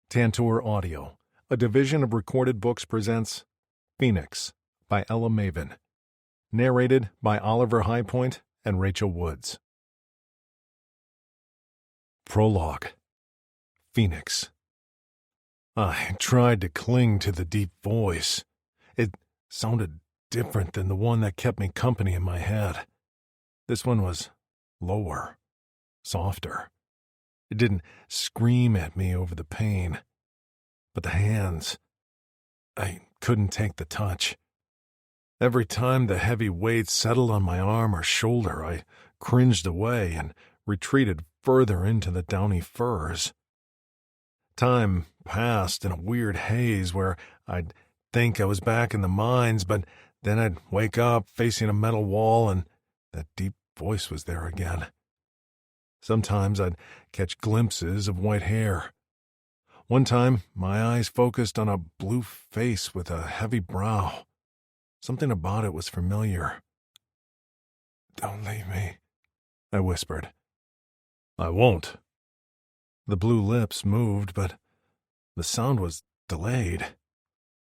Tantor Audio, a division of Recorded Books, presents Fenix by Ella Maven. Narrated by Oliver Highpoint and Rachel Woods. Prologue. Fenix. I tried to cling to the deep voice. It sounded different than the one that kept me company in my head. This one was lower, softer. It didn't scream at me over the pain. But the hands, I couldn't take the touch. Every time the heavy weight settled on my arm or shoulder, I cringed away and retreated further into the downy furs. Time passed in a weird haze where I'd think I was back in the mines, but then I'd wake up facing a metal wall and that deep voice was there again. Sometimes I'd catch glimpses of white hair. One time, my eyes focused on a blue face with a heavy brow. Something about it was familiar. "Don't leave me," I whispered. "I won't." The blue lips moved, but the sound was delayed.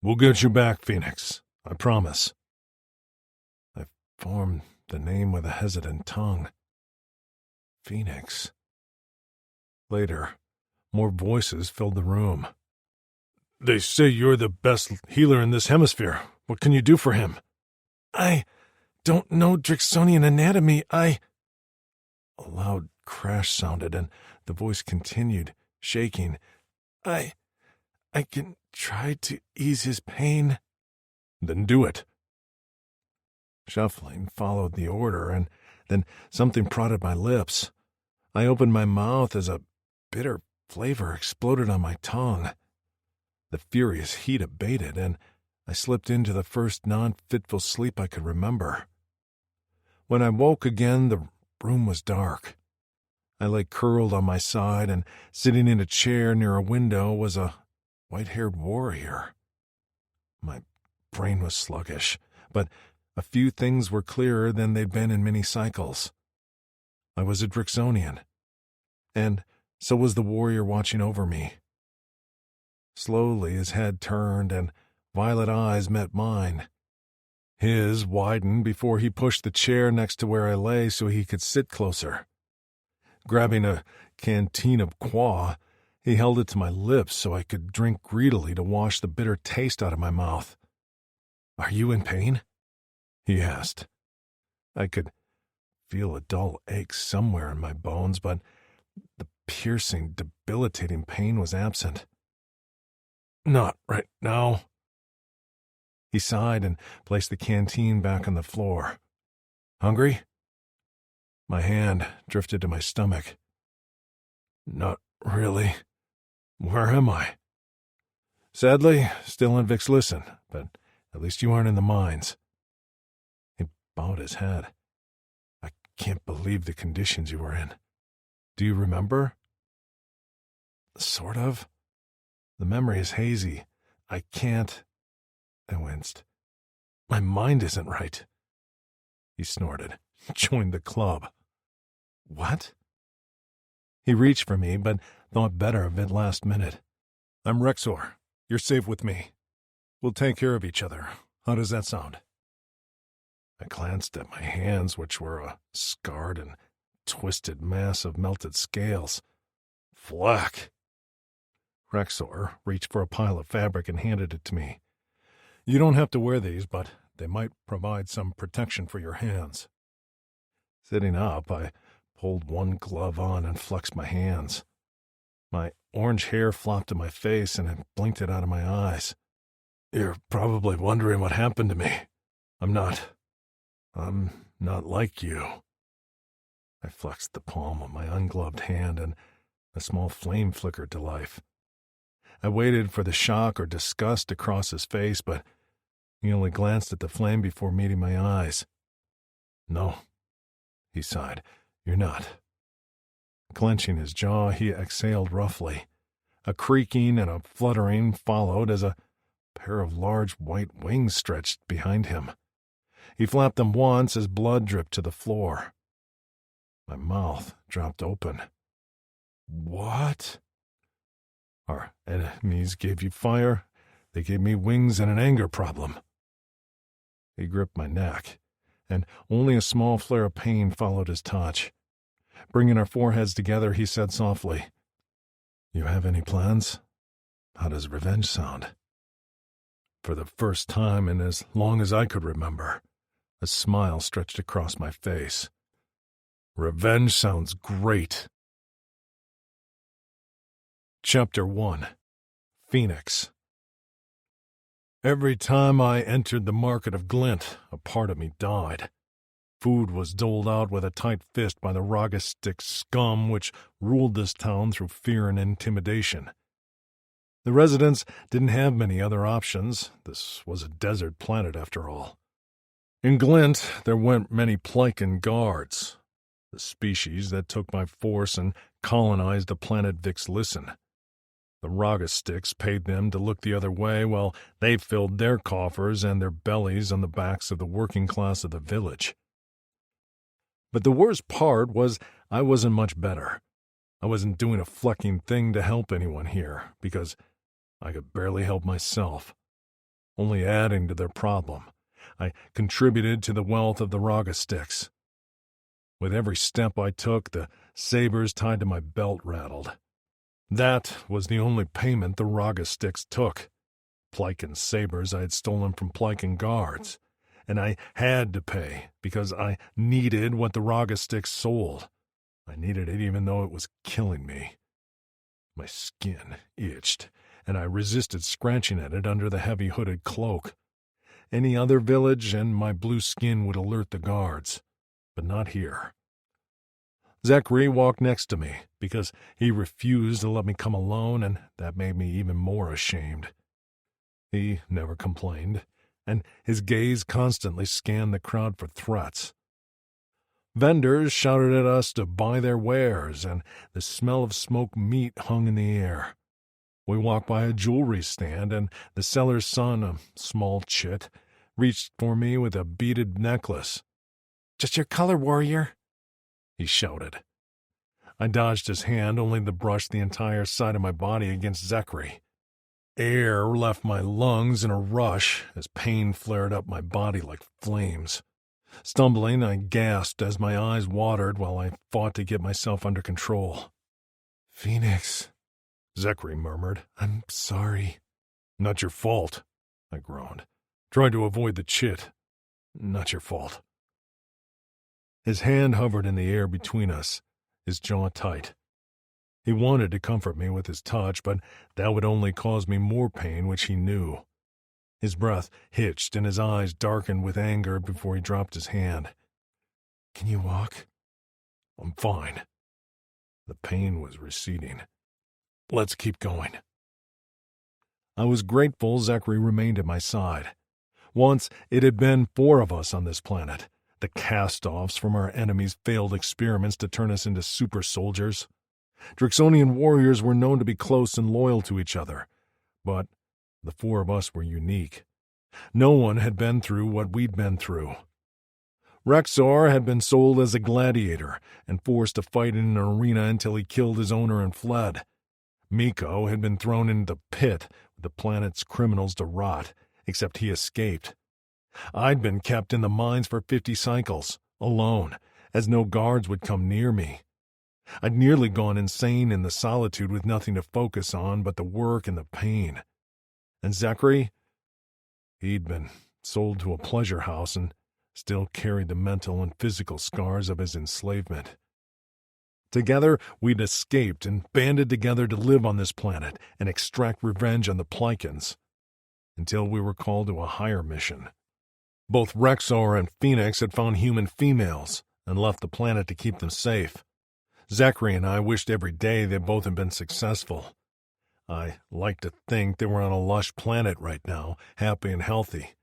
"We'll get you back, Fenix. I promise." I formed the name with a hesitant tongue. Fenix. Later, more voices filled the room. "They say you're the best healer in this hemisphere. What can you do for him?" "I don't know Drixonian anatomy. A loud crash sounded, and the voice continued, shaking. I can try to ease his pain." "Then do it." Shuffling followed the order, and then something prodded my lips. I opened my mouth as a bitter flavor exploded on my tongue. The furious heat abated, and I slipped into the first non-fitful sleep I could remember. When I woke again, the room was dark. I lay curled on my side, and sitting in a chair near a window was a white-haired warrior. My brain was sluggish, but a few things were clearer than they'd been in many cycles. I was a Drixonian, and so was the warrior watching over me. Slowly his head turned, and violet eyes met mine. His widened before he pushed the chair next to where I lay so he could sit closer. Grabbing a canteen of qua, he held it to my lips so I could drink greedily to wash the bitter taste out of my mouth. "Are you in pain?" he asked. I could feel a dull ache somewhere in my bones, but the piercing, debilitating pain was absent. "Not right now." He sighed and placed the canteen back on the floor. "Hungry?" My hand drifted to my stomach. "Not really. Where am I?" "Sadly, still in Vix Listen, but at least you aren't in the mines." He bowed his head. "I can't believe the conditions you were in. Do you remember?" "Sort of. The memory is hazy. I can't—" I winced. "My mind isn't right." He snorted. "Join the club." "What?" He reached for me, but thought better of it last minute. "I'm Rexor. You're safe with me. We'll take care of each other. How does that sound?" I glanced at my hands, which were a scarred and twisted mass of melted scales. "Flack." Rexor reached for a pile of fabric and handed it to me. "You don't have to wear these, but they might provide some protection for your hands." Sitting up, I pulled one glove on and flexed my hands. My orange hair flopped to my face, and I blinked it out of my eyes. "You're probably wondering what happened to me. I'm not like you." I flexed the palm of my ungloved hand, and a small flame flickered to life. I waited for the shock or disgust to cross his face, but he only glanced at the flame before meeting my eyes. "No," he sighed, "you're not." Clenching his jaw, he exhaled roughly. A creaking and a fluttering followed as a pair of large white wings stretched behind him. He flapped them once as blood dripped to the floor. My mouth dropped open. "What?" Our enemies gave you fire. They gave me wings and an anger problem. He gripped my neck, and only a small flare of pain followed his touch. Bringing our foreheads together, he said softly, "You have any plans? How does revenge sound?" For the first time in as long as I could remember, a smile stretched across my face. Revenge sounds great. Chapter 1. Fenix. Every time I entered the market of Glint, a part of me died. Food was doled out with a tight fist by the Rogastic scum which ruled this town through fear and intimidation. The residents didn't have many other options. This was a desert planet, after all. In Glint, there weren't many Plycan guards, the species that took by force and colonized the planet Vix Listen. The Rogastics paid them to look the other way while they filled their coffers and their bellies on the backs of the working class of the village. But the worst part was I wasn't much better. I wasn't doing a flecking thing to help anyone here, because I could barely help myself, only adding to their problem. I contributed to the wealth of the Rogastics. With every step I took, the sabers tied to my belt rattled. That was the only payment the Rogastics took. Plycan sabers I had stolen from Plycan guards, and I had to pay because I needed what the Rogastics sold. I needed it even though it was killing me. My skin itched, and I resisted scratching at it under the heavy hooded cloak. Any other village and my blue skin would alert the guards, but not here. Zachary walked next to me because he refused to let me come alone, and that made me even more ashamed. He never complained, and his gaze constantly scanned the crowd for threats. Vendors shouted at us to buy their wares, and the smell of smoked meat hung in the air. We walked by a jewelry stand, and the seller's son, a small chit, reached for me with a beaded necklace. "Just your color, warrior," he shouted. I dodged his hand only to brush the entire side of my body against Zachary. Air left my lungs in a rush as pain flared up my body like flames. Stumbling, I gasped as my eyes watered while I fought to get myself under control. "Fenix," Zachary murmured. "I'm sorry." "Not your fault," I groaned. "Tried to avoid the chit. Not your fault." His hand hovered in the air between us, his jaw tight. He wanted to comfort me with his touch, but that would only cause me more pain, which he knew. His breath hitched and his eyes darkened with anger before he dropped his hand. "Can you walk?" "I'm fine." The pain was receding. "Let's keep going." I was grateful Zachary remained at my side. Once it had been 4 of us on this planet, the cast-offs from our enemies' failed experiments to turn us into super soldiers. Drixonian warriors were known to be close and loyal to each other, but the 4 of us were unique. No one had been through what we'd been through. Rexor had been sold as a gladiator and forced to fight in an arena until he killed his owner and fled. Miko had been thrown into the pit with the planet's criminals to rot, except he escaped. I'd been kept in the mines for 50 cycles, alone, as no guards would come near me. I'd nearly gone insane in the solitude with nothing to focus on but the work and the pain. And Zachary? He'd been sold to a pleasure house and still carried the mental and physical scars of his enslavement. Together, we'd escaped and banded together to live on this planet and extract revenge on the Plycans, until we were called to a higher mission. Both Rexor and Fenix had found human females and left the planet to keep them safe. Zachary and I wished every day they both had been successful. I like to think they were on a lush planet right now, happy and healthy.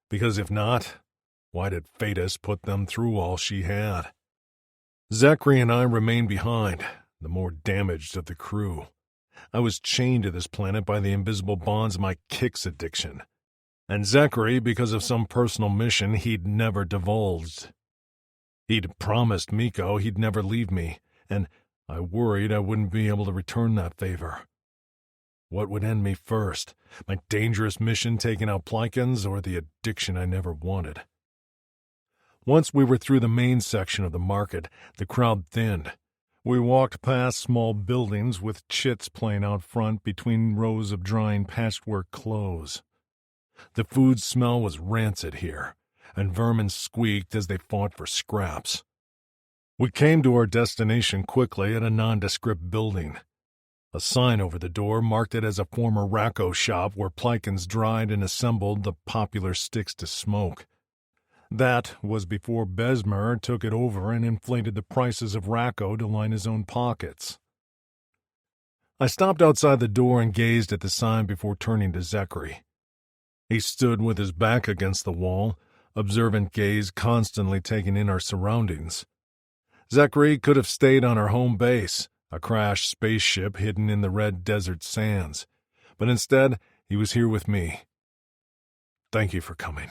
Because if not, why did Fatus put them through all she had? Zachary and I remained behind, the more damaged of the crew. I was chained to this planet by the invisible bonds of my kicks addiction. And Zachary because of some personal mission he'd never divulged. He'd promised Miko he'd never leave me, and I worried I wouldn't be able to return that favor. What would end me first? My dangerous mission taking out Plikins, or the addiction I never wanted? Once we were through the main section of the market, the crowd thinned. We walked past small buildings with chits playing out front between rows of drying patchwork clothes. The food smell was rancid here, and vermin squeaked as they fought for scraps. We came to our destination quickly at a nondescript building. A sign over the door marked it as a former Racco shop where Plikins dried and assembled the popular sticks to smoke. That was before Besmer took it over and inflated the prices of Racco to line his own pockets. I stopped outside the door and gazed at the sign before turning to Zachary. He stood with his back against the wall, observant gaze constantly taking in our surroundings. Zachary could have stayed on our home base, a crashed spaceship hidden in the red desert sands, but instead he was here with me. "Thank you for coming."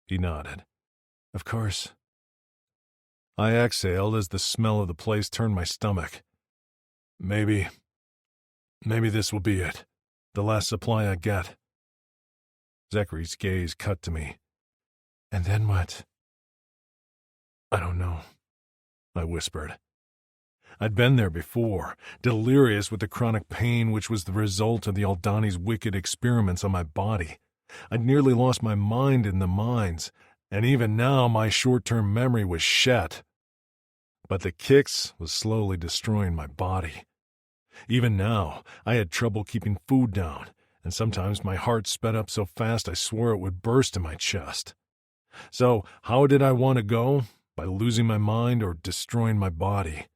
He nodded. "Of course." I exhaled as the smell of the place turned my stomach. Maybe this will be it. The last supply I get." Zachary's gaze cut to me. "And then what?" "I don't know," I whispered. I'd been there before, delirious with the chronic pain which was the result of the Aldani's wicked experiments on my body. I'd nearly lost my mind in the mines, and even now my short-term memory was shet. But the Kix was slowly destroying my body. Even now, I had trouble keeping food down, and sometimes my heart sped up so fast I swore it would burst in my chest. So how did I want to go? By losing my mind or destroying my body?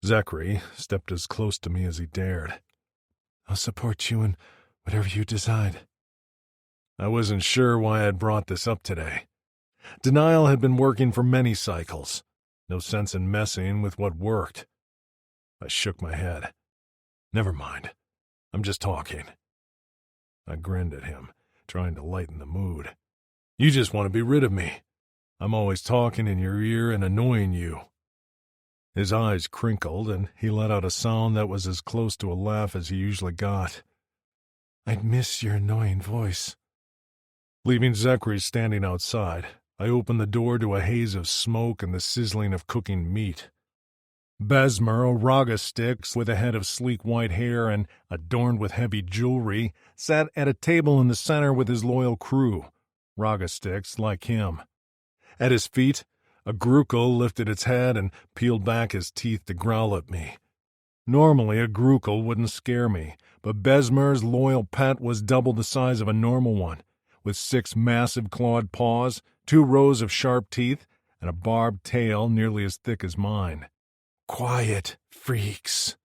Zachary stepped as close to me as he dared. "I'll support you in whatever you decide." I wasn't sure why I had brought this up today. Denial had been working for many cycles. No sense in messing with what worked. I shook my head. "Never mind. I'm just talking." I grinned at him, trying to lighten the mood. "You just want to be rid of me. I'm always talking in your ear and annoying you." His eyes crinkled, and he let out a sound that was as close to a laugh as he usually got. "I'd miss your annoying voice." Leaving Zachary standing outside, I opened the door to a haze of smoke and the sizzling of cooking meat. Besmer, a raga sticks with a head of sleek white hair and adorned with heavy jewelry, sat at a table in the center with his loyal crew, raga sticks like him. At his feet, a Grukel lifted its head and peeled back his teeth to growl at me. Normally, a Grukel wouldn't scare me, but Besmer's loyal pet was double the size of a normal one, with 6 massive clawed paws, 2 rows of sharp teeth, and a barbed tail nearly as thick as mine. "Quiet, freaks,"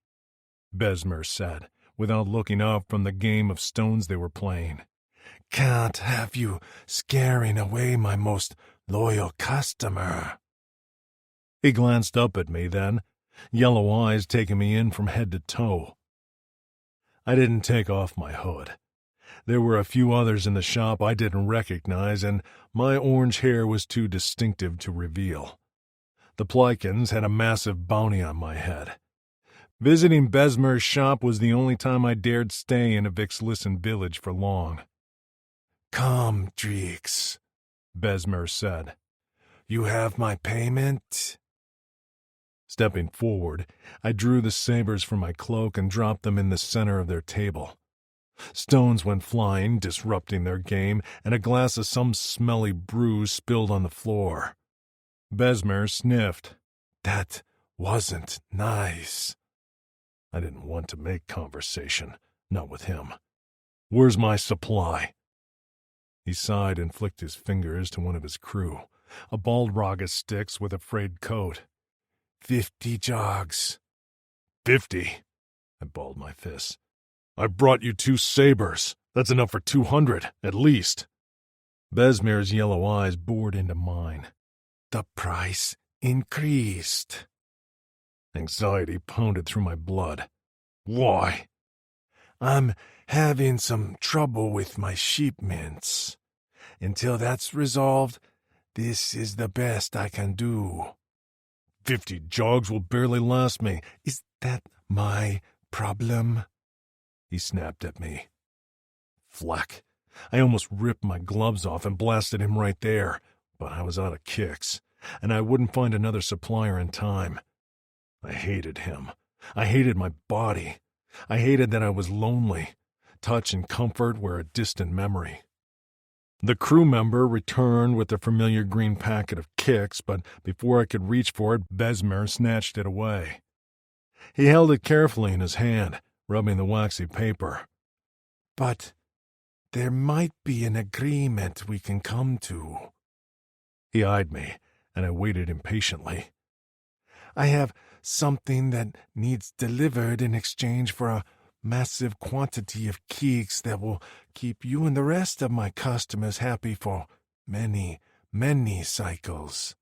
Besmer said, without looking up from the game of stones they were playing. "Can't have you scaring away my most loyal customer." He glanced up at me then, yellow eyes taking me in from head to toe. I didn't take off my hood. There were a few others in the shop I didn't recognize, and my orange hair was too distinctive to reveal. The Plikins had a massive bounty on my head. Visiting Besmer's shop was the only time I dared stay in a Vixlisten village for long. "Come, Dreeks," Besmer said. "You have my payment?" Stepping forward, I drew the sabers from my cloak and dropped them in the center of their table. Stones went flying, disrupting their game, and a glass of some smelly brew spilled on the floor. Besmer sniffed. "That wasn't nice." I didn't want to make conversation, not with him. "Where's my supply?" He sighed and flicked his fingers to one of his crew, a bald raga sticks with a frayed coat. 50 jogs. 50? I balled my fists. "I brought you 2 sabers. That's enough for 200, at least." Besmer's yellow eyes bored into mine. "The price increased." Anxiety pounded through my blood. "Why?" "I'm having some trouble with my shipments. Until that's resolved, this is the best I can do." 50 jogs will barely last me. "Is that my problem?" he snapped at me. Fleck. I almost ripped my gloves off and blasted him right there, but I was out of kicks, and I wouldn't find another supplier in time. I hated him. I hated my body. I hated that I was lonely. Touch and comfort were a distant memory. The crew member returned with the familiar green packet of kicks, but before I could reach for it, Besmer snatched it away. He held it carefully in his hand, rubbing the waxy paper. "But there might be an agreement we can come to." He eyed me, and I waited impatiently. "I have something that needs delivered in exchange for a massive quantity of kicks that will keep you and the rest of my customers happy for many, many cycles."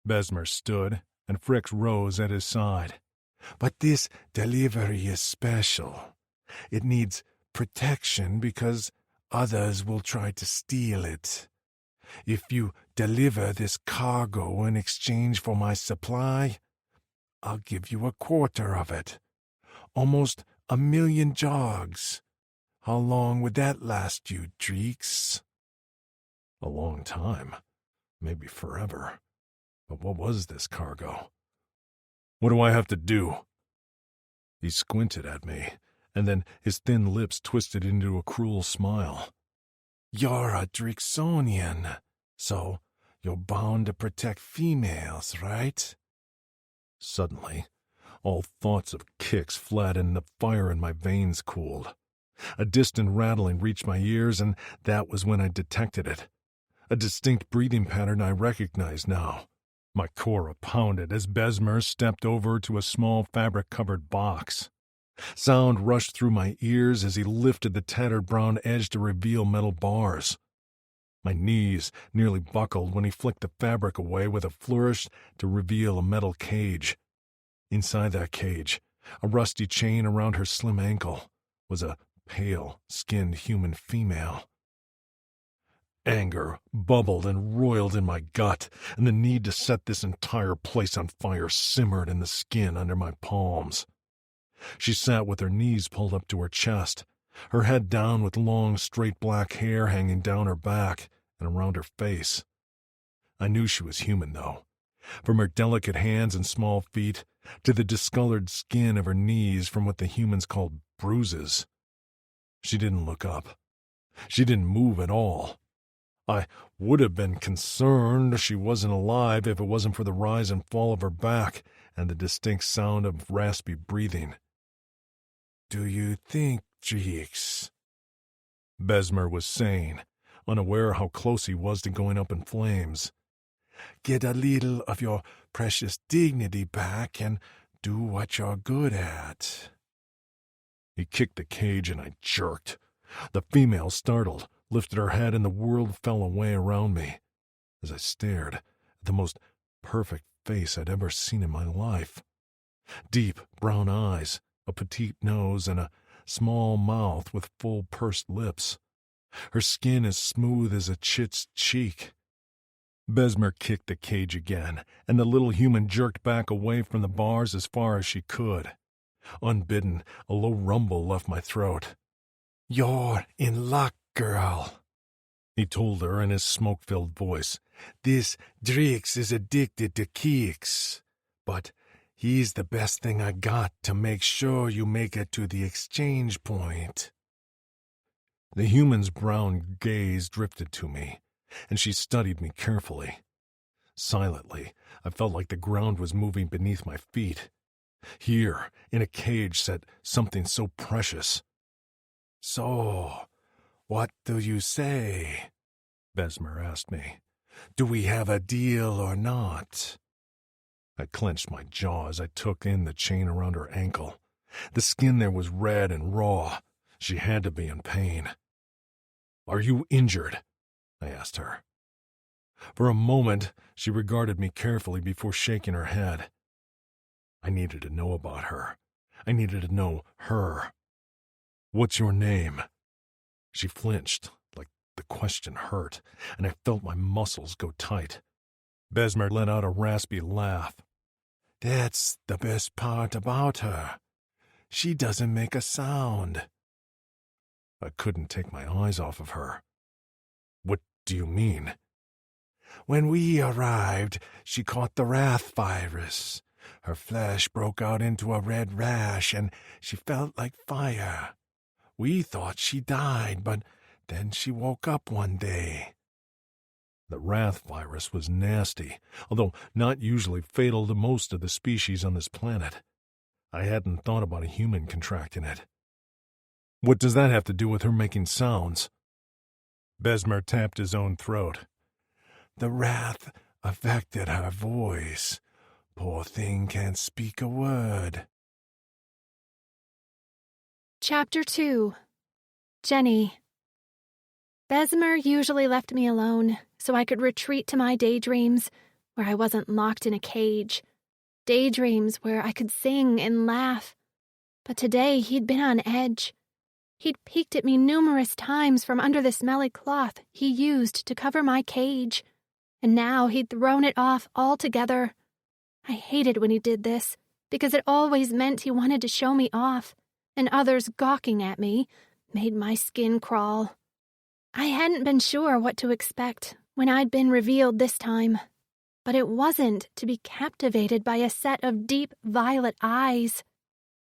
Besmer stood, and Fricks rose at his side. "But this delivery is special. It needs protection because others will try to steal it. If you deliver this cargo in exchange for my supply, I'll give you a quarter of it. Almost 1,000,000 jogs. How long would that last you, Dreeks?" A long time. Maybe forever. But what was this cargo? "What do I have to do?" He squinted at me, and then his thin lips twisted into a cruel smile. "You're a Dreeksonian, so you're bound to protect females, right?" Suddenly, all thoughts of kicks fled and the fire in my veins cooled. A distant rattling reached my ears, and that was when I detected it. A distinct breathing pattern I recognized now. My core pounded as Besmer stepped over to a small fabric-covered box. Sound rushed through my ears as he lifted the tattered brown edge to reveal metal bars. My knees nearly buckled when he flicked the fabric away with a flourish to reveal a metal cage. Inside that cage, a rusty chain around her slim ankle, was a pale-skinned human female. Anger bubbled and roiled in my gut, and the need to set this entire place on fire simmered in the skin under my palms. She sat with her knees pulled up to her chest, her head down with long, straight black hair hanging down her back and around her face. I knew she was human, though, from her delicate hands and small feet to the discolored skin of her knees from what the humans called bruises. She didn't look up. She didn't move at all. I would have been concerned she wasn't alive if it wasn't for the rise and fall of her back and the distinct sound of raspy breathing. "Do you think, Dreeks," Besmer was saying, unaware how close he was to going up in flames, "get a little of your precious dignity back and do what you're good at?" He kicked the cage and I jerked. The female, startled, lifted her head and the world fell away around me as I stared at the most perfect face I'd ever seen in my life. Deep brown eyes, a petite nose, and a small mouth with full pursed lips. Her skin as smooth as a chit's cheek. Besmer kicked the cage again, and the little human jerked back away from the bars as far as she could. Unbidden, a low rumble left my throat. "You're in luck, girl," he told her in his smoke-filled voice. "This Dreeks is addicted to kicks, but he's the best thing I got to make sure you make it to the exchange point." The human's brown gaze drifted to me, and she studied me carefully. Silently, I felt like the ground was moving beneath my feet. Here, in a cage, sat something so precious. "So, what do you say?" Besmer asked me. "Do we have a deal or not?" I clenched my jaw as I took in the chain around her ankle. The skin there was red and raw. She had to be in pain. "Are you injured?" I asked her. For a moment, she regarded me carefully before shaking her head. I needed to know about her. I needed to know her. "What's your name?" She flinched, like the question hurt, and I felt my muscles go tight. Besmer let out a raspy laugh. "That's the best part about her. She doesn't make a sound." I couldn't take my eyes off of her. "What do you mean?" "When we arrived, she caught the wrath virus. Her flesh broke out into a red rash, and she felt like fire. We thought she died, but then she woke up one day." The wrath virus was nasty, although not usually fatal to most of the species on this planet. I hadn't thought about a human contracting it. "What does that have to do with her making sounds?" Besmer tapped his own throat. "The wrath affected her voice. Poor thing can't speak a word." Chapter 2. Jenny. Besmer usually left me alone so I could retreat to my daydreams where I wasn't locked in a cage. Daydreams where I could sing and laugh. But today he'd been on edge. He'd peeked at me numerous times from under the smelly cloth he used to cover my cage, and now he'd thrown it off altogether. I hated when he did this, because it always meant he wanted to show me off, and others gawking at me made my skin crawl. I hadn't been sure what to expect when I'd been revealed this time, but it wasn't to be captivated by a set of deep violet eyes.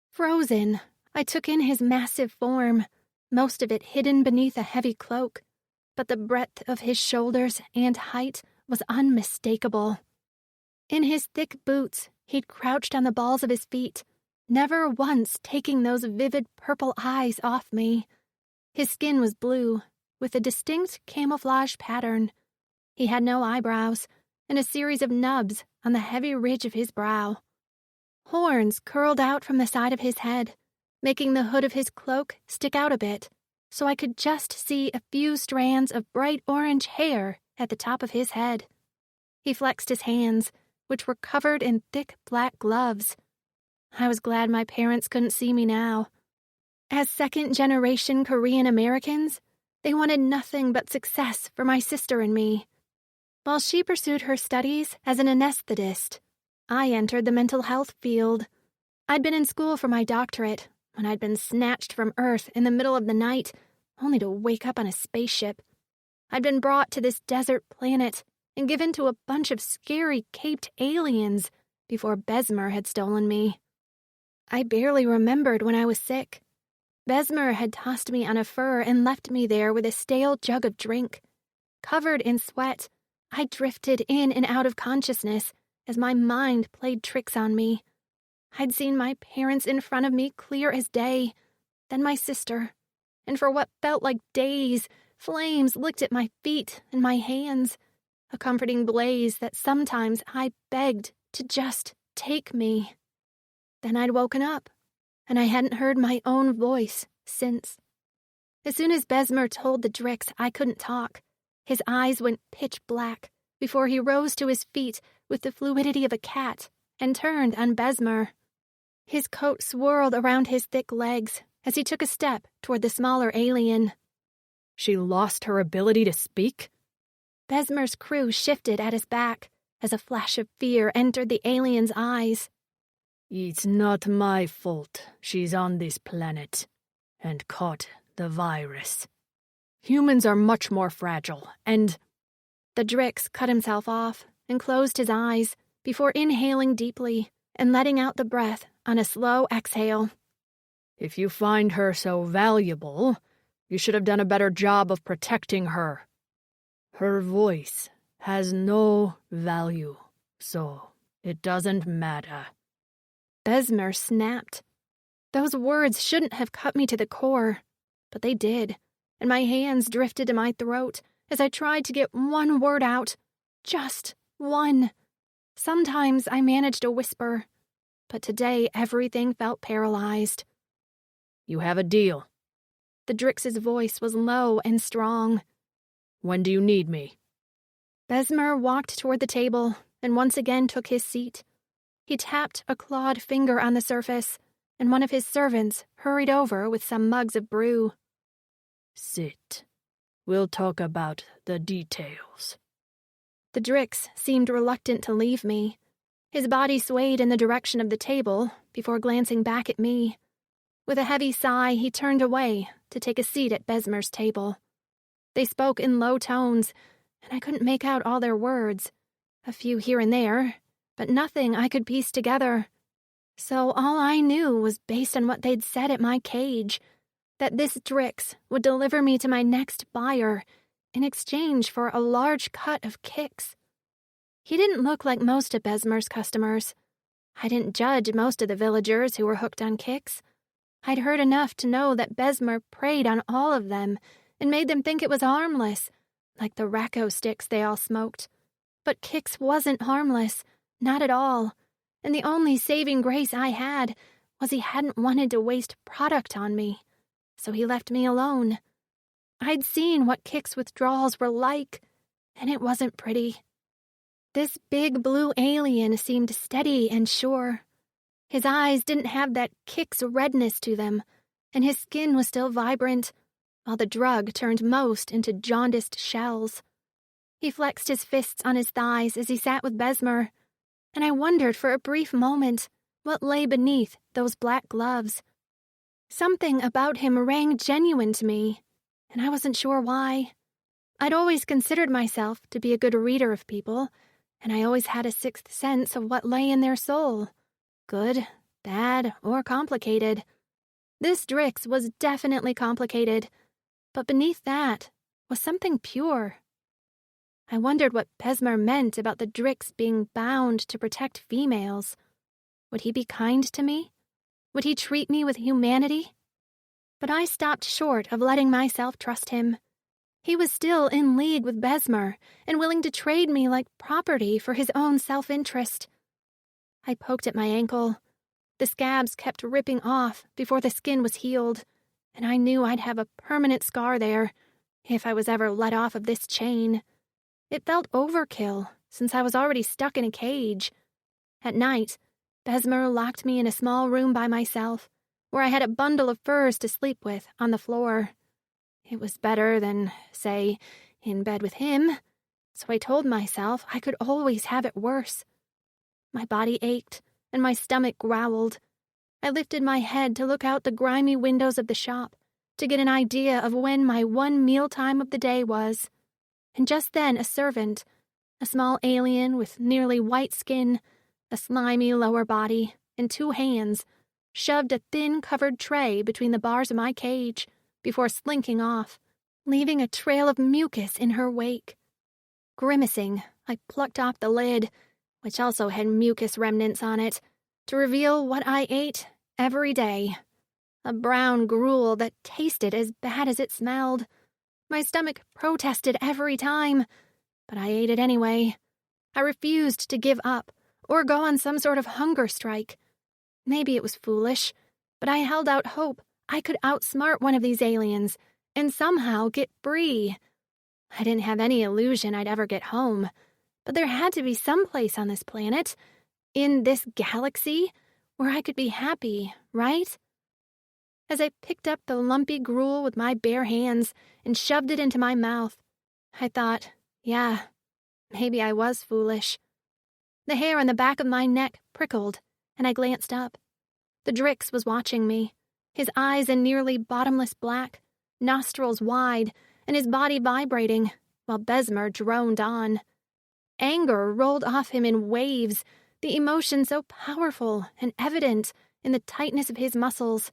Frozen, I took in his massive form, most of it hidden beneath a heavy cloak, but the breadth of his shoulders and height was unmistakable. In his thick boots, he'd crouched on the balls of his feet, never once taking those vivid purple eyes off me. His skin was blue, with a distinct camouflage pattern. He had no eyebrows, and a series of nubs on the heavy ridge of his brow. Horns curled out from the side of his head, making the hood of his cloak stick out a bit, so I could just see a few strands of bright orange hair at the top of his head. He flexed his hands, which were covered in thick black gloves. I was glad my parents couldn't see me now. As second-generation Korean Americans, they wanted nothing but success for my sister and me. While she pursued her studies as an anesthetist, I entered the mental health field. I'd been in school for my doctorate when I'd been snatched from Earth in the middle of the night, only to wake up on a spaceship. I'd been brought to this desert planet and given to a bunch of scary caped aliens before Besmer had stolen me. I barely remembered when I was sick. Besmer had tossed me on a fur and left me there with a stale jug of drink. Covered in sweat, I drifted in and out of consciousness as my mind played tricks on me. I'd seen my parents in front of me clear as day, then my sister, and for what felt like days, flames licked at my feet and my hands, a comforting blaze that sometimes I begged to just take me. Then I'd woken up, and I hadn't heard my own voice since. As soon as Besmer told the Drix I couldn't talk, his eyes went pitch black before he rose to his feet with the fluidity of a cat and turned on Besmer. His coat swirled around his thick legs as he took a step toward the smaller alien. "She lost her ability to speak?" Besmer's crew shifted at his back as a flash of fear entered the alien's eyes. "It's not my fault she's on this planet and caught the virus. Humans are much more fragile, and—" The Drix cut himself off and closed his eyes before inhaling deeply and letting out the breath on a slow exhale. "If you find her so valuable, you should have done a better job of protecting her. Her voice has no value, so it doesn't matter." Besmer snapped. Those words shouldn't have cut me to the core, but they did, and my hands drifted to my throat as I tried to get one word out. Just one. Sometimes I managed a whisper, but today everything felt paralyzed. "You have a deal." The Drix's voice was low and strong. "When do you need me?" Besmer walked toward the table and once again took his seat. He tapped a clawed finger on the surface, and one of his servants hurried over with some mugs of brew. "Sit. We'll talk about the details." The Drix seemed reluctant to leave me. His body swayed in the direction of the table before glancing back at me. With a heavy sigh, he turned away to take a seat at Besmer's table. They spoke in low tones, and I couldn't make out all their words. A few here and there, but nothing I could piece together. So all I knew was based on what they'd said at my cage, that this Drix would deliver me to my next buyer in exchange for a large cut of kicks. He didn't look like most of Besmer's customers. I didn't judge most of the villagers who were hooked on kicks. I'd heard enough to know that Besmer preyed on all of them and made them think it was harmless, like the racco sticks they all smoked. But Kix wasn't harmless, not at all, and the only saving grace I had was he hadn't wanted to waste product on me, so he left me alone. I'd seen what Kix withdrawals were like, and it wasn't pretty. This big blue alien seemed steady and sure. His eyes didn't have that Kix redness to them, and his skin was still vibrant, while the drug turned most into jaundiced shells. He flexed his fists on his thighs as he sat with Besmer, and I wondered for a brief moment what lay beneath those black gloves. Something about him rang genuine to me, and I wasn't sure why. I'd always considered myself to be a good reader of people, and I always had a sixth sense of what lay in their soul. Good, bad, or complicated. This Drix was definitely complicated, but beneath that was something pure. I wondered what Besmer meant about the Drix being bound to protect females. Would he be kind to me? Would he treat me with humanity? But I stopped short of letting myself trust him. He was still in league with Besmer and willing to trade me like property for his own self-interest. I poked at my ankle. The scabs kept ripping off before the skin was healed, and I knew I'd have a permanent scar there if I was ever let off of this chain. It felt overkill, since I was already stuck in a cage. At night, Besmer locked me in a small room by myself, where I had a bundle of furs to sleep with on the floor. It was better than, say, in bed with him, so I told myself I could always have it worse. My body ached, and my stomach growled. I lifted my head to look out the grimy windows of the shop, to get an idea of when my one mealtime of the day was. And just then a servant, a small alien with nearly white skin, a slimy lower body, and 2 hands, shoved a thin covered tray between the bars of my cage before slinking off, leaving a trail of mucus in her wake. Grimacing, I plucked off the lid, which also had mucus remnants on it, to reveal what I ate every day. A brown gruel that tasted as bad as it smelled. My stomach protested every time, but I ate it anyway. I refused to give up or go on some sort of hunger strike. Maybe it was foolish, but I held out hope I could outsmart one of these aliens and somehow get free. I didn't have any illusion I'd ever get home, but there had to be some place on this planet, in this galaxy, where I could be happy, right? As I picked up the lumpy gruel with my bare hands and shoved it into my mouth, I thought, yeah, maybe I was foolish. The hair on the back of my neck prickled, and I glanced up. The Drix was watching me, his eyes a nearly bottomless black, nostrils wide, and his body vibrating, while Besmer droned on. Anger rolled off him in waves, the emotion so powerful and evident in the tightness of his muscles.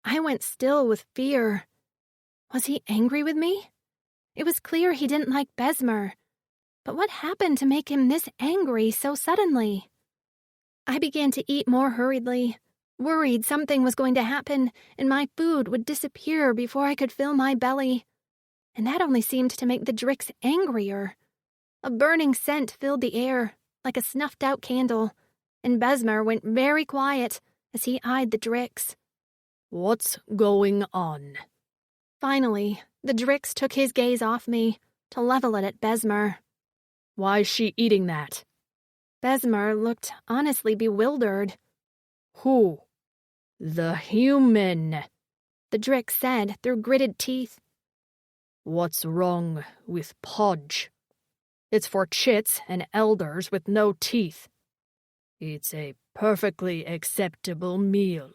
I went still with fear. Was he angry with me? It was clear he didn't like Besmer. But what happened to make him this angry so suddenly? I began to eat more hurriedly, worried something was going to happen and my food would disappear before I could fill my belly. And that only seemed to make the Drix angrier. A burning scent filled the air, like a snuffed-out candle, and Besmer went very quiet as he eyed the Drix. What's going on? Finally, the Drix took his gaze off me to level it at Besmer. Why's she eating that? Besmer looked honestly bewildered. Who? The human, the Drix said through gritted teeth. What's wrong with Podge? It's for chits and elders with no teeth. It's a perfectly acceptable meal.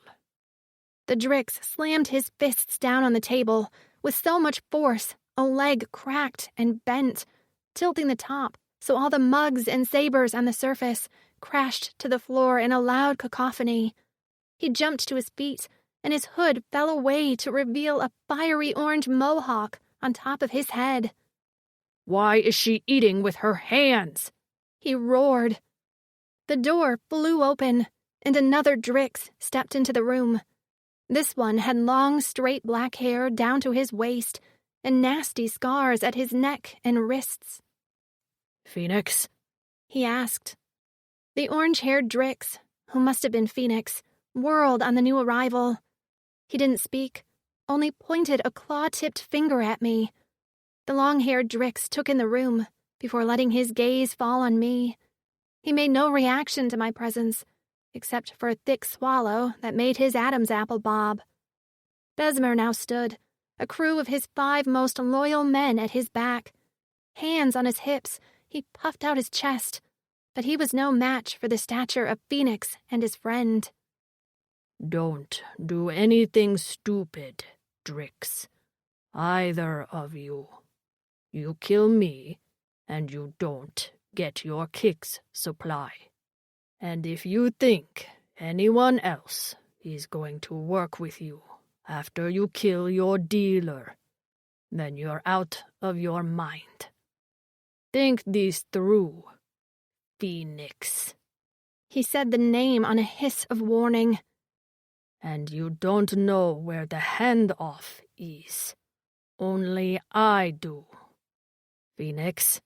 The Drix slammed his fists down on the table with so much force a leg cracked and bent, tilting the top so all the mugs and sabers on the surface crashed to the floor in a loud cacophony. He jumped to his feet, and his hood fell away to reveal a fiery orange mohawk on top of his head. "Why is she eating with her hands?" He roared. The door flew open, and another Drix stepped into the room. This one had long, straight black hair down to his waist and nasty scars at his neck and wrists. "Fenix?" he asked. The orange-haired Drix, who must have been Fenix, whirled on the new arrival. He didn't speak, only pointed a claw-tipped finger at me. The long-haired Drix took in the room before letting his gaze fall on me. He made no reaction to my presence, except for a thick swallow that made his Adam's apple bob. Besmer now stood, a crew of his 5 most loyal men at his back. Hands on his hips, he puffed out his chest, but he was no match for the stature of Fenix and his friend. "Don't do anything stupid, Drix. Either of you. You kill me, and you don't get your kicks supply. And if you think anyone else is going to work with you after you kill your dealer, then you're out of your mind. Think this through, Fenix." He said the name on a hiss of warning. "And you don't know where the handoff is. Only I do. Fenix?"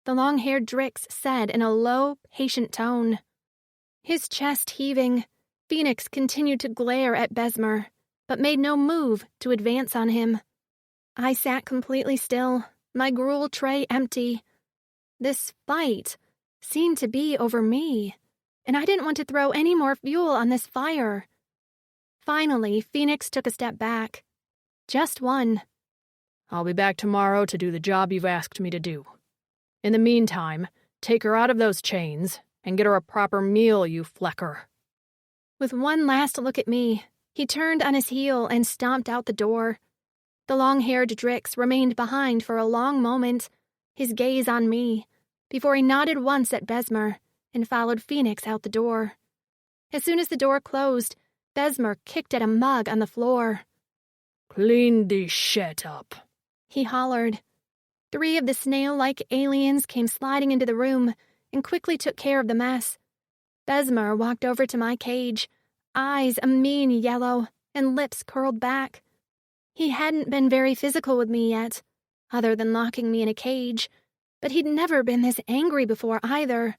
The long-haired Drix said in a low, patient tone. His chest heaving, Fenix continued to glare at Besmer, but made no move to advance on him. I sat completely still, my gruel tray empty. This fight seemed to be over me, and I didn't want to throw any more fuel on this fire. Finally, Fenix took a step back. Just one. "I'll be back tomorrow to do the job you've asked me to do. In the meantime, take her out of those chains and get her a proper meal, you flecker." With one last look at me, he turned on his heel and stomped out the door. The long-haired Drix remained behind for a long moment, his gaze on me, before he nodded once at Besmer and followed Fenix out the door. As soon as the door closed, Besmer kicked at a mug on the floor. "Clean this shit up," he hollered. 3 of the snail-like aliens came sliding into the room and quickly took care of the mess. Besmer walked over to my cage, eyes a mean yellow and lips curled back. He hadn't been very physical with me yet, other than locking me in a cage, but he'd never been this angry before either.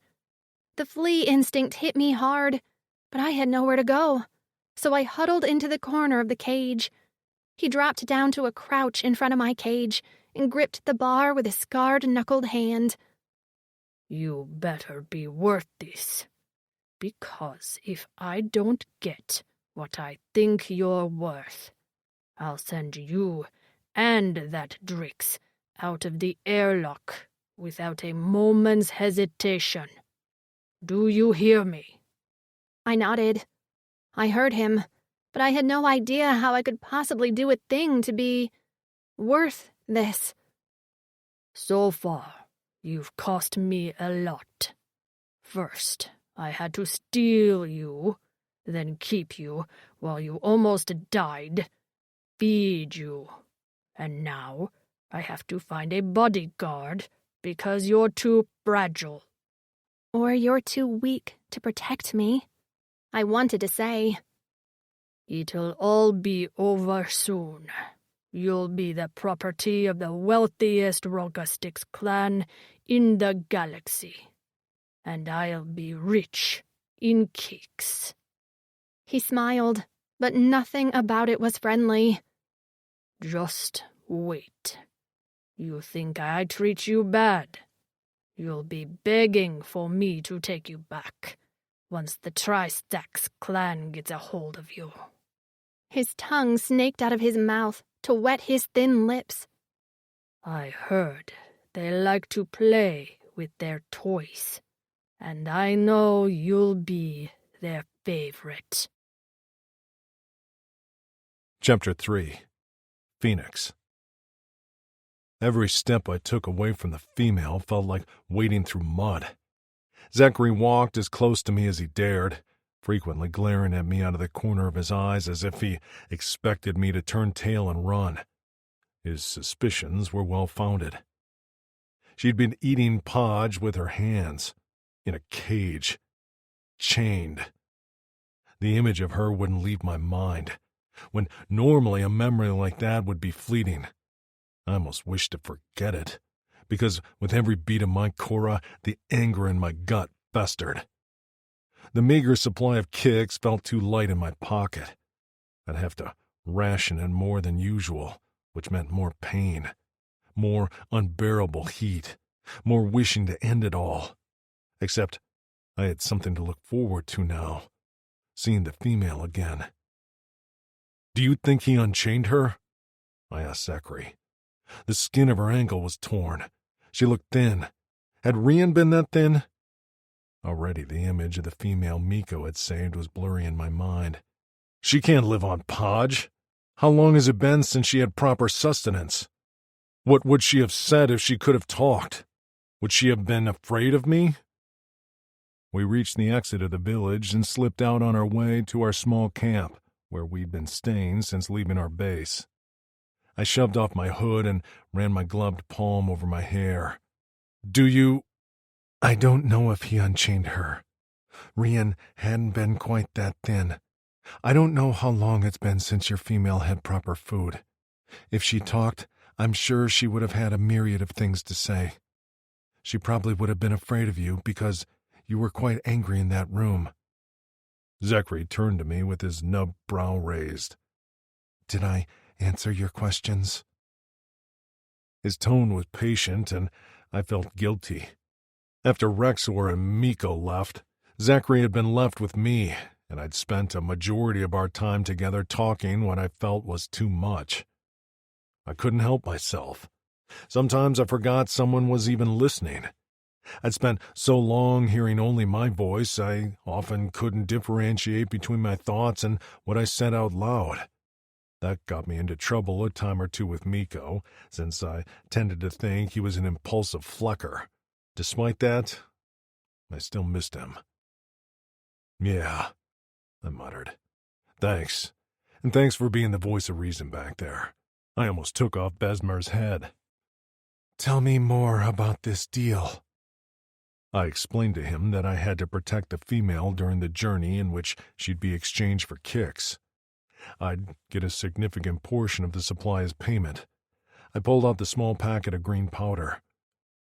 The flea instinct hit me hard, but I had nowhere to go, so I huddled into the corner of the cage. He dropped down to a crouch in front of my cage and gripped the bar with a scarred-knuckled hand. "You better be worth this, because if I don't get what I think you're worth, I'll send you and that Drix out of the airlock without a moment's hesitation. Do you hear me?" I nodded. I heard him, but I had no idea how I could possibly do a thing to be worth this. "So far, you've cost me a lot. First, I had to steal you, then keep you while you almost died, feed you, and now I have to find a bodyguard because you're too fragile." Or you're too weak to protect me, I wanted to say. "It'll all be over soon. You'll be the property of the wealthiest Rogastix clan in the galaxy, and I'll be rich in kicks." He smiled, but nothing about it was friendly. "Just wait. You think I treat you bad? You'll be begging for me to take you back once the Tristax clan gets a hold of you." His tongue snaked out of his mouth to wet his thin lips. "I heard they like to play with their toys, and I know you'll be their favorite." Chapter 3. Fenix. Every step I took away from the female felt like wading through mud. Zachary walked as close to me as he dared, frequently glaring at me out of the corner of his eyes as if he expected me to turn tail and run. His suspicions were well-founded. She'd been eating podge with her hands, in a cage, chained. The image of her wouldn't leave my mind, when normally a memory like that would be fleeting. I almost wished to forget it, because with every beat of my Cora, the anger in my gut festered. The meager supply of kicks felt too light in my pocket. I'd have to ration it more than usual, which meant more pain, more unbearable heat, more wishing to end it all. Except I had something to look forward to now, seeing the female again. "Do you think he unchained her?" I asked Zachary. The skin of her ankle was torn. She looked thin. Had Rian been that thin? Already the image of the female Miko had saved was blurry in my mind. She can't live on podge. How long has it been since she had proper sustenance? What would she have said if she could have talked? Would she have been afraid of me? We reached the exit of the village and slipped out on our way to our small camp, where we'd been staying since leaving our base. I shoved off my hood and ran my gloved palm over my hair. I don't know if he unchained her. Rian hadn't been quite that thin. I don't know how long it's been since your female had proper food. If she talked, I'm sure she would have had a myriad of things to say. She probably would have been afraid of you because you were quite angry in that room. Zachary turned to me with his nub brow raised. Did I answer your questions? His tone was patient, and I felt guilty. After Rexor and Miko left, Zachary had been left with me, and I'd spent a majority of our time together talking what I felt was too much. I couldn't help myself. Sometimes I forgot someone was even listening. I'd spent so long hearing only my voice, I often couldn't differentiate between my thoughts and what I said out loud. That got me into trouble a time or two with Miko, since I tended to think he was an impulsive flecker. Despite that, I still missed him. Yeah, I muttered. Thanks. And thanks for being the voice of reason back there. I almost took off Besmer's head. Tell me more about this deal. I explained to him that I had to protect the female during the journey in which she'd be exchanged for kicks. I'd get a significant portion of the supply as payment. I pulled out the small packet of green powder.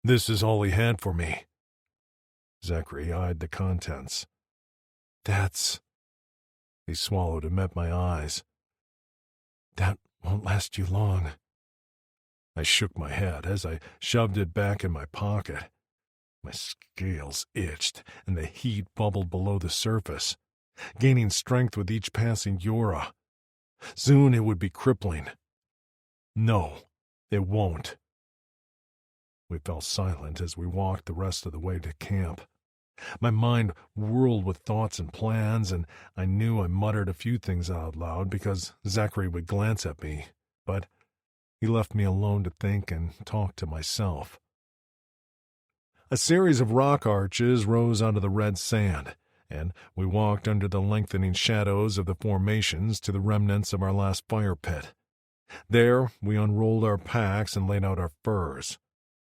This is all he had for me. Zachary eyed the contents. He swallowed and met my eyes. That won't last you long. I shook my head as I shoved it back in my pocket. My scales itched, and the heat bubbled below the surface, gaining strength with each passing Yura. Soon it would be crippling. No, it won't. We fell silent as we walked the rest of the way to camp. My mind whirled with thoughts and plans, and I knew I muttered a few things out loud because Zachary would glance at me, but he left me alone to think and talk to myself. A series of rock arches rose out of the red sand, and we walked under the lengthening shadows of the formations to the remnants of our last fire pit. There we unrolled our packs and laid out our furs.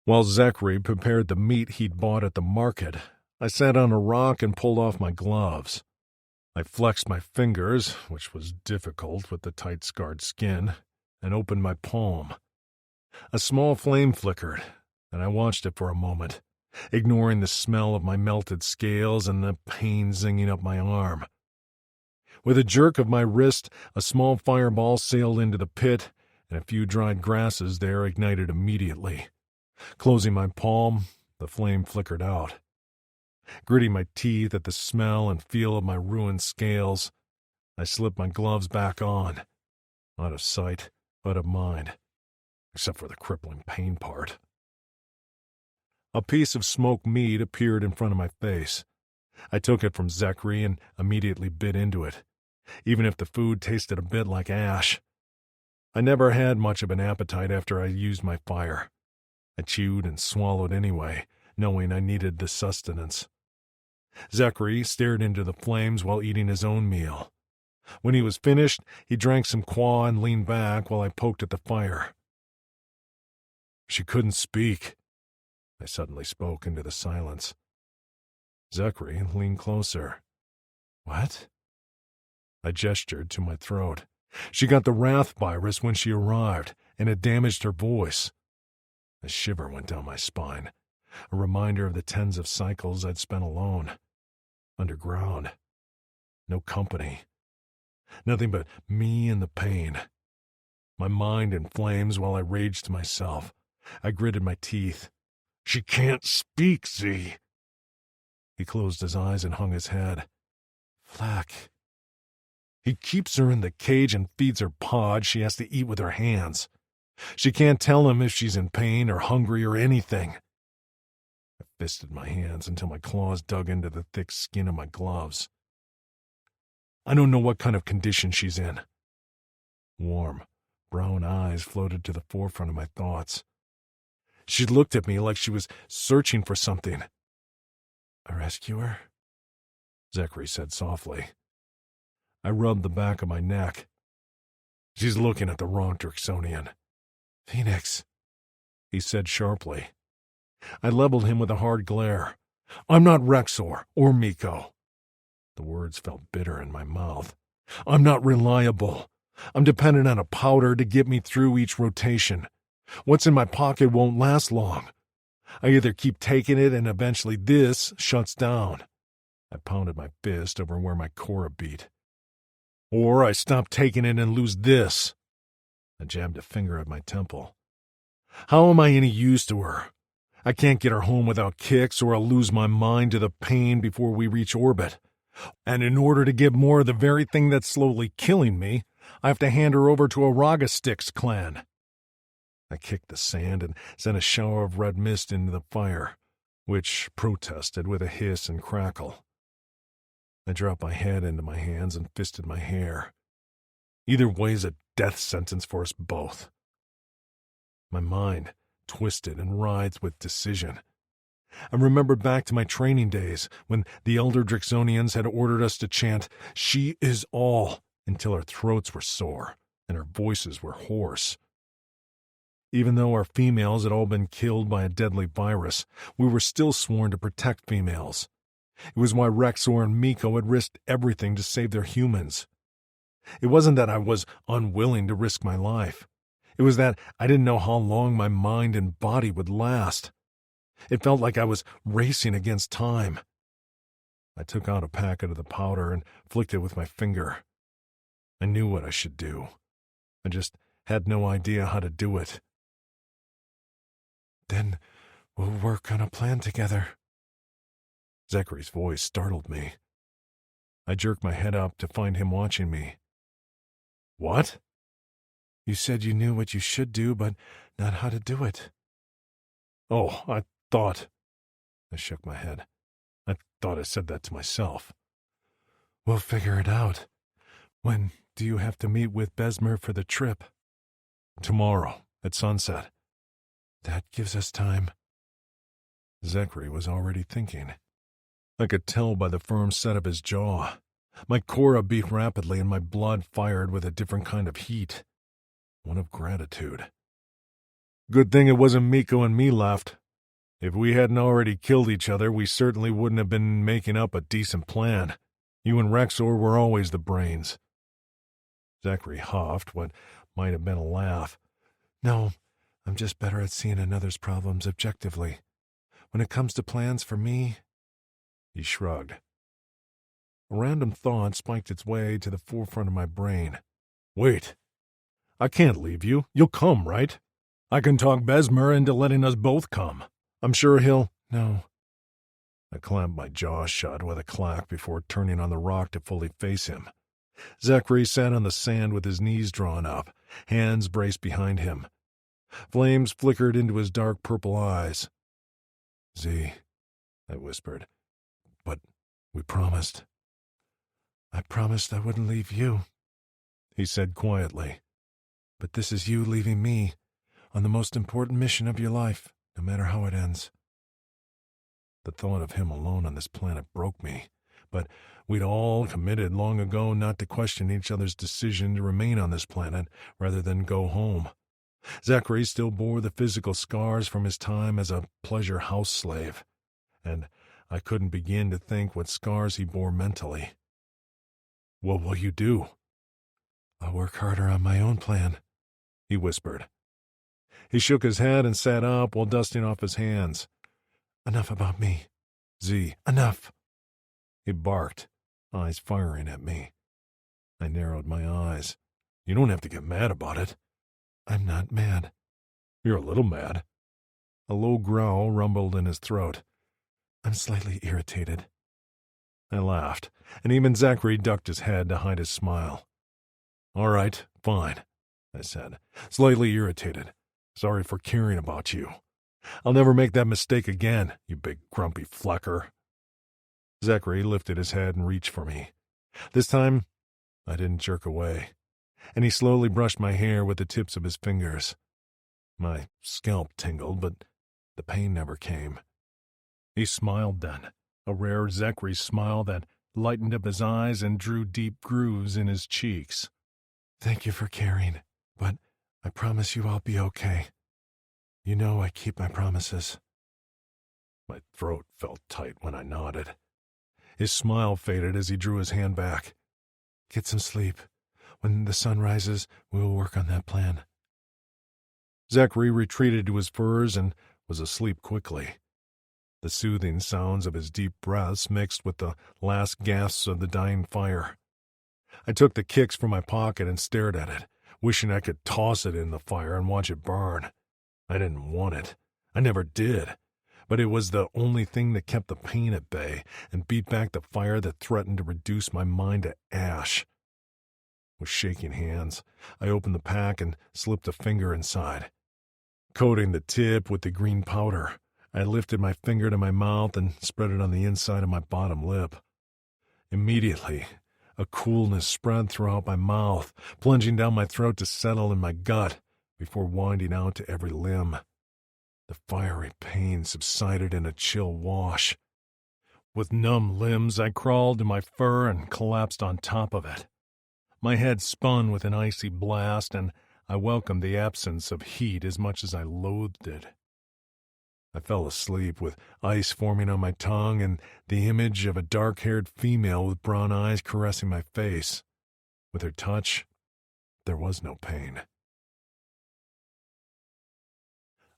While Zachary prepared the meat he'd bought at the market, I sat on a rock and pulled off my gloves. I flexed my fingers, which was difficult with the tight scarred skin, and opened my palm. A small flame flickered, and I watched it for a moment, ignoring the smell of my melted scales and the pain zinging up my arm. With a jerk of my wrist, a small fireball sailed into the pit, and a few dried grasses there ignited immediately. Closing my palm, the flame flickered out. Gritting my teeth at the smell and feel of my ruined scales, I slipped my gloves back on. Out of sight, out of mind, except for the crippling pain part. A piece of smoked meat appeared in front of my face. I took it from Zachary and immediately bit into it, even if the food tasted a bit like ash. I never had much of an appetite after I used my fire. I chewed and swallowed anyway, knowing I needed the sustenance. Zachary stared into the flames while eating his own meal. When he was finished, he drank some qua and leaned back while I poked at the fire. She couldn't speak. I suddenly spoke into the silence. Zachary leaned closer. What? I gestured to my throat. She got the wrath virus when she arrived, and it damaged her voice. A shiver went down my spine, a reminder of the tens of cycles I'd spent alone. Underground. No company. Nothing but me and the pain. My mind in flames while I raged to myself. I gritted my teeth. She can't speak, Z. He closed his eyes and hung his head. Flack. He keeps her in the cage and feeds her pod she has to eat with her hands. She can't tell him if she's in pain or hungry or anything. I fisted my hands until my claws dug into the thick skin of my gloves. I don't know what kind of condition she's in. Warm, brown eyes floated to the forefront of my thoughts. She looked at me like she was searching for something. A rescuer? Zachary said softly. I rubbed the back of my neck. She's looking at the wrong Drixonian. Fenix, he said sharply. I leveled him with a hard glare. I'm not Rexor or Miko. The words felt bitter in my mouth. I'm not reliable. I'm dependent on a powder to get me through each rotation. What's in my pocket won't last long. I either keep taking it and eventually this shuts down. I pounded my fist over where my core beat. Or I stop taking it and lose this. I jabbed a finger at my temple. How am I any use to her? I can't get her home without kicks or I'll lose my mind to the pain before we reach orbit. And in order to get more of the very thing that's slowly killing me, I have to hand her over to a Ragastyx clan. I kicked the sand and sent a shower of red mist into the fire, which protested with a hiss and crackle. I dropped my head into my hands and fisted my hair. Either way's a death sentence for us both. My mind twisted and writhed with decision. I remembered back to my training days when the elder Drixonians had ordered us to chant, "She is all," until our throats were sore and our voices were hoarse. Even though our females had all been killed by a deadly virus, we were still sworn to protect females. It was why Rexor and Miko had risked everything to save their humans. It wasn't that I was unwilling to risk my life. It was that I didn't know how long my mind and body would last. It felt like I was racing against time. I took out a packet of the powder and flicked it with my finger. I knew what I should do. I just had no idea how to do it. Then we'll work on a plan together. Zachary's voice startled me. I jerked my head up to find him watching me. What? You said you knew what you should do, but not how to do it. Oh, I thought... I shook my head. I thought I said that to myself. We'll figure it out. When do you have to meet with Besmer for the trip? Tomorrow, at sunset. That gives us time. Zachary was already thinking. I could tell by the firm set of his jaw. My cora beat rapidly and my blood fired with a different kind of heat. One of gratitude. Good thing it wasn't Miko and me left. If we hadn't already killed each other, we certainly wouldn't have been making up a decent plan. You and Rexor were always the brains. Zachary huffed what might have been a laugh. No, I'm just better at seeing another's problems objectively. When it comes to plans for me... He shrugged. A random thought spiked its way to the forefront of my brain. Wait. I can't leave you. You'll come, right? I can talk Besmer into letting us both come. I'm sure he'll... No. I clamped my jaw shut with a clack before turning on the rock to fully face him. Zachary sat on the sand with his knees drawn up, hands braced behind him. Flames flickered into his dark purple eyes. Z, I whispered. But we promised. I promised I wouldn't leave you, he said quietly. But this is you leaving me on the most important mission of your life, no matter how it ends. The thought of him alone on this planet broke me, but we'd all committed long ago not to question each other's decision to remain on this planet rather than go home. Zachary still bore the physical scars from his time as a pleasure house slave, and I couldn't begin to think what scars he bore mentally. What will you do? I'll work harder on my own plan, he whispered. He shook his head and sat up while dusting off his hands. Enough about me. Z, enough. He barked, eyes firing at me. I narrowed my eyes. You don't have to get mad about it. I'm not mad. You're a little mad. A low growl rumbled in his throat. I'm slightly irritated. I laughed, and even Zachary ducked his head to hide his smile. All right, fine, I said, slightly irritated. Sorry for caring about you. I'll never make that mistake again, you big grumpy flecker. Zachary lifted his head and reached for me. This time, I didn't jerk away, and he slowly brushed my hair with the tips of his fingers. My scalp tingled, but the pain never came. He smiled then, a rare Zachary smile that lightened up his eyes and drew deep grooves in his cheeks. Thank you for caring, but I promise you I'll be okay. You know I keep my promises. My throat felt tight when I nodded. His smile faded as he drew his hand back. Get some sleep. When the sun rises, we'll work on that plan. Zachary retreated to his furs and was asleep quickly. The soothing sounds of his deep breaths mixed with the last gasps of the dying fire. I took the kicks from my pocket and stared at it, wishing I could toss it in the fire and watch it burn. I didn't want it. I never did. But it was the only thing that kept the pain at bay and beat back the fire that threatened to reduce my mind to ash. With shaking hands, I opened the pack and slipped a finger inside. Coating the tip with the green powder, I lifted my finger to my mouth and spread it on the inside of my bottom lip. Immediately, a coolness spread throughout my mouth, plunging down my throat to settle in my gut before winding out to every limb. The fiery pain subsided in a chill wash. With numb limbs, I crawled to my fur and collapsed on top of it. My head spun with an icy blast, and I welcomed the absence of heat as much as I loathed it. I fell asleep with ice forming on my tongue and the image of a dark-haired female with brown eyes caressing my face. With her touch, there was no pain.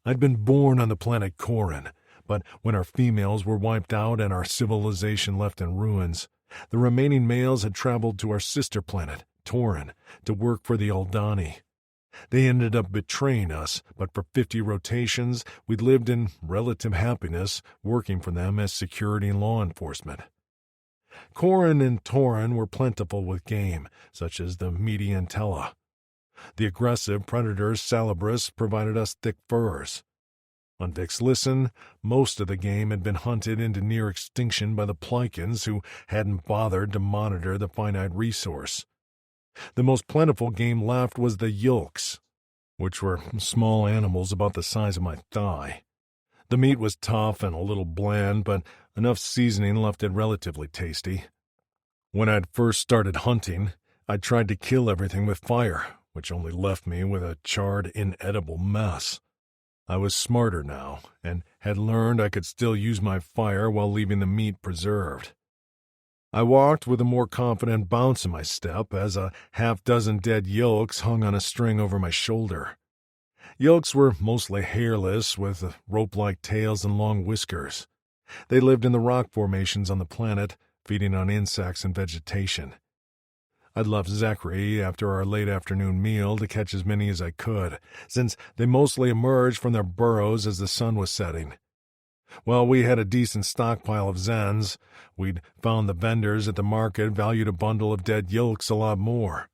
I'd been born on the planet Corin, but when our females were wiped out and our civilization left in ruins, the remaining males had traveled to our sister planet, Torin, to work for the Aldani. They ended up betraying us, but for 50 rotations, we'd lived in relative happiness, working for them as security and law enforcement. Corin and Torin were plentiful with game, such as the meaty antella. The aggressive predators Salabris provided us thick furs. On Vix Listen, most of the game had been hunted into near extinction by the Plycans who hadn't bothered to monitor the finite resource. The most plentiful game left was the Yolks, which were small animals about the size of my thigh. The meat was tough and a little bland, but enough seasoning left it relatively tasty. When I'd first started hunting, I tried to kill everything with fire, which only left me with a charred, inedible mess. I was smarter now, and had learned I could still use my fire while leaving the meat preserved. I walked with a more confident bounce in my step as a half-dozen dead yolks hung on a string over my shoulder. Yolks were mostly hairless, with rope-like tails and long whiskers. They lived in the rock formations on the planet, feeding on insects and vegetation. I'd left Zachary after our late afternoon meal to catch as many as I could, since they mostly emerged from their burrows as the sun was setting. While we had a decent stockpile of Zens, we'd found the vendors at the market valued a bundle of dead yolks a lot more.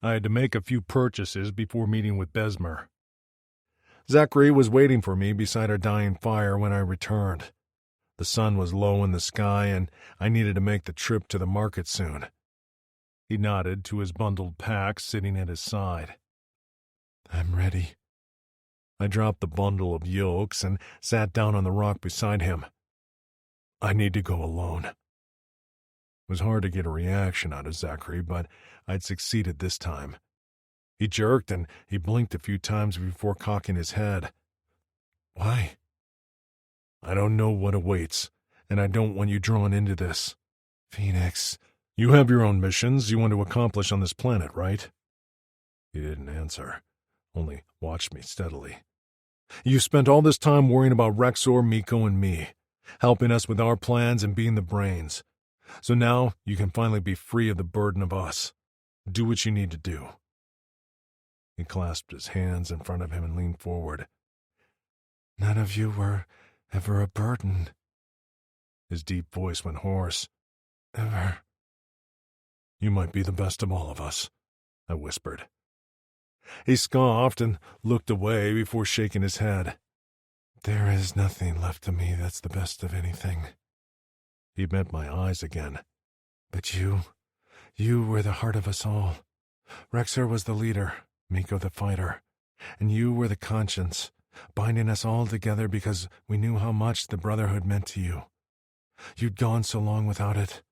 I had to make a few purchases before meeting with Besmer. Zachary was waiting for me beside our dying fire when I returned. The sun was low in the sky, and I needed to make the trip to the market soon. He nodded to his bundled pack sitting at his side. I'm ready. I dropped the bundle of yolks and sat down on the rock beside him. I need to go alone. It was hard to get a reaction out of Zachary, but I'd succeeded this time. He jerked and he blinked a few times before cocking his head. Why? I don't know what awaits, and I don't want you drawn into this. Fenix, you have your own missions you want to accomplish on this planet, right? He didn't answer, only watched me steadily. You spent all this time worrying about Rexor, Miko, and me, helping us with our plans and being the brains. So now you can finally be free of the burden of us. Do what you need to do. He clasped his hands in front of him and leaned forward. None of you were ever a burden. His deep voice went hoarse. Ever. You might be the best of all of us, I whispered. He scoffed and looked away before shaking his head. There is nothing left of me that's the best of anything. He met my eyes again. But you were the heart of us all. Rexor was the leader, Miko the fighter, and you were the conscience, binding us all together because we knew how much the Brotherhood meant to you. You'd gone so long without it.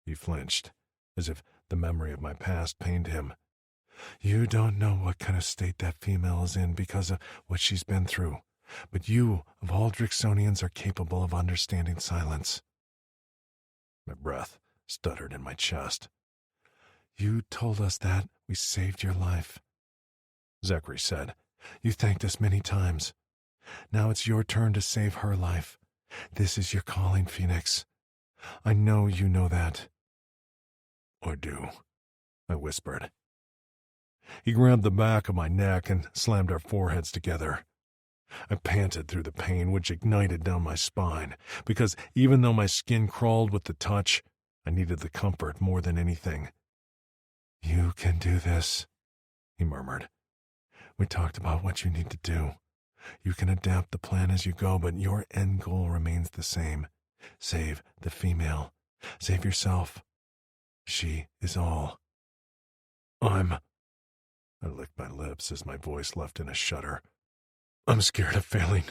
He flinched, as if the memory of my past pained him. You don't know what kind of state that female is in because of what she's been through, but you, of all Drixonians, are capable of understanding silence. My breath stuttered in my chest. You told us that we saved your life, Zachary said. You thanked us many times. Now it's your turn to save her life. This is your calling, Fenix. I know you know that. I do, I whispered. He grabbed the back of my neck and slammed our foreheads together. I panted through the pain which ignited down my spine, because even though my skin crawled with the touch, I needed the comfort more than anything. You can do this, he murmured. We talked about what you need to do. You can adapt the plan as you go, but your end goal remains the same. Save the female. Save yourself. She is all. I licked my lips as my voice left in a shudder. I'm scared of failing.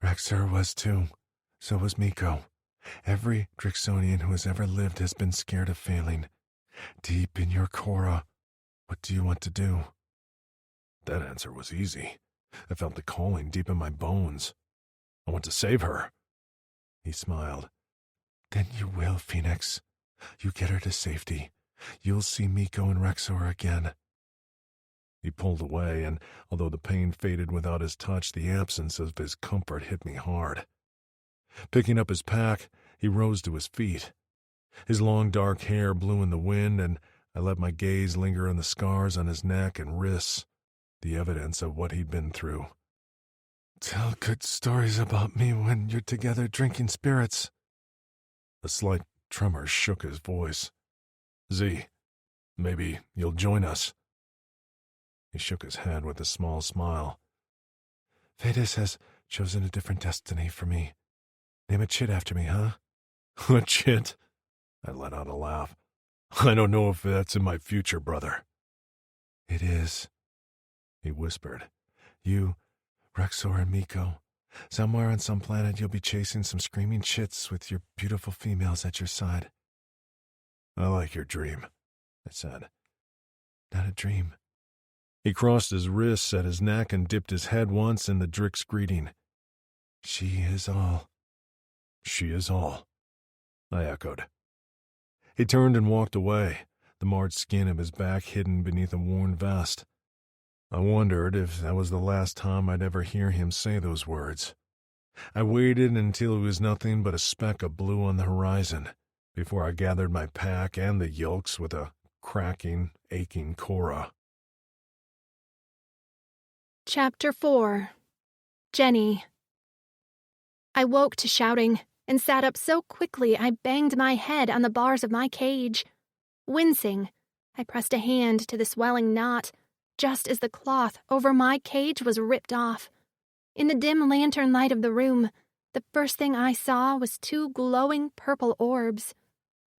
Rexor was too. So was Miko. Every Drixonian who has ever lived has been scared of failing. Deep in your Korra, what do you want to do? That answer was easy. I felt the calling deep in my bones. I want to save her. He smiled. Then you will, Fenix. You get her to safety. You'll see Miko and Rexor again. He pulled away, and although the pain faded without his touch, the absence of his comfort hit me hard. Picking up his pack, he rose to his feet. His long dark hair blew in the wind, and I let my gaze linger on the scars on his neck and wrists, the evidence of what he'd been through. Tell good stories about me when you're together drinking spirits. A slight tremor shook his voice. Z, maybe you'll join us. He shook his head with a small smile. Fadis has chosen a different destiny for me. Name a chit after me, huh? A chit? I let out a laugh. I don't know if that's in my future, brother. It is, he whispered. You, Rexor and Miko. Somewhere on some planet you'll be chasing some screaming chits with your beautiful females at your side. I like your dream, I said. Not a dream. He crossed his wrists at his neck and dipped his head once in the Drix greeting. She is all. She is all, I echoed. He turned and walked away, the marred skin of his back hidden beneath a worn vest. I wondered if that was the last time I'd ever hear him say those words. I waited until it was nothing but a speck of blue on the horizon, before I gathered my pack and the yolks with a cracking, aching Korra. Chapter 4. Jenny. I woke to shouting and sat up so quickly I banged my head on the bars of my cage. Wincing, I pressed a hand to the swelling knot, just as the cloth over my cage was ripped off. In the dim lantern light of the room, the first thing I saw was 2 glowing purple orbs.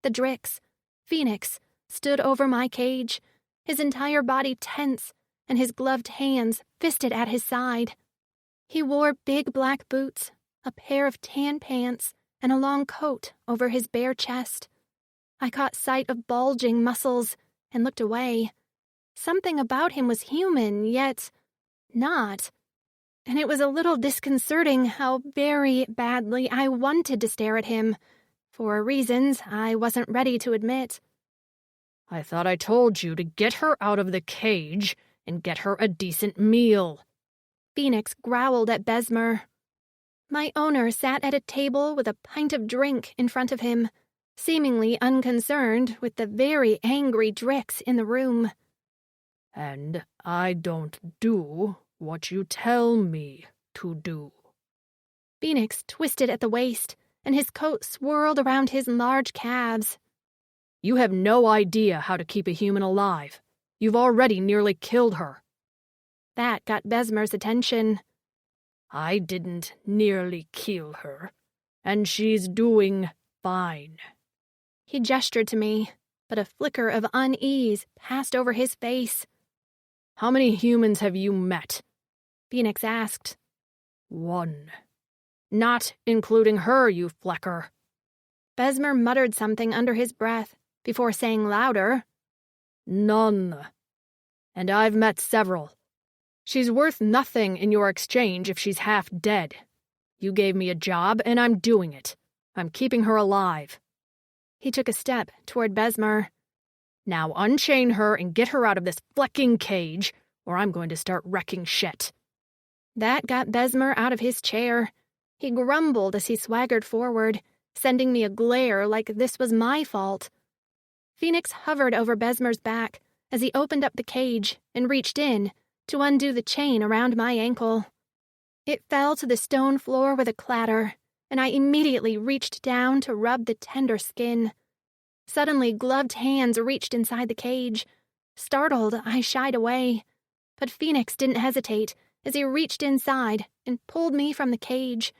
The Drix, Fenix, stood over my cage, his entire body tense and his gloved hands fisted at his side. He wore big black boots, a pair of tan pants, and a long coat over his bare chest. I caught sight of bulging muscles and looked away. Something about him was human, yet not. And it was a little disconcerting how very badly I wanted to stare at him, for reasons I wasn't ready to admit. I thought I told you to get her out of the cage and get her a decent meal. Fenix growled at Besmer. My owner sat at a table with a pint of drink in front of him, seemingly unconcerned with the very angry Drix in the room. And I don't do what you tell me to do. Fenix twisted at the waist, and his coat swirled around his large calves. You have no idea how to keep a human alive. You've already nearly killed her. That got Besmer's attention. I didn't nearly kill her, and she's doing fine. He gestured to me, but a flicker of unease passed over his face. How many humans have you met? Fenix asked. 1. Not including her, you flecker. Besmer muttered something under his breath before saying louder, None. And I've met several. She's worth nothing in your exchange if she's half dead. You gave me a job, and I'm doing it. I'm keeping her alive. He took a step toward Besmer. Now unchain her and get her out of this flecking cage, or I'm going to start wrecking shit. That got Besmer out of his chair. He grumbled as he swaggered forward, sending me a glare like this was my fault. Fenix hovered over Besmer's back as he opened up the cage and reached in to undo the chain around my ankle. It fell to the stone floor with a clatter, and I immediately reached down to rub the tender skin. Suddenly, gloved hands reached inside the cage. Startled, I shied away, but Fenix didn't hesitate as he reached inside and pulled me from the cage.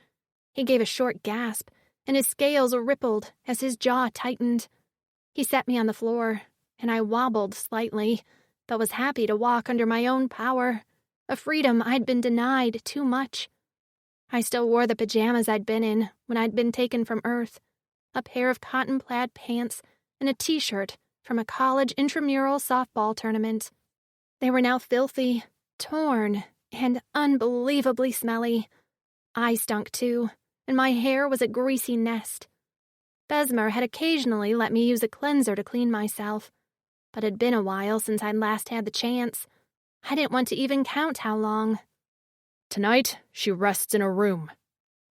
He gave a short gasp, and his scales rippled as his jaw tightened. He set me on the floor, and I wobbled slightly, but was happy to walk under my own power, a freedom I'd been denied too much. I still wore the pajamas I'd been in when I'd been taken from Earth, a pair of cotton plaid pants and a t-shirt from a college intramural softball tournament. They were now filthy, torn, and unbelievably smelly. I stunk too, and my hair was a greasy nest. Besmer had occasionally let me use a cleanser to clean myself, but it had been a while since I'd last had the chance. I didn't want to even count how long. Tonight, she rests in a room,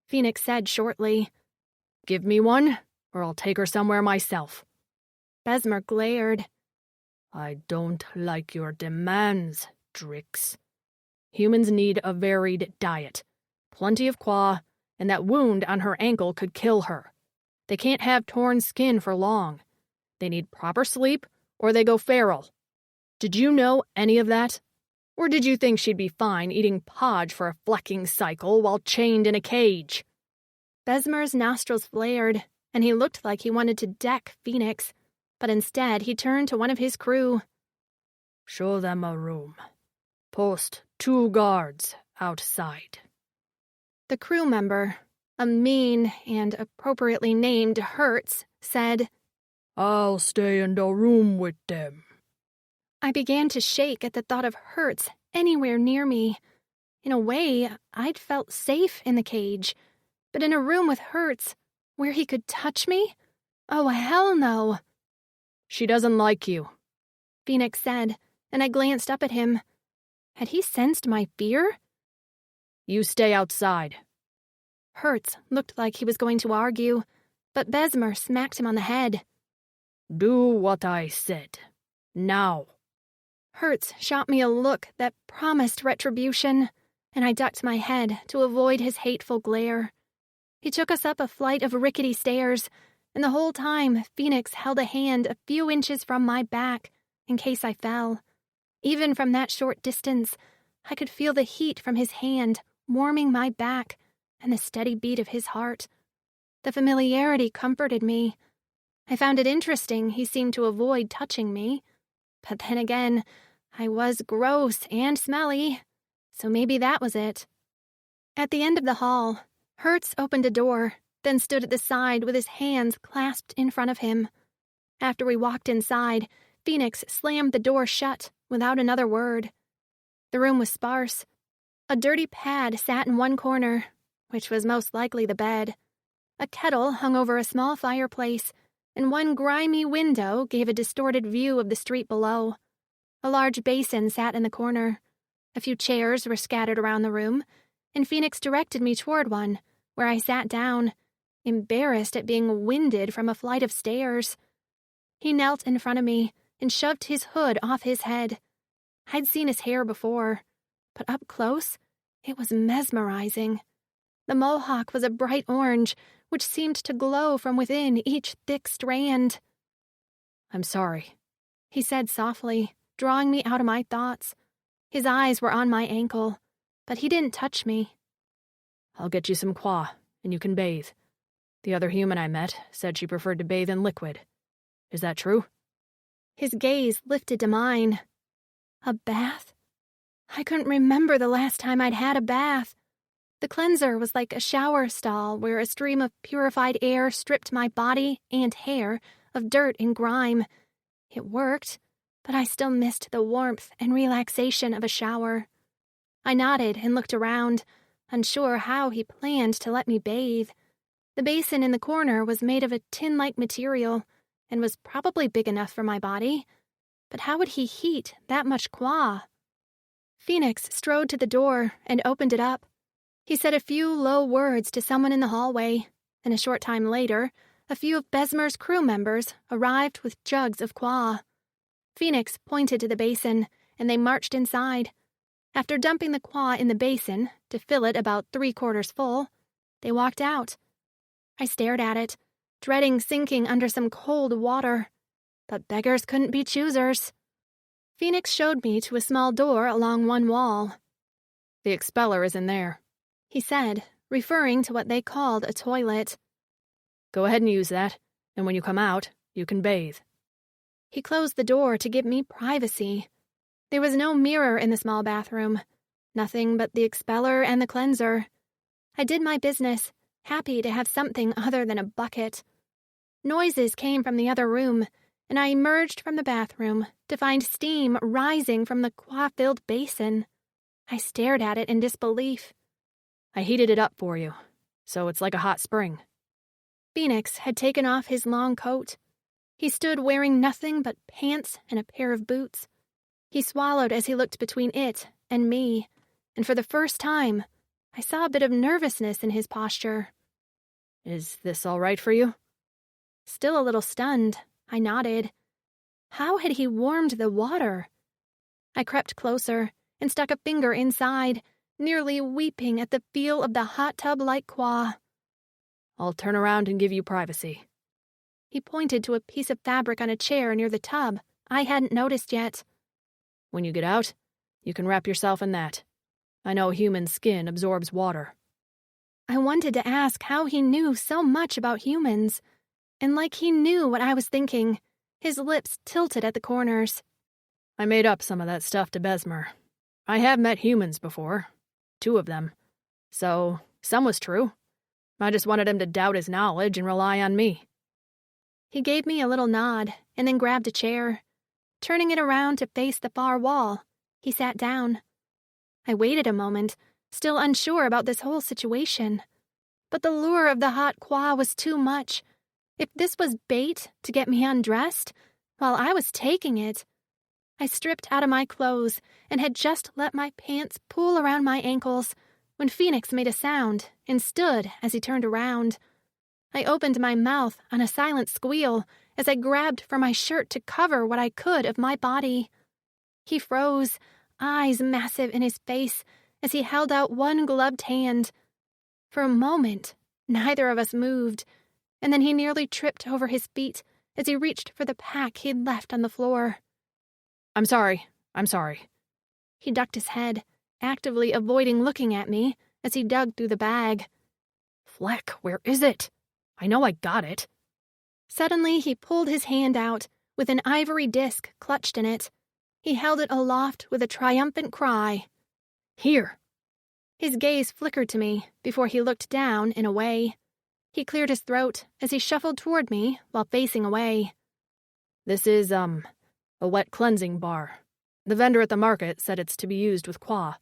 Fenix said shortly. Give me one, or I'll take her somewhere myself. Besmer glared. I don't like your demands, Drix. Humans need a varied diet, plenty of qua, and that wound on her ankle could kill her. They can't have torn skin for long. They need proper sleep, or they go feral. Did you know any of that? Or did you think she'd be fine eating podge for a flecking cycle while chained in a cage? Besmer's nostrils flared, and he looked like he wanted to deck Fenix, but instead he turned to one of his crew. Show them a room. Post 2 guards outside. The crew member, a mean and appropriately named Hertz, said, I'll stay in the room with them. I began to shake at the thought of Hertz anywhere near me. In a way, I'd felt safe in the cage, but in a room with Hertz, where he could touch me? Oh, hell no. She doesn't like you, Fenix said, and I glanced up at him. Had he sensed my fear? You stay outside. Hertz looked like he was going to argue, but Besmer smacked him on the head. Do what I said. Now. Hertz shot me a look that promised retribution, and I ducked my head to avoid his hateful glare. He took us up a flight of rickety stairs, and the whole time Fenix held a hand a few inches from my back in case I fell. Even from that short distance, I could feel the heat from his hand warming my back and the steady beat of his heart. The familiarity comforted me, I found it interesting he seemed to avoid touching me. But then again, I was gross and smelly, so maybe that was it. At the end of the hall, Hertz opened a door, then stood at the side with his hands clasped in front of him. After we walked inside, Fenix slammed the door shut without another word. The room was sparse. A dirty pad sat in one corner, which was most likely the bed. A kettle hung over a small fireplace, and one grimy window gave a distorted view of the street below. A large basin sat in the corner. A few chairs were scattered around the room, and Fenix directed me toward one, where I sat down, embarrassed at being winded from a flight of stairs. He knelt in front of me and shoved his hood off his head. I'd seen his hair before, but up close, it was mesmerizing. The mohawk was a bright orange, which seemed to glow from within each thick strand. I'm sorry, he said softly, drawing me out of my thoughts. His eyes were on my ankle, but he didn't touch me. I'll get you some qua, and you can bathe. The other human I met said she preferred to bathe in liquid. Is that true? His gaze lifted to mine. A bath? I couldn't remember the last time I'd had a bath. The cleanser was like a shower stall where a stream of purified air stripped my body and hair of dirt and grime. It worked, but I still missed the warmth and relaxation of a shower. I nodded and looked around, unsure how he planned to let me bathe. The basin in the corner was made of a tin-like material and was probably big enough for my body, but how would he heat that much qua? Fenix strode to the door and opened it up. He said a few low words to someone in the hallway, and a short time later, a few of Besmer's crew members arrived with jugs of qua. Fenix pointed to the basin, and they marched inside. After dumping the qua in the basin to fill it about 3/4 full, they walked out. I stared at it, dreading sinking under some cold water, but beggars couldn't be choosers. Fenix showed me to a small door along one wall. The expeller is in there, he said, referring to what they called a toilet. Go ahead and use that, and when you come out, you can bathe. He closed the door to give me privacy. There was no mirror in the small bathroom, nothing but the expeller and the cleanser. I did my business, happy to have something other than a bucket. Noises came from the other room, and I emerged from the bathroom to find steam rising from the qua-filled basin. I stared at it in disbelief. I heated it up for you, so it's like a hot spring. Fenix had taken off his long coat. He stood wearing nothing but pants and a pair of boots. He swallowed as he looked between it and me, and for the first time, I saw a bit of nervousness in his posture. Is this all right for you? Still a little stunned, I nodded. How had he warmed the water? I crept closer and stuck a finger inside, nearly weeping at the feel of the hot tub-like qua. I'll turn around and give you privacy. He pointed to a piece of fabric on a chair near the tub I hadn't noticed yet. When you get out, you can wrap yourself in that. I know human skin absorbs water. I wanted to ask how he knew so much about humans, and like he knew what I was thinking, his lips tilted at the corners. I made up some of that stuff to Besmer. I have met humans before, 2 of them, so some was true. I just wanted him to doubt his knowledge and rely on me. He gave me a little nod and then grabbed a chair. Turning it around to face the far wall, he sat down. I waited a moment, still unsure about this whole situation. But the lure of the hot qua was too much. If this was bait to get me undressed, while I was taking it, I stripped out of my clothes and had just let my pants pool around my ankles when Fenix made a sound and stood as he turned around. I opened my mouth on a silent squeal as I grabbed for my shirt to cover what I could of my body. He froze, eyes massive in his face, as he held out one gloved hand. For a moment, neither of us moved, and then he nearly tripped over his feet as he reached for the pack he'd left on the floor. I'm sorry. He ducked his head, actively avoiding looking at me as he dug through the bag. Fleck, where is it? I know I got it. Suddenly, he pulled his hand out, with an ivory disc clutched in it. He held it aloft with a triumphant cry. Here! His gaze flickered to me before he looked down and away. He cleared his throat as he shuffled toward me while facing away. This is, a wet cleansing bar. The vendor at the market said it's to be used with qua.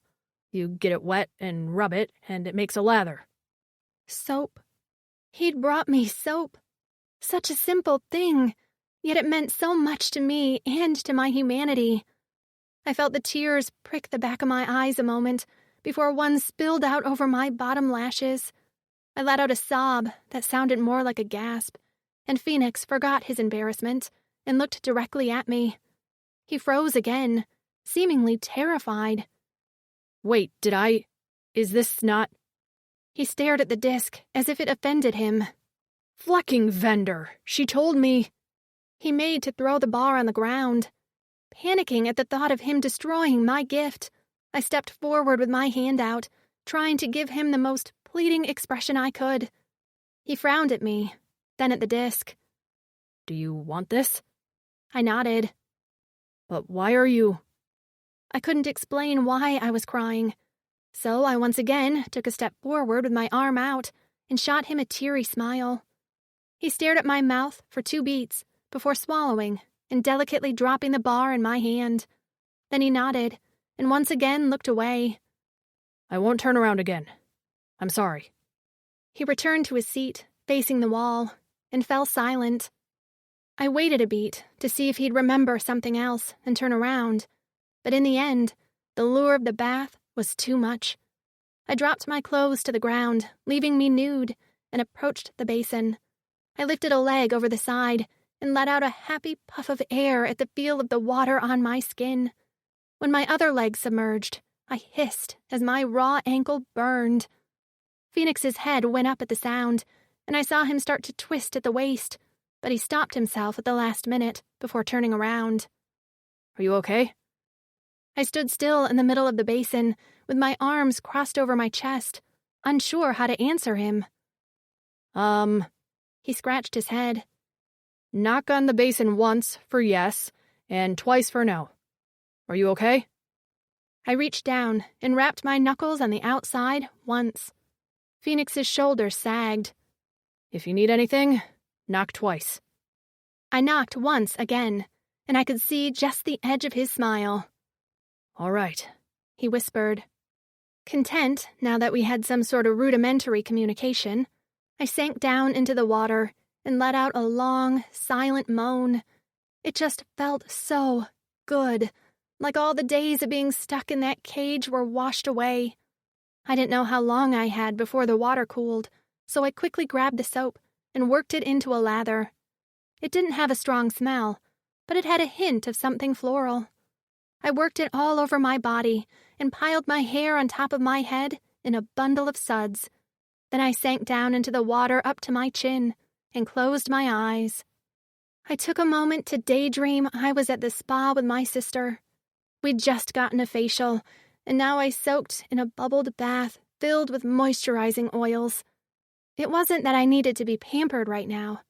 You get it wet and rub it, and it makes a lather. Soap. He'd brought me soap. Such a simple thing, yet it meant so much to me and to my humanity. I felt the tears prick the back of my eyes a moment before one spilled out over my bottom lashes. I let out a sob that sounded more like a gasp, and Fenix forgot his embarrassment and looked directly at me. He froze again, seemingly terrified. Wait, is this not... He stared at the disc as if it offended him. Flecking vendor! She told me... He made to throw the bar on the ground. Panicking at the thought of him destroying my gift, I stepped forward with my hand out, trying to give him the most pleading expression I could. He frowned at me, then at the disc. Do you want this? I nodded. But why are you... I couldn't explain why I was crying, so I once again took a step forward with my arm out and shot him a teary smile. He stared at my mouth for 2 beats before swallowing and delicately dropping the bar in my hand. Then he nodded and once again looked away. I won't turn around again. I'm sorry. He returned to his seat, facing the wall, and fell silent. I waited a beat to see if he'd remember something else and turn around, but in the end, the lure of the bath was too much. I dropped my clothes to the ground, leaving me nude, and approached the basin. I lifted a leg over the side and let out a happy puff of air at the feel of the water on my skin. When my other leg submerged, I hissed as my raw ankle burned. Fenix's head went up at the sound, and I saw him start to twist at the waist, but he stopped himself at the last minute before turning around. Are you okay? I stood still in the middle of the basin, with my arms crossed over my chest, unsure how to answer him. He scratched his head. Knock on the basin once for yes, and twice for no. Are you okay? I reached down and rapped my knuckles on the outside once. Fenix's shoulders sagged. If you need anything, knock twice. I knocked once again, and I could see just the edge of his smile. All right, he whispered. Content, now that we had some sort of rudimentary communication, I sank down into the water and let out a long, silent moan. It just felt so good, like all the days of being stuck in that cage were washed away. I didn't know how long I had before the water cooled, so I quickly grabbed the soap and worked it into a lather. It didn't have a strong smell, but it had a hint of something floral. I worked it all over my body and piled my hair on top of my head in a bundle of suds. Then I sank down into the water up to my chin and closed my eyes. I took a moment to daydream I was at the spa with my sister. We'd just gotten a facial, and now I soaked in a bubbled bath filled with moisturizing oils. It wasn't that I needed to be pampered right now.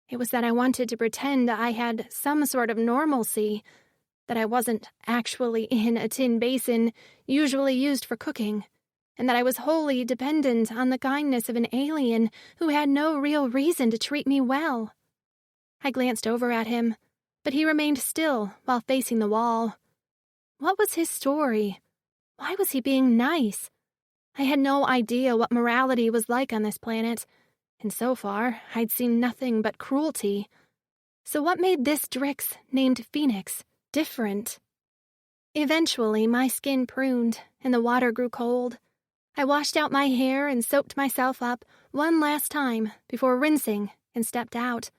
It was that I wanted to pretend I had some sort of normalcy, that I wasn't actually in a tin basin usually used for cooking, and that I was wholly dependent on the kindness of an alien who had no real reason to treat me well. I glanced over at him, but he remained still while facing the wall. What was his story? Why was he being nice? I had no idea what morality was like on this planet, and so far I'd seen nothing but cruelty. So what made this Drix named Fenix different? Eventually, my skin pruned, and the water grew cold. I washed out my hair and soaped myself up one last time before rinsing and stepped out.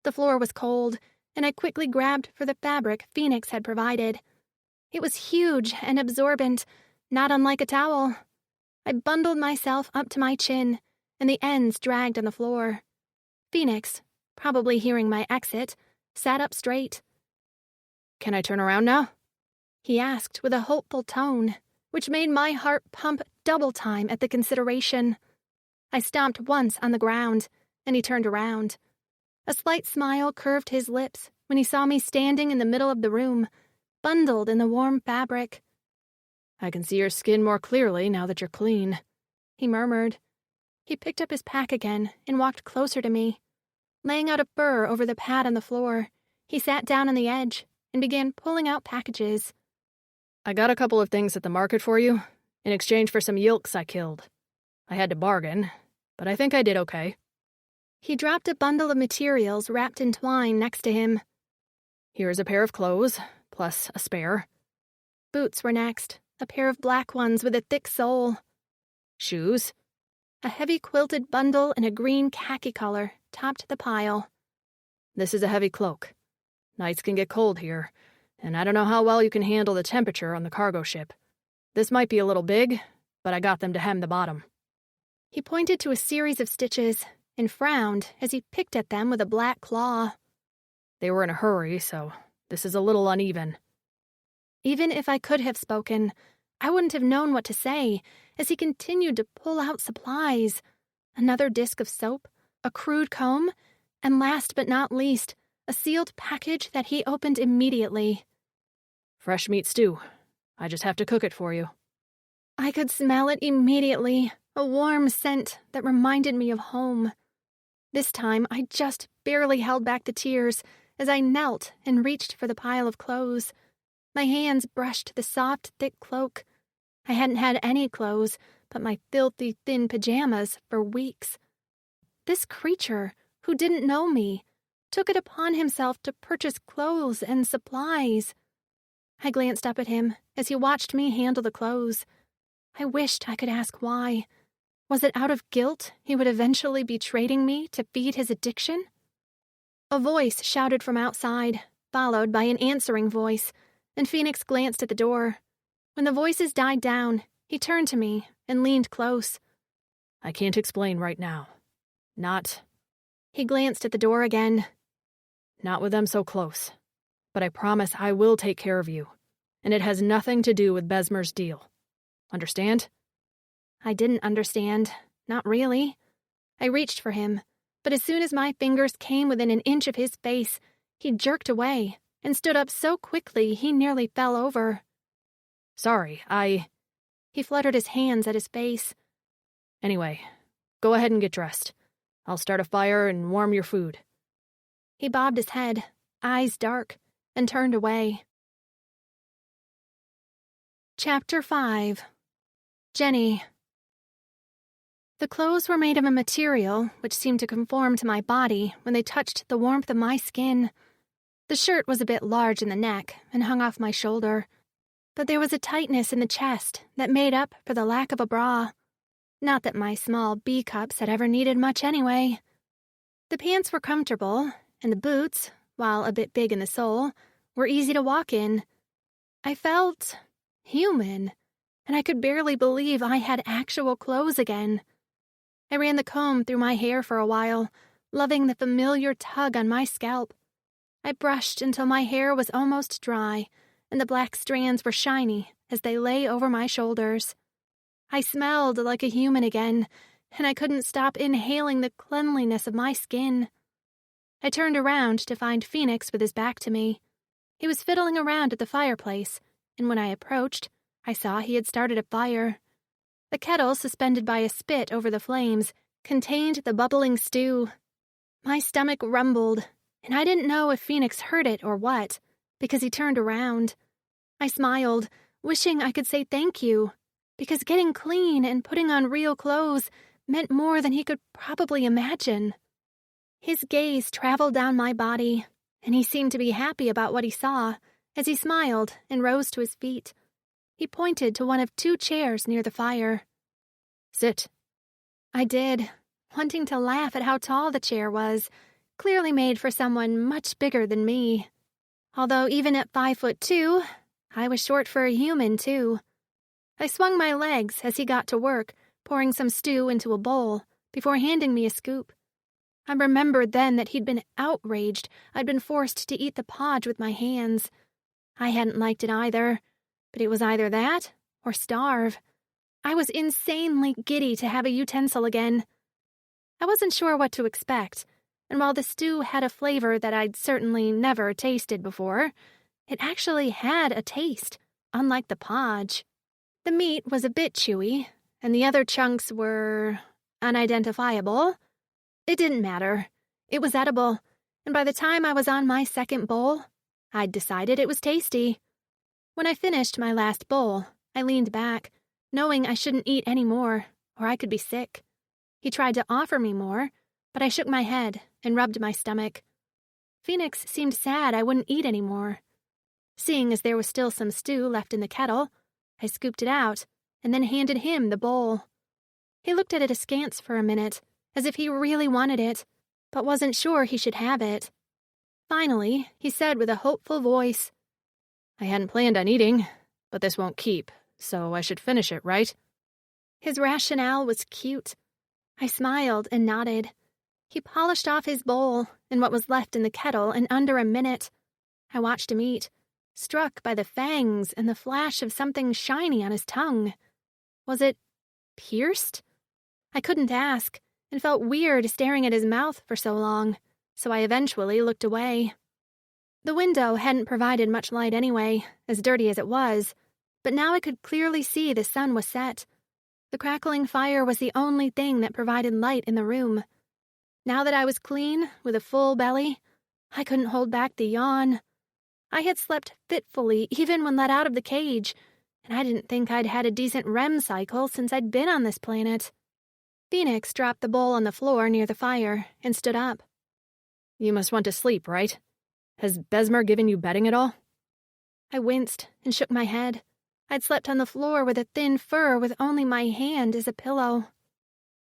The floor was cold, and I quickly grabbed for the fabric Fenix had provided. It was huge and absorbent, not unlike a towel. I bundled myself up to my chin, and the ends dragged on the floor. Fenix, probably hearing my exit, sat up straight. Can I turn around now? He asked with a hopeful tone, which made my heart pump double time at the consideration. I stomped once on the ground, and he turned around. A slight smile curved his lips when he saw me standing in the middle of the room, bundled in the warm fabric. I can see your skin more clearly now that you're clean, he murmured. He picked up his pack again and walked closer to me. Laying out a fur over the pad on the floor, he sat down on the edge and began pulling out packages. I got a couple of things at the market for you, in exchange for some yilks I killed. I had to bargain, but I think I did okay. He dropped a bundle of materials wrapped in twine next to him. Here's a pair of clothes, plus a spare. Boots were next, a pair of black ones with a thick sole. Shoes. A heavy quilted bundle in a green khaki color topped the pile. This is a heavy cloak. Nights can get cold here, and I don't know how well you can handle the temperature on the cargo ship. This might be a little big, but I got them to hem the bottom. He pointed to a series of stitches and frowned as he picked at them with a black claw. They were in a hurry, so this is a little uneven. Even if I could have spoken, I wouldn't have known what to say as he continued to pull out supplies. Another disc of soap, a crude comb, and last but not least, a sealed package that he opened immediately. Fresh meat stew. I just have to cook it for you. I could smell it immediately, a warm scent that reminded me of home. This time, I just barely held back the tears as I knelt and reached for the pile of clothes. My hands brushed the soft, thick cloak. I hadn't had any clothes but my filthy, thin pajamas for weeks. This creature, who didn't know me, took it upon himself to purchase clothes and supplies. I glanced up at him as he watched me handle the clothes. I wished I could ask why. Was it out of guilt he would eventually be trading me to feed his addiction? A voice shouted from outside, followed by an answering voice, and Fenix glanced at the door. When the voices died down, he turned to me and leaned close. I can't explain right now. Not... He glanced at the door again. Not with them so close. But I promise I will take care of you, and it has nothing to do with Besmer's deal. Understand? I didn't understand. Not really. I reached for him, but as soon as my fingers came within an inch of his face, he jerked away and stood up so quickly he nearly fell over. Sorry, He fluttered his hands at his face. Anyway, go ahead and get dressed. I'll start a fire and warm your food. He bobbed his head, eyes dark, and turned away. Chapter 5. Jenny. The clothes were made of a material which seemed to conform to my body when they touched the warmth of my skin. The shirt was a bit large in the neck and hung off my shoulder, but there was a tightness in the chest that made up for the lack of a bra. Not that my small B-cups had ever needed much anyway. The pants were comfortable, and the boots, while a bit big in the sole, were easy to walk in. I felt human, and I could barely believe I had actual clothes again. I ran the comb through my hair for a while, loving the familiar tug on my scalp. I brushed until my hair was almost dry, and the black strands were shiny as they lay over my shoulders. I smelled like a human again, and I couldn't stop inhaling the cleanliness of my skin. I turned around to find Fenix with his back to me. He was fiddling around at the fireplace, and when I approached, I saw he had started a fire. The kettle, suspended by a spit over the flames, contained the bubbling stew. My stomach rumbled, and I didn't know if Fenix heard it or what, because he turned around. I smiled, wishing I could say thank you, because getting clean and putting on real clothes meant more than he could probably imagine. His gaze traveled down my body, and he seemed to be happy about what he saw as he smiled and rose to his feet. He pointed to one of 2 chairs near the fire. Sit. I did, wanting to laugh at how tall the chair was, clearly made for someone much bigger than me. Although even at 5'2", I was short for a human, too. I swung my legs as he got to work, pouring some stew into a bowl before handing me a scoop. I remembered then that he'd been outraged I'd been forced to eat the podge with my hands. I hadn't liked it either, but it was either that or starve. I was insanely giddy to have a utensil again. I wasn't sure what to expect, and while the stew had a flavor that I'd certainly never tasted before, it actually had a taste, unlike the podge. The meat was a bit chewy, and the other chunks were unidentifiable. It didn't matter. It was edible, and by the time I was on my second bowl, I'd decided it was tasty. When I finished my last bowl, I leaned back, knowing I shouldn't eat any more, or I could be sick. He tried to offer me more, but I shook my head and rubbed my stomach. Fenix seemed sad I wouldn't eat any more. Seeing as there was still some stew left in the kettle, I scooped it out and then handed him the bowl. He looked at it askance for a minute, as if he really wanted it, but wasn't sure he should have it. Finally, he said with a hopeful voice, "I hadn't planned on eating, but this won't keep, so I should finish it, right?" His rationale was cute. I smiled and nodded. He polished off his bowl and what was left in the kettle in under a minute. I watched him eat, struck by the fangs and the flash of something shiny on his tongue. Was it pierced? I couldn't ask, and felt weird staring at his mouth for so long, so I eventually looked away. The window hadn't provided much light anyway, as dirty as it was, but now I could clearly see the sun was set. The crackling fire was the only thing that provided light in the room. Now that I was clean, with a full belly, I couldn't hold back the yawn. I had slept fitfully even when let out of the cage, and I didn't think I'd had a decent REM cycle since I'd been on this planet. Fenix dropped the bowl on the floor near the fire and stood up. "You must want to sleep, right? Has Besmer given you bedding at all?" I winced and shook my head. I'd slept on the floor with a thin fur with only my hand as a pillow.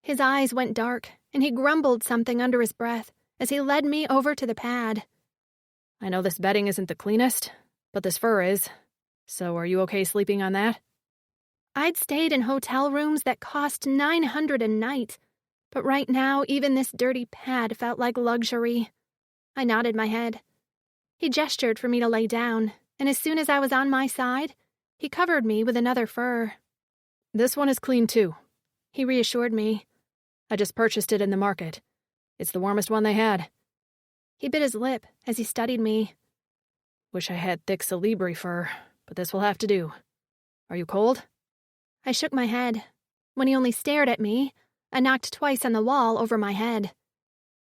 His eyes went dark, and he grumbled something under his breath as he led me over to the pad. "I know this bedding isn't the cleanest, but this fur is. So are you okay sleeping on that?" I'd stayed in hotel rooms that cost $900 a night, but right now even this dirty pad felt like luxury. I nodded my head. He gestured for me to lay down, and as soon as I was on my side, he covered me with another fur. "This one is clean too," he reassured me. "I just purchased it in the market. It's the warmest one they had." He bit his lip as he studied me. "Wish I had thick Celebri fur, but this will have to do. Are you cold?" I shook my head. When he only stared at me, I knocked twice on the wall over my head.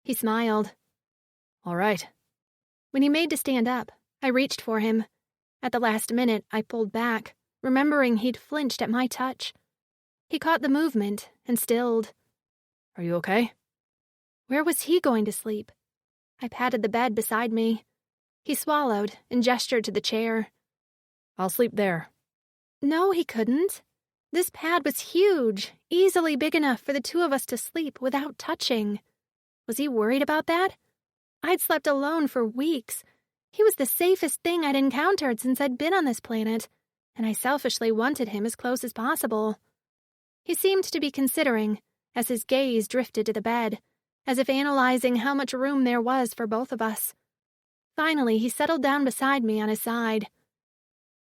He smiled. "All right." When he made to stand up, I reached for him. At the last minute, I pulled back, remembering he'd flinched at my touch. He caught the movement and stilled. "Are you okay?" Where was he going to sleep? I patted the bed beside me. He swallowed and gestured to the chair. "I'll sleep there." No, he couldn't. This pad was huge, easily big enough for the two of us to sleep without touching. Was he worried about that? I'd slept alone for weeks. He was the safest thing I'd encountered since I'd been on this planet, and I selfishly wanted him as close as possible. He seemed to be considering, as his gaze drifted to the bed, as if analyzing how much room there was for both of us. Finally, he settled down beside me on his side.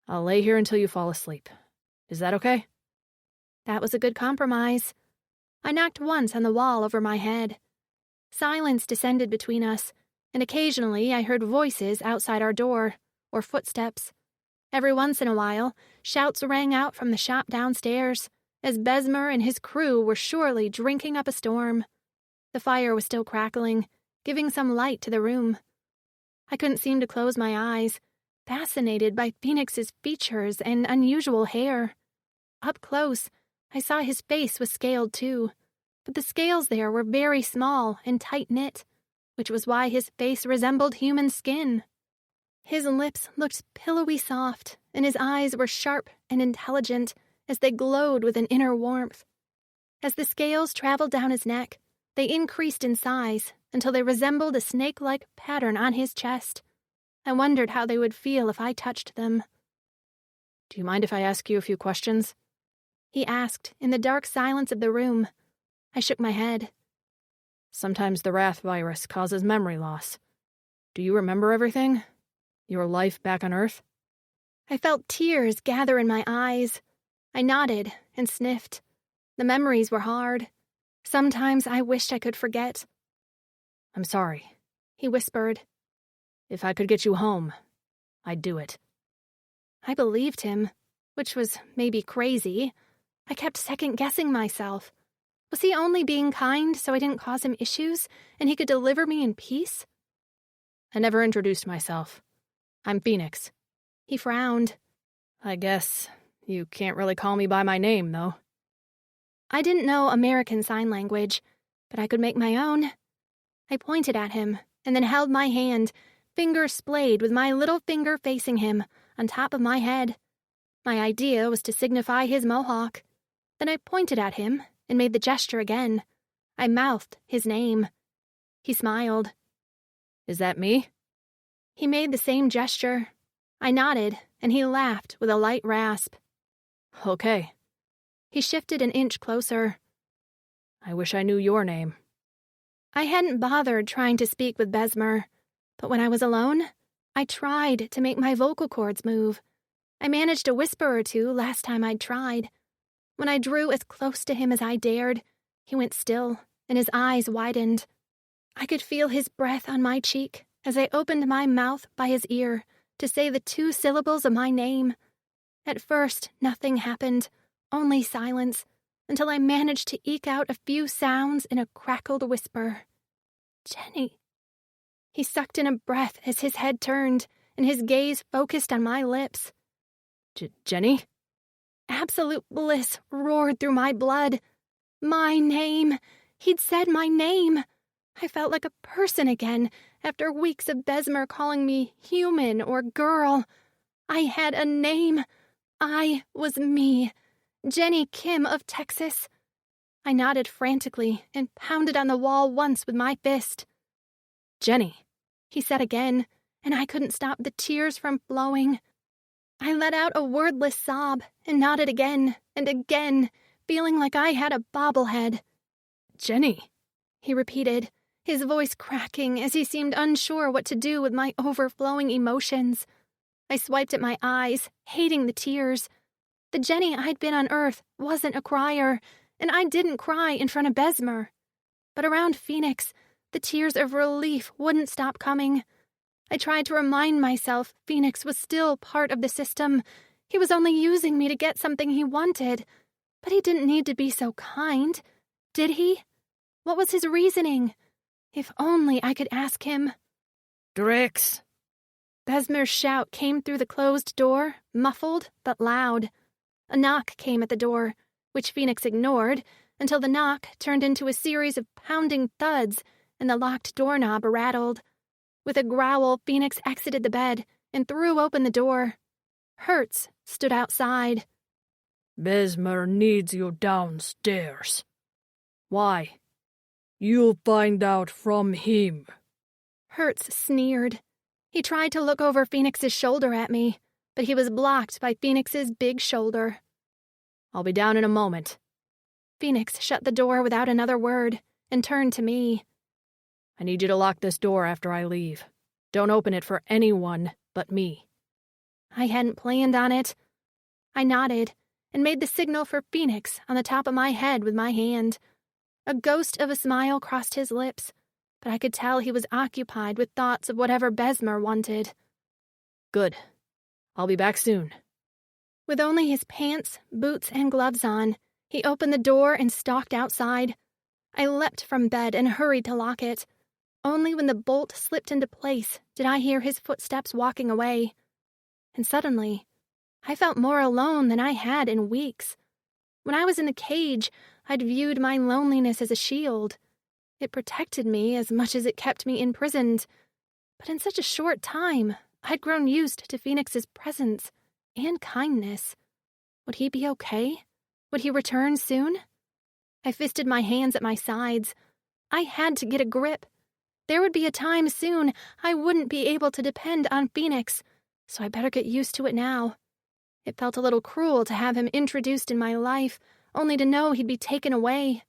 "I'll lay here until you fall asleep. Is that okay?" That was a good compromise. I knocked once on the wall over my head. Silence descended between us, and occasionally I heard voices outside our door, or footsteps. Every once in a while, shouts rang out from the shop downstairs, as Besmer and his crew were surely drinking up a storm. The fire was still crackling, giving some light to the room. I couldn't seem to close my eyes, fascinated by Fenix's features and unusual hair. Up close, I saw his face was scaled too, but the scales there were very small and tight-knit, which was why his face resembled human skin. His lips looked pillowy soft, and his eyes were sharp and intelligent as they glowed with an inner warmth. As the scales traveled down his neck, they increased in size until they resembled a snake-like pattern on his chest. I wondered how they would feel if I touched them. "Do you mind if I ask you a few questions?" he asked in the dark silence of the room. I shook my head. "Sometimes the Wrath virus causes memory loss. Do you remember everything? Your life back on Earth?" I felt tears gather in my eyes. I nodded and sniffed. The memories were hard. Sometimes I wished I could forget. I'm sorry, he whispered. If I could get you home, I'd do it. I believed him, which was maybe crazy. I kept second-guessing myself. Was he only being kind so I didn't cause him issues and he could deliver me in peace? I never introduced myself. I'm Fenix. He frowned. I guess you can't really call me by my name, though. I didn't know American Sign Language, but I could make my own. I pointed at him and then held my hand, finger splayed with my little finger facing him, on top of my head. My idea was to signify his mohawk. Then I pointed at him and made the gesture again. I mouthed his name. He smiled. Is that me? He made the same gesture. I nodded, and he laughed with a light rasp. Okay. He shifted an inch closer. I wish I knew your name. I hadn't bothered trying to speak with Besmer, but when I was alone, I tried to make my vocal cords move. I managed a whisper or two last time I'd tried. When I drew as close to him as I dared, he went still, and his eyes widened. I could feel his breath on my cheek as I opened my mouth by his ear to say the 2 syllables of my name. At first, nothing happened, only silence, until I managed to eke out a few sounds in a crackled whisper. Jenny. He sucked in a breath as his head turned, and his gaze focused on my lips. Jenny? Absolute bliss roared through my blood. My name. He'd said my name. I felt like a person again after weeks of Besmer calling me human or girl. I had a name. I was me. Jenny Kim of Texas. I nodded frantically and pounded on the wall once with my fist. Jenny, he said again, and I couldn't stop the tears from flowing. I let out a wordless sob and nodded again and again, feeling like I had a bobblehead. Jenny, he repeated, his voice cracking as he seemed unsure what to do with my overflowing emotions. I swiped at my eyes, hating the tears. The Jenny I'd been on Earth wasn't a crier, and I didn't cry in front of Besmer. But around Fenix, the tears of relief wouldn't stop coming. I tried to remind myself Fenix was still part of the system. He was only using me to get something he wanted. But he didn't need to be so kind, did he? What was his reasoning? If only I could ask him. Drix! Besmer's shout came through the closed door, muffled but loud. A knock came at the door, which Fenix ignored, until the knock turned into a series of pounding thuds and the locked doorknob rattled. With a growl, Fenix exited the bed and threw open the door. Hertz stood outside. Besmer needs you downstairs. Why? You'll find out from him. Hertz sneered. He tried to look over Fenix's shoulder at me, but he was blocked by Fenix's big shoulder. I'll be down in a moment. Fenix shut the door without another word and turned to me. I need you to lock this door after I leave. Don't open it for anyone but me. I hadn't planned on it. I nodded and made the signal for Fenix on the top of my head with my hand. A ghost of a smile crossed his lips, but I could tell he was occupied with thoughts of whatever Besmer wanted. Good. I'll be back soon. With only his pants, boots, and gloves on, he opened the door and stalked outside. I leapt from bed and hurried to lock it. Only when the bolt slipped into place did I hear his footsteps walking away. And suddenly, I felt more alone than I had in weeks. When I was in the cage, I'd viewed my loneliness as a shield. It protected me as much as it kept me imprisoned. But in such a short time, I'd grown used to Fenix's presence and kindness. Would he be okay? Would he return soon? I fisted my hands at my sides. I had to get a grip. There would be a time soon I wouldn't be able to depend on Fenix, so I better get used to it now. It felt a little cruel to have him introduced in my life, only to know he'd be taken away.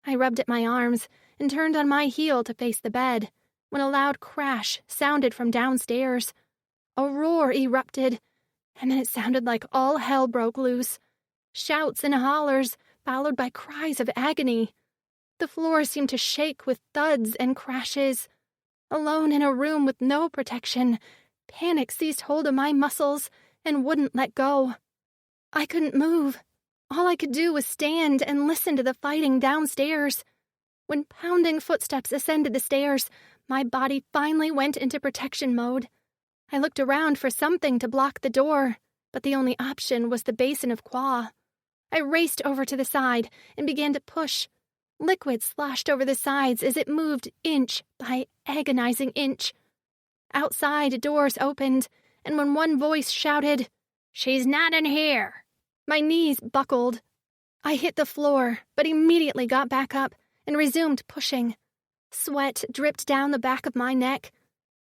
I rubbed at my arms and turned on my heel to face the bed, when a loud crash sounded from downstairs. A roar erupted, and then it sounded like all hell broke loose. Shouts and hollers, followed by cries of agony. The floor seemed to shake with thuds and crashes. Alone in a room with no protection, panic seized hold of my muscles and wouldn't let go. I couldn't move. All I could do was stand and listen to the fighting downstairs. When pounding footsteps ascended the stairs, my body finally went into protection mode. I looked around for something to block the door, but the only option was the basin of Qua. I raced over to the side and began to push. Liquid sloshed over the sides as it moved inch by agonizing inch. Outside, doors opened, and when one voice shouted, "She's not in here," my knees buckled. I hit the floor, but immediately got back up and resumed pushing. Sweat dripped down the back of my neck.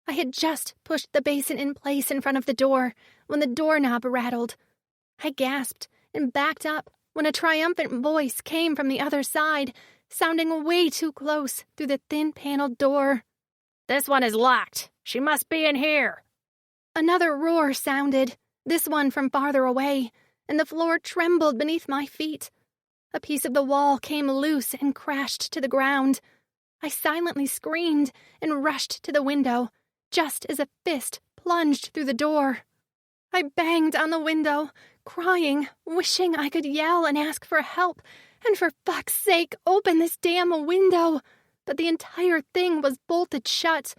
I had just pushed the basin in place in front of the door when the doorknob rattled. I gasped and backed up when a triumphant voice came from the other side, sounding way too close through the thin-paneled door. "This one is locked. She must be in here." Another roar sounded, this one from farther away, and the floor trembled beneath my feet. A piece of the wall came loose and crashed to the ground. I silently screamed and rushed to the window, just as a fist plunged through the door. I banged on the window, crying, wishing I could yell and ask for help, and for fuck's sake, open this damn window. But the entire thing was bolted shut.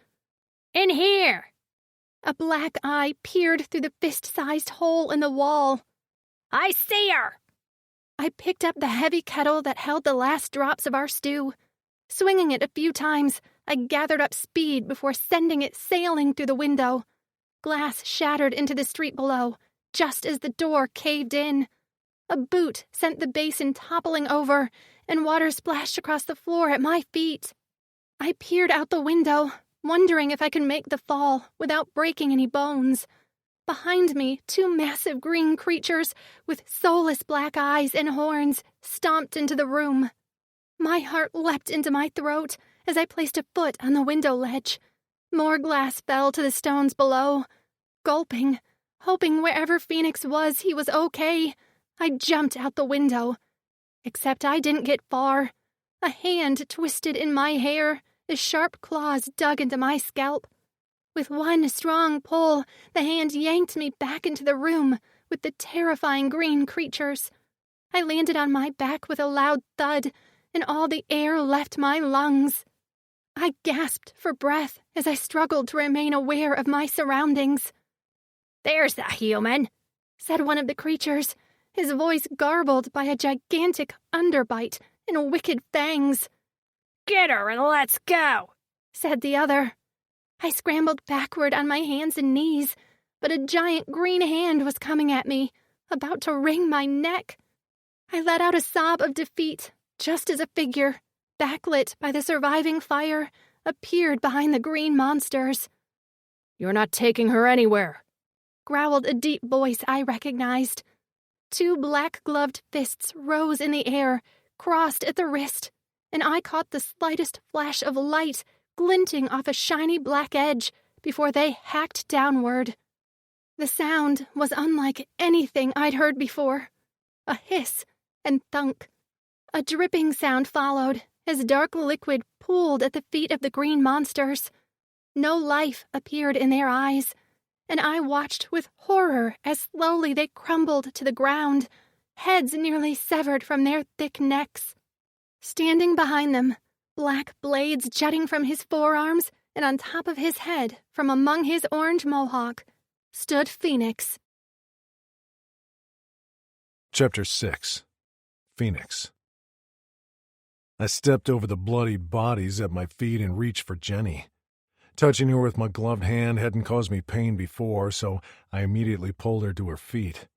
"In here!" A black eye peered through the fist-sized hole in the wall. "I see her!" I picked up the heavy kettle that held the last drops of our stew. Swinging it a few times, I gathered up speed before sending it sailing through the window. Glass shattered into the street below, just as the door caved in. A boot sent the basin toppling over, and water splashed across the floor at my feet. I peered out the window, wondering if I could make the fall without breaking any bones. Behind me, two massive green creatures with soulless black eyes and horns stomped into the room. My heart leapt into my throat as I placed a foot on the window ledge. More glass fell to the stones below. Gulping, hoping wherever Fenix was, he was okay, I jumped out the window. Except I didn't get far. A hand twisted in my hair as sharp claws dug into my scalp. With one strong pull, the hand yanked me back into the room with the terrifying green creatures. I landed on my back with a loud thud, and all the air left my lungs. I gasped for breath as I struggled to remain aware of my surroundings. "There's the human," said one of the creatures, his voice garbled by a gigantic underbite and wicked fangs. "Get her and let's go," said the other. I scrambled backward on my hands and knees, but a giant green hand was coming at me, about to wring my neck. I let out a sob of defeat, just as a figure, backlit by the surviving fire, appeared behind the green monsters. "You're not taking her anywhere," growled a deep voice I recognized. Two black-gloved fists rose in the air, crossed at the wrist, and I caught the slightest flash of light glinting off a shiny black edge before they hacked downward. The sound was unlike anything I'd heard before. A hiss and thunk. A dripping sound followed as dark liquid pooled at the feet of the green monsters. No life appeared in their eyes, and I watched with horror as slowly they crumbled to the ground, heads nearly severed from their thick necks. Standing behind them, black blades jutting from his forearms and on top of his head from among his orange mohawk, stood Fenix. Chapter 6. Fenix. I stepped over the bloodied bodies at my feet and reached for Jenny. Touching her with my gloved hand hadn't caused me pain before, so I immediately pulled her to her feet.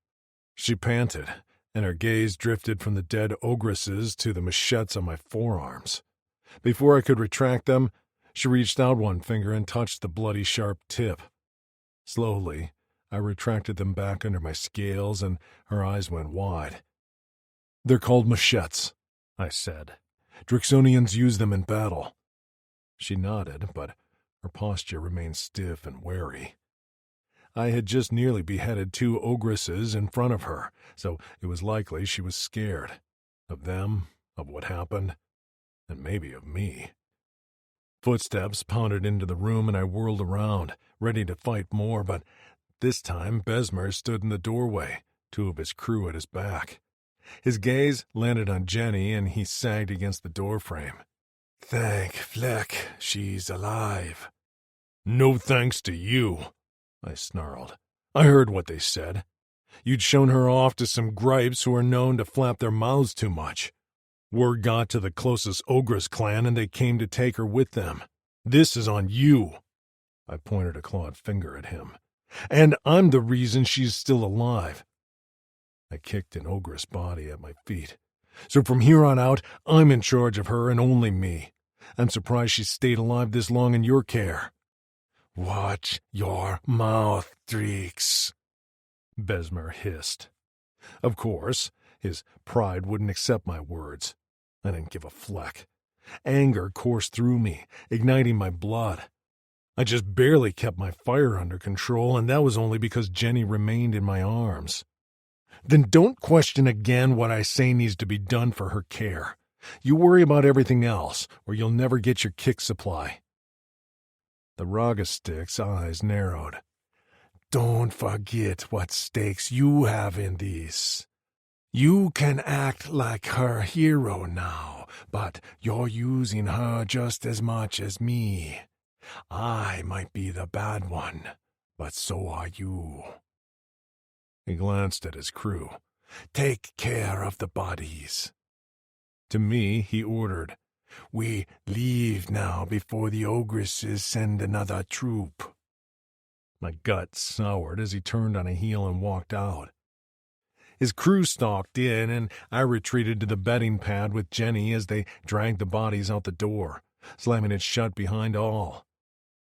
She panted, and her gaze drifted from the dead ogresses to the machetes on my forearms. Before I could retract them, she reached out one finger and touched the bloody sharp tip. Slowly, I retracted them back under my scales, and her eyes went wide. "They're called machetes," I said. "Drixonians use them in battle." She nodded, but her posture remained stiff and wary. I had just nearly beheaded two ogresses in front of her, so it was likely she was scared. Of them, of what happened. and maybe of me. Footsteps pounded into the room, and I whirled around, ready to fight more, but this time Besmer stood in the doorway, two of his crew at his back. His gaze landed on Jenny, and he sagged against the doorframe. "Thank Fleck, she's alive." "No thanks to you," I snarled. "I heard what they said. You'd shown her off to some gripes who are known to flap their mouths too much. Word got to the closest Ogress clan, and they came to take her with them. This is on you." I pointed a clawed finger at him. "And I'm the reason she's still alive." I kicked an Ogress body at my feet. "So from here on out, I'm in charge of her and only me. I'm surprised she stayed alive this long in your care." "Watch your mouth, Dreeks," Besmer hissed. Of course, his pride wouldn't accept my words. I didn't give a fleck. Anger coursed through me, igniting my blood. I just barely kept my fire under control, and that was only because Jenny remained in my arms. "Then don't question again what I say needs to be done for her care. You worry about everything else, or you'll never get your kick supply." The Raga Stick's eyes narrowed. "Don't forget what stakes you have in this. You can act like her hero now, but you're using her just as much as me. I might be the bad one, but so are you." He glanced at his crew. "Take care of the bodies." To me, he ordered, "We leave now before the ogresses send another troop." My gut soured as he turned on a heel and walked out. His crew stalked in, and I retreated to the bedding pad with Jenny as they dragged the bodies out the door, slamming it shut behind all.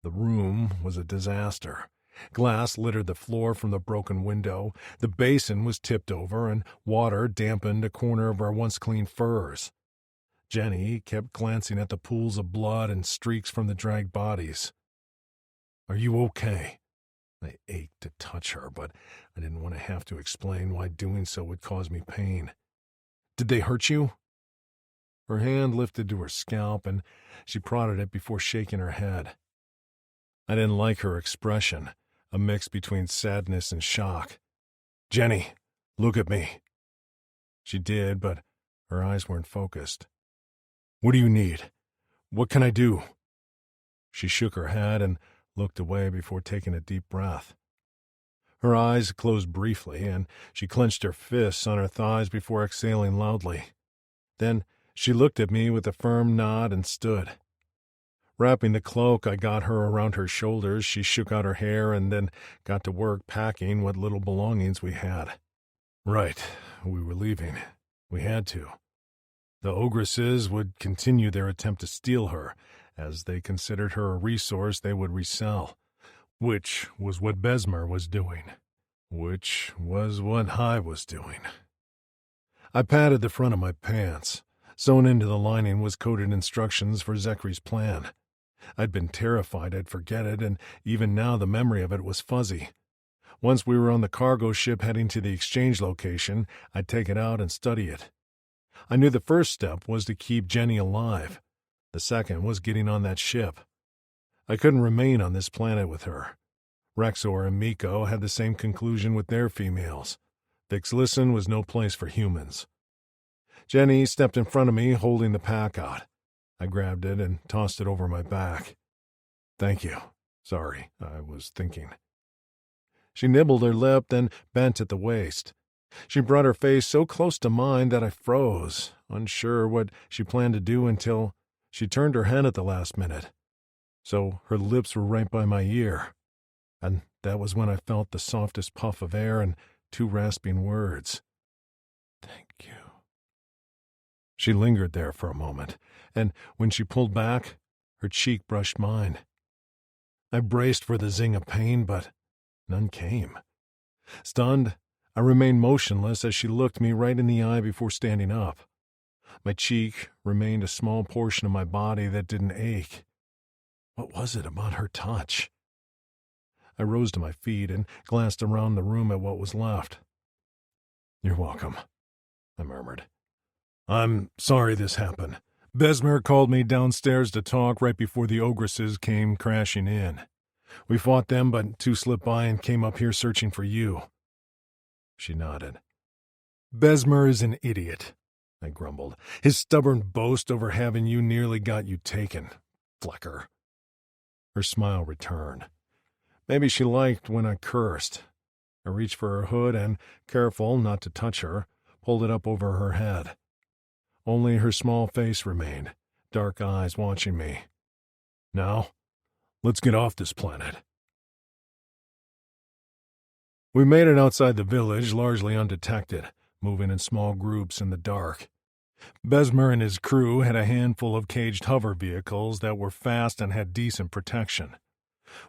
The room was a disaster. Glass littered the floor from the broken window, the basin was tipped over, and water dampened a corner of our once-clean furs. Jenny kept glancing at the pools of blood and streaks from the dragged bodies. "Are you okay?" I ached to touch her, but I didn't want to have to explain why doing so would cause me pain. "Did they hurt you?" Her hand lifted to her scalp, and she prodded it before shaking her head. I didn't like her expression, a mix between sadness and shock. "Jenny, look at me." She did, but her eyes weren't focused. "What do you need? What can I do?" She shook her head and looked away before taking a deep breath. Her eyes closed briefly, and she clenched her fists on her thighs before exhaling loudly. Then she looked at me with a firm nod and stood. Wrapping the cloak I got her around her shoulders, she shook out her hair and then got to work packing what little belongings we had. Right, we were leaving. We had to. The ogresses would continue their attempt to steal her, as they considered her a resource they would resell, which was what Besmer was doing, which was what I was doing. I patted the front of my pants. Sewn into the lining was coded instructions for Zekri's plan. I'd been terrified I'd forget it, and even now the memory of it was fuzzy. Once we were on the cargo ship heading to the exchange location, I'd take it out and study it. I knew the first step was to keep Jenny alive. The second was getting on that ship. I couldn't remain on this planet with her. Rexor and Miko had the same conclusion with their females. Vixlisten was no place for humans. Jenny stepped in front of me, holding the pack out. I grabbed it and tossed it over my back. "Thank you. Sorry, I was thinking." She nibbled her lip, then bent at the waist. She brought her face so close to mine that I froze, unsure what she planned to do until she turned her head at the last minute. So her lips were right by my ear. And that was when I felt the softest puff of air and 2 rasping words. "Thank you." She lingered there for a moment, and when she pulled back, her cheek brushed mine. I braced for the zing of pain, but none came. Stunned, I remained motionless as she looked me right in the eye before standing up. My cheek remained a small portion of my body that didn't ache. What was it about her touch? I rose to my feet and glanced around the room at what was left. "You're welcome," I murmured. "I'm sorry this happened, Besmer called me downstairs to talk right before the ogresses came crashing in. We fought them, but 2 slipped by and came up here searching for you. She nodded. Besmer is an idiot, I grumbled. His stubborn boast over having you nearly got you taken. Flecker. Her smile returned. Maybe she liked when I cursed. I reached for her hood and, careful not to touch her, pulled it up over her head. Only her small face remained, dark eyes watching me. Now, let's get off this planet. We made it outside the village, largely undetected, moving in small groups in the dark. Besmer and his crew had a handful of caged hover vehicles that were fast and had decent protection.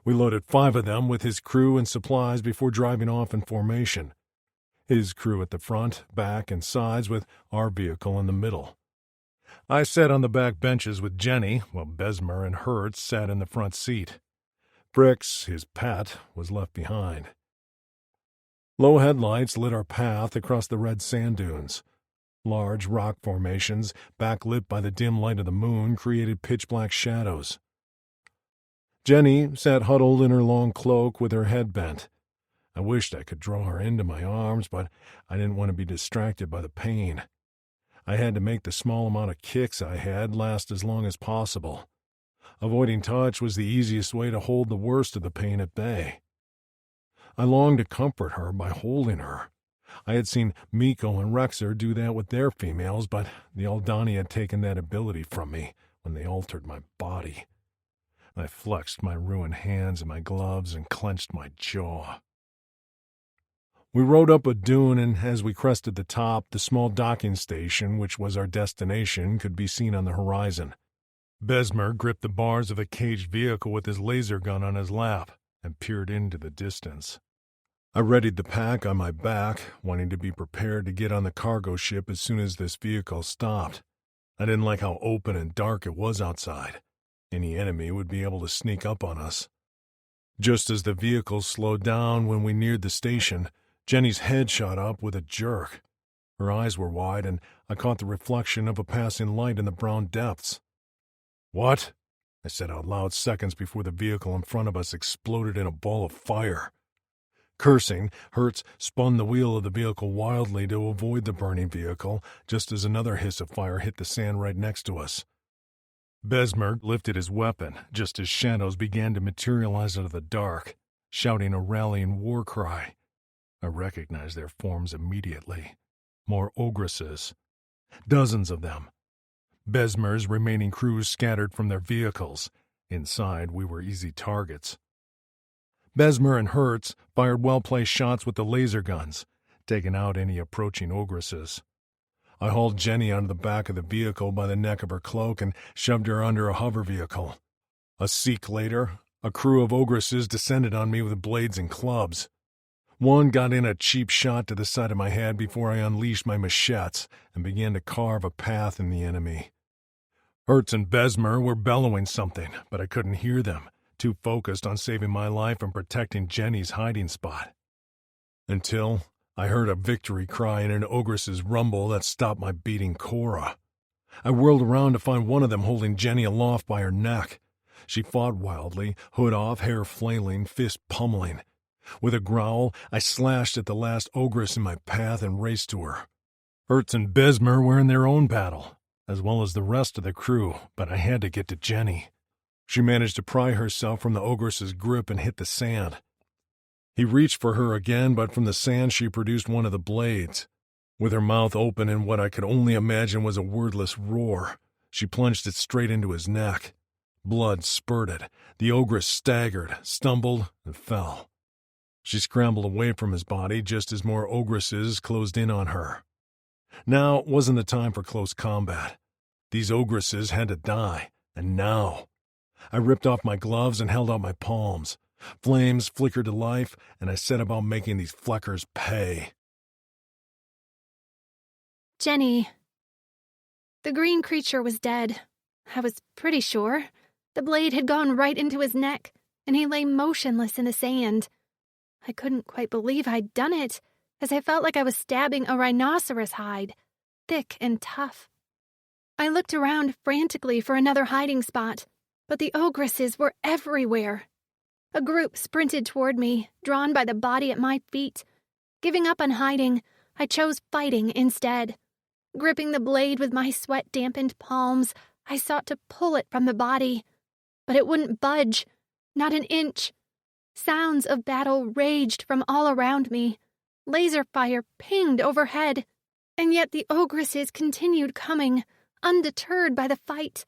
We loaded 5 of them with his crew and supplies before driving off in formation. His crew at the front, back, and sides, with our vehicle in the middle. I sat on the back benches with Jenny, while Besmer and Hertz sat in the front seat. Brix, his pet, was left behind. Low headlights lit our path across the red sand dunes. Large rock formations, backlit by the dim light of the moon, created pitch-black shadows. Jenny sat huddled in her long cloak with her head bent. I wished I could draw her into my arms, but I didn't want to be distracted by the pain. I had to make the small amount of kicks I had last as long as possible. Avoiding touch was the easiest way to hold the worst of the pain at bay. I longed to comfort her by holding her. I had seen Miko and Rexer do that with their females, but the Aldani had taken that ability from me when they altered my body. I flexed my ruined hands in my gloves and clenched my jaw. We rode up a dune, and as we crested the top, the small docking station, which was our destination, could be seen on the horizon. Besmer gripped the bars of a caged vehicle with his laser gun on his lap and peered into the distance. I readied the pack on my back, wanting to be prepared to get on the cargo ship as soon as this vehicle stopped. I didn't like how open and dark it was outside. Any enemy would be able to sneak up on us. Just as the vehicle slowed down when we neared the station, Jenny's head shot up with a jerk. Her eyes were wide, and I caught the reflection of a passing light in the brown depths. "What?" I said out loud seconds before the vehicle in front of us exploded in a ball of fire. Cursing, Hertz spun the wheel of the vehicle wildly to avoid the burning vehicle, just as another hiss of fire hit the sand right next to us. Besmer lifted his weapon just as shadows began to materialize out of the dark, shouting a rallying war cry. I recognized their forms immediately. More ogresses. Dozens of them. Besmer's remaining crews scattered from their vehicles. Inside, we were easy targets. Besmer and Hertz fired well-placed shots with the laser guns, taking out any approaching ogresses. I hauled Jenny onto the back of the vehicle by the neck of her cloak and shoved her under a hover vehicle. A seek later, a crew of ogresses descended on me with blades and clubs. One got in a cheap shot to the side of my head before I unleashed my machetes and began to carve a path in the enemy. Hertz and Besmer were bellowing something, but I couldn't hear them, too focused on saving my life and protecting Jenny's hiding spot. Until I heard a victory cry and an ogress's rumble that stopped my beating Cora. I whirled around to find one of them holding Jenny aloft by her neck. She fought wildly, hood off, hair flailing, fist pummeling. With a growl, I slashed at the last ogress in my path and raced to her. Hertz and Besmer were in their own battle, as well as the rest of the crew, but I had to get to Jenny. She managed to pry herself from the ogress's grip and hit the sand. He reached for her again, but from the sand she produced one of the blades. With her mouth open in what I could only imagine was a wordless roar, she plunged it straight into his neck. Blood spurted. The ogress staggered, stumbled, and fell. She scrambled away from his body just as more ogresses closed in on her. Now wasn't the time for close combat. These ogresses had to die, and now. I ripped off my gloves and held out my palms. Flames flickered to life, and I set about making these fleckers pay. Jenny. The green creature was dead. I was pretty sure. The blade had gone right into his neck, and he lay motionless in the sand. I couldn't quite believe I'd done it, as I felt like I was stabbing a rhinoceros hide, thick and tough. I looked around frantically for another hiding spot, but the ogresses were everywhere. A group sprinted toward me, drawn by the body at my feet. Giving up on hiding, I chose fighting instead. Gripping the blade with my sweat-dampened palms, I sought to pull it from the body. But it wouldn't budge, not an inch. Sounds of battle raged from all around me. Laser fire pinged overhead. And yet the ogresses continued coming, undeterred by the fight.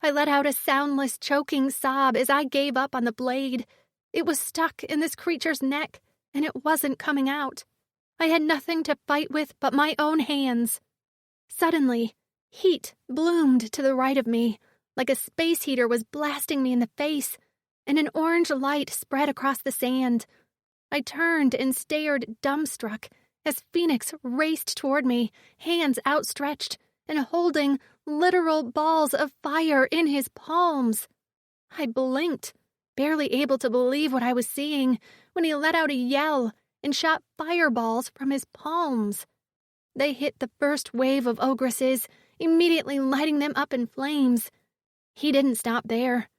I let out a soundless, choking sob as I gave up on the blade. It was stuck in this creature's neck, and it wasn't coming out. I had nothing to fight with but my own hands. Suddenly, heat bloomed to the right of me, like a space heater was blasting me in the face, and an orange light spread across the sand. I turned and stared dumbstruck as Fenix raced toward me, hands outstretched, and holding literal balls of fire in his palms. I blinked, barely able to believe what I was seeing, when he let out a yell and shot fireballs from his palms. They hit the first wave of ogresses, immediately lighting them up in flames. He didn't stop there.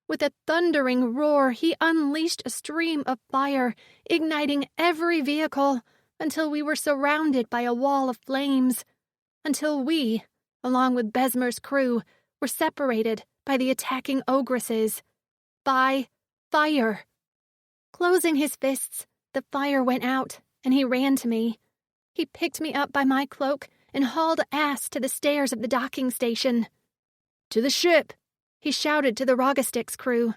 With a thundering roar, he unleashed a stream of fire, igniting every vehicle until we were surrounded by a wall of flames. Until we, along with Besmer's crew, were separated by the attacking ogresses. By fire. Closing his fists, the fire went out, and he ran to me. He picked me up by my cloak and hauled ass to the stairs of the docking station. "To the ship!" he shouted to the Rogastix crew.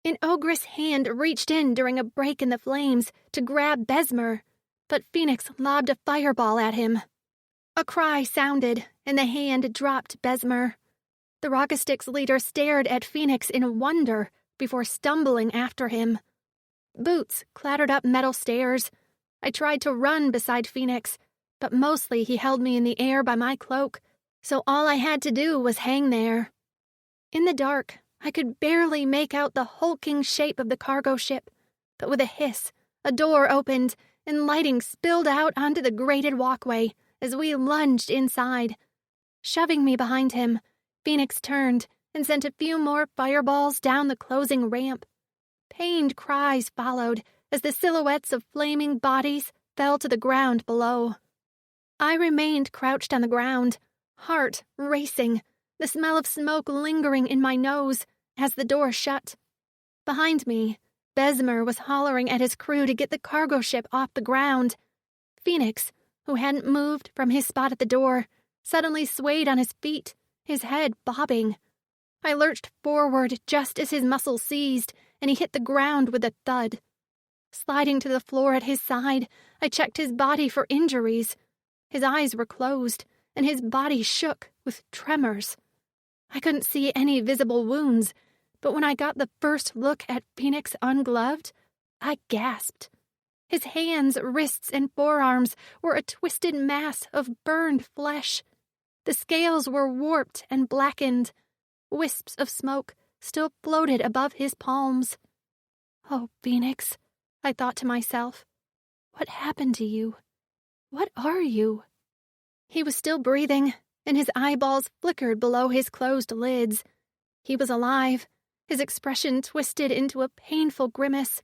An ogress hand reached in during a break in the flames to grab Besmer, but Fenix lobbed a fireball at him. A cry sounded, and the hand dropped Besmer. The Rogastix leader stared at Fenix in wonder before stumbling after him. Boots clattered up metal stairs. I tried to run beside Fenix, but mostly he held me in the air by my cloak, so all I had to do was hang there. In the dark, I could barely make out the hulking shape of the cargo ship, but with a hiss, a door opened, and lighting spilled out onto the grated walkway as we lunged inside. Shoving me behind him, Fenix turned and sent a few more fireballs down the closing ramp. Pained cries followed as the silhouettes of flaming bodies fell to the ground below. I remained crouched on the ground, heart racing, the smell of smoke lingering in my nose as the door shut. Behind me, Besmer was hollering at his crew to get the cargo ship off the ground. Fenix, who hadn't moved from his spot at the door, suddenly swayed on his feet, his head bobbing. I lurched forward just as his muscles seized, and he hit the ground with a thud. Sliding to the floor at his side, I checked his body for injuries. His eyes were closed, and his body shook with tremors. I couldn't see any visible wounds, but when I got the first look at Fenix ungloved, I gasped. His hands, wrists, and forearms were a twisted mass of burned flesh. The scales were warped and blackened. Wisps of smoke still floated above his palms. "Oh, Fenix," I thought to myself, "what happened to you? What are you?" He was still breathing, and his eyeballs flickered below his closed lids. He was alive, his expression twisted into a painful grimace.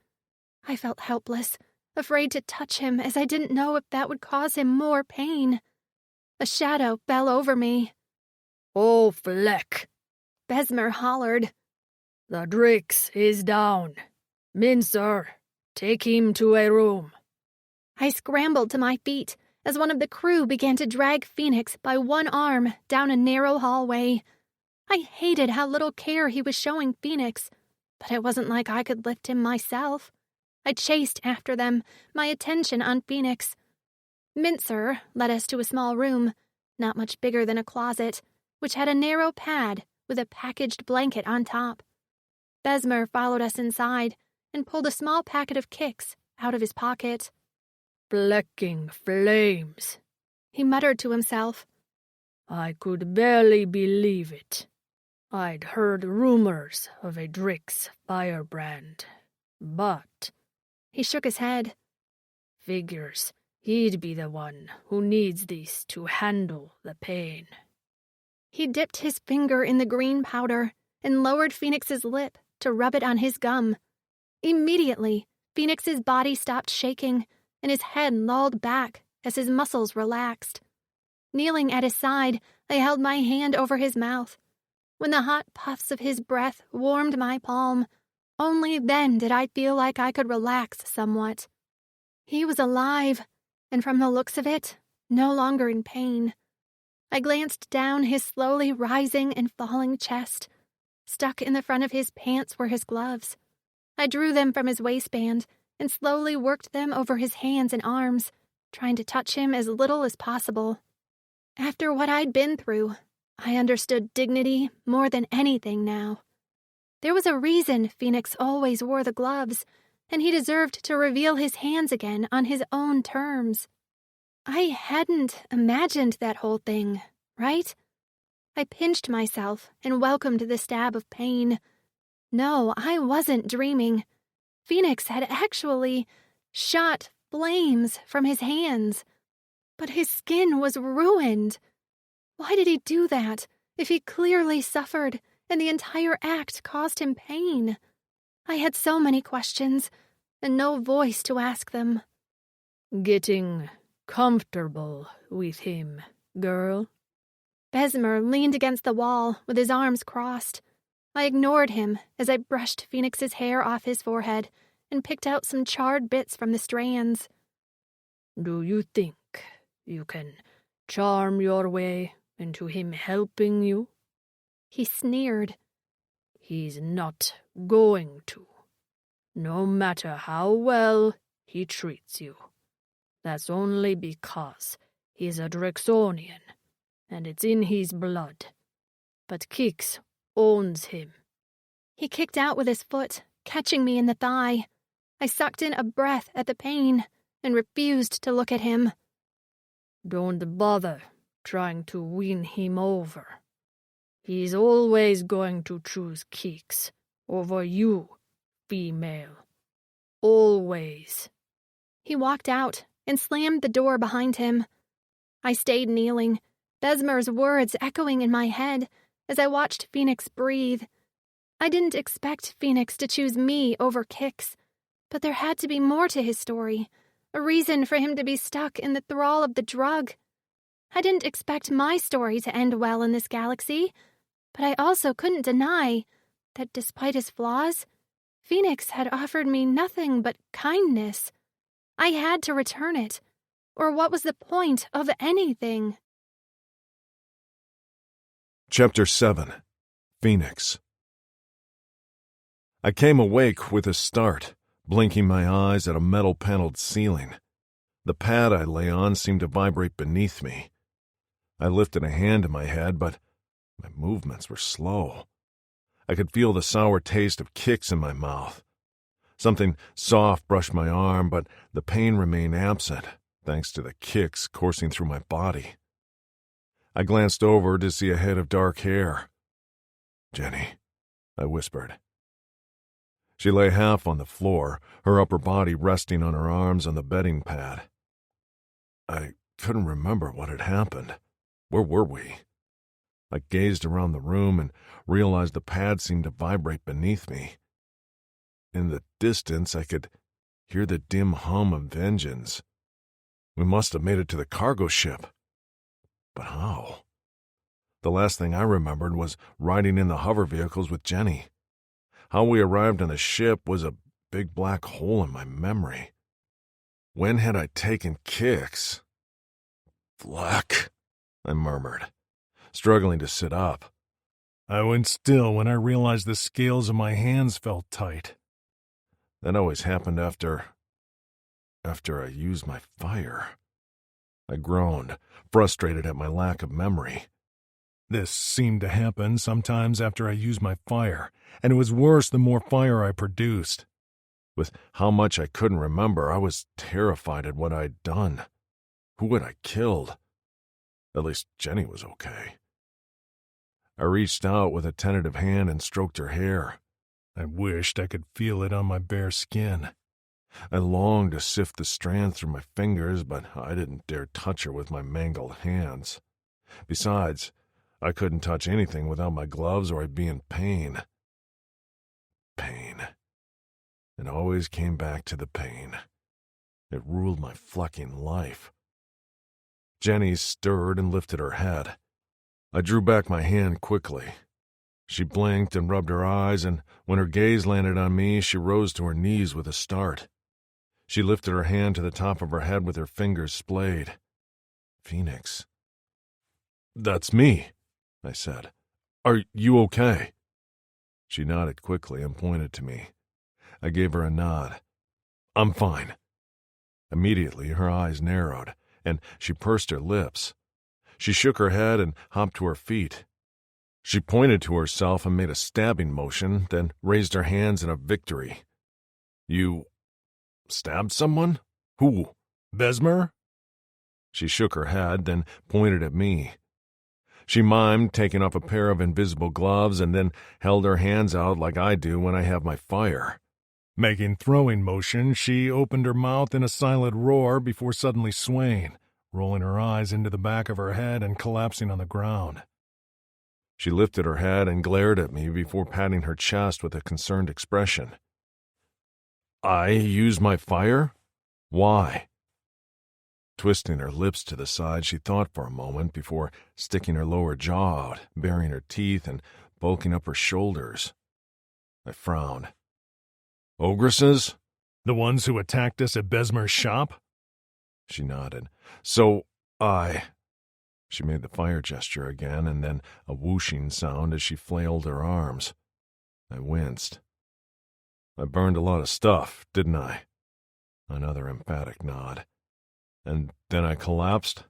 I felt helpless, afraid to touch him as I didn't know if that would cause him more pain. A shadow fell over me. "Oh, Fleck!" Besmer hollered. "The Drix is down. Mincer, take him to a room." I scrambled to my feet as one of the crew began to drag Fenix by one arm down a narrow hallway. I hated how little care he was showing Fenix, but it wasn't like I could lift him myself. I chased after them, my attention on Fenix. Mincer led us to a small room, not much bigger than a closet, which had a narrow pad with a packaged blanket on top. Besmer followed us inside and pulled a small packet of kicks out of his pocket. "Flecking flames," he muttered to himself. "I could barely believe it. I'd heard rumors of a Drix firebrand, but—" He shook his head. "Figures he'd be the one who needs this to handle the pain." He dipped his finger in the green powder and lowered Fenix's lip to rub it on his gum. Immediately, Fenix's body stopped shaking, and his head lolled back as his muscles relaxed. Kneeling at his side, I held my hand over his mouth. When the hot puffs of his breath warmed my palm, only then did I feel like I could relax somewhat. He was alive, and from the looks of it, no longer in pain. I glanced down his slowly rising and falling chest. Stuck in the front of his pants were his gloves. I drew them from his waistband and slowly worked them over his hands and arms, trying to touch him as little as possible. After what I'd been through, I understood dignity more than anything now. There was a reason Fenix always wore the gloves, and he deserved to reveal his hands again on his own terms. I hadn't imagined that whole thing, right? I pinched myself and welcomed the stab of pain. No, I wasn't dreaming. Fenix had actually shot flames from his hands. But his skin was ruined. Why did he do that if he clearly suffered and the entire act caused him pain? I had so many questions and no voice to ask them. Getting comfortable with him, girl? Besmer leaned against the wall with his arms crossed. I ignored him as I brushed Fenix's hair off his forehead and picked out some charred bits from the strands. Do you think you can charm your way into him helping you? He sneered. He's not going to, no matter how well he treats you. That's only because he's a Drexonian, and it's in his blood. But Kix owns him. He kicked out with his foot, catching me in the thigh. I sucked in a breath at the pain and refused to look at him. Don't bother trying to win him over. He's always going to choose Kix over you, female. Always. He walked out and slammed the door behind him. I stayed kneeling, Besmer's words echoing in my head as I watched Fenix breathe. I didn't expect Fenix to choose me over Kix, but there had to be more to his story, a reason for him to be stuck in the thrall of the drug. I didn't expect my story to end well in this galaxy, but I also couldn't deny that despite his flaws, Fenix had offered me nothing but kindness. I had to return it, or what was the point of anything? Chapter 7. Fenix. I came awake with a start, blinking my eyes at a metal-paneled ceiling. The pad I lay on seemed to vibrate beneath me. I lifted a hand to my head, but my movements were slow. I could feel the sour taste of Kix in my mouth. Something soft brushed my arm, but the pain remained absent, thanks to the Kix coursing through my body. I glanced over to see a head of dark hair. "Jenny," I whispered. She lay half on the floor, her upper body resting on her arms on the bedding pad. I couldn't remember what had happened. Where were we? I gazed around the room and realized the pad seemed to vibrate beneath me. In the distance, I could hear the dim hum of engines. We must have made it to the cargo ship. But how? The last thing I remembered was riding in the hover vehicles with Jenny. How we arrived on the ship was a big black hole in my memory. When had I taken Kix? "Fleck," I murmured, struggling to sit up. I went still when I realized the scales of my hands felt tight. That always happened after I used my fire. I groaned, frustrated at my lack of memory. This seemed to happen sometimes after I used my fire, and it was worse the more fire I produced. With how much I couldn't remember, I was terrified at what I'd done. Who had I killed? At least Jenny was okay. I reached out with a tentative hand and stroked her hair. I wished I could feel it on my bare skin. I longed to sift the strand through my fingers, but I didn't dare touch her with my mangled hands. Besides, I couldn't touch anything without my gloves or I'd be in pain. Pain. It always came back to the pain. It ruled my fucking life. Jenny stirred and lifted her head. I drew back my hand quickly. She blinked and rubbed her eyes, and when her gaze landed on me, she rose to her knees with a start. She lifted her hand to the top of her head with her fingers splayed. Fenix. "That's me," I said. "Are you okay?" She nodded quickly and pointed to me. I gave her a nod. "I'm fine." Immediately, her eyes narrowed, and she pursed her lips. She shook her head and hopped to her feet. She pointed to herself and made a stabbing motion, then raised her hands in a victory. "You stabbed someone? Who? Besmer?" She shook her head, then pointed at me. She mimed taking off a pair of invisible gloves and then held her hands out like I do when I have my fire. Making throwing motion, she opened her mouth in a silent roar before suddenly swaying, rolling her eyes into the back of her head and collapsing on the ground. She lifted her head and glared at me before patting her chest with a concerned expression. "I use my fire? Why?" Twisting her lips to the side, she thought for a moment before sticking her lower jaw out, baring her teeth and bulking up her shoulders. I frowned. "Ogresses? The ones who attacked us at Besmer's shop?" She nodded. "So, She made the fire gesture again, and then a whooshing sound as she flailed her arms. I winced. "I burned a lot of stuff, didn't I?" Another emphatic nod. "And then I collapsed?"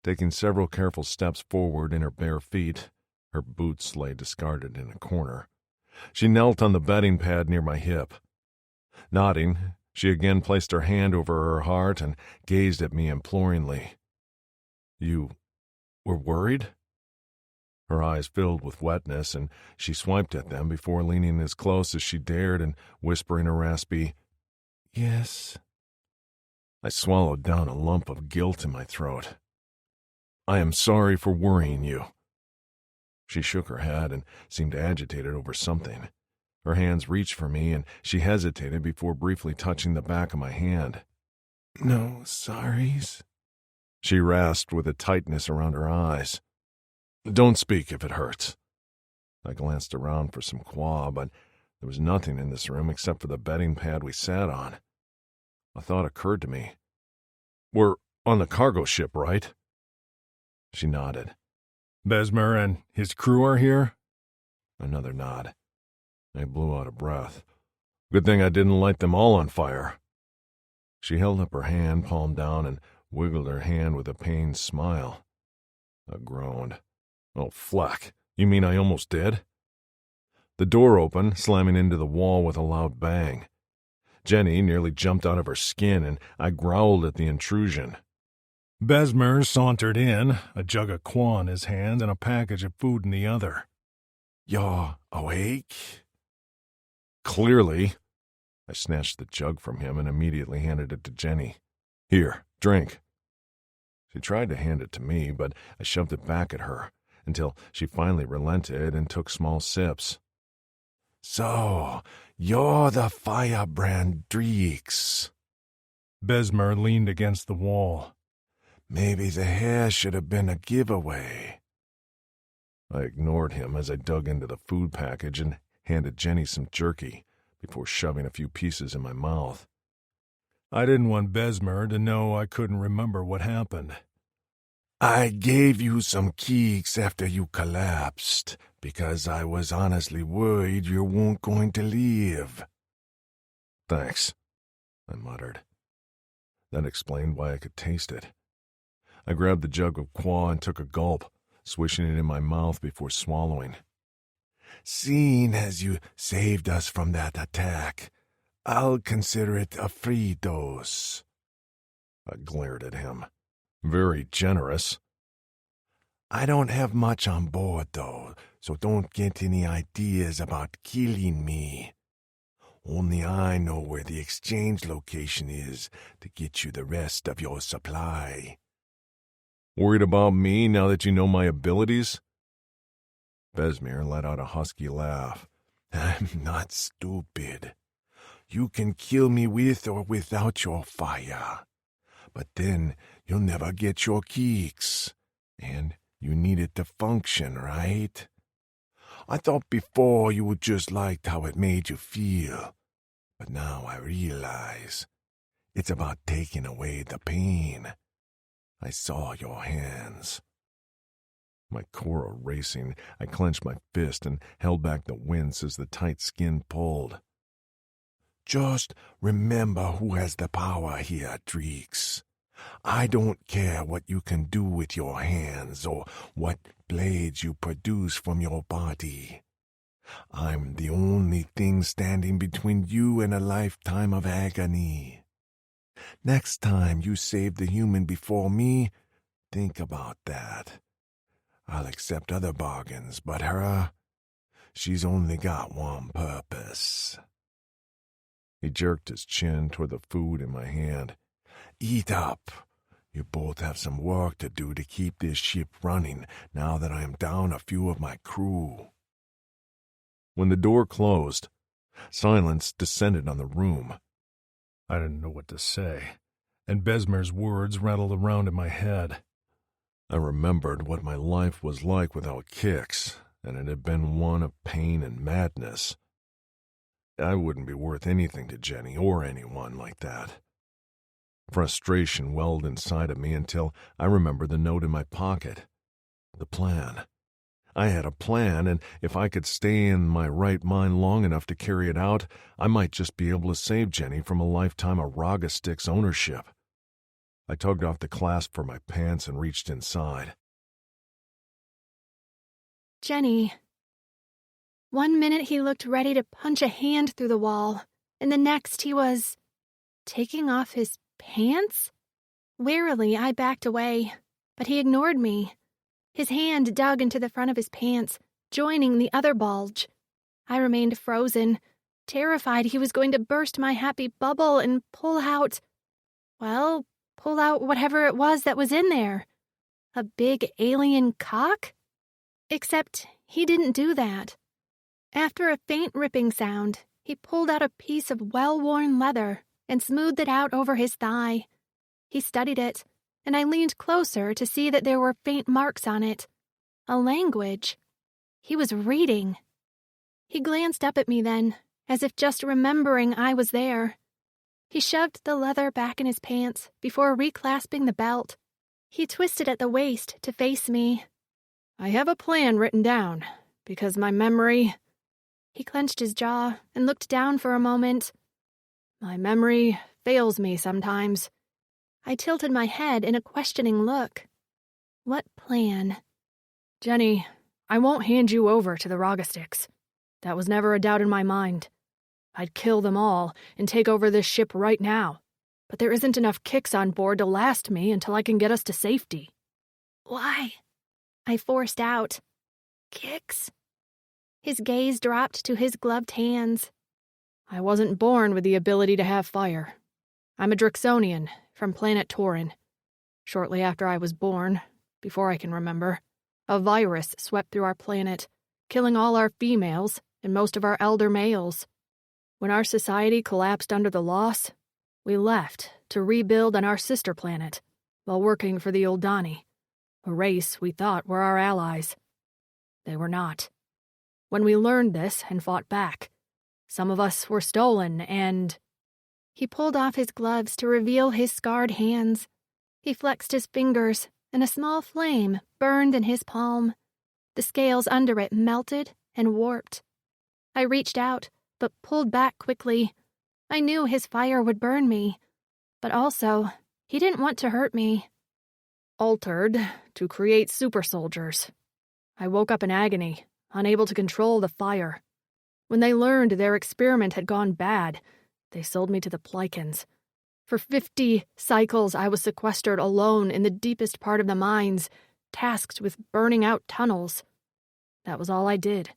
Taking several careful steps forward in her bare feet, her boots lay discarded in a corner, she knelt on the bedding pad near my hip. Nodding, she again placed her hand over her heart and gazed at me imploringly. "You were worried?" Her eyes filled with wetness, and she swiped at them before leaning as close as she dared and whispering a raspy, "Yes." I swallowed down a lump of guilt in my throat. "I am sorry for worrying you." She shook her head and seemed agitated over something. Her hands reached for me, and she hesitated before briefly touching the back of my hand. "No sorries?" she rasped with a tightness around her eyes. "Don't speak if it hurts." I glanced around for some qua, but there was nothing in this room except for the bedding pad we sat on. A thought occurred to me. "We're on the cargo ship, right?" She nodded. "Besmer and his crew are here?" Another nod. I blew out a breath. "Good thing I didn't light them all on fire." She held up her hand, palm down, and wiggled her hand with a pained smile. I groaned. "Oh, flack. You mean I almost did?" The door opened, slamming into the wall with a loud bang. Jenny nearly jumped out of her skin, and I growled at the intrusion. Besmer sauntered in, a jug of qua in his hand and a package of food in the other. "You're awake?" "Clearly." I snatched the jug from him and immediately handed it to Jenny. "Here, drink." She tried to hand it to me, but I shoved it back at her until she finally relented and took small sips. "So, you're the firebrand Dreeks." Besmer leaned against the wall. "Maybe the hair should have been a giveaway." I ignored him as I dug into the food package and handed Jenny some jerky before shoving a few pieces in my mouth. I didn't want Besmer to know I couldn't remember what happened. "I gave you some keeks after you collapsed, because I was honestly worried you weren't going to leave." "Thanks," I muttered. That explained why I could taste it. I grabbed the jug of qua and took a gulp, swishing it in my mouth before swallowing. "Seeing as you saved us from that attack, I'll consider it a free dose." I glared at him. "Very generous." "I don't have much on board, though, so don't get any ideas about killing me. Only I know where the exchange location is to get you the rest of your supply." Worried about me now that you know my abilities? Besmir let out a husky laugh. I'm not stupid. You can kill me with or without your fire. But then you'll never get your kicks. And you need it to function, right? I thought before you just liked how it made you feel. But now I realize it's about taking away the pain. I saw your hands. My core racing, I clenched my fist and held back the wince as the tight skin pulled. Just remember who has the power here, Dreeks. I don't care what you can do with your hands or what blades you produce from your body. I'm the only thing standing between you and a lifetime of agony. Next time you save the human before me, think about that. I'll accept other bargains, but her, she's only got one purpose. He jerked his chin toward the food in my hand. Eat up. You both have some work to do to keep this ship running now that I am down a few of my crew. When the door closed, silence descended on the room. I didn't know what to say, and Besmir's words rattled around in my head. I remembered what my life was like without kicks, and it had been one of pain and madness. I wouldn't be worth anything to Jenny or anyone like that. Frustration welled inside of me until I remembered the note in my pocket. The plan. I had a plan, and if I could stay in my right mind long enough to carry it out, I might just be able to save Jenny from a lifetime of Raga Stick's ownership. I tugged off the clasp for my pants and reached inside. Jenny. 1 minute he looked ready to punch a hand through the wall, and the next he was taking off his pants? Warily, I backed away, but he ignored me. His hand dug into the front of his pants, joining the other bulge. I remained frozen, terrified he was going to burst my happy bubble and pull out whatever it was that was in there. A big alien cock? Except he didn't do that. After a faint ripping sound, he pulled out a piece of well-worn leather and smoothed it out over his thigh. He studied it, and I leaned closer to see that there were faint marks on it. A language. He was reading. He glanced up at me then, as if just remembering I was there. He shoved the leather back in his pants before reclasping the belt. He twisted at the waist to face me. I have a plan written down, because my memory... He clenched his jaw and looked down for a moment. My memory fails me sometimes. I tilted my head in a questioning look. What plan? Jenny, I won't hand you over to the Ragastiks. That was never a doubt in my mind. I'd kill them all and take over this ship right now. But there isn't enough kicks on board to last me until I can get us to safety. Why? I forced out. Kicks? His gaze dropped to his gloved hands. I wasn't born with the ability to have fire. I'm a Drixonian from planet Taurin. Shortly after I was born, before I can remember, a virus swept through our planet, killing all our females and most of our elder males. When our society collapsed under the loss, we left to rebuild on our sister planet while working for the Oldani, a race we thought were our allies. They were not. When we learned this and fought back, some of us were stolen and... He pulled off his gloves to reveal his scarred hands. He flexed his fingers, and a small flame burned in his palm. The scales under it melted and warped. I reached out, but pulled back quickly. I knew his fire would burn me, but also, he didn't want to hurt me. Altered to create super soldiers. I woke up in agony, unable to control the fire. When they learned their experiment had gone bad, they sold me to the Plycans. For 50 cycles I was sequestered alone in the deepest part of the mines, tasked with burning out tunnels. That was all I did.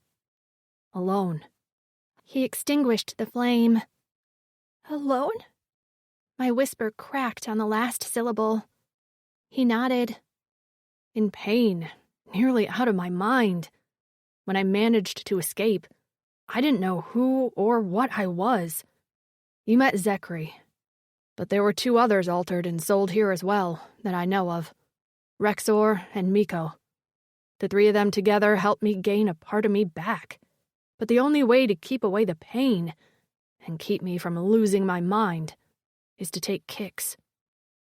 Alone. He extinguished the flame. Alone? My whisper cracked on the last syllable. He nodded. in pain, nearly out of my mind. When I managed to escape, I didn't know who or what I was. You met Zekri, but there were 2 others altered and sold here as well that I know of, Rexor and Miko. The 3 of them together helped me gain a part of me back, but the only way to keep away the pain and keep me from losing my mind is to take kicks.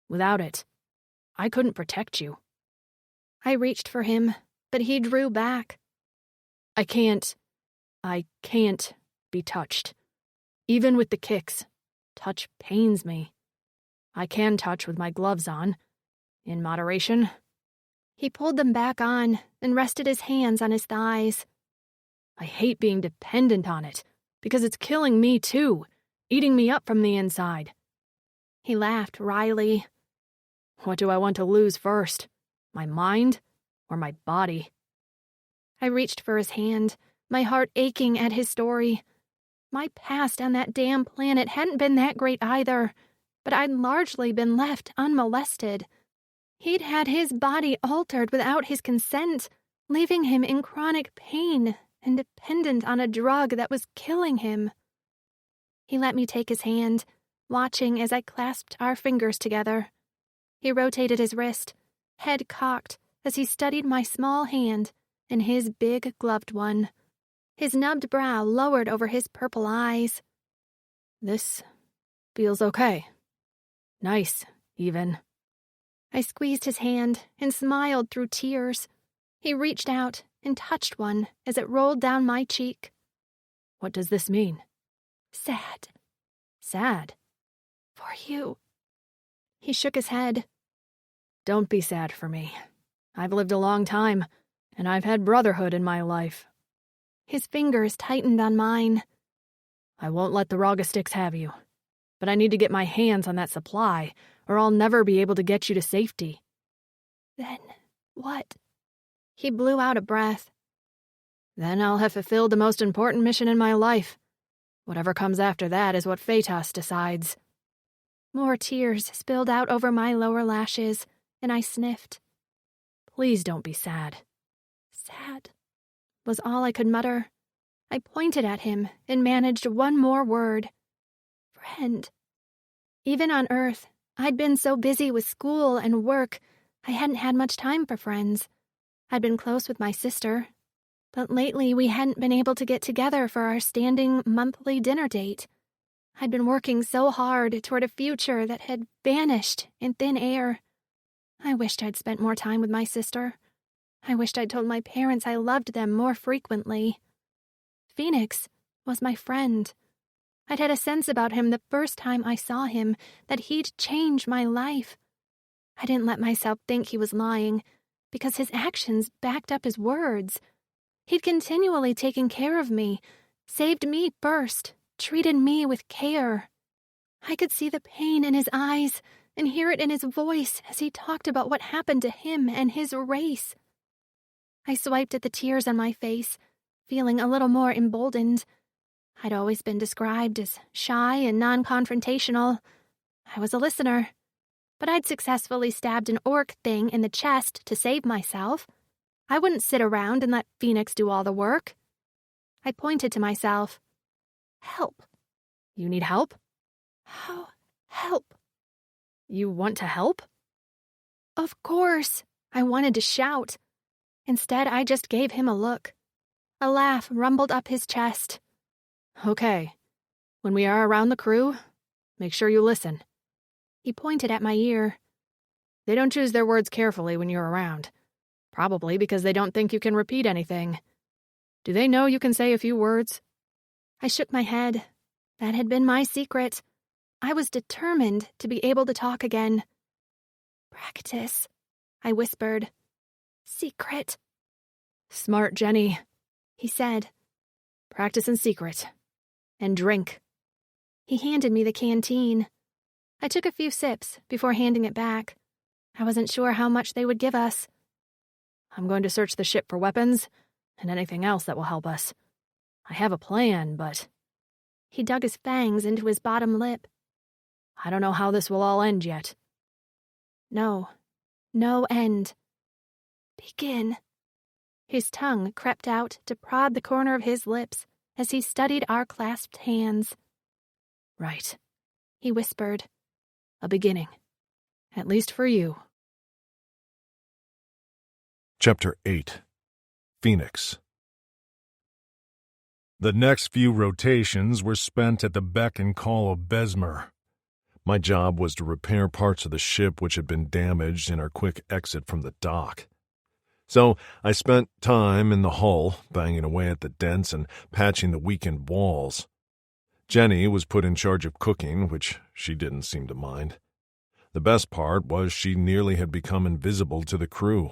Without it, I couldn't protect you. I reached for him, but he drew back. I can't be touched. Even with the kicks, touch pains me. I can touch with my gloves on, in moderation. He pulled them back on and rested his hands on his thighs. I hate being dependent on it, because it's killing me too, eating me up from the inside. He laughed wryly. What do I want to lose first? My mind or my body? I reached for his hand, my heart aching at his story. My past on that damn planet hadn't been that great either, but I'd largely been left unmolested. He'd had his body altered without his consent, leaving him in chronic pain and dependent on a drug that was killing him. He let me take his hand, watching as I clasped our fingers together. He rotated his wrist, head cocked, as he studied my small hand and his big gloved one. His nubbed brow lowered over his purple eyes. This feels okay. Nice, even. I squeezed his hand and smiled through tears. He reached out and touched one as it rolled down my cheek. What does this mean? Sad. Sad? For you. He shook his head. Don't be sad for me. I've lived a long time, and I've had brotherhood in my life. His fingers tightened on mine. I won't let the Rogestics have you, but I need to get my hands on that supply, or I'll never be able to get you to safety. Then what? He blew out a breath. Then I'll have fulfilled the most important mission in my life. Whatever comes after that is what Phaetos decides. More tears spilled out over my lower lashes, and I sniffed. Please don't be sad. Sad was all I could mutter. I pointed at him and managed one more word. Friend. Even on Earth, I'd been so busy with school and work, I hadn't had much time for friends. I'd been close with my sister, but lately we hadn't been able to get together for our standing monthly dinner date. I'd been working so hard toward a future that had vanished in thin air. I wished I'd spent more time with my sister. I wished I'd told my parents I loved them more frequently. Fenix was my friend. I'd had a sense about him the first time I saw him that he'd change my life. I didn't let myself think he was lying, because his actions backed up his words. He'd continually taken care of me, saved me first, treated me with care. I could see the pain in his eyes and hear it in his voice as he talked about what happened to him and his race. I swiped at the tears on my face, feeling a little more emboldened. I'd always been described as shy and non-confrontational. I was a listener, but I'd successfully stabbed an orc thing in the chest to save myself. I wouldn't sit around and let Fenix do all the work. I pointed to myself. Help. You need help? How? Help. You want to help? Of course. I wanted to shout. Instead, I just gave him a look. A laugh rumbled up his chest. Okay. When we are around the crew, make sure you listen. He pointed at my ear. They don't choose their words carefully when you're around. Probably because they don't think you can repeat anything. Do they know you can say a few words? I shook my head. That had been my secret. I was determined to be able to talk again. Practice, I whispered. Secret. Smart, Jenny, he said. Practice in secret. And drink. He handed me the canteen. I took a few sips before handing it back. I wasn't sure how much they would give us. I'm going to search the ship for weapons and anything else that will help us. I have a plan, but... He dug his fangs into his bottom lip. I don't know how this will all end yet. No. No end. Begin. His tongue crept out to prod the corner of his lips as he studied our clasped hands. Right, He whispered. a beginning. At least for you. Chapter 8. Fenix. The next few rotations were spent at the beck and call of Besmer. My job was to repair parts of the ship which had been damaged in our quick exit from the dock. So I spent time in the hull, banging away at the dents and patching the weakened walls. Jenny was put in charge of cooking, which she didn't seem to mind. The best part was she nearly had become invisible to the crew.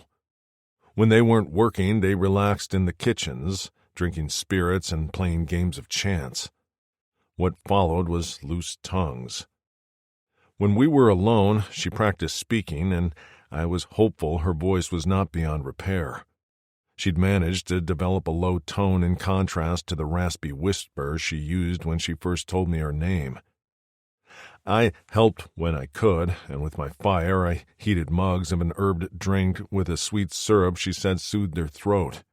When they weren't working, they relaxed in the kitchens, drinking spirits and playing games of chance. What followed was loose tongues. When we were alone, she practiced speaking, and I was hopeful her voice was not beyond repair. She'd managed to develop a low tone in contrast to the raspy whisper she used when she first told me her name. I helped when I could, and with my fire I heated mugs of an herbed drink with a sweet syrup she said soothed her throat.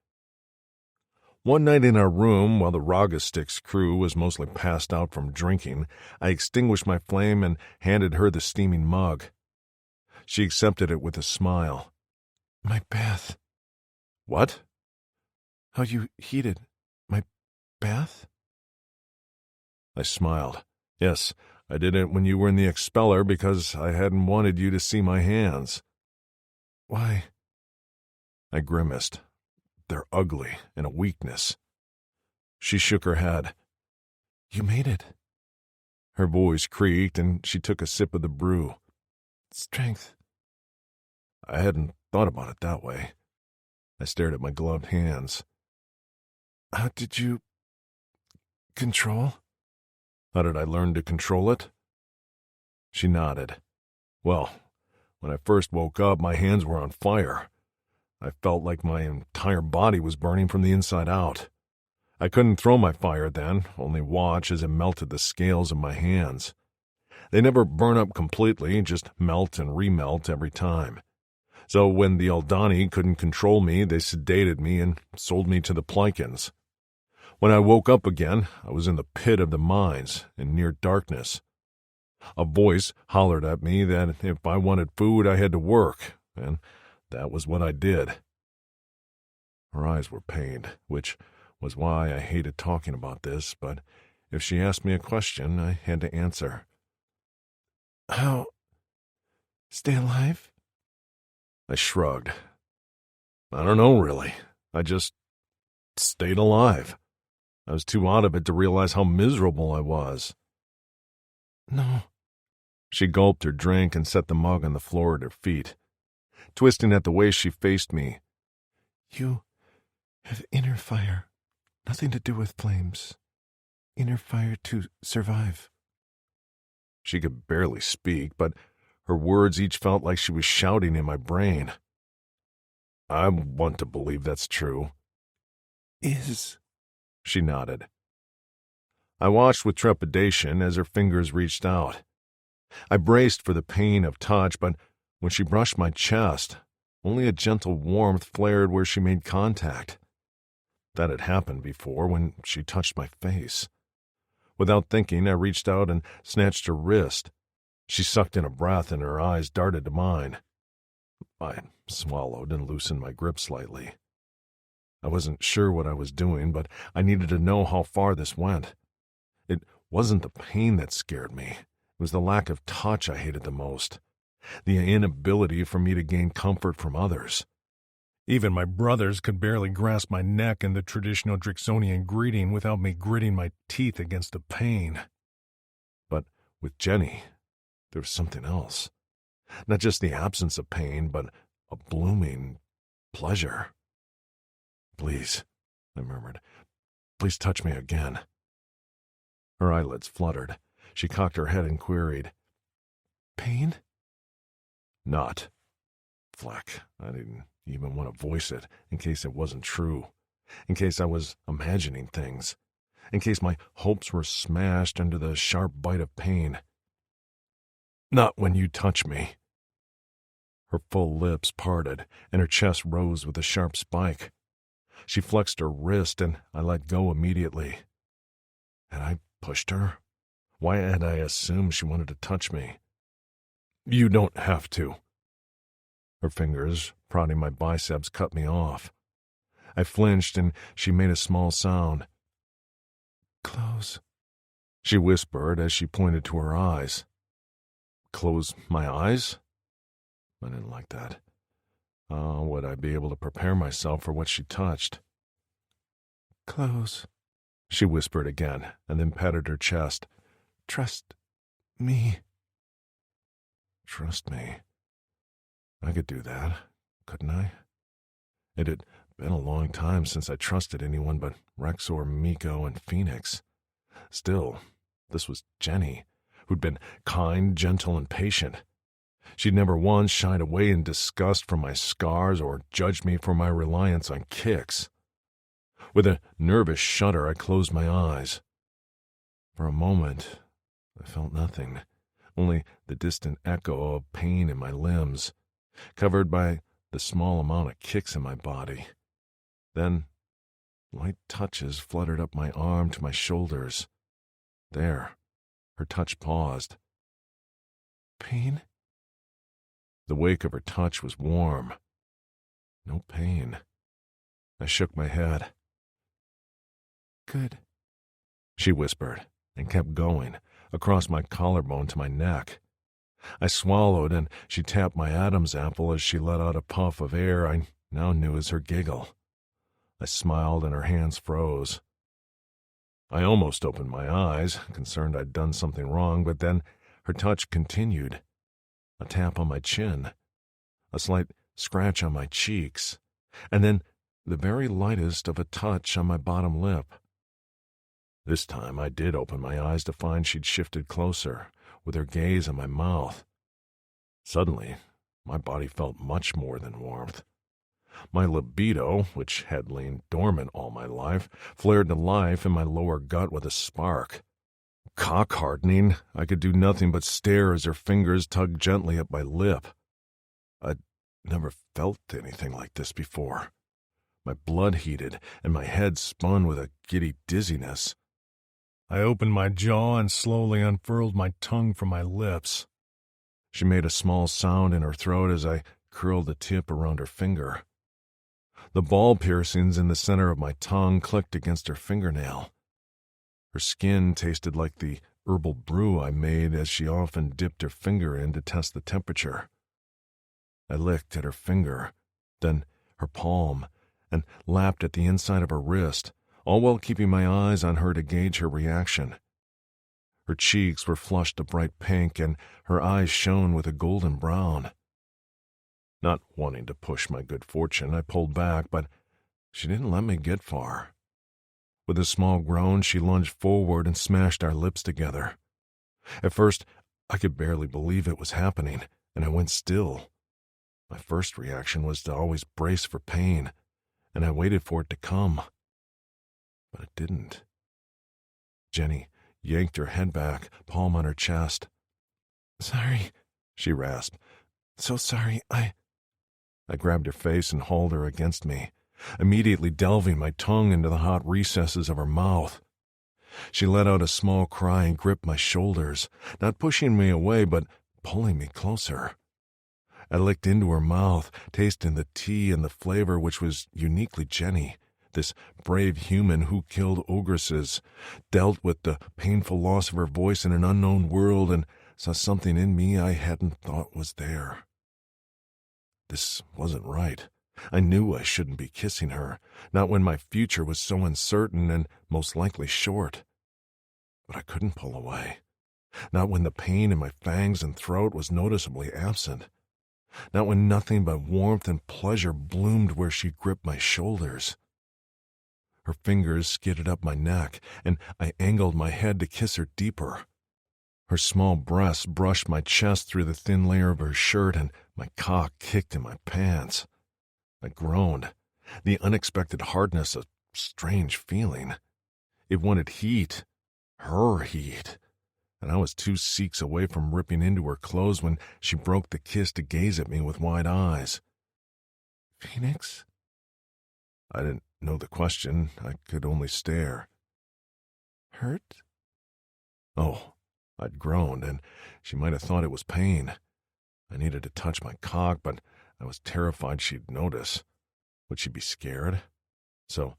One night in our room, while the Raga Sticks crew was mostly passed out from drinking, I extinguished my flame and handed her the steaming mug. She accepted it with a smile. My bath. What? How you heated my bath? I smiled. Yes, I did it when you were in the expeller because I hadn't wanted you to see my hands. Why? I grimaced. They're ugly and a weakness. She shook her head. You made it. Her voice creaked and she took a sip of the brew. Strength. I hadn't thought about it that way. I stared at my gloved hands. How did you control? How did I learn to control it? She nodded. Well, when I first woke up, my hands were on fire. I felt like my entire body was burning from the inside out. I couldn't throw my fire then, only watch as it melted the scales of my hands. They never burn up completely, just melt and remelt every time. So when the Aldani couldn't control me, they sedated me and sold me to the Plikins. When I woke up again, I was in the pit of the mines, in near darkness. A voice hollered at me that if I wanted food, I had to work, and that was what I did. Her eyes were pained, which was why I hated talking about this, but if she asked me a question, I had to answer. How? Stay alive? I shrugged. I don't know, really. I just stayed alive. I was too out of it to realize how miserable I was. No. She gulped her drink and set the mug on the floor at her feet. Twisting at the waist, she faced me. You have inner fire. Nothing to do with flames. Inner fire to survive. She could barely speak, but her words each felt like she was shouting in my brain. I want to believe that's true. Is. She nodded. I watched with trepidation as her fingers reached out. I braced for the pain of touch, but when she brushed my chest, only a gentle warmth flared where she made contact. That had happened before when she touched my face. Without thinking, I reached out and snatched her wrist. She sucked in a breath and her eyes darted to mine. I swallowed and loosened my grip slightly. I wasn't sure what I was doing, but I needed to know how far this went. It wasn't the pain that scared me. It was the lack of touch I hated the most. The inability for me to gain comfort from others. Even my brothers could barely grasp my neck in the traditional Drixonian greeting without me gritting my teeth against the pain. But with Jenny, there was something else. Not just the absence of pain, but a blooming pleasure. Please, I murmured. Please touch me again. Her eyelids fluttered. She cocked her head and queried. Pain? Not. Fleck, I didn't even want to voice it, in case it wasn't true. In case I was imagining things. In case my hopes were smashed under the sharp bite of pain. Not when you touch me. Her full lips parted, and her chest rose with a sharp spike. She flexed her wrist, and I let go immediately. Had I pushed her? Why had I assumed she wanted to touch me? You don't have to. Her fingers, prodding my biceps, cut me off. I flinched, and she made a small sound. Close, she whispered as she pointed to her eyes. Close my eyes? I didn't like that. Would I be able to prepare myself for what she touched? Close, she whispered again, and then patted her chest. Trust me. Trust me. I could do that, couldn't I? It had been a long time since I trusted anyone but Rexor, Miko, and Fenix. Still, this was Jenny, who'd been kind, gentle, and patient. She'd never once shied away in disgust from my scars or judged me for my reliance on kicks. With a nervous shudder, I closed my eyes. For a moment, I felt nothing, only the distant echo of pain in my limbs, covered by the small amount of kicks in my body. Then, light touches fluttered up my arm to my shoulders. There, her touch paused. Pain? The wake of her touch was warm. No pain. I shook my head. Good, she whispered, and kept going, across my collarbone to my neck. I swallowed, and she tapped my Adam's apple as she let out a puff of air I now knew as her giggle. I smiled, and her hands froze. I almost opened my eyes, concerned I'd done something wrong, but then her touch continued. A tap on my chin, a slight scratch on my cheeks, and then the very lightest of a touch on my bottom lip. This time I did open my eyes to find she'd shifted closer, with her gaze on my mouth. Suddenly, my body felt much more than warmth. My libido, which had lain dormant all my life, flared to life in my lower gut with a spark. Cock-hardening, I could do nothing but stare as her fingers tugged gently at my lip. I'd never felt anything like this before. My blood heated, and my head spun with a giddy dizziness. I opened my jaw and slowly unfurled my tongue from my lips. She made a small sound in her throat as I curled the tip around her finger. The ball piercings in the center of my tongue clicked against her fingernail. Her skin tasted like the herbal brew I made as she often dipped her finger in to test the temperature. I licked at her finger, then her palm, and lapped at the inside of her wrist, all while keeping my eyes on her to gauge her reaction. Her cheeks were flushed a bright pink, and her eyes shone with a golden brown. Not wanting to push my good fortune, I pulled back, but she didn't let me get far. With a small groan, she lunged forward and smashed our lips together. At first, I could barely believe it was happening, and I went still. My first reaction was to always brace for pain, and I waited for it to come. But it didn't. Jenny yanked her head back, palm on her chest. Sorry, she rasped. So sorry, I grabbed her face and hauled her against me, immediately delving my tongue into the hot recesses of her mouth. She let out a small cry and gripped my shoulders, not pushing me away, but pulling me closer. I licked into her mouth, tasting the tea and the flavor which was uniquely Jenny, this brave human who killed ogresses, dealt with the painful loss of her voice in an unknown world, and saw something in me I hadn't thought was there. This wasn't right. I knew I shouldn't be kissing her, not when my future was so uncertain and most likely short. But I couldn't pull away, not when the pain in my fangs and throat was noticeably absent, not when nothing but warmth and pleasure bloomed where she gripped my shoulders. Her fingers skidded up my neck, and I angled my head to kiss her deeper. Her small breasts brushed my chest through the thin layer of her shirt, and my cock kicked in my pants. I groaned. The unexpected hardness, a strange feeling. It wanted heat. Her heat. and I was 2 seeks away from ripping into her clothes when she broke the kiss to gaze at me with wide eyes. Fenix? I didn't know the question. I could only stare. Hurt? Oh, I'd groaned, and she might have thought it was pain. I needed to touch my cock, but I was terrified she'd notice. Would she be scared? So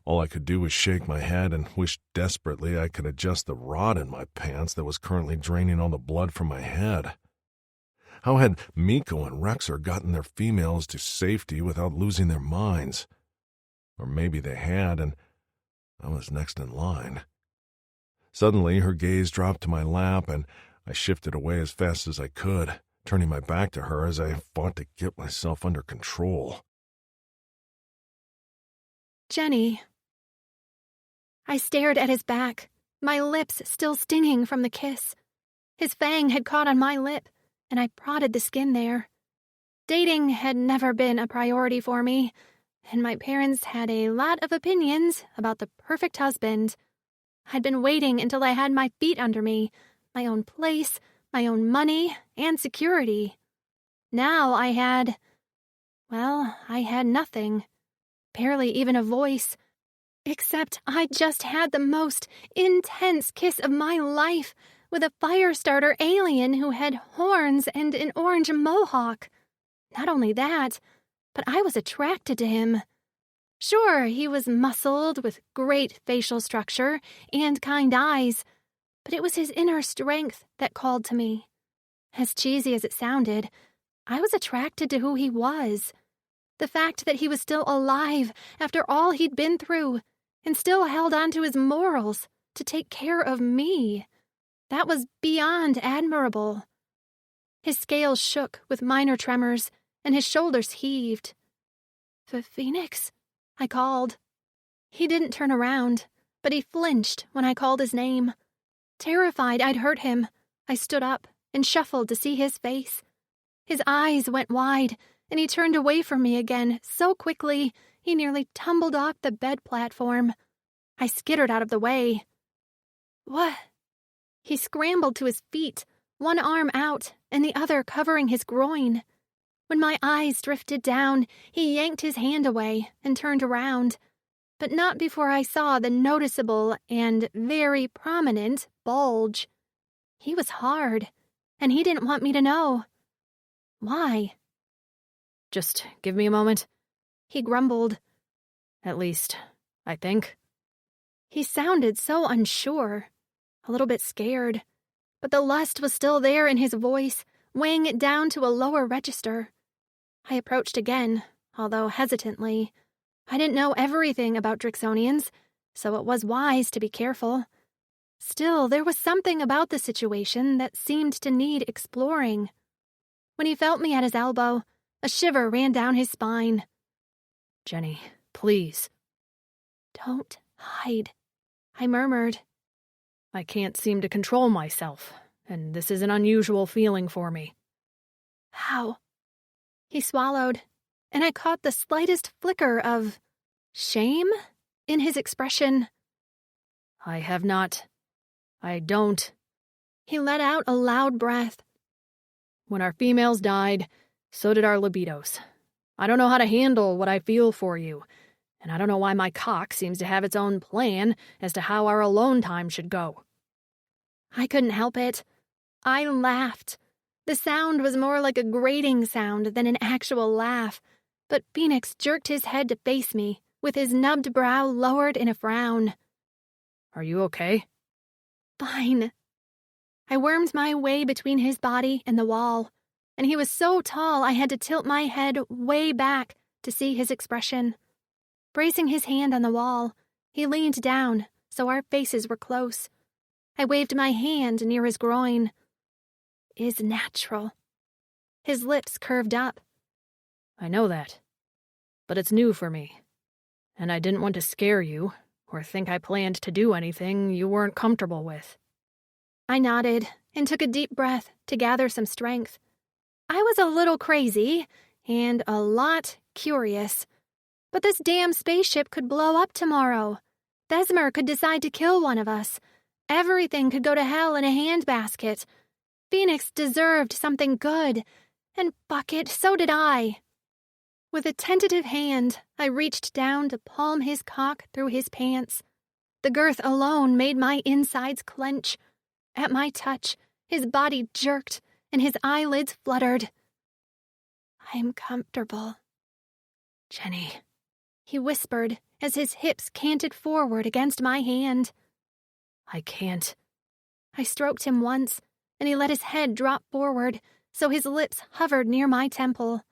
all I could do was shake my head and wish desperately I could adjust the rod in my pants that was currently draining all the blood from my head. How had Miko and Rexer gotten their females to safety without losing their minds? Or maybe they had, and I was next in line. Suddenly, her gaze dropped to my lap, and I shifted away as fast as I could, turning my back to her as I fought to get myself under control. Jenny. I stared at his back, my lips still stinging from the kiss. His fang had caught on my lip, and I prodded the skin there. Dating had never been a priority for me, and my parents had a lot of opinions about the perfect husband. I'd been waiting until I had my feet under me, my own place, my own money, and security. Now I had nothing. Barely even a voice. Except I'd just had the most intense kiss of my life with a fire-starter alien who had horns and an orange mohawk. Not only that, but I was attracted to him. Sure, he was muscled with great facial structure and kind eyes, but it was his inner strength that called to me. As cheesy as it sounded, I was attracted to who he was. The fact that he was still alive after all he'd been through and still held on to his morals to take care of me. That was beyond admirable. His scales shook with minor tremors, and his shoulders heaved. Fenix? I called. He didn't turn around, but he flinched when I called his name. Terrified I'd hurt him, I stood up and shuffled to see his face. His eyes went wide, and he turned away from me again so quickly he nearly tumbled off the bed platform. I skittered out of the way. What? He scrambled to his feet, one arm out and the other covering his groin. When my eyes drifted down, he yanked his hand away and turned around, but not before I saw the noticeable and very prominent bulge. He was hard, and he didn't want me to know. Why? Just give me a moment. He grumbled. At least, I think. He sounded so unsure, a little bit scared, but the lust was still there in his voice, weighing it down to a lower register. I approached again, although hesitantly. I didn't know everything about Drixonians, so it was wise to be careful. Still, there was something about the situation that seemed to need exploring. When he felt me at his elbow, a shiver ran down his spine. Jenny, please. Don't hide, I murmured. I can't seem to control myself, and this is an unusual feeling for me. How? He swallowed, and I caught the slightest flicker of shame in his expression. I don't. He let out a loud breath. When our females died, so did our libidos. I don't know how to handle what I feel for you, and I don't know why my cock seems to have its own plan as to how our alone time should go. I couldn't help it. I laughed. The sound was more like a grating sound than an actual laugh, but Fenix jerked his head to face me, with his nubbed brow lowered in a frown. Are you okay? Fine. I wormed my way between his body and the wall, and he was so tall I had to tilt my head way back to see his expression. Bracing his hand on the wall, he leaned down so our faces were close. I waved my hand near his groin. Is natural. His lips curved up. I know that, but it's new for me, and I didn't want to scare you or think I planned to do anything you weren't comfortable with. I nodded and took a deep breath to gather some strength. I was a little crazy and a lot curious, but this damn spaceship could blow up tomorrow. Besmer could decide to kill one of us, Everything could go to hell in a handbasket. Fenix deserved something good, and fuck it, so did I. With a tentative hand, I reached down to palm his cock through his pants. The girth alone made my insides clench. At my touch, his body jerked and his eyelids fluttered. I am comfortable. Jenny, He whispered as his hips canted forward against my hand. I can't. I stroked him once, and he let his head drop forward, so his lips hovered near my temple.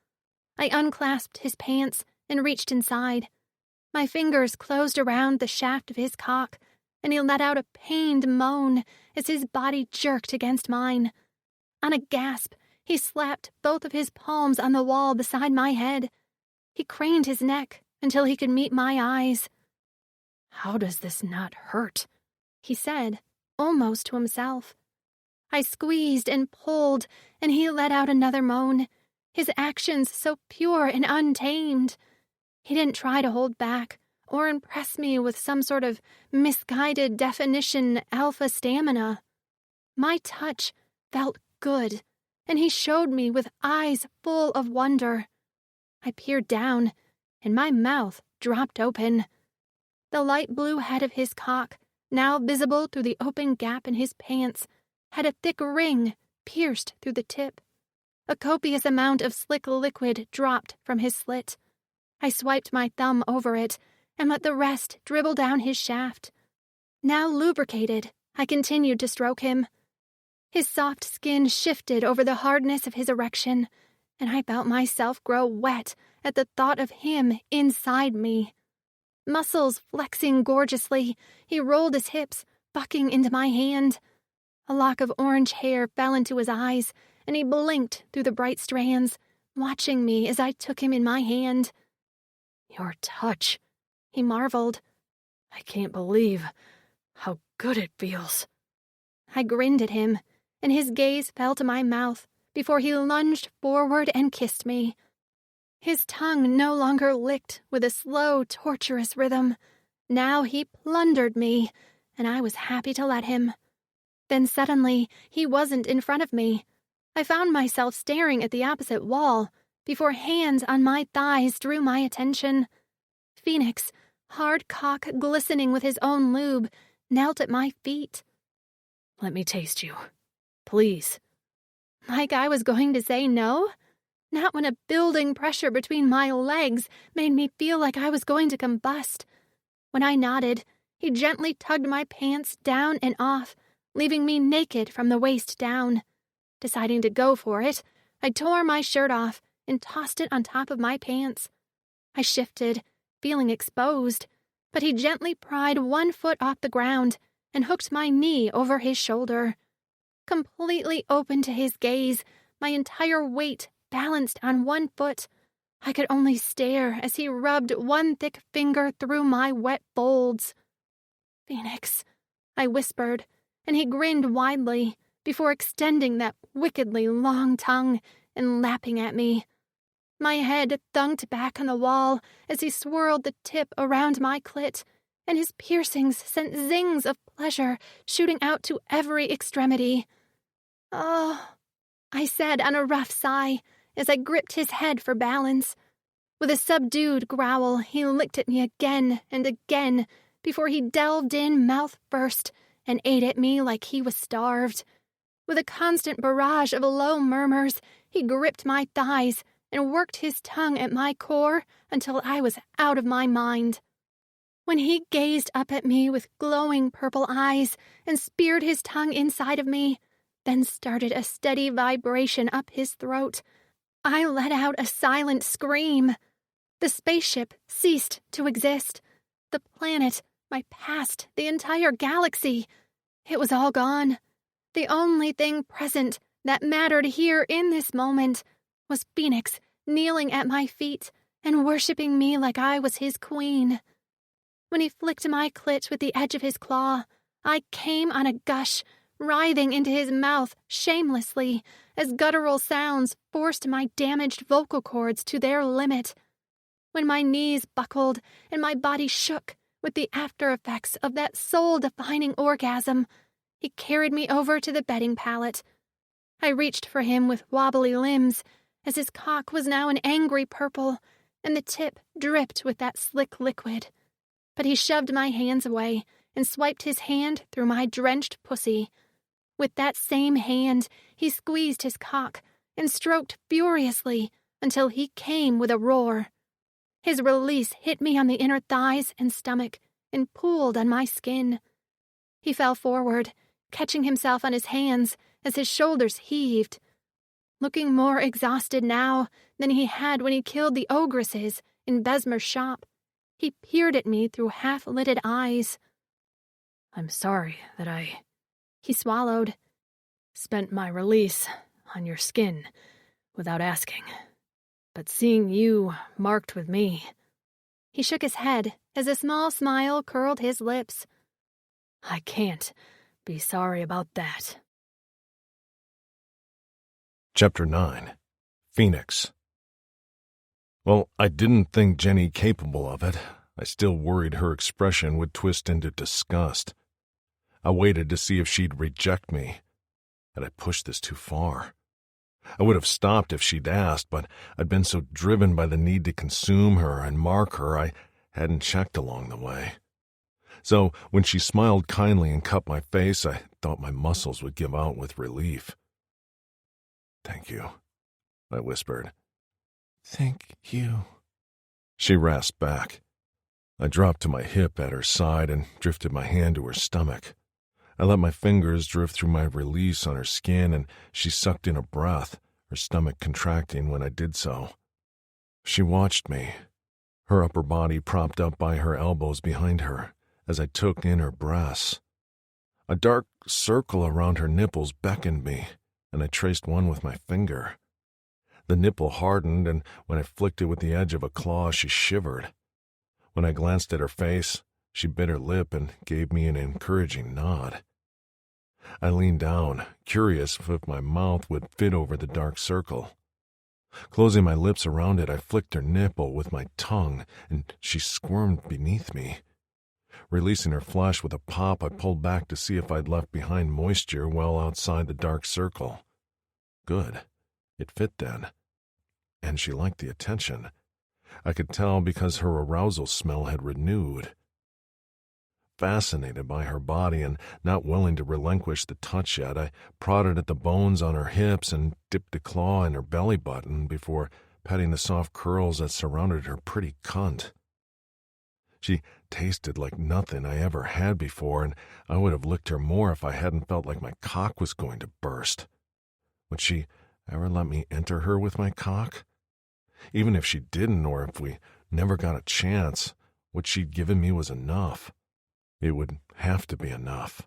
I unclasped his pants and reached inside. My fingers closed around the shaft of his cock, and he let out a pained moan as his body jerked against mine. On a gasp, he slapped both of his palms on the wall beside my head. He craned his neck until he could meet my eyes. How does this not hurt? He said, almost to himself. I squeezed and pulled, and he let out another moan, his actions so pure and untamed. He didn't try to hold back or impress me with some sort of misguided definition alpha stamina. My touch felt good, and he showed me with eyes full of wonder. I peered down, and my mouth dropped open. The light blue head of his cock, now visible through the open gap in his pants, had a thick ring pierced through the tip. A copious amount of slick liquid dropped from his slit. I swiped my thumb over it and let the rest dribble down his shaft. Now lubricated, I continued to stroke him. His soft skin shifted over the hardness of his erection, and I felt myself grow wet at the thought of him inside me. Muscles flexing gorgeously, he rolled his hips, bucking into my hand. A lock of orange hair fell into his eyes, and he blinked through the bright strands, watching me as I took him in my hand. Your touch, he marveled. I can't believe how good it feels. I grinned at him, and his gaze fell to my mouth before he lunged forward and kissed me. His tongue no longer licked with a slow, torturous rhythm. Now he plundered me, and I was happy to let him. Then suddenly, he wasn't in front of me. I found myself staring at the opposite wall before hands on my thighs drew my attention. Fenix, hard cock glistening with his own lube, knelt at my feet. Let me taste you. Please. Like I was going to say no? Not when a building pressure between my legs made me feel like I was going to combust. When I nodded, he gently tugged my pants down and off, leaving me naked from the waist down. Deciding to go for it, I tore my shirt off and tossed it on top of my pants. I shifted, feeling exposed, but he gently pried one foot off the ground and hooked my knee over his shoulder. Completely open to his gaze, my entire weight balanced on one foot, I could only stare as he rubbed one thick finger through my wet folds. "Fenix," I whispered, and he grinned widely before extending that wickedly long tongue and lapping at me. My head thunked back on the wall as he swirled the tip around my clit, and his piercings sent zings of pleasure shooting out to every extremity. "Oh," I said on a rough sigh as I gripped his head for balance. With a subdued growl, he licked at me again and again before he delved in mouth first and ate at me like he was starved. With a constant barrage of low murmurs, he gripped my thighs and worked his tongue at my core until I was out of my mind. When he gazed up at me with glowing purple eyes and speared his tongue inside of me, then started a steady vibration up his throat, I let out a silent scream. The spaceship ceased to exist. The planet, my past, the entire galaxy. It was all gone. The only thing present that mattered here in this moment was Fenix kneeling at my feet and worshipping me like I was his queen. When he flicked my clit with the edge of his claw, I came on a gush, writhing into his mouth shamelessly as guttural sounds forced my damaged vocal cords to their limit. When my knees buckled and my body shook with the after effects of that soul-defining orgasm, He carried me over to the bedding pallet. I reached for him with wobbly limbs, as his cock was now an angry purple, and the tip dripped with that slick liquid. But he shoved my hands away and swiped his hand through my drenched pussy. With that same hand, he squeezed his cock and stroked furiously until he came with a roar. His release hit me on the inner thighs and stomach and pooled on my skin. He fell forward, catching himself on his hands as his shoulders heaved. Looking more exhausted now than he had when he killed the ogresses in Besmer's shop, he peered at me through half-lidded eyes. I'm sorry that He swallowed. spent my release on your skin without asking. But seeing you marked with me... He shook his head as a small smile curled his lips. I can't be sorry about that. Chapter 9. Fenix. Well, I didn't think Jenny capable of it. I still worried her expression would twist into disgust. I waited to see if she'd reject me. Had I pushed this too far? I would have stopped if she'd asked, but I'd been so driven by the need to consume her and mark her, I hadn't checked along the way. So when she smiled kindly and cupped my face, I thought my muscles would give out with relief. "Thank you," I whispered. Thank you. She rasped back. I dropped to my hip at her side and drifted my hand to her stomach. I let my fingers drift through my release on her skin, and she sucked in a breath, her stomach contracting when I did so. She watched me, her upper body propped up by her elbows behind her, as I took in her breasts. A dark circle around her nipples beckoned me, and I traced one with my finger. The nipple hardened, and when I flicked it with the edge of a claw, she shivered. When I glanced at her face, she bit her lip and gave me an encouraging nod. I leaned down, curious if my mouth would fit over the dark circle. Closing my lips around it, I flicked her nipple with my tongue, and she squirmed beneath me. Releasing her flesh with a pop, I pulled back to see if I'd left behind moisture well outside the dark circle. Good. It fit then. And she liked the attention. I could tell because her arousal smell had renewed. Fascinated by her body and not willing to relinquish the touch yet, I prodded at the bones on her hips and dipped a claw in her belly button before petting the soft curls that surrounded her pretty cunt. She tasted like nothing I ever had before, and I would have licked her more if I hadn't felt like my cock was going to burst. Would she ever let me enter her with my cock? Even if she didn't, or if we never got a chance, what she'd given me was enough. It would have to be enough.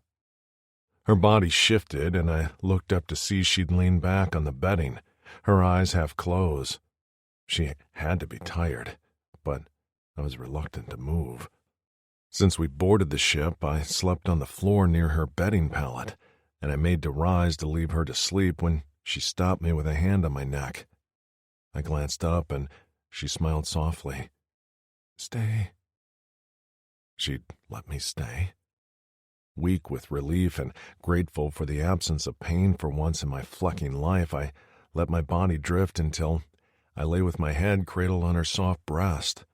Her body shifted, and I looked up to see she'd leaned back on the bedding, her eyes half closed. She had to be tired, but I was reluctant to move. Since we boarded the ship, I slept on the floor near her bedding pallet, and I made to rise to leave her to sleep when she stopped me with a hand on my neck. I glanced up, and she smiled softly. "Stay." She'd let me stay. Weak with relief and grateful for the absence of pain for once in my flecking life, I let my body drift until I lay with my head cradled on her soft breast.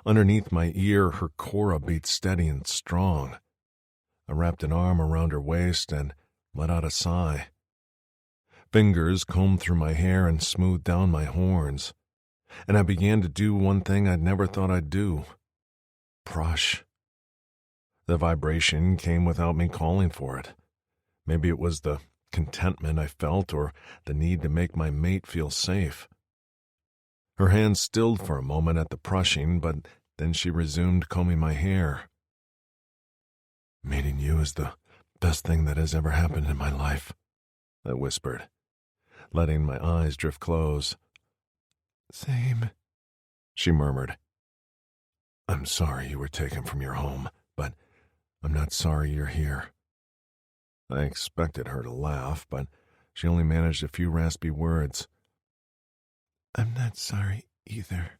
Underneath my ear, her cora beat steady and strong. I wrapped an arm around her waist and let out a sigh. Fingers combed through my hair and smoothed down my horns, and I began to do one thing I'd never thought I'd do. Brush. The vibration came without me calling for it. Maybe it was the contentment I felt or the need to make my mate feel safe. Her hand stilled for a moment at the brushing, but then she resumed combing my hair. "Meeting you is the best thing that has ever happened in my life," I whispered, letting my eyes drift close. Same, she murmured. "I'm sorry you were taken from your home, but I'm not sorry you're here." I expected her to laugh, but she only managed a few raspy words. I'm not sorry either.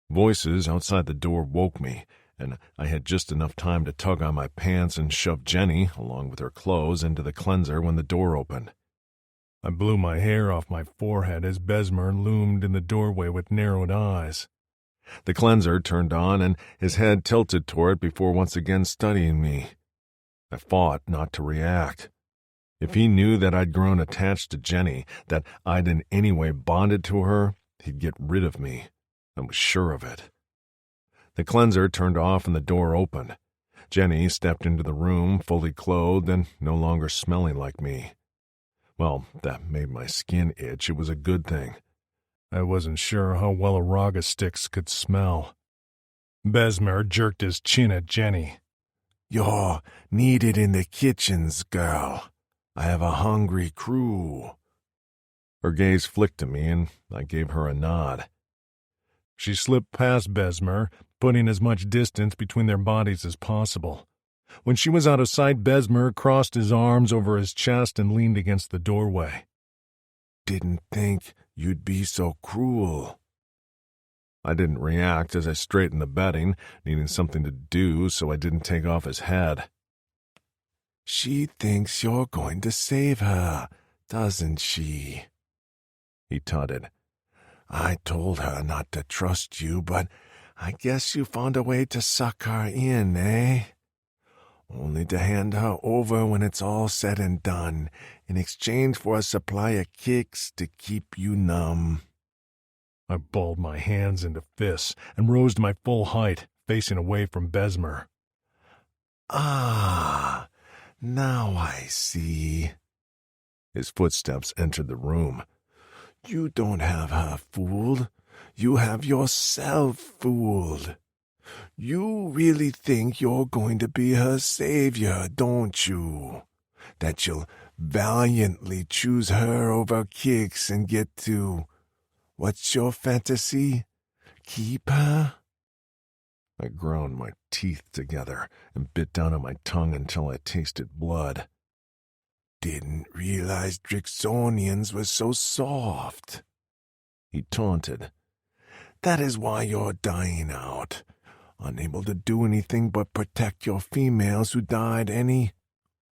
Voices outside the door woke me, and I had just enough time to tug on my pants and shove Jenny, along with her clothes, into the cleanser when the door opened. I blew my hair off my forehead as Besmer loomed in the doorway with narrowed eyes. The cleanser turned on, and his head tilted toward it before once again studying me. I fought not to react. If he knew that I'd grown attached to Jenny, that I'd in any way bonded to her, he'd get rid of me. I was sure of it. The cleanser turned off and the door opened. Jenny stepped into the room, fully clothed and no longer smelling like me. Well, that made my skin itch. It was a good thing. I wasn't sure how well Araga sticks could smell. Besmer jerked his chin at Jenny. "You're needed in the kitchens, girl. I have a hungry crew." Her gaze flicked to me, and I gave her a nod. She slipped past Besmer, putting as much distance between their bodies as possible. When she was out of sight, Besmer crossed his arms over his chest and leaned against the doorway. "Didn't think you'd be so cruel." I didn't react as I straightened the bedding, needing something to do so I didn't take off his head. "She thinks you're going to save her, doesn't she?" He tutted. "I told her not to trust you, but I guess you found a way to suck her in, eh? Only to hand her over when it's all said and done, in exchange for a supply of kicks to keep you numb." I balled my hands into fists and rose to my full height, facing away from Besmer. "Ah, now I see." His footsteps entered the room. "You don't have her fooled. You have yourself fooled. You really think you're going to be her savior, don't you? That you'll valiantly choose her over kicks and get to, what's your fantasy? Keep her?" I ground my teeth together and bit down on my tongue until I tasted blood. "Didn't realize Drixonians were so soft," he taunted. "That is why you're dying out, unable to do anything but protect your females who died any—"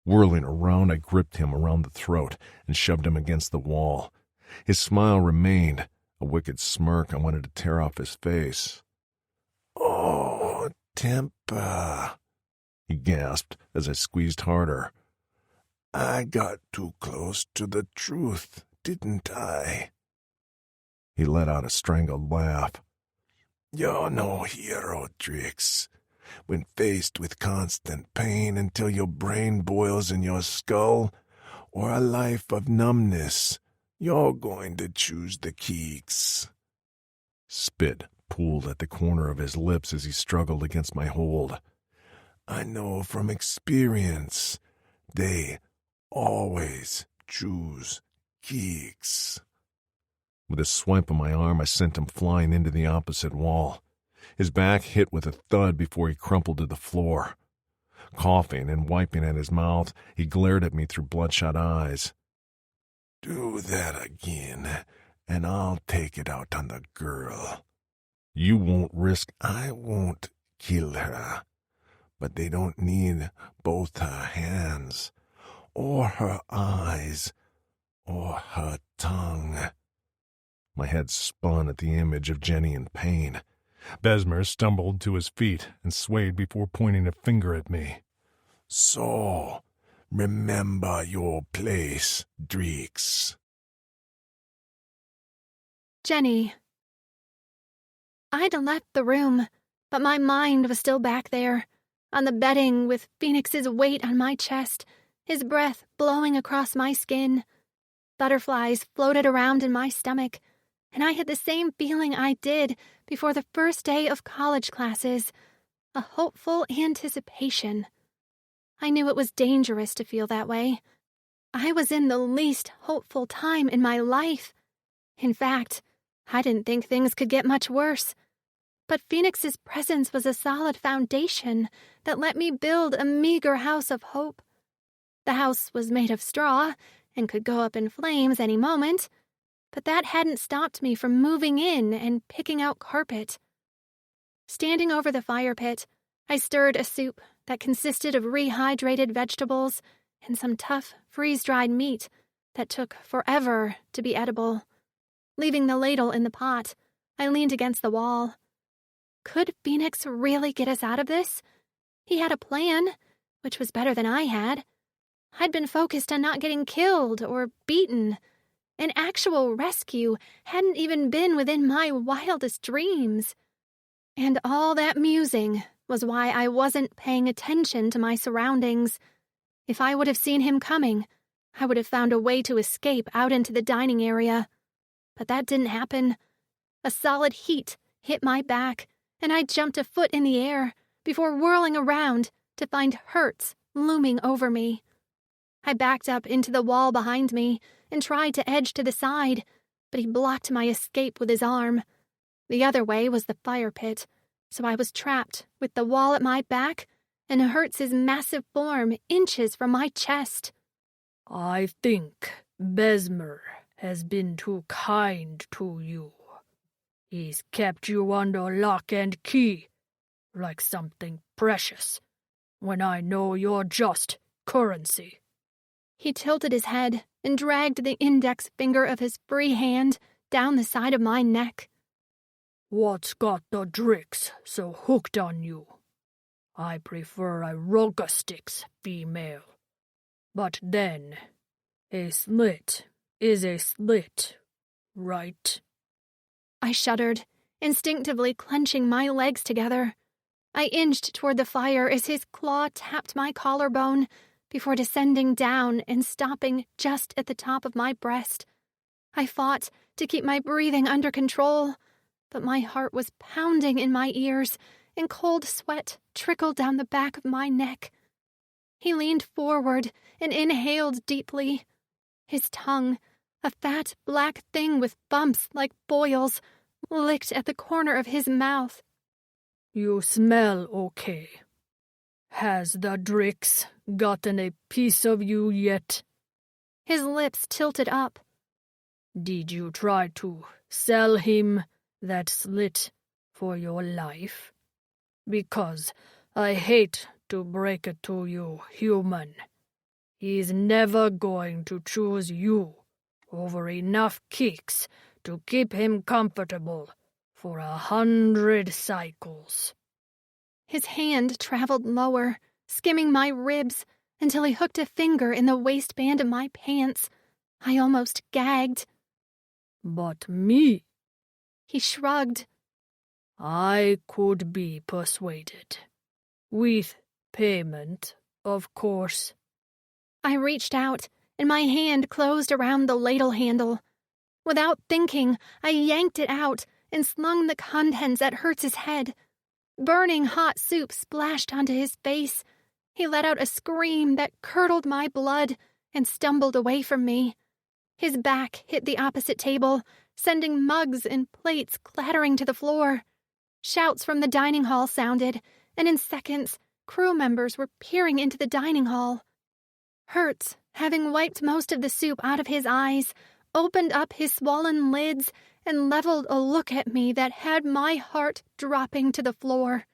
Whirling around, I gripped him around the throat and shoved him against the wall. His smile remained, a wicked smirk I wanted to tear off his face. "Oh, temper," he gasped as I squeezed harder. "I got too close to the truth, didn't I?" He let out a strangled laugh. "You're no hero, Drix. When faced with constant pain until your brain boils in your skull, or a life of numbness, you're going to choose the keeks." Spit pooled at the corner of his lips as he struggled against my hold. "I know from experience. They always choose keeks." With a swipe of my arm, I sent him flying into the opposite wall. His back hit with a thud before he crumpled to the floor. Coughing and wiping at his mouth, he glared at me through bloodshot eyes. "Do that again, and I'll take it out on the girl. You won't risk—" "I won't kill her, but they don't need both her hands, or her eyes, or her tongue." My head spun at the image of Jenny in pain. Besmer stumbled to his feet and swayed before pointing a finger at me. "So, remember your place, Drix." Jenny. I'd left the room, but my mind was still back there, on the bedding with Fenix's weight on my chest, his breath blowing across my skin. Butterflies floated around in my stomach, and I had the same feeling I did before the first day of college classes, a hopeful anticipation. I knew it was dangerous to feel that way. I was in the least hopeful time in my life. In fact, I didn't think things could get much worse. But Fenix's presence was a solid foundation that let me build a meager house of hope. The house was made of straw and could go up in flames any moment, but that hadn't stopped me from moving in and picking out carpet. Standing over the fire pit, I stirred a soup that consisted of rehydrated vegetables and some tough, freeze-dried meat that took forever to be edible. Leaving the ladle in the pot, I leaned against the wall. Could Fenix really get us out of this? He had a plan, which was better than I had. I'd been focused on not getting killed or beaten. An actual rescue hadn't even been within my wildest dreams. And all that musing was why I wasn't paying attention to my surroundings. If I would have seen him coming, I would have found a way to escape out into the dining area. But that didn't happen. A solid heat hit my back, and I jumped a foot in the air before whirling around to find Hertz looming over me. I backed up into the wall behind me and tried to edge to the side, but he blocked my escape with his arm. The other way was the fire pit, so I was trapped with the wall at my back and Hertz's massive form inches from my chest. I think Besmer has been too kind to you. He's kept you under lock and key, like something precious, when I know you're just currency. He tilted his head and dragged the index finger of his free hand down the side of my neck. What's got the Drix so hooked on you? I prefer a Rogastix female. But then, a slit is a slit, right? I shuddered, instinctively clenching my legs together. I inched toward the fire as his claw tapped my collarbone before descending down and stopping just at the top of my breast. I fought to keep my breathing under control, but my heart was pounding in my ears and cold sweat trickled down the back of my neck. He leaned forward and inhaled deeply. His tongue, a fat black thing with bumps like boils, licked at the corner of his mouth. You smell okay. Has the Drix gotten a piece of you yet? His lips tilted up. Did you try to sell him that slit for your life? Because I hate to break it to you, human. He's never going to choose you over enough kicks to keep him comfortable for 100 cycles. His hand traveled lower, skimming my ribs, until he hooked a finger in the waistband of my pants. I almost gagged. But me? He shrugged. I could be persuaded. With payment, of course. I reached out, and my hand closed around the ladle handle. Without thinking, I yanked it out and slung the contents at Hertz's head. Burning hot soup splashed onto his face. He let out a scream that curdled my blood and stumbled away from me. His back hit the opposite table, sending mugs and plates clattering to the floor. Shouts from the dining hall sounded, and in seconds, crew members were peering into the dining hall. Hertz, having wiped most of the soup out of his eyes, opened up his swollen lids and leveled a look at me that had my heart dropping to the floor.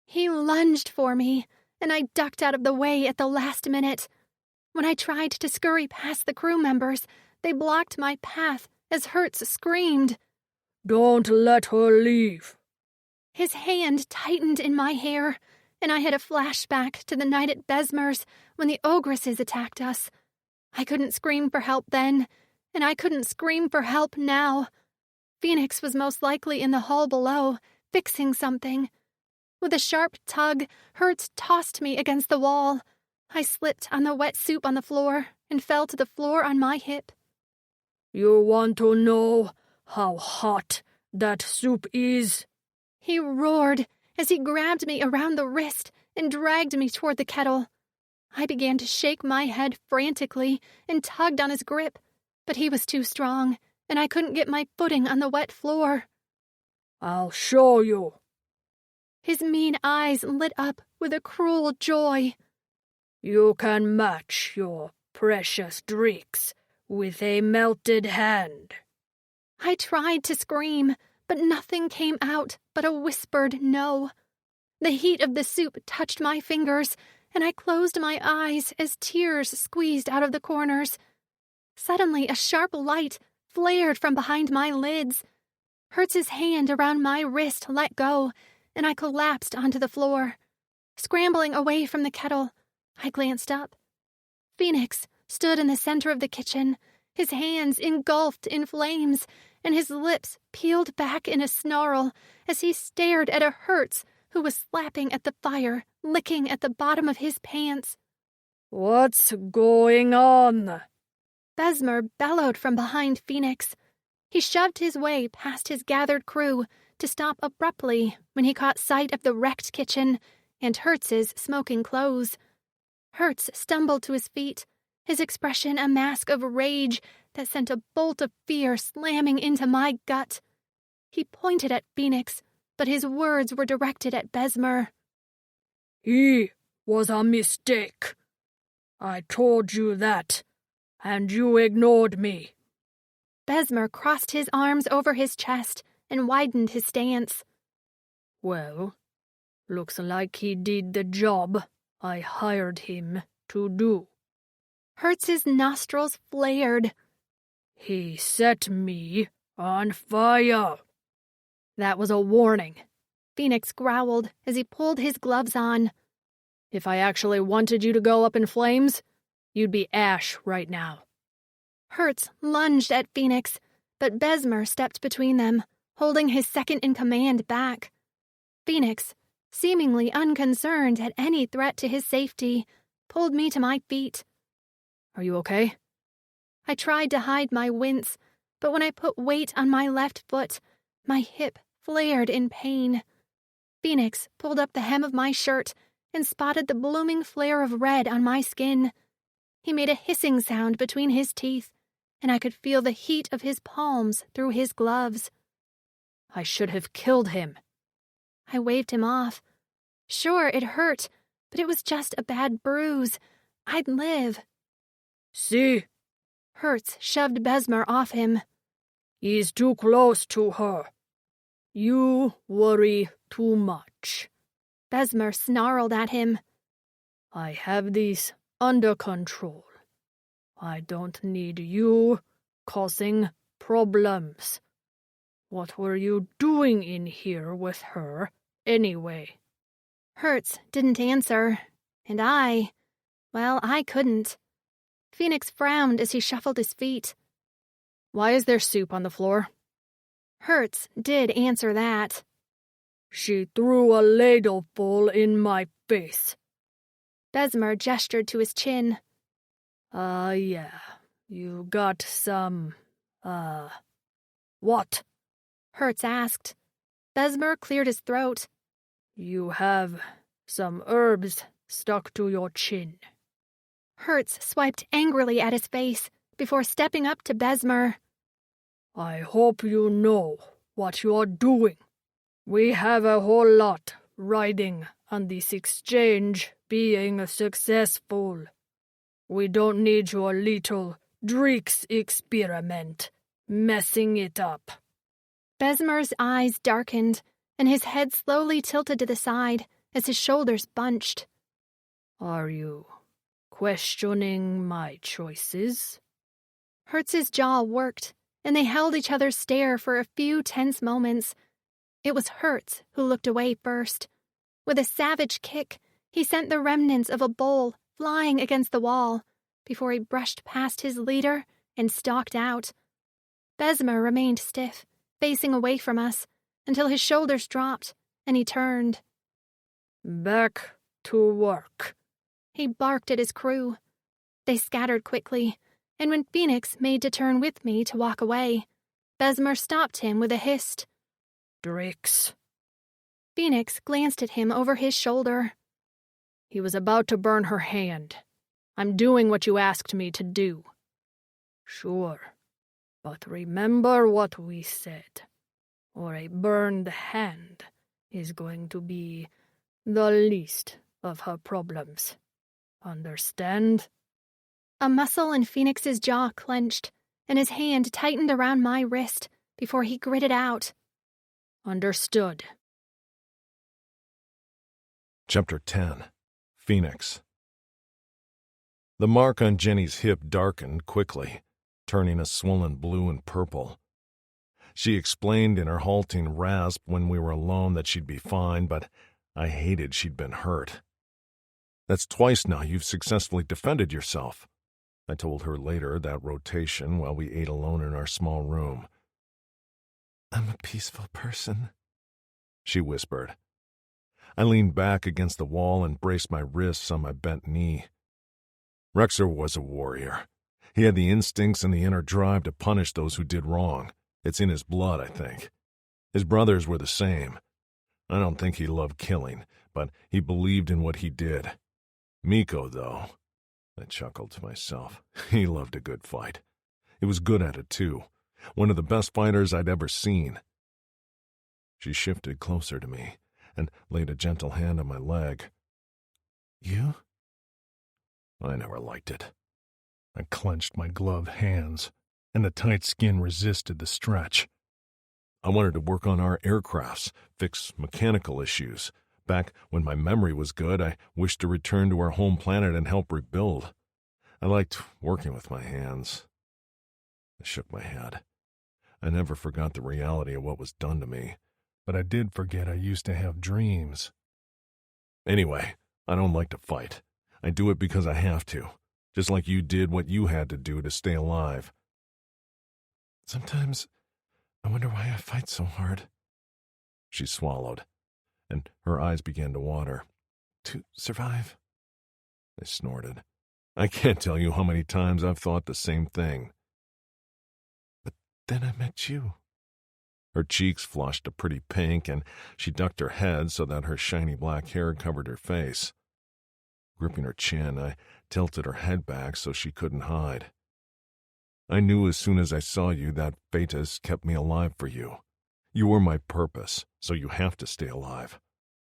He lunged for me, and I ducked out of the way at the last minute. When I tried to scurry past the crew members, they blocked my path as Hertz screamed. Don't let her leave. His hand tightened in my hair, and I had a flashback to the night at Besmer's when the ogresses attacked us. I couldn't scream for help then, and I couldn't scream for help now. Fenix was most likely in the hall below, fixing something. With a sharp tug, Hertz tossed me against the wall. I slipped on the wet soup on the floor and fell to the floor on my hip. You want to know how hot that soup is? He roared as he grabbed me around the wrist and dragged me toward the kettle. I began to shake my head frantically and tugged on his grip, but he was too strong, and I couldn't get my footing on the wet floor. I'll show you. His mean eyes lit up with a cruel joy. You can match your precious Drix with a melted hand. I tried to scream, but nothing came out but a whispered no. The heat of the soup touched my fingers, and I closed my eyes as tears squeezed out of the corners. Suddenly, a sharp light flared from behind my lids. Hertz's hand around my wrist let go, and I collapsed onto the floor. Scrambling away from the kettle, I glanced up. Fenix stood in the center of the kitchen, his hands engulfed in flames, and his lips peeled back in a snarl as he stared at a Hertz who was slapping at the fire, licking at the bottom of his pants. "What's going on?" Besmer bellowed from behind Fenix. He shoved his way past his gathered crew to stop abruptly when he caught sight of the wrecked kitchen and Hertz's smoking clothes. Hertz stumbled to his feet, his expression a mask of rage that sent a bolt of fear slamming into my gut. He pointed at Fenix, but his words were directed at Besmer. "He was a mistake. I told you that, and you ignored me." Besmer crossed his arms over his chest and widened his stance. "Well, looks like he did the job I hired him to do." Hertz's nostrils flared. "He set me on fire." That was a warning. Fenix growled as he pulled his gloves on. "If I actually wanted you to go up in flames, you'd be ash right now." Hertz lunged at Fenix, but Besmer stepped between them, holding his second-in-command back. Fenix, seemingly unconcerned at any threat to his safety, pulled me to my feet. "Are you okay?" I tried to hide my wince, but when I put weight on my left foot, my hip flared in pain. Fenix pulled up the hem of my shirt and spotted the blooming flare of red on my skin. He made a hissing sound between his teeth, and I could feel the heat of his palms through his gloves. "I should have killed him." I waved him off. Sure, it hurt, but it was just a bad bruise. I'd live. "See?" Hertz shoved Besmer off him. "He's too close to her. You worry too much." Besmer snarled at him. "I have this under control. I don't need you causing problems. What were you doing in here with her, anyway?" Hertz didn't answer, and I couldn't. Fenix frowned as he shuffled his feet. "Why is there soup on the floor?" Hertz did answer that. "She threw a ladleful in my face." Besmer gestured to his chin. Yeah, you got some, what?" Hertz asked. Besmer cleared his throat. "You have some herbs stuck to your chin." Hertz swiped angrily at his face before stepping up to Besmer. "I hope you know what you're doing. We have a whole lot riding on this exchange being successful. We don't need your little Drix experiment messing it up." Besmer's eyes darkened, and his head slowly tilted to the side as his shoulders bunched. "Are you questioning my choices?" Hertz's jaw worked, and they held each other's stare for a few tense moments. It was Hertz who looked away first. With a savage kick, he sent the remnants of a bowl flying against the wall before he brushed past his leader and stalked out. Besmer remained stiff, facing away from us, until his shoulders dropped, and he turned. "Back to work." He barked at his crew. They scattered quickly, and when Fenix made to turn with me to walk away, Besmer stopped him with a hiss. "Drix." Fenix glanced at him over his shoulder. "He was about to burn her hand. I'm doing what you asked me to do." "Sure, but remember what we said, or a burned hand is going to be the least of her problems. Understand?" A muscle in Fenix's jaw clenched, and his hand tightened around my wrist before he gritted out. "Understood." Chapter 10. Fenix. The mark on Jenny's hip darkened quickly, turning a swollen blue and purple. She explained in her halting rasp when we were alone that she'd be fine, but I hated she'd been hurt. That's twice now you've successfully defended yourself, I told her later that rotation while we ate alone in our small room. I'm a peaceful person, she whispered. I leaned back against the wall and braced my wrists on my bent knee. Rexer was a warrior. He had the instincts and the inner drive to punish those who did wrong. It's in his blood, I think. His brothers were the same. I don't think he loved killing, but he believed in what he did. Miko, though, I chuckled to myself. He loved a good fight. He was good at it, too. One of the best fighters I'd ever seen. She shifted closer to me and laid a gentle hand on my leg. You? I never liked it. I clenched my gloved hands, and the tight skin resisted the stretch. I wanted to work on our aircrafts, fix mechanical issues. Back when my memory was good, I wished to return to our home planet and help rebuild. I liked working with my hands. I shook my head. I never forgot the reality of what was done to me, but I did forget I used to have dreams. Anyway, I don't like to fight. I do it because I have to, just like you did what you had to do to stay alive. Sometimes I wonder why I fight so hard. She swallowed, and her eyes began to water. To survive. I snorted. I can't tell you how many times I've thought the same thing. But then I met you. Her cheeks flushed a pretty pink, and she ducked her head so that her shiny black hair covered her face. Gripping her chin, I tilted her head back so she couldn't hide. I knew as soon as I saw you that Fetus kept me alive for you. You were my purpose, so you have to stay alive.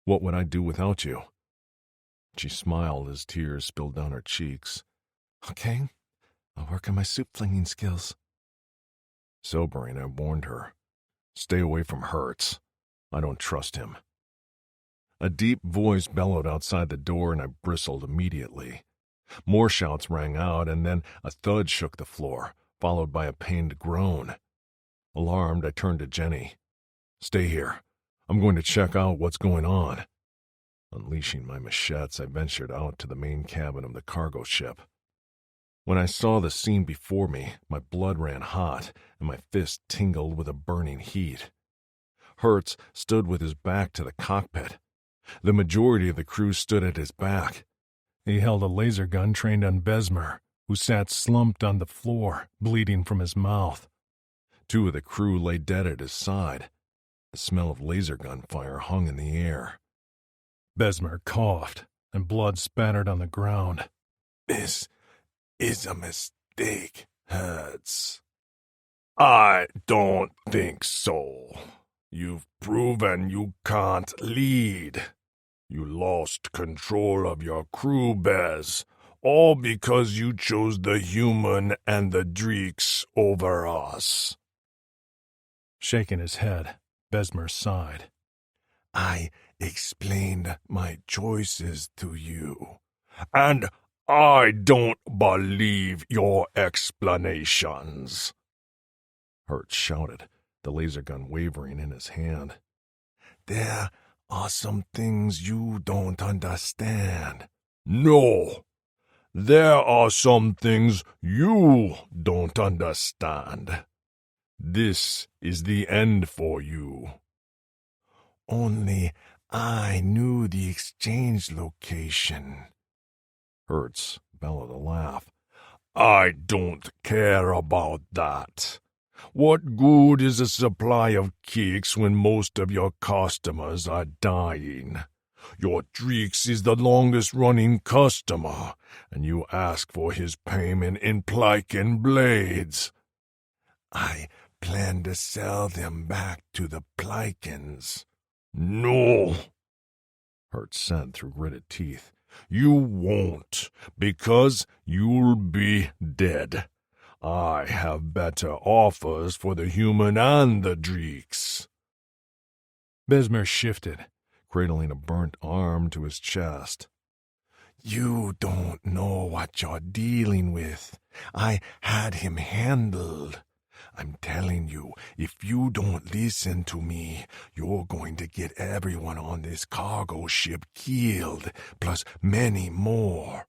What would I do without you? She smiled as tears spilled down her cheeks. Okay, I'll work on my soup-flinging skills. Sobering, I warned her. Stay away from Hertz. I don't trust him. A deep voice bellowed outside the door, and I bristled immediately. More shouts rang out, and then a thud shook the floor, followed by a pained groan. Alarmed, I turned to Jenny. Stay here. I'm going to check out what's going on. Unleashing my machetes, I ventured out to the main cabin of the cargo ship. When I saw the scene before me, my blood ran hot, and my fist tingled with a burning heat. Hertz stood with his back to the cockpit. The majority of the crew stood at his back. He held a laser gun trained on Besmer, who sat slumped on the floor, bleeding from his mouth. Two of the crew lay dead at his side. The smell of laser gun fire hung in the air. Besmer coughed, and blood spattered on the ground. This is a mistake, Hertz. I don't think so. You've proven you can't lead. You lost control of your crew, Bez, all because you chose the human and the Dreeks over us. Shaking his head, Besmer sighed. I explained my choices to you, and I don't believe your explanations. Hertz shouted, the laser gun wavering in his hand. There are some things you don't understand. No, there are some things you don't understand. This is the end for you. Only I knew the exchange location. Hertz bellowed a laugh. I don't care about that. What good is a supply of kicks when most of your customers are dying? Your Dreeks is the longest-running customer, and you ask for his payment in Plyken blades. I plan to sell them back to the Plykens. No, Hertz said through gritted teeth. You won't, because you'll be dead. I have better offers for the human and the Dreeks. Besmer shifted, cradling a burnt arm to his chest. You don't know what you're dealing with. I had him handled. I'm telling you, if you don't listen to me, you're going to get everyone on this cargo ship killed, plus many more.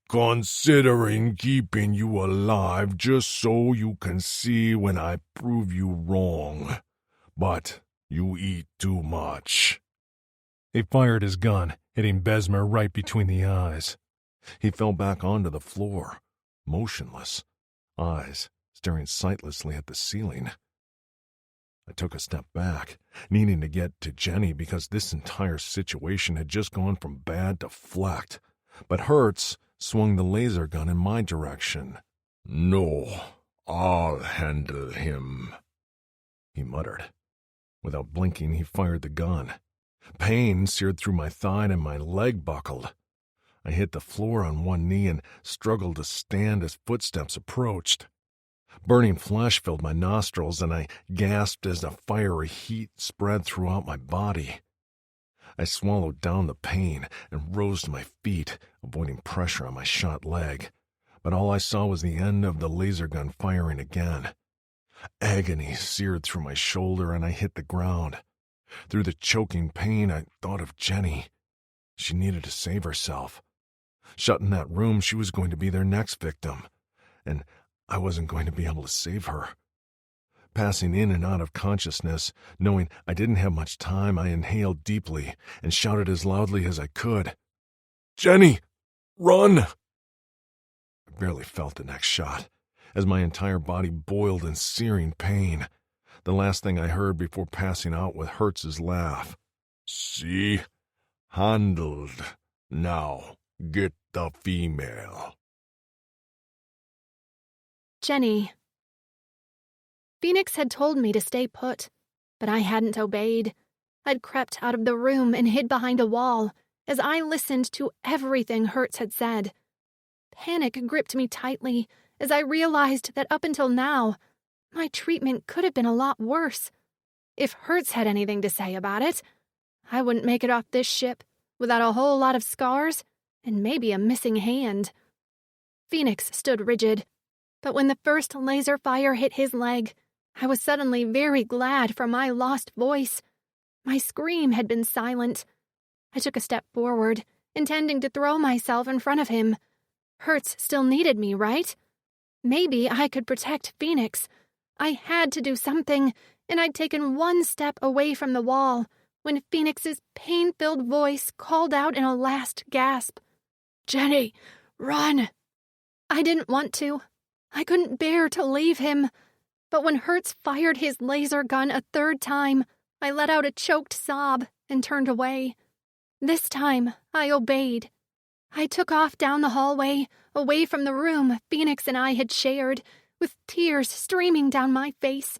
Considering keeping you alive just so you can see when I prove you wrong. But you eat too much. He fired his gun, hitting Besmer right between the eyes. He fell back onto the floor, motionless, eyes staring sightlessly at the ceiling. I took a step back, needing to get to Jenny because this entire situation had just gone from bad to flecked. But Hertz swung the laser gun in my direction. No, I'll handle him, he muttered. Without blinking, he fired the gun. Pain seared through my thigh and my leg buckled. I hit the floor on one knee and struggled to stand as footsteps approached. Burning flesh filled my nostrils, and I gasped as a fiery heat spread throughout my body. I swallowed down the pain and rose to my feet, avoiding pressure on my shot leg. But all I saw was the end of the laser gun firing again. Agony seared through my shoulder, and I hit the ground. Through the choking pain, I thought of Jenny. She needed to save herself. Shut in that room, she was going to be their next victim, and I wasn't going to be able to save her. Passing in and out of consciousness, knowing I didn't have much time, I inhaled deeply and shouted as loudly as I could, "Jenny, run!" I barely felt the next shot, as my entire body boiled in searing pain. The last thing I heard before passing out was Hertz's laugh. See? Handled. Now, get the female. Jenny. Fenix had told me to stay put, but I hadn't obeyed. I'd crept out of the room and hid behind a wall as I listened to everything Hertz had said. Panic gripped me tightly as I realized that up until now, my treatment could have been a lot worse. If Hertz had anything to say about it, I wouldn't make it off this ship without a whole lot of scars and maybe a missing hand. Fenix stood rigid, but when the first laser fire hit his leg, I was suddenly very glad for my lost voice. My scream had been silent. I took a step forward, intending to throw myself in front of him. Hertz still needed me, right? Maybe I could protect Fenix. I had to do something, and I'd taken one step away from the wall when Phoenix's pain-filled voice called out in a last gasp. "Jenny, run!" I didn't want to. I couldn't bear to leave him. But when Hertz fired his laser gun a third time, I let out a choked sob and turned away. This time, I obeyed. I took off down the hallway, away from the room Fenix and I had shared, with tears streaming down my face.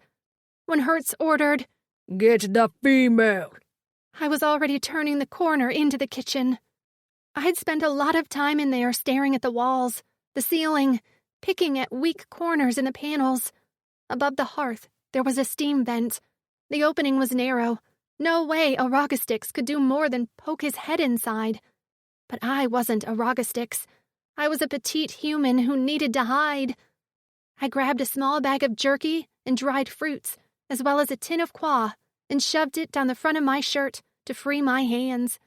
When Hertz ordered, "Get the female," I was already turning the corner into the kitchen. I'd spent a lot of time in there staring at the walls, the ceiling, picking at weak corners in the panels. Above the hearth, there was a steam vent. The opening was narrow. No way a Rogastix could do more than poke his head inside. But I wasn't a Rogastix. I was a petite human who needed to hide. I grabbed a small bag of jerky and dried fruits, as well as a tin of qua, and shoved it down the front of my shirt to free my hands.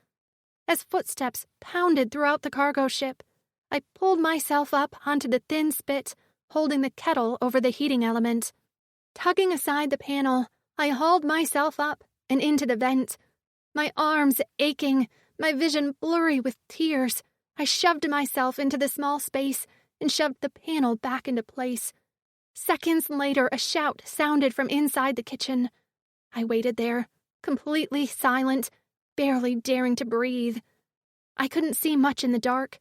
As footsteps pounded throughout the cargo ship, I pulled myself up onto the thin spit, holding the kettle over the heating element. Tugging aside the panel, I hauled myself up and into the vent. My arms aching, my vision blurry with tears, I shoved myself into the small space and shoved the panel back into place. Seconds later, a shout sounded from inside the kitchen. I waited there, completely silent, barely daring to breathe. I couldn't see much in the dark,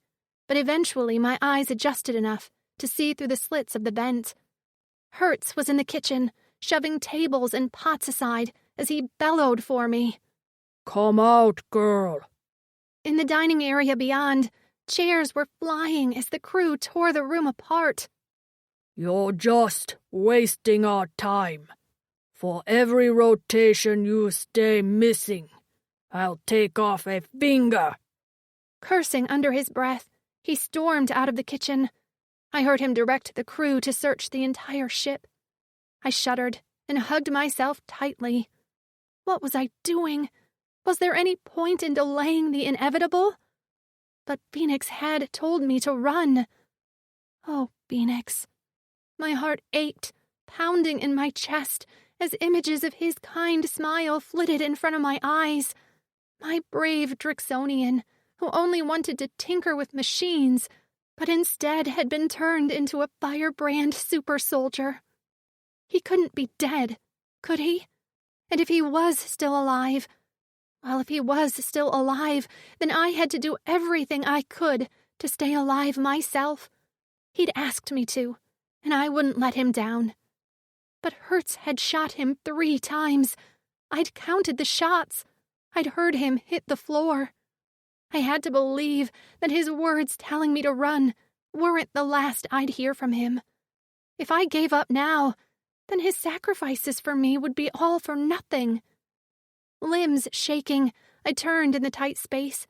but eventually my eyes adjusted enough to see through the slits of the vent. Hertz was in the kitchen, shoving tables and pots aside as he bellowed for me. "Come out, girl." In the dining area beyond, chairs were flying as the crew tore the room apart. "You're just wasting our time. For every rotation you stay missing, I'll take off a finger. Cursing under his breath, he stormed out of the kitchen. I heard him direct the crew to search the entire ship. I shuddered and hugged myself tightly. What was I doing? Was there any point in delaying the inevitable? But Fenix had told me to run. Oh, Fenix. My heart ached, pounding in my chest as images of his kind smile flitted in front of my eyes. My brave Drixonian, who only wanted to tinker with machines, but instead had been turned into a firebrand super soldier. He couldn't be dead, could he? And if he was still alive, well, if he was still alive, then I had to do everything I could to stay alive myself. He'd asked me to, and I wouldn't let him down. But Hertz had shot him 3 times. I'd counted the shots. I'd heard him hit the floor. I had to believe that his words telling me to run weren't the last I'd hear from him. If I gave up now, then his sacrifices for me would be all for nothing. Limbs shaking, I turned in the tight space.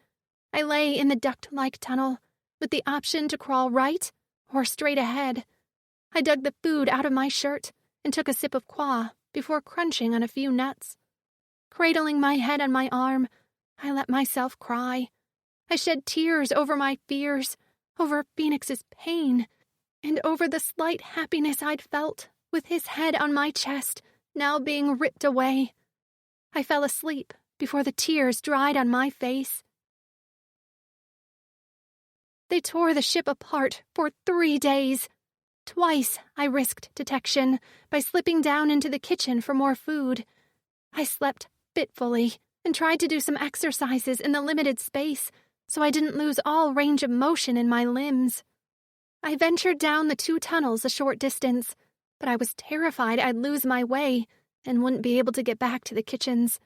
I lay in the duct-like tunnel, with the option to crawl right or straight ahead. I dug the food out of my shirt and took a sip of qua before crunching on a few nuts. Cradling my head on my arm, I let myself cry. I shed tears over my fears, over Fenix's pain, and over the slight happiness I'd felt with his head on my chest, now being ripped away. I fell asleep before the tears dried on my face. They tore the ship apart for 3 days. Twice I risked detection by slipping down into the kitchen for more food. I slept fitfully and tried to do some exercises in the limited space so I didn't lose all range of motion in my limbs. I ventured down the 2 tunnels a short distance, but I was terrified I'd lose my way and wouldn't be able to get back to the kitchens.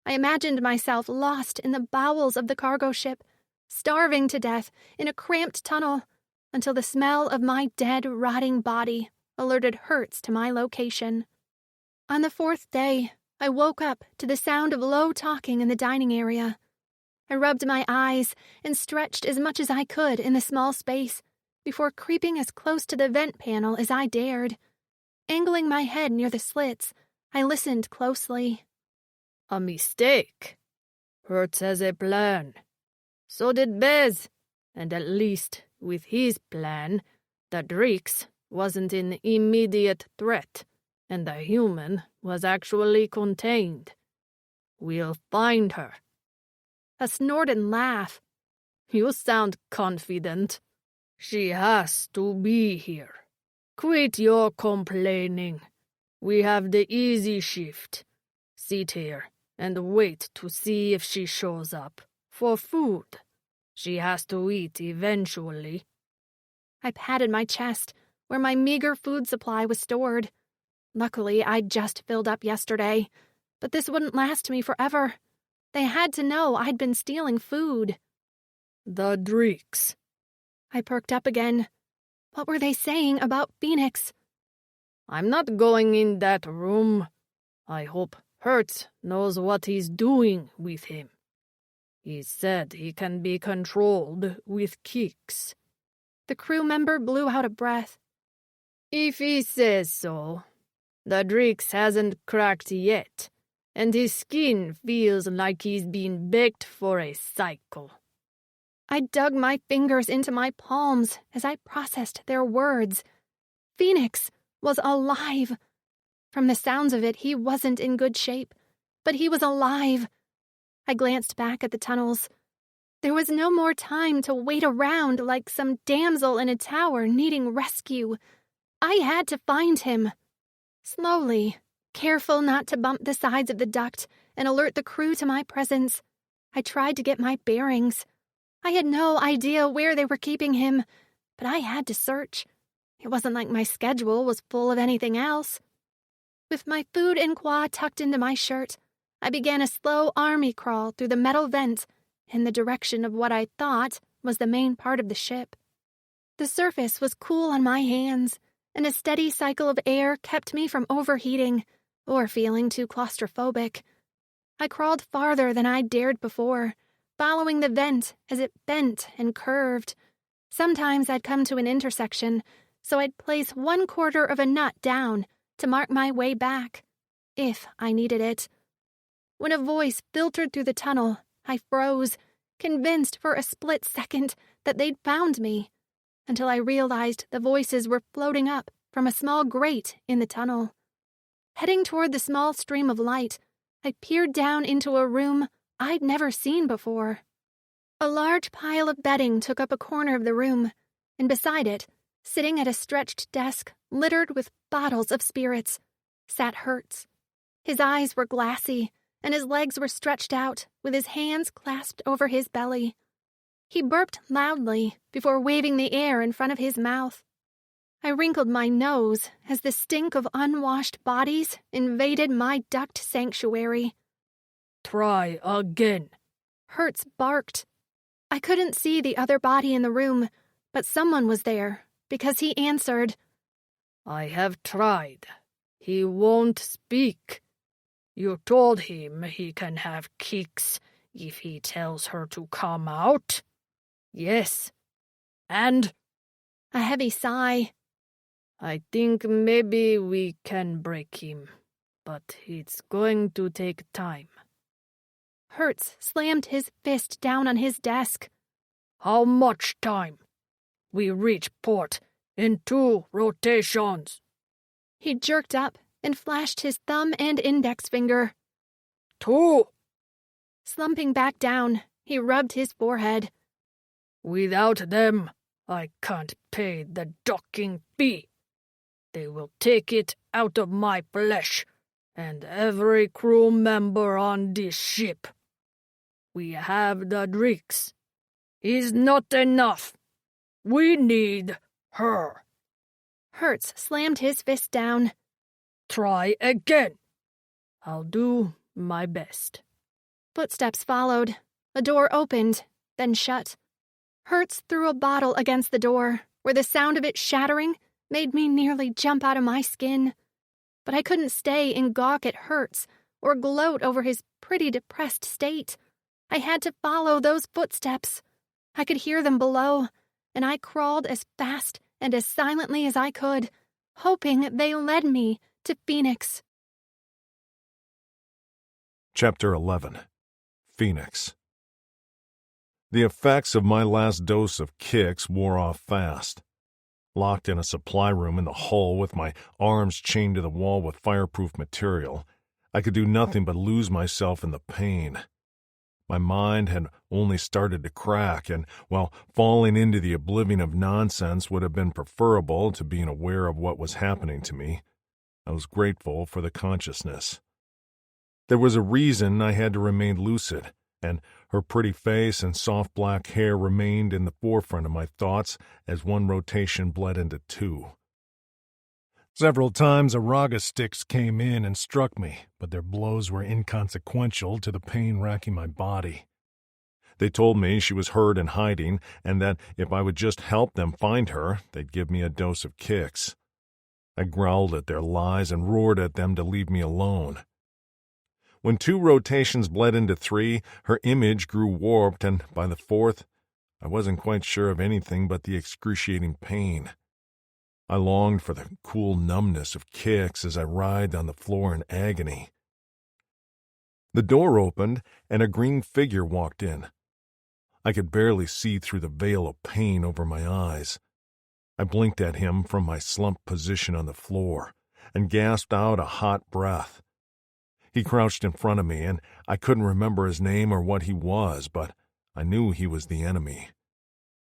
I imagined myself lost in the bowels of the cargo ship, starving to death in a cramped tunnel, until the smell of my dead, rotting body alerted Hertz to my location. On the 4th day, I woke up to the sound of low talking in the dining area. I rubbed my eyes and stretched as much as I could in the small space before creeping as close to the vent panel as I dared. Angling my head near the slits, I listened closely. A mistake. Hertz has a plan. So did Bez, and at least with his plan, the Drix wasn't an immediate threat, and the human was actually contained. We'll find her. A snorted laugh. You sound confident. She has to be here. Quit your complaining. We have the easy shift. Sit here and wait to see if she shows up. For food. She has to eat eventually. I patted my chest, where my meager food supply was stored. Luckily, I'd just filled up yesterday, but this wouldn't last me forever. They had to know I'd been stealing food. The Drix. I perked up again. What were they saying about Fenix? I'm not going in that room. I hope Hertz knows what he's doing with him. He said he can be controlled with kicks. The crew member blew out a breath. If he says so. The Drix hasn't cracked yet, and his skin feels like he's been baked for a cycle. I dug my fingers into my palms as I processed their words. Fenix was alive. From the sounds of it, he wasn't in good shape, but he was alive. I glanced back at the tunnels. There was no more time to wait around like some damsel in a tower needing rescue. I had to find him. Slowly, careful not to bump the sides of the duct and alert the crew to my presence, I tried to get my bearings. I had no idea where they were keeping him, but I had to search. It wasn't like my schedule was full of anything else. With my food and qua tucked into my shirt, I began a slow army crawl through the metal vent in the direction of what I thought was the main part of the ship. The surface was cool on my hands, and a steady cycle of air kept me from overheating or feeling too claustrophobic. I crawled farther than I'd dared before, following the vent as it bent and curved. Sometimes I'd come to an intersection, so I'd place 1/4 of a nut down to mark my way back, if I needed it. When a voice filtered through the tunnel, I froze, convinced for a split second that they'd found me, until I realized the voices were floating up from a small grate in the tunnel. Heading toward the small stream of light, I peered down into a room I'd never seen before. A large pile of bedding took up a corner of the room, and beside it, sitting at a stretched desk littered with bottles of spirits, sat Hertz. His eyes were glassy, and his legs were stretched out with his hands clasped over his belly. He burped loudly before waving the air in front of his mouth. I wrinkled my nose as the stink of unwashed bodies invaded my duct sanctuary. Try again. Hertz barked. I couldn't see the other body in the room, but someone was there, because he answered. I have tried. He won't speak. You told him he can have kicks if he tells her to come out? Yes. And? A heavy sigh. I think maybe we can break him, but it's going to take time. Hertz slammed his fist down on his desk. How much time? We reach port in 2 rotations. He jerked up and flashed his thumb and index finger. 2. Slumping back down, he rubbed his forehead. Without them, I can't pay the docking fee. They will take it out of my flesh and every crew member on this ship. We have the Drix. Is not enough. We need her. Hertz slammed his fist down. Try again. I'll do my best. Footsteps followed. A door opened, then shut. Hertz threw a bottle against the door, where the sound of it shattering made me nearly jump out of my skin. But I couldn't stay and gawk at Hertz or gloat over his pretty depressed state. I had to follow those footsteps. I could hear them below, and I crawled as fast and as silently as I could, hoping they led me to Fenix. Chapter 11. Fenix. The effects of my last dose of kicks wore off fast. Locked in a supply room in the hull with my arms chained to the wall with fireproof material, I could do nothing but lose myself in the pain. My mind had only started to crack, and while falling into the oblivion of nonsense would have been preferable to being aware of what was happening to me, I was grateful for the consciousness. There was a reason I had to remain lucid, and her pretty face and soft black hair remained in the forefront of my thoughts as one rotation bled into 2. Several times Araga sticks came in and struck me, but their blows were inconsequential to the pain racking my body. They told me she was hurt and hiding, and that if I would just help them find her, they'd give me a dose of kicks. I growled at their lies and roared at them to leave me alone. When 2 rotations bled into 3, her image grew warped, and by the 4th, I wasn't quite sure of anything but the excruciating pain. I longed for the cool numbness of kicks as I writhed on the floor in agony. The door opened, and a green figure walked in. I could barely see through the veil of pain over my eyes. I blinked at him from my slumped position on the floor, and gasped out a hot breath. He crouched in front of me, and I couldn't remember his name or what he was, but I knew he was the enemy.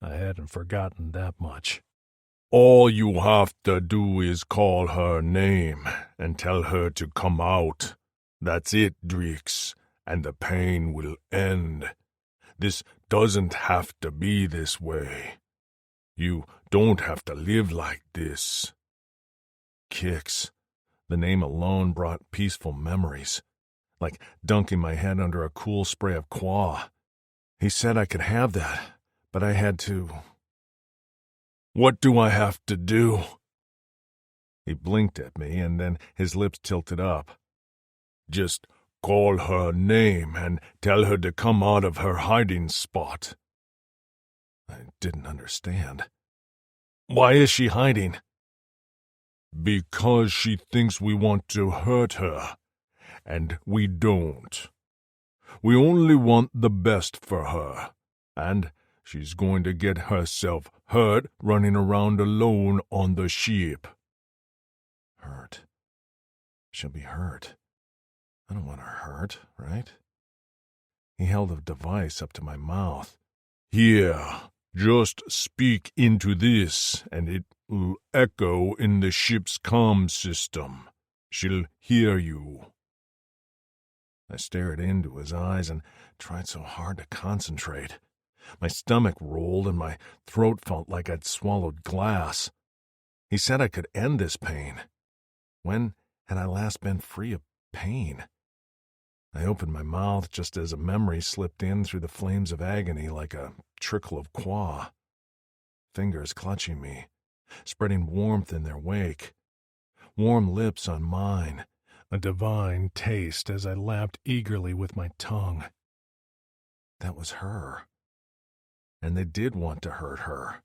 I hadn't forgotten that much. All you have to do is call her name and tell her to come out. That's it, Drix, and the pain will end. This doesn't have to be this way. You don't have to live like this. Kicks. The name alone brought peaceful memories, like dunking my head under a cool spray of Qua. He said I could have that, but I had to. What do I have to do? He blinked at me, and then his lips tilted up. Just Call her name and tell her to come out of her hiding spot. I didn't understand. Why is she hiding? Because she thinks we want to hurt her, and we don't. We only want the best for her, and she's going to get herself hurt running around alone on the ship. Hurt. She'll be hurt. I don't want her hurt, right? He held a device up to my mouth. Here, just speak into this, and it will echo in the ship's comm system. She'll hear you. I stared into his eyes and tried so hard to concentrate. My stomach rolled and my throat felt like I'd swallowed glass. He said I could end this pain. When had I last been free of pain? I opened my mouth just as a memory slipped in through the flames of agony like a trickle of qua. Fingers clutching me, spreading warmth in their wake. Warm lips on mine, a divine taste as I lapped eagerly with my tongue. That was her. And they did want to hurt her.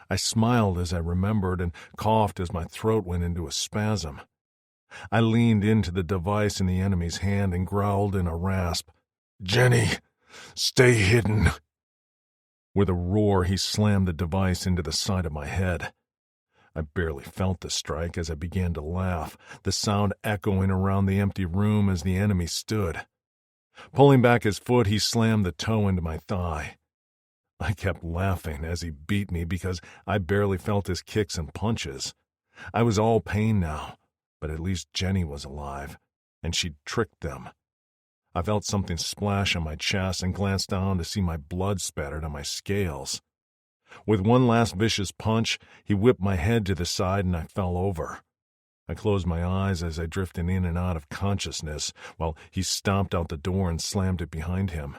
I smiled as I remembered and coughed as my throat went into a spasm. I leaned into the device in the enemy's hand and growled in a rasp, Jenny, stay hidden. With a roar, he slammed the device into the side of my head. I barely felt the strike as I began to laugh, the sound echoing around the empty room as the enemy stood. Pulling back his foot, he slammed the toe into my thigh. I kept laughing as he beat me because I barely felt his kicks and punches. I was all pain now, but at least Jenny was alive, and she'd tricked them. I felt something splash on my chest and glanced down to see my blood spattered on my scales. With one last vicious punch, he whipped my head to the side and I fell over. I closed my eyes as I drifted in and out of consciousness while he stomped out the door and slammed it behind him.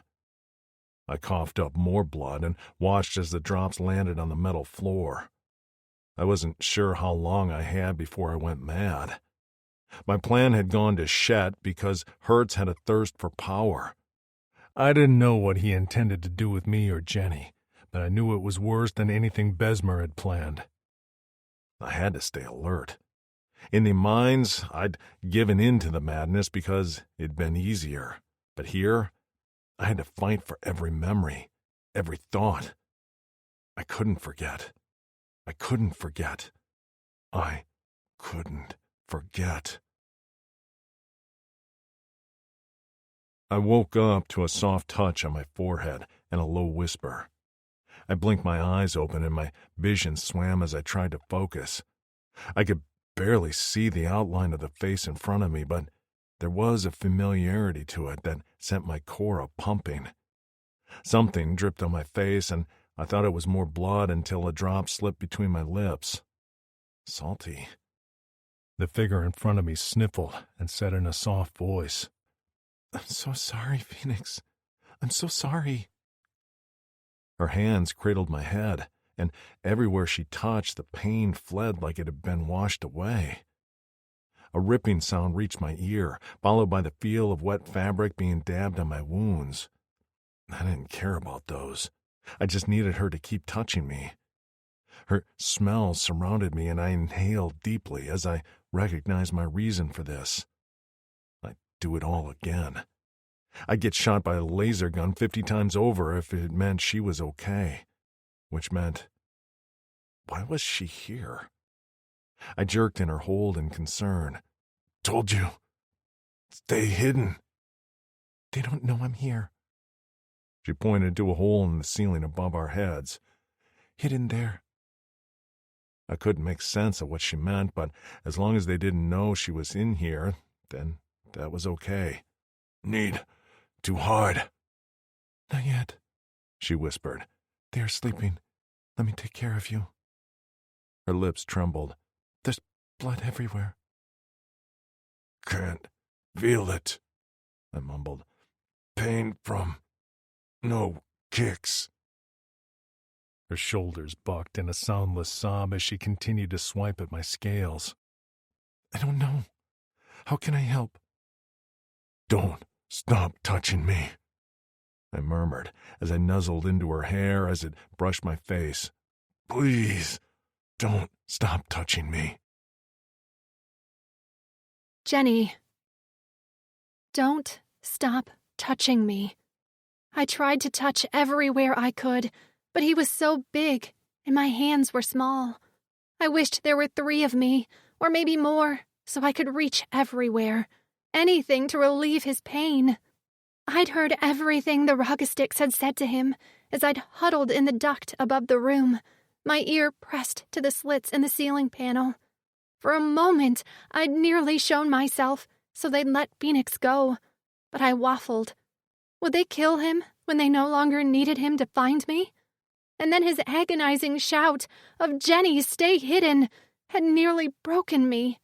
I coughed up more blood and watched as the drops landed on the metal floor. I wasn't sure how long I had before I went mad. My plan had gone to shit because Hertz had a thirst for power. I didn't know what he intended to do with me or Jenny, but I knew it was worse than anything Besmer had planned. I had to stay alert. In the mines, I'd given in to the madness because it'd been easier. But here, I had to fight for every memory, every thought. I couldn't forget. I couldn't forget. I couldn't forget. I woke up to a soft touch on my forehead and a low whisper. I blinked my eyes open and my vision swam as I tried to focus. I could barely see the outline of the face in front of me, but there was a familiarity to it that sent my core a-pumping. Something dripped on my face, and I thought it was more blood until a drop slipped between my lips. Salty. The figure in front of me sniffled and said in a soft voice, "I'm so sorry, Fenix. I'm so sorry." Her hands cradled my head, and everywhere she touched, the pain fled like it had been washed away. A ripping sound reached my ear, followed by the feel of wet fabric being dabbed on my wounds. I didn't care about those. I just needed her to keep touching me. Her smell surrounded me, and I inhaled deeply as I recognized my reason for this. I'd do it all again. I'd get shot by a laser gun 50 times over if it meant she was okay. Which meant, why was she here? I jerked in her hold in concern. Told you. Stay hidden. They don't know I'm here. She pointed to a hole in the ceiling above our heads. Hidden there. I couldn't make sense of what she meant, but as long as they didn't know she was in here, then that was okay. Need to hide. Not yet, she whispered. They are sleeping. Let me take care of you. Her lips trembled. There's blood everywhere. Can't feel it, I mumbled. Pain from no kicks. Her shoulders bucked in a soundless sob as she continued to swipe at my scales. I don't know. How can I help? Don't stop touching me, I murmured as I nuzzled into her hair as it brushed my face. Please, don't stop touching me. Jenny, don't stop touching me. I tried to touch everywhere I could, but he was so big, and my hands were small. I wished there were 3 of me, or maybe more, so I could reach everywhere. Anything to relieve his pain. I'd heard everything the Rogastics had said to him as I'd huddled in the duct above the room, my ear pressed to the slits in the ceiling panel. For a moment, I'd nearly shown myself so they'd let Fenix go, but I waffled. Would they kill him when they no longer needed him to find me? And then his agonizing shout of "Jenny, stay hidden!" had nearly broken me.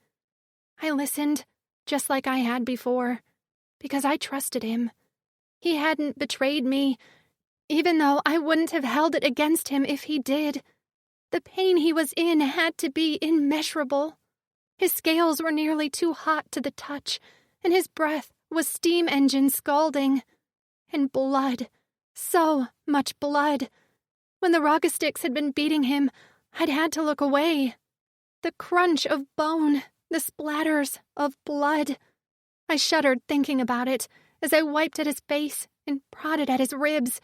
I listened, just like I had before, because I trusted him. He hadn't betrayed me, even though I wouldn't have held it against him if he did. The pain he was in had to be immeasurable. His scales were nearly too hot to the touch, and his breath was steam engine scalding. And blood, so much blood. When the Rogastics had been beating him, I'd had to look away. The crunch of bone, the splatters of blood. I shuddered thinking about it as I wiped at his face and prodded at his ribs,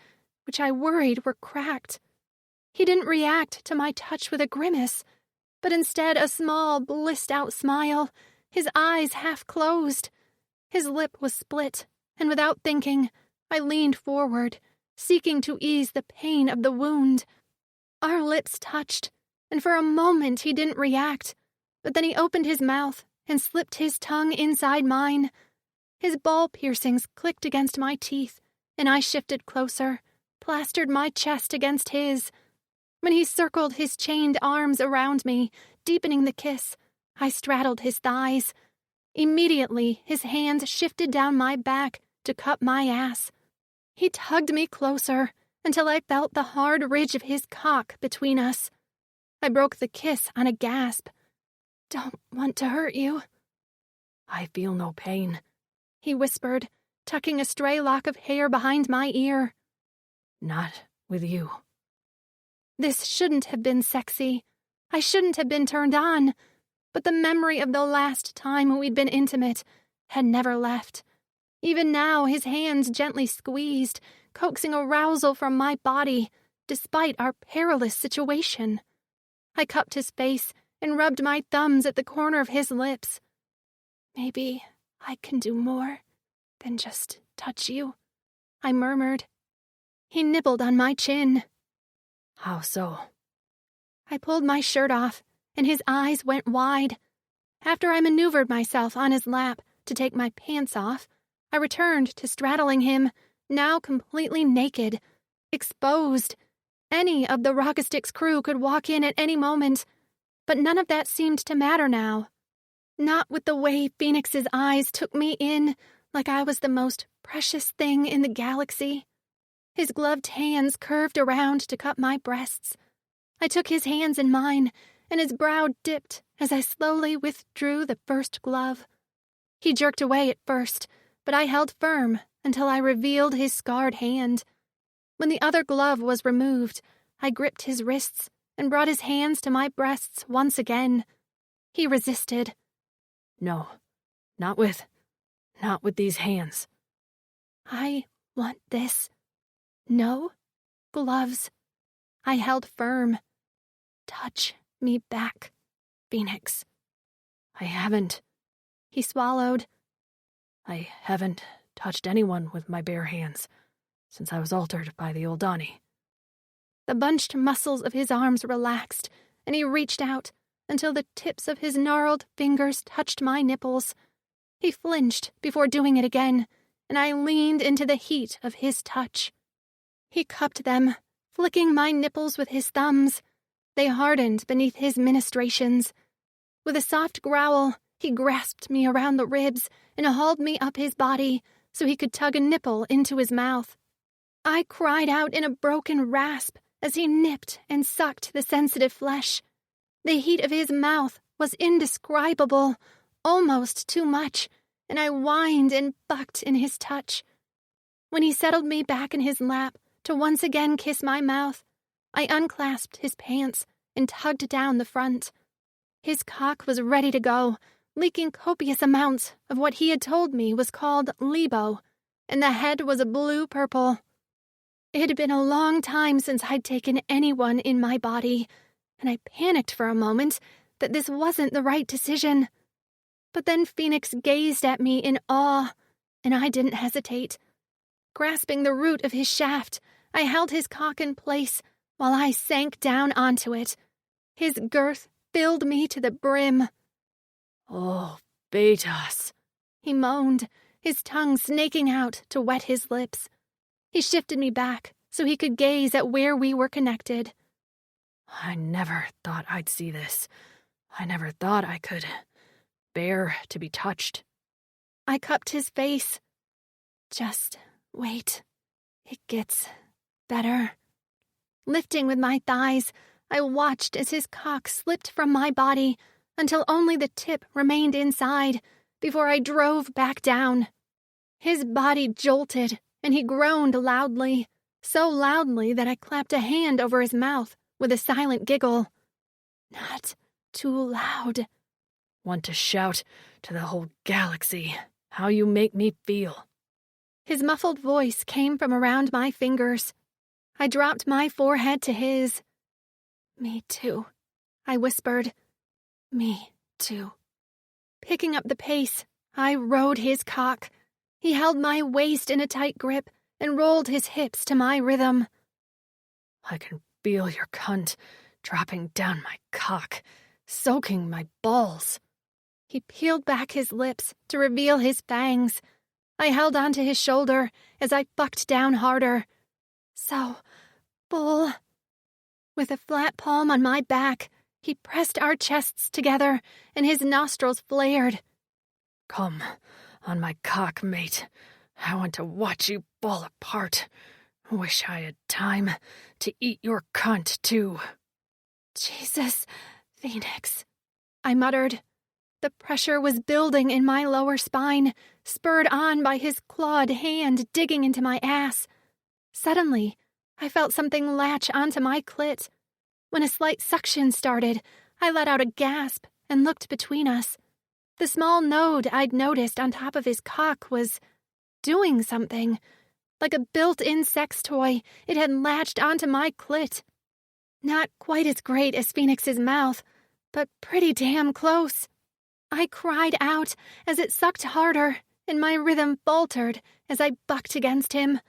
which I worried were cracked. He didn't react to my touch with a grimace, but instead a small, blissed-out smile, his eyes half closed. His lip was split, and without thinking, I leaned forward, seeking to ease the pain of the wound. Our lips touched, and for a moment he didn't react, but then he opened his mouth and slipped his tongue inside mine. His ball piercings clicked against my teeth, and I shifted closer, plastered my chest against his. When he circled his chained arms around me, deepening the kiss, I straddled his thighs. Immediately, his hands shifted down my back to cup my ass. He tugged me closer until I felt the hard ridge of his cock between us. I broke the kiss on a gasp. "Don't want to hurt you." "I feel no pain," he whispered, tucking a stray lock of hair behind my ear. "Not with you." This shouldn't have been sexy. I shouldn't have been turned on. But the memory of the last time we'd been intimate had never left. Even now, his hands gently squeezed, coaxing arousal from my body, despite our perilous situation. I cupped his face and rubbed my thumbs at the corner of his lips. "Maybe I can do more than just touch you," I murmured. He nibbled on my chin. "How so?" I pulled my shirt off, and his eyes went wide. After I maneuvered myself on his lap to take my pants off, I returned to straddling him, now completely naked, exposed. Any of the Rogastics crew could walk in at any moment, but none of that seemed to matter now. Not with the way Fenix's eyes took me in, like I was the most precious thing in the galaxy. His gloved hands curved around to cup my breasts. I took his hands in mine, and his brow dipped as I slowly withdrew the first glove. He jerked away at first, but I held firm until I revealed his scarred hand. When the other glove was removed, I gripped his wrists and brought his hands to my breasts once again. He resisted. "No, not with these hands." "I want this. No gloves." I held firm. "Touch me back, Fenix." "I haven't." He swallowed. "I haven't touched anyone with my bare hands since I was altered by the old Donnie." The bunched muscles of his arms relaxed, and he reached out until the tips of his gnarled fingers touched my nipples. He flinched before doing it again, and I leaned into the heat of his touch. He cupped them, flicking my nipples with his thumbs. They hardened beneath his ministrations. With a soft growl, he grasped me around the ribs and hauled me up his body so he could tug a nipple into his mouth. I cried out in a broken rasp as he nipped and sucked the sensitive flesh. The heat of his mouth was indescribable, almost too much, and I whined and bucked in his touch. When he settled me back in his lap to once again kiss my mouth, I unclasped his pants and tugged down the front. His cock was ready to go, leaking copious amounts of what he had told me was called libo, and the head was a blue-purple. It had been a long time since I'd taken anyone in my body, and I panicked for a moment that this wasn't the right decision. But then Fenix gazed at me in awe, and I didn't hesitate. Grasping the root of his shaft, I held his cock in place while I sank down onto it. His girth filled me to the brim. "Oh, Betas," he moaned, his tongue snaking out to wet his lips. He shifted me back so he could gaze at where we were connected. "I never thought I'd see this. I never thought I could bear to be touched." I cupped his face. "Just wait. It gets better." Lifting with my thighs, I watched as his cock slipped from my body until only the tip remained inside before I drove back down. His body jolted, and he groaned loudly, so loudly that I clapped a hand over his mouth with a silent giggle. "Not too loud." "Want to shout to the whole galaxy how you make me feel." His muffled voice came from around my fingers. I dropped my forehead to his. "Me too," I whispered. "Me too." Picking up the pace, I rode his cock. He held my waist in a tight grip and rolled his hips to my rhythm. "I can feel your cunt dropping down my cock, soaking my balls." He peeled back his lips to reveal his fangs. I held onto his shoulder as I bucked down harder. "So, bull." With a flat palm on my back, he pressed our chests together and his nostrils flared. "Come on my cock, mate. I want to watch you fall apart. Wish I had time to eat your cunt, too." "Jesus, Fenix," I muttered. The pressure was building in my lower spine, spurred on by his clawed hand digging into my ass. Suddenly, I felt something latch onto my clit. When a slight suction started, I let out a gasp and looked between us. The small node I'd noticed on top of his cock was doing something. Like a built-in sex toy, it had latched onto my clit. Not quite as great as Fenix's mouth, but pretty damn close. I cried out as it sucked harder, and my rhythm faltered as I bucked against him.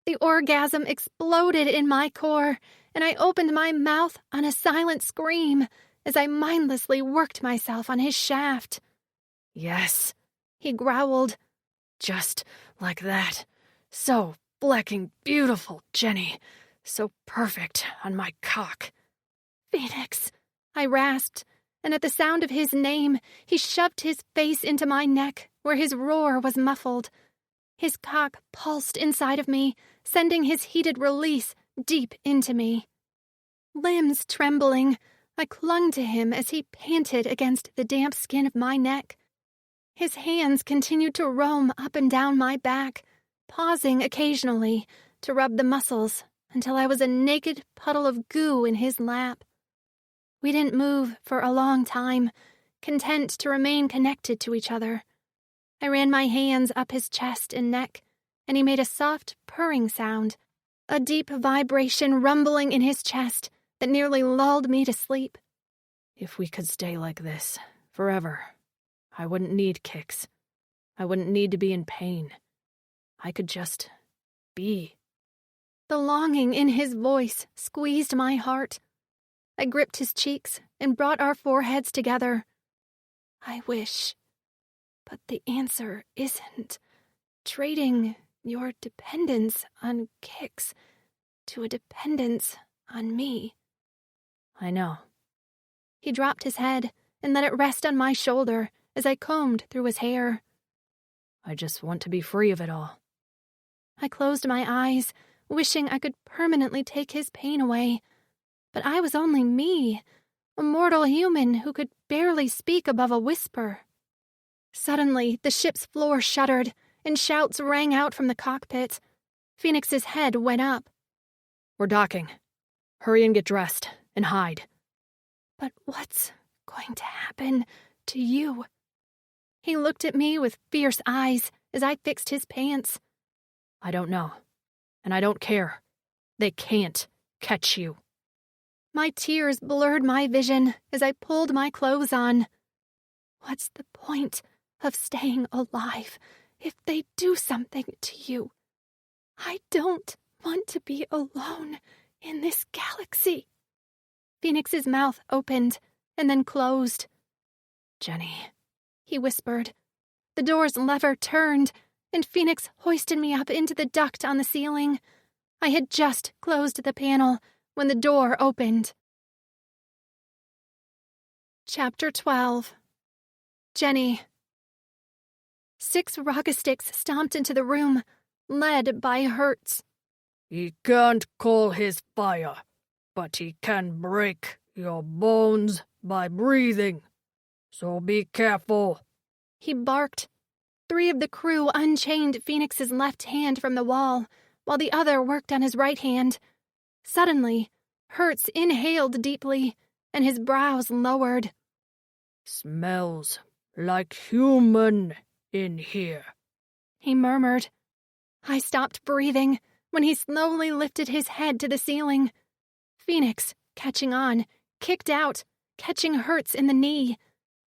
The orgasm exploded in my core, and I opened my mouth on a silent scream as I mindlessly worked myself on his shaft. "Yes," he growled. "Just like that. So blacking beautiful, Jenny. So perfect on my cock." "Fenix," I rasped, and at the sound of his name, he shoved his face into my neck where his roar was muffled. His cock pulsed inside of me, sending his heated release deep into me. Limbs trembling, I clung to him as he panted against the damp skin of my neck. His hands continued to roam up and down my back, pausing occasionally to rub the muscles until I was a naked puddle of goo in his lap. We didn't move for a long time, content to remain connected to each other. I ran my hands up his chest and neck, and he made a soft purring sound, a deep vibration rumbling in his chest that nearly lulled me to sleep. "If we could stay like this forever, I wouldn't need kicks. I wouldn't need to be in pain. I could just be." The longing in his voice squeezed my heart. I gripped his cheeks and brought our foreheads together. "I wish, but the answer isn't trading your dependence on kicks to a dependence on me." "I know." He dropped his head and let it rest on my shoulder as I combed through his hair. "I just want to be free of it all." I closed my eyes, wishing I could permanently take his pain away. But I was only me, a mortal human who could barely speak above a whisper. Suddenly, the ship's floor shuddered, and shouts rang out from the cockpit. Fenix's head went up. We're docking. Hurry and get dressed, and hide. But what's going to happen to you? He looked at me with fierce eyes as I fixed his pants. I don't know, and I don't care. They can't catch you. My tears blurred my vision as I pulled my clothes on. What's the point of staying alive if they do something to you? I don't want to be alone in this galaxy. Fenix's mouth opened and then closed. Jenny, he whispered. The door's lever turned, and Fenix hoisted me up into the duct on the ceiling. I had just closed the panel when the door opened. Chapter 12. Jenny. 6 Roggastics stomped into the room, led by Hertz. He can't call his fire, but he can break your bones by breathing. So be careful. He barked. 3 of the crew unchained Fenix's left hand from the wall, while the other worked on his right hand. Suddenly, Hertz inhaled deeply, and his brows lowered. Smells like human in here, he murmured. I stopped breathing when he slowly lifted his head to the ceiling. Fenix, catching on, kicked out, catching Hertz in the knee.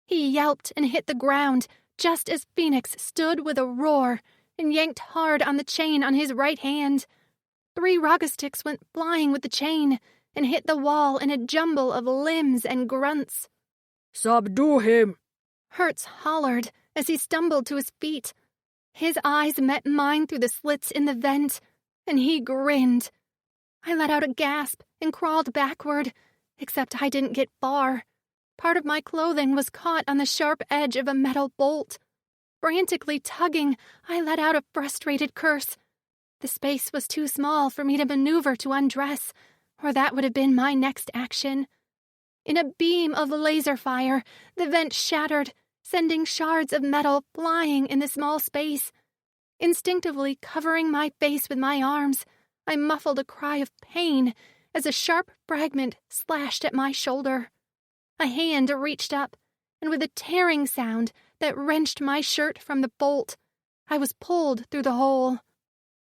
He yelped and hit the ground just as Fenix stood with a roar and yanked hard on the chain on his right hand. 3 Roggastics went flying with the chain and hit the wall in a jumble of limbs and grunts. Subdue him, Hertz hollered as he stumbled to his feet. His eyes met mine through the slits in the vent, and he grinned. I let out a gasp and crawled backward, except I didn't get far. Part of my clothing was caught on the sharp edge of a metal bolt. Frantically tugging, I let out a frustrated curse. The space was too small for me to maneuver to undress, or that would have been my next action. In a beam of laser fire, the vent shattered, sending shards of metal flying in the small space. Instinctively covering my face with my arms, I muffled a cry of pain as a sharp fragment slashed at my shoulder. A hand reached up, and with a tearing sound that wrenched my shirt from the bolt, I was pulled through the hole.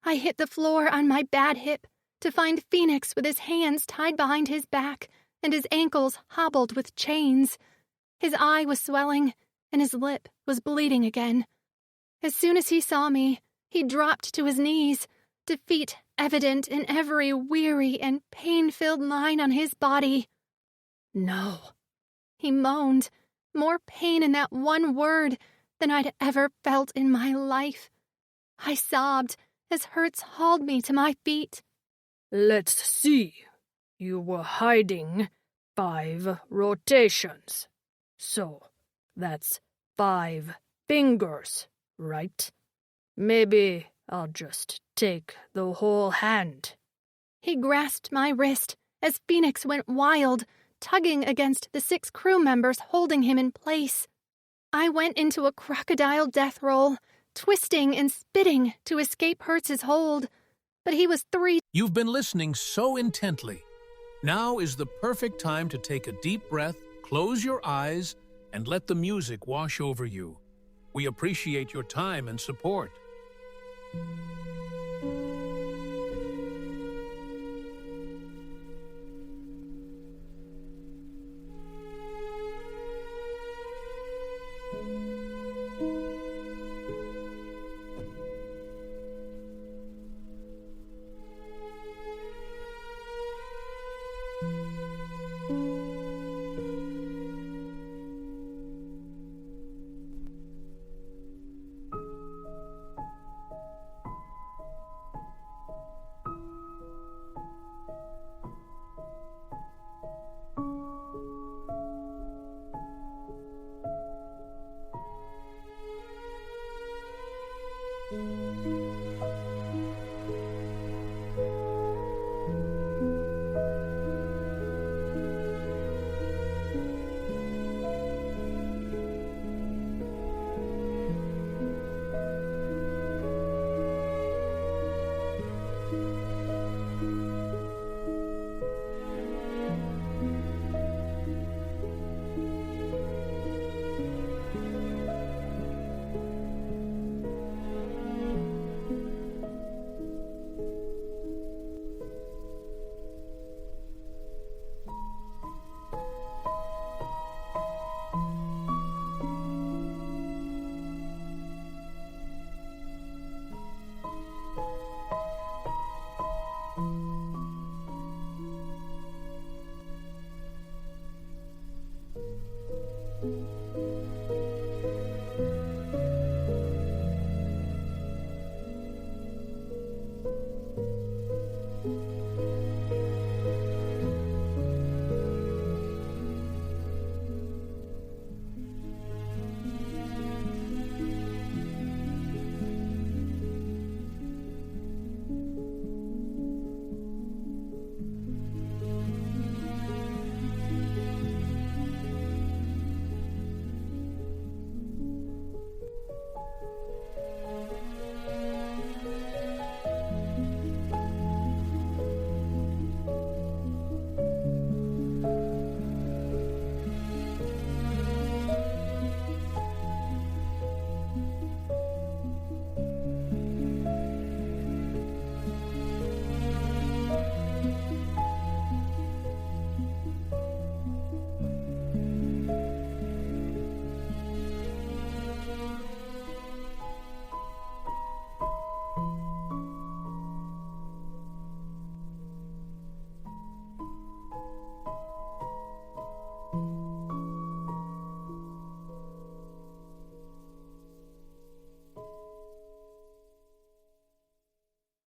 I hit the floor on my bad hip to find Fenix with his hands tied behind his back and his ankles hobbled with chains. His eye was swelling, and his lip was bleeding again. As soon as he saw me, he dropped to his knees, defeat evident in every weary and pain-filled line on his body. "No," he moaned, more pain in that one word than I'd ever felt in my life. I sobbed as Hertz hauled me to my feet. "Let's see. You were hiding 5 rotations. So, that's 5 fingers, right? Maybe I'll just take the whole hand." He grasped my wrist as Fenix went wild, tugging against the 6 crew members holding him in place. I went into a crocodile death roll, twisting and spitting to escape Hertz's hold. But he was 3. You've been listening so intently. Now is the perfect time to take a deep breath, close your eyes, and let the music wash over you. We appreciate your time and support.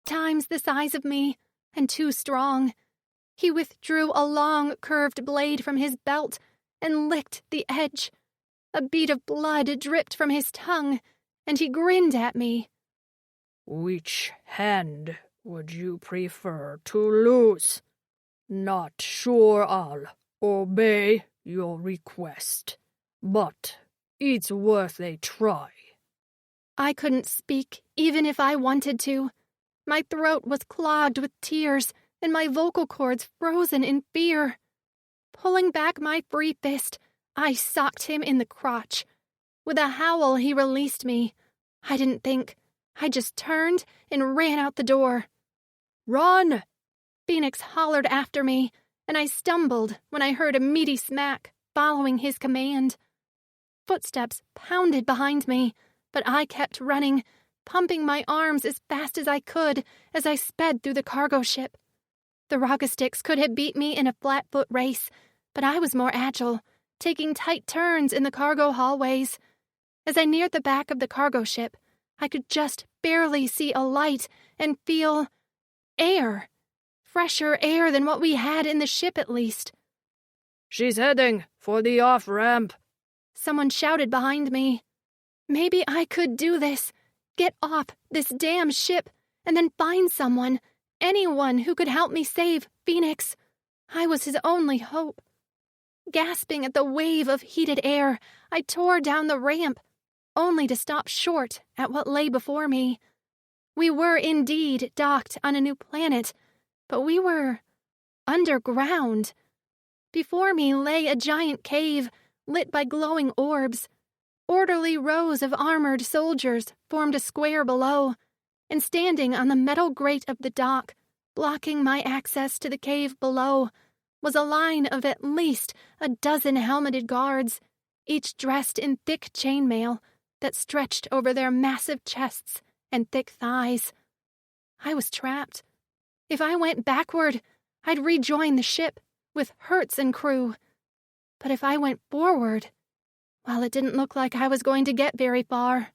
Times the size of me, and too strong. He withdrew a long, curved blade from his belt and licked the edge. A bead of blood dripped from his tongue, and he grinned at me. Which hand would you prefer to lose? Not sure I'll obey your request, but it's worth a try. I couldn't speak, even if I wanted to. My throat was clogged with tears, and my vocal cords frozen in fear. Pulling back my free fist, I socked him in the crotch. With a howl, he released me. I didn't think. I just turned and ran out the door. Run! Fenix hollered after me, and I stumbled when I heard a meaty smack following his command. Footsteps pounded behind me, but I kept running, pumping my arms as fast as I could as I sped through the cargo ship. The Rogastics could have beat me in a flat-foot race, but I was more agile, taking tight turns in the cargo hallways. As I neared the back of the cargo ship, I could just barely see a light and feel air. Fresher air than what we had in the ship, at least. She's heading for the off-ramp. Someone shouted behind me. Maybe I could do this. Get off this damn ship, and then find someone, anyone who could help me save Fenix. I was his only hope. Gasping at the wave of heated air, I tore down the ramp, only to stop short at what lay before me. We were indeed docked on a new planet, but we were underground. Before me lay a giant cave lit by glowing orbs. Orderly rows of armored soldiers formed a square below, and standing on the metal grate of the dock, blocking my access to the cave below, was a line of at least a dozen helmeted guards, each dressed in thick chainmail that stretched over their massive chests and thick thighs. I was trapped. If I went backward, I'd rejoin the ship with Hertz and crew. But if I went forward, well, it didn't look like I was going to get very far.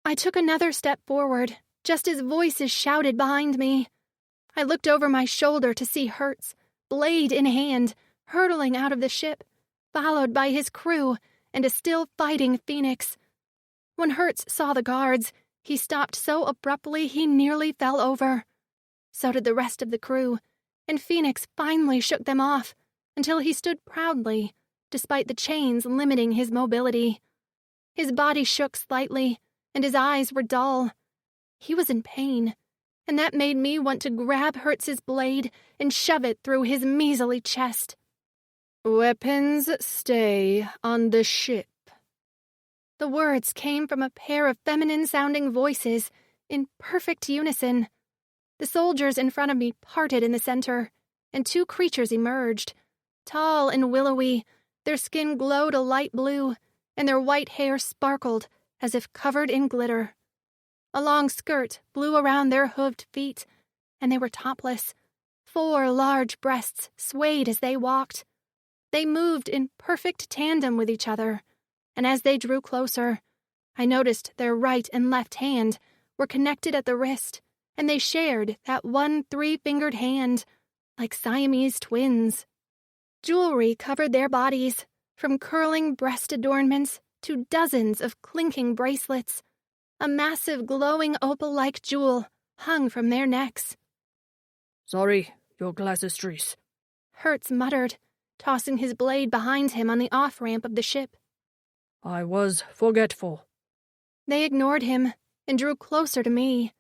I took another step forward, just as voices shouted behind me. I looked over my shoulder to see Hertz, blade in hand, hurtling out of the ship, followed by his crew and a still fighting Fenix. When Hertz saw the guards, he stopped so abruptly he nearly fell over. So did the rest of the crew, and Fenix finally shook them off until he stood proudly, despite the chains limiting his mobility. His body shook slightly, and his eyes were dull. He was in pain, and that made me want to grab Hertz's blade and shove it through his measly chest. Weapons stay on the ship. The words came from a pair of feminine-sounding voices in perfect unison. The soldiers in front of me parted in the center, and two creatures emerged, tall and willowy. Their skin glowed a light blue, and their white hair sparkled as if covered in glitter. A long skirt blew around their hooved feet, and they were topless. 4 large breasts swayed as they walked. They moved in perfect tandem with each other, and as they drew closer, I noticed their right and left hand were connected at the wrist, and they shared that one 3-fingered hand, like Siamese twins. Jewelry covered their bodies, from curling breast adornments to dozens of clinking bracelets. A massive glowing opal-like jewel hung from their necks. Sorry, your glasses trees. Hertz muttered, tossing his blade behind him on the off-ramp of the ship. I was forgetful. They ignored him and drew closer to me.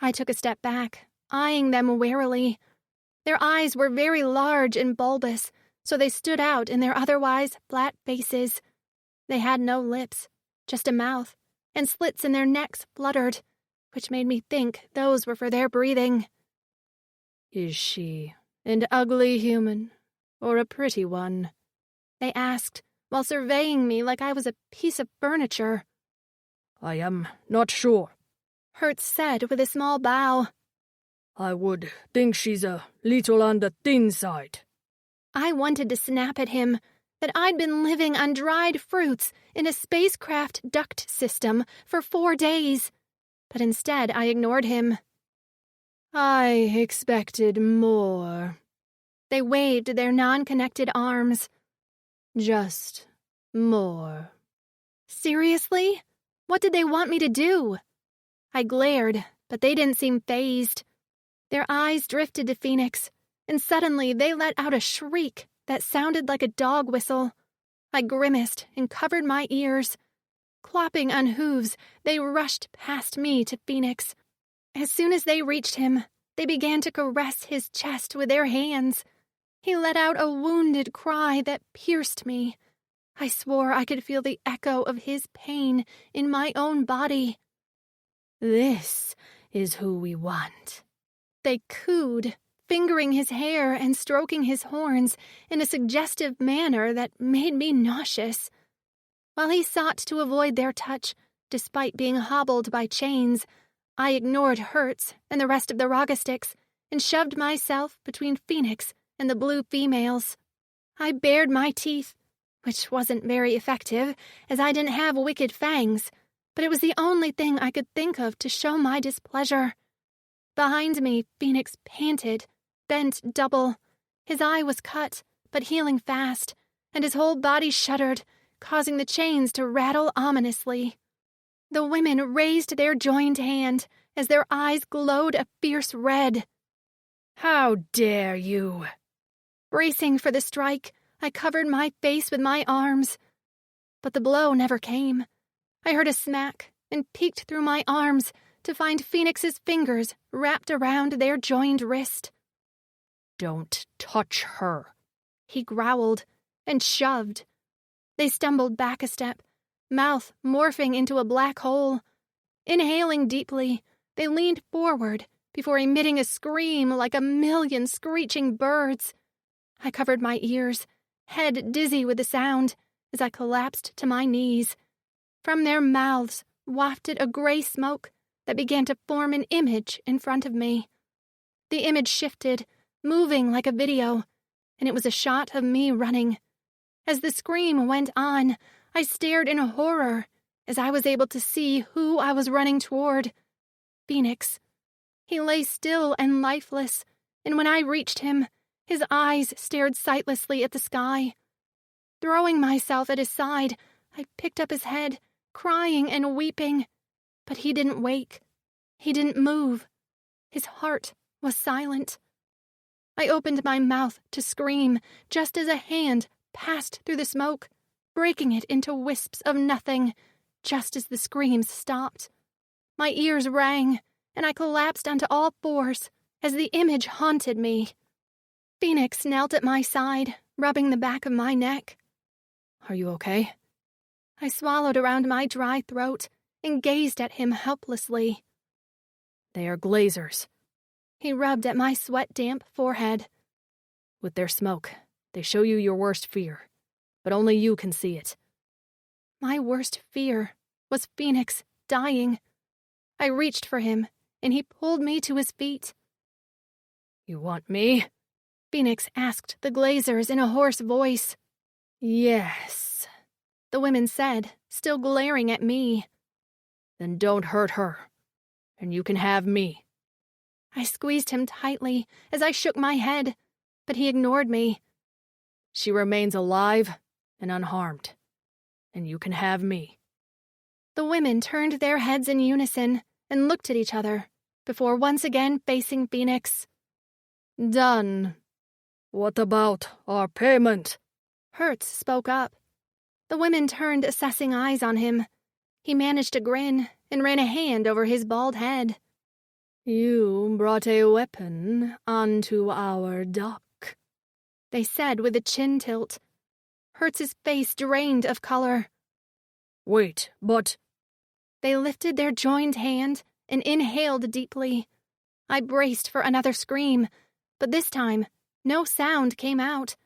I took a step back, eyeing them warily. Their eyes were very large and bulbous, so they stood out in their otherwise flat faces. They had no lips, just a mouth, and slits in their necks fluttered, which made me think those were for their breathing. Is she an ugly human or a pretty one? They asked, while surveying me like I was a piece of furniture. I am not sure, Hertz said with a small bow. I would think she's a little on the thin side. I wanted to snap at him that I'd been living on dried fruits in a spacecraft duct system for 4 days, but instead I ignored him. I expected more. They waved their non-connected arms. Just more. Seriously? What did they want me to do? I glared, but they didn't seem fazed. Their eyes drifted to Fenix, and suddenly they let out a shriek that sounded like a dog whistle. I grimaced and covered my ears. Clopping on hooves, they rushed past me to Fenix. As soon as they reached him, they began to caress his chest with their hands. He let out a wounded cry that pierced me. I swore I could feel the echo of his pain in my own body. This is who we want. They cooed, fingering his hair and stroking his horns in a suggestive manner that made me nauseous. While he sought to avoid their touch, despite being hobbled by chains, I ignored Hertz and the rest of the Rogastics and shoved myself between Fenix and the blue females. I bared my teeth, which wasn't very effective, as I didn't have wicked fangs, but it was the only thing I could think of to show my displeasure. Behind me, Fenix panted, bent double. His eye was cut, but healing fast, and his whole body shuddered, causing the chains to rattle ominously. The women raised their joined hand as their eyes glowed a fierce red. How dare you! Bracing for the strike, I covered my face with my arms. But the blow never came. I heard a smack and peeked through my arms to find Fenix's fingers wrapped around their joined wrist. Don't touch her, he growled and shoved. They stumbled back a step, mouth morphing into a black hole. Inhaling deeply, they leaned forward before emitting a scream like 1,000,000 screeching birds. I covered my ears, head dizzy with the sound, as I collapsed to my knees. From their mouths wafted a gray smoke that began to form an image in front of me. The image shifted, moving like a video, and it was a shot of me running. As the scream went on, I stared in horror as I was able to see who I was running toward. Fenix. He lay still and lifeless, and when I reached him, his eyes stared sightlessly at the sky. Throwing myself at his side, I picked up his head, crying and weeping. But he didn't wake. He didn't move. His heart was silent. I opened my mouth to scream just as a hand passed through the smoke, breaking it into wisps of nothing, just as the screams stopped. My ears rang, and I collapsed onto all fours as the image haunted me. Fenix knelt at my side, rubbing the back of my neck. Are you okay? I swallowed around my dry throat and gazed at him helplessly. They are glazers. He rubbed at my sweat-damp forehead. With their smoke, they show you your worst fear, but only you can see it. My worst fear was Fenix dying. I reached for him, and he pulled me to his feet. You want me? Fenix asked the Glazers in a hoarse voice. Yes, the women said, still glaring at me. Then don't hurt her, and you can have me. I squeezed him tightly as I shook my head, but he ignored me. She remains alive and unharmed, and you can have me. The women turned their heads in unison and looked at each other before once again facing Fenix. Done. What about our payment? Hertz spoke up. The women turned assessing eyes on him. He managed a grin and ran a hand over his bald head. You brought a weapon onto our dock, they said with a chin tilt. Hertz's face drained of color. Wait, but... They lifted their joined hand and inhaled deeply. I braced for another scream, but this time, no sound came out.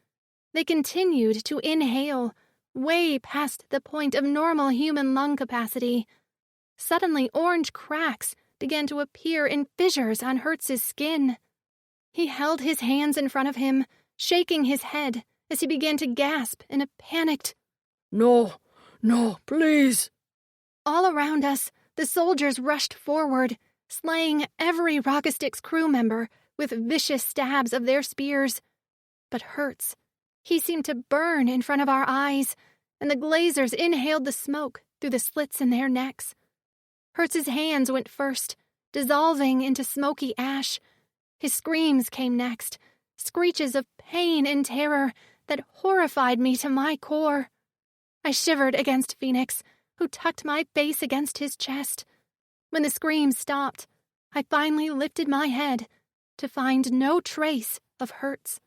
They continued to inhale, way past the point of normal human lung capacity. Suddenly, orange cracks began to appear in fissures on Hertz's skin. He held his hands in front of him, shaking his head as he began to gasp in a panicked, No, please. All around us, the soldiers rushed forward, slaying every Rockestick's crew member with vicious stabs of their spears. But Hertz, he seemed to burn in front of our eyes, and the Glazers inhaled the smoke through the slits in their necks. Hertz's hands went first, dissolving into smoky ash. His screams came next, screeches of pain and terror that horrified me to my core. I shivered against Fenix, who tucked my face against his chest. When the screams stopped, I finally lifted my head to find no trace of Hertz,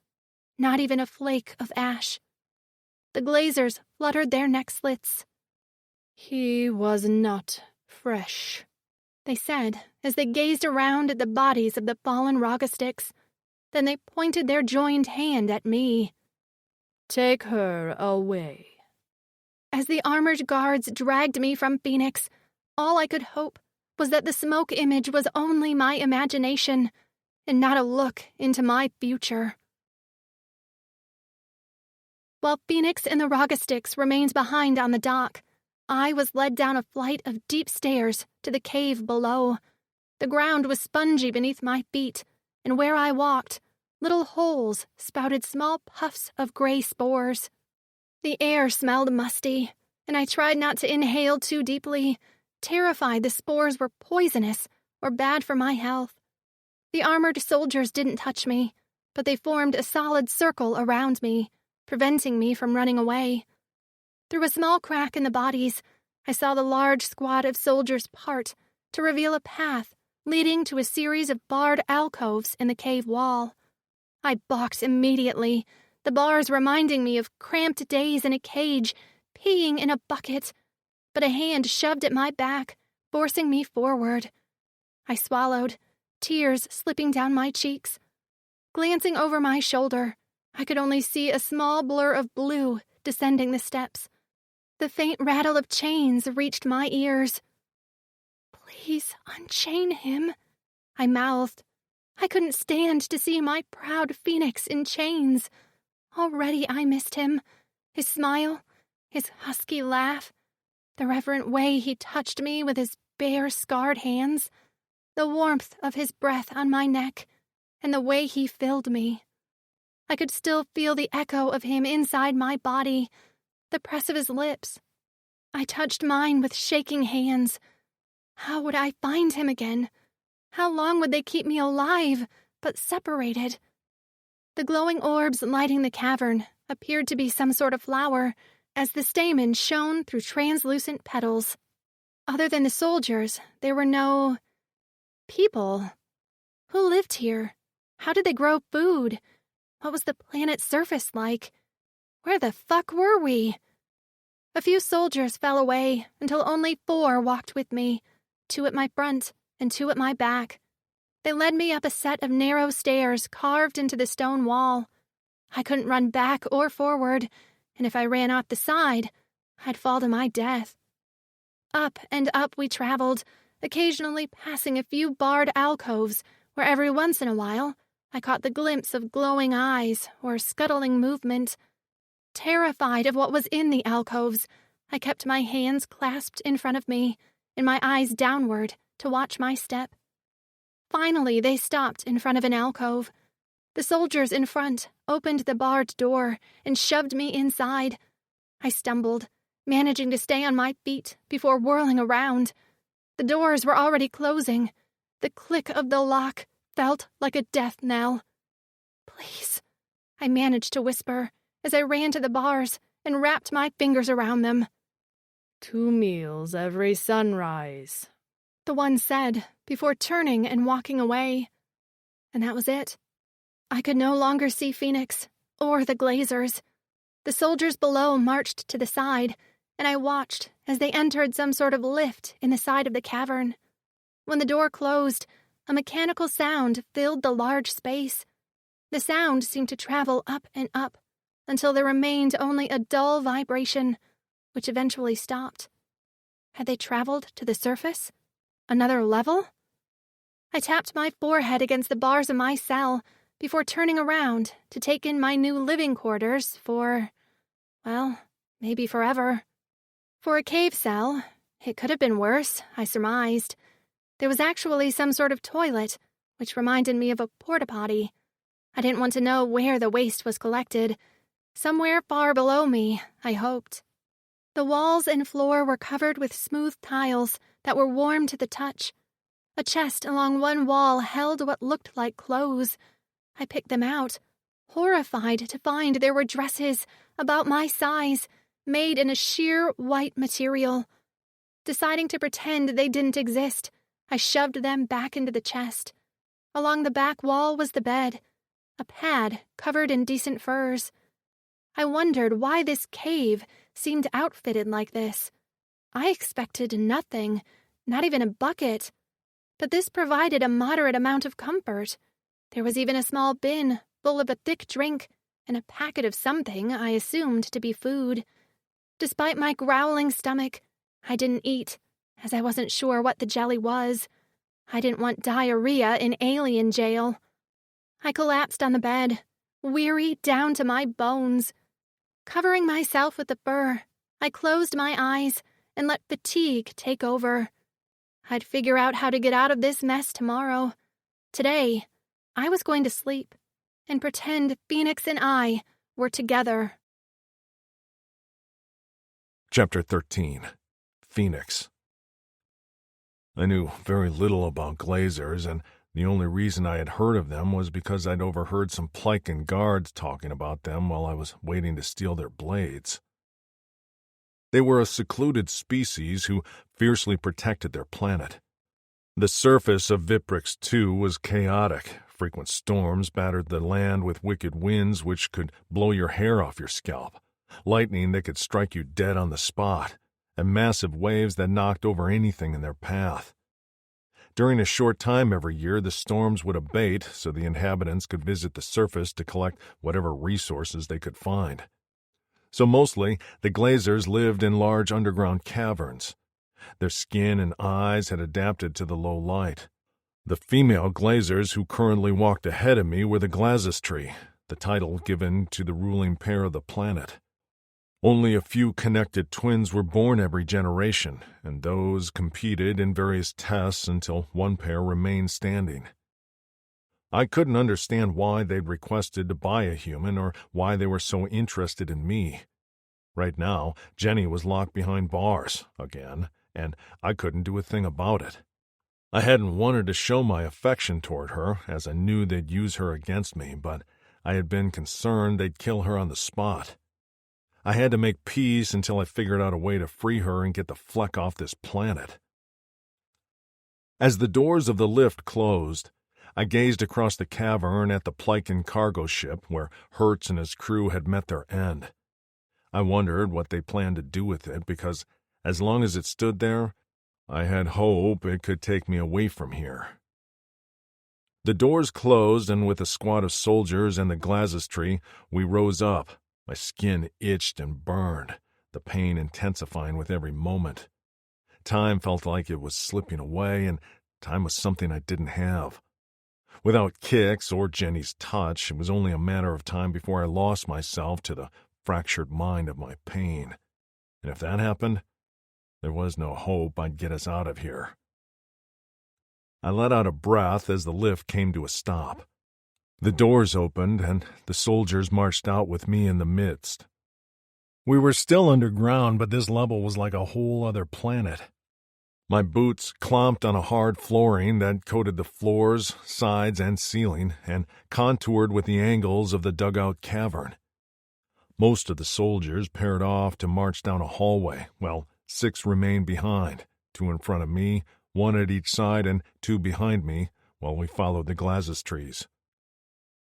not even a flake of ash. The Glazers fluttered their neck slits. He was not fresh, they said as they gazed around at the bodies of the fallen Rockesticks. Then they pointed their joined hand at me. Take her away. As the armored guards dragged me from Fenix, all I could hope was that the smoke image was only my imagination and not a look into my future. While Fenix and the Rockesticks remained behind on the dock, I was led down a flight of deep stairs to the cave below. The ground was spongy beneath my feet, and where I walked, little holes spouted small puffs of gray spores. The air smelled musty, and I tried not to inhale too deeply, terrified the spores were poisonous or bad for my health. The armored soldiers didn't touch me, but they formed a solid circle around me, preventing me from running away. Through a small crack in the bodies, I saw the large squad of soldiers part to reveal a path leading to a series of barred alcoves in the cave wall. I balked immediately, the bars reminding me of cramped days in a cage, peeing in a bucket, but a hand shoved at my back, forcing me forward. I swallowed, tears slipping down my cheeks. Glancing over my shoulder, I could only see a small blur of blue descending the steps. The faint rattle of chains reached my ears. Please unchain him, I mouthed. I couldn't stand to see my proud Fenix in chains. Already I missed him. His smile, his husky laugh, the reverent way he touched me with his bare, scarred hands, the warmth of his breath on my neck, and the way he filled me. I could still feel the echo of him inside my body, the press of his lips. I touched mine with shaking hands. How would I find him again? How long would they keep me alive, but separated? The glowing orbs lighting the cavern appeared to be some sort of flower, as the stamen shone through translucent petals. Other than the soldiers, there were no people. Who lived here? How did they grow food? What was the planet's surface like? Where the fuck were we? A few soldiers fell away until only 4 walked with me, 2 at my front and 2 at my back. They led me up a set of narrow stairs carved into the stone wall. I couldn't run back or forward, and if I ran off the side, I'd fall to my death. Up and up we traveled, occasionally passing a few barred alcoves where every once in a while I caught the glimpse of glowing eyes or scuttling movement. Terrified of what was in the alcoves, I kept my hands clasped in front of me and my eyes downward to watch my step. Finally, they stopped in front of an alcove. The soldiers in front opened the barred door and shoved me inside. I stumbled, managing to stay on my feet before whirling around. The doors were already closing. The click of the lock felt like a death knell. "Please," I managed to whisper as I ran to the bars and wrapped my fingers around them. 2 meals every sunrise, the one said before turning and walking away. And that was it. I could no longer see Fenix or the Glazers. The soldiers below marched to the side, and I watched as they entered some sort of lift in the side of the cavern. When the door closed, a mechanical sound filled the large space. The sound seemed to travel up and up until there remained only a dull vibration, which eventually stopped. Had they traveled to the surface? Another level? I tapped my forehead against the bars of my cell before turning around to take in my new living quarters for, well, maybe forever. For a cave cell, it could have been worse, I surmised. There was actually some sort of toilet, which reminded me of a porta-potty. I didn't want to know where the waste was collected. Somewhere far below me, I hoped. The walls and floor were covered with smooth tiles that were warm to the touch. A chest along one wall held what looked like clothes. I picked them out, horrified to find there were dresses about my size, made in a sheer white material. Deciding to pretend they didn't exist, I shoved them back into the chest. Along the back wall was the bed, a pad covered in decent furs. I wondered why this cave seemed outfitted like this. I expected nothing, not even a bucket. But this provided a moderate amount of comfort. There was even a small bin full of a thick drink and a packet of something I assumed to be food. Despite my growling stomach, I didn't eat, as I wasn't sure what the jelly was. I didn't want diarrhea in alien jail. I collapsed on the bed, weary down to my bones. Covering myself with the fur, I closed my eyes and let fatigue take over. I'd figure out how to get out of this mess tomorrow. Today, I was going to sleep and pretend Fenix and I were together. Chapter 13. Fenix. I knew very little about Glazers, and the only reason I had heard of them was because I'd overheard some Plycan guards talking about them while I was waiting to steal their blades. They were a secluded species who fiercely protected their planet. The surface of Viprix II was chaotic. Frequent storms battered the land with wicked winds which could blow your hair off your scalp, lightning that could strike you dead on the spot, and massive waves that knocked over anything in their path. During a short time every year, the storms would abate so the inhabitants could visit the surface to collect whatever resources they could find. So mostly, the Glazers lived in large underground caverns. Their skin and eyes had adapted to the low light. The female Glazers who currently walked ahead of me were the Glazistry, the title given to the ruling pair of the planet. Only a few connected twins were born every generation, and those competed in various tests until one pair remained standing. I couldn't understand why they'd requested to buy a human or why they were so interested in me. Right now, Jenny was locked behind bars, again, and I couldn't do a thing about it. I hadn't wanted to show my affection toward her, as I knew they'd use her against me, but I had been concerned they'd kill her on the spot. I had to make peace until I figured out a way to free her and get the fleck off this planet. As the doors of the lift closed, I gazed across the cavern at the Plycan cargo ship where Hertz and his crew had met their end. I wondered what they planned to do with it because, as long as it stood there, I had hope it could take me away from here. The doors closed, and with a squad of soldiers and the Glazistry, we rose up. My skin itched and burned, the pain intensifying with every moment. Time felt like it was slipping away, and time was something I didn't have. Without kicks or Jenny's touch, it was only a matter of time before I lost myself to the fractured mind of my pain. And if that happened, there was no hope I'd get us out of here. I let out a breath as the lift came to a stop. The doors opened, and the soldiers marched out with me in the midst. We were still underground, but this level was like a whole other planet. My boots clomped on a hard flooring that coated the floors, sides, and ceiling, and contoured with the angles of the dugout cavern. Most of the soldiers paired off to march down a hallway, while 6 remained behind, 2 in front of me, 1 at each side, and 2 behind me, while we followed the glazes trees.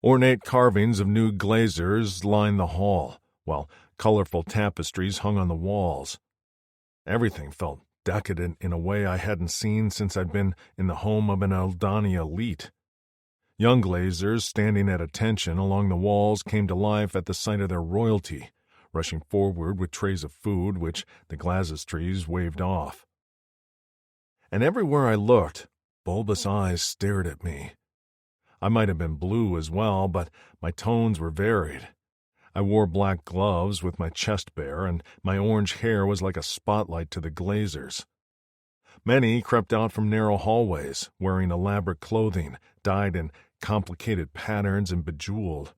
Ornate carvings of new glazers lined the hall, while colorful tapestries hung on the walls. Everything felt decadent in a way I hadn't seen since I'd been in the home of an Eldani elite. Young glazers standing at attention along the walls came to life at the sight of their royalty, rushing forward with trays of food which the glazes trees waved off. And everywhere I looked, bulbous eyes stared at me. I might have been blue as well, but my tones were varied. I wore black gloves with my chest bare, and my orange hair was like a spotlight to the glazers. Many crept out from narrow hallways, wearing elaborate clothing, dyed in complicated patterns and bejeweled.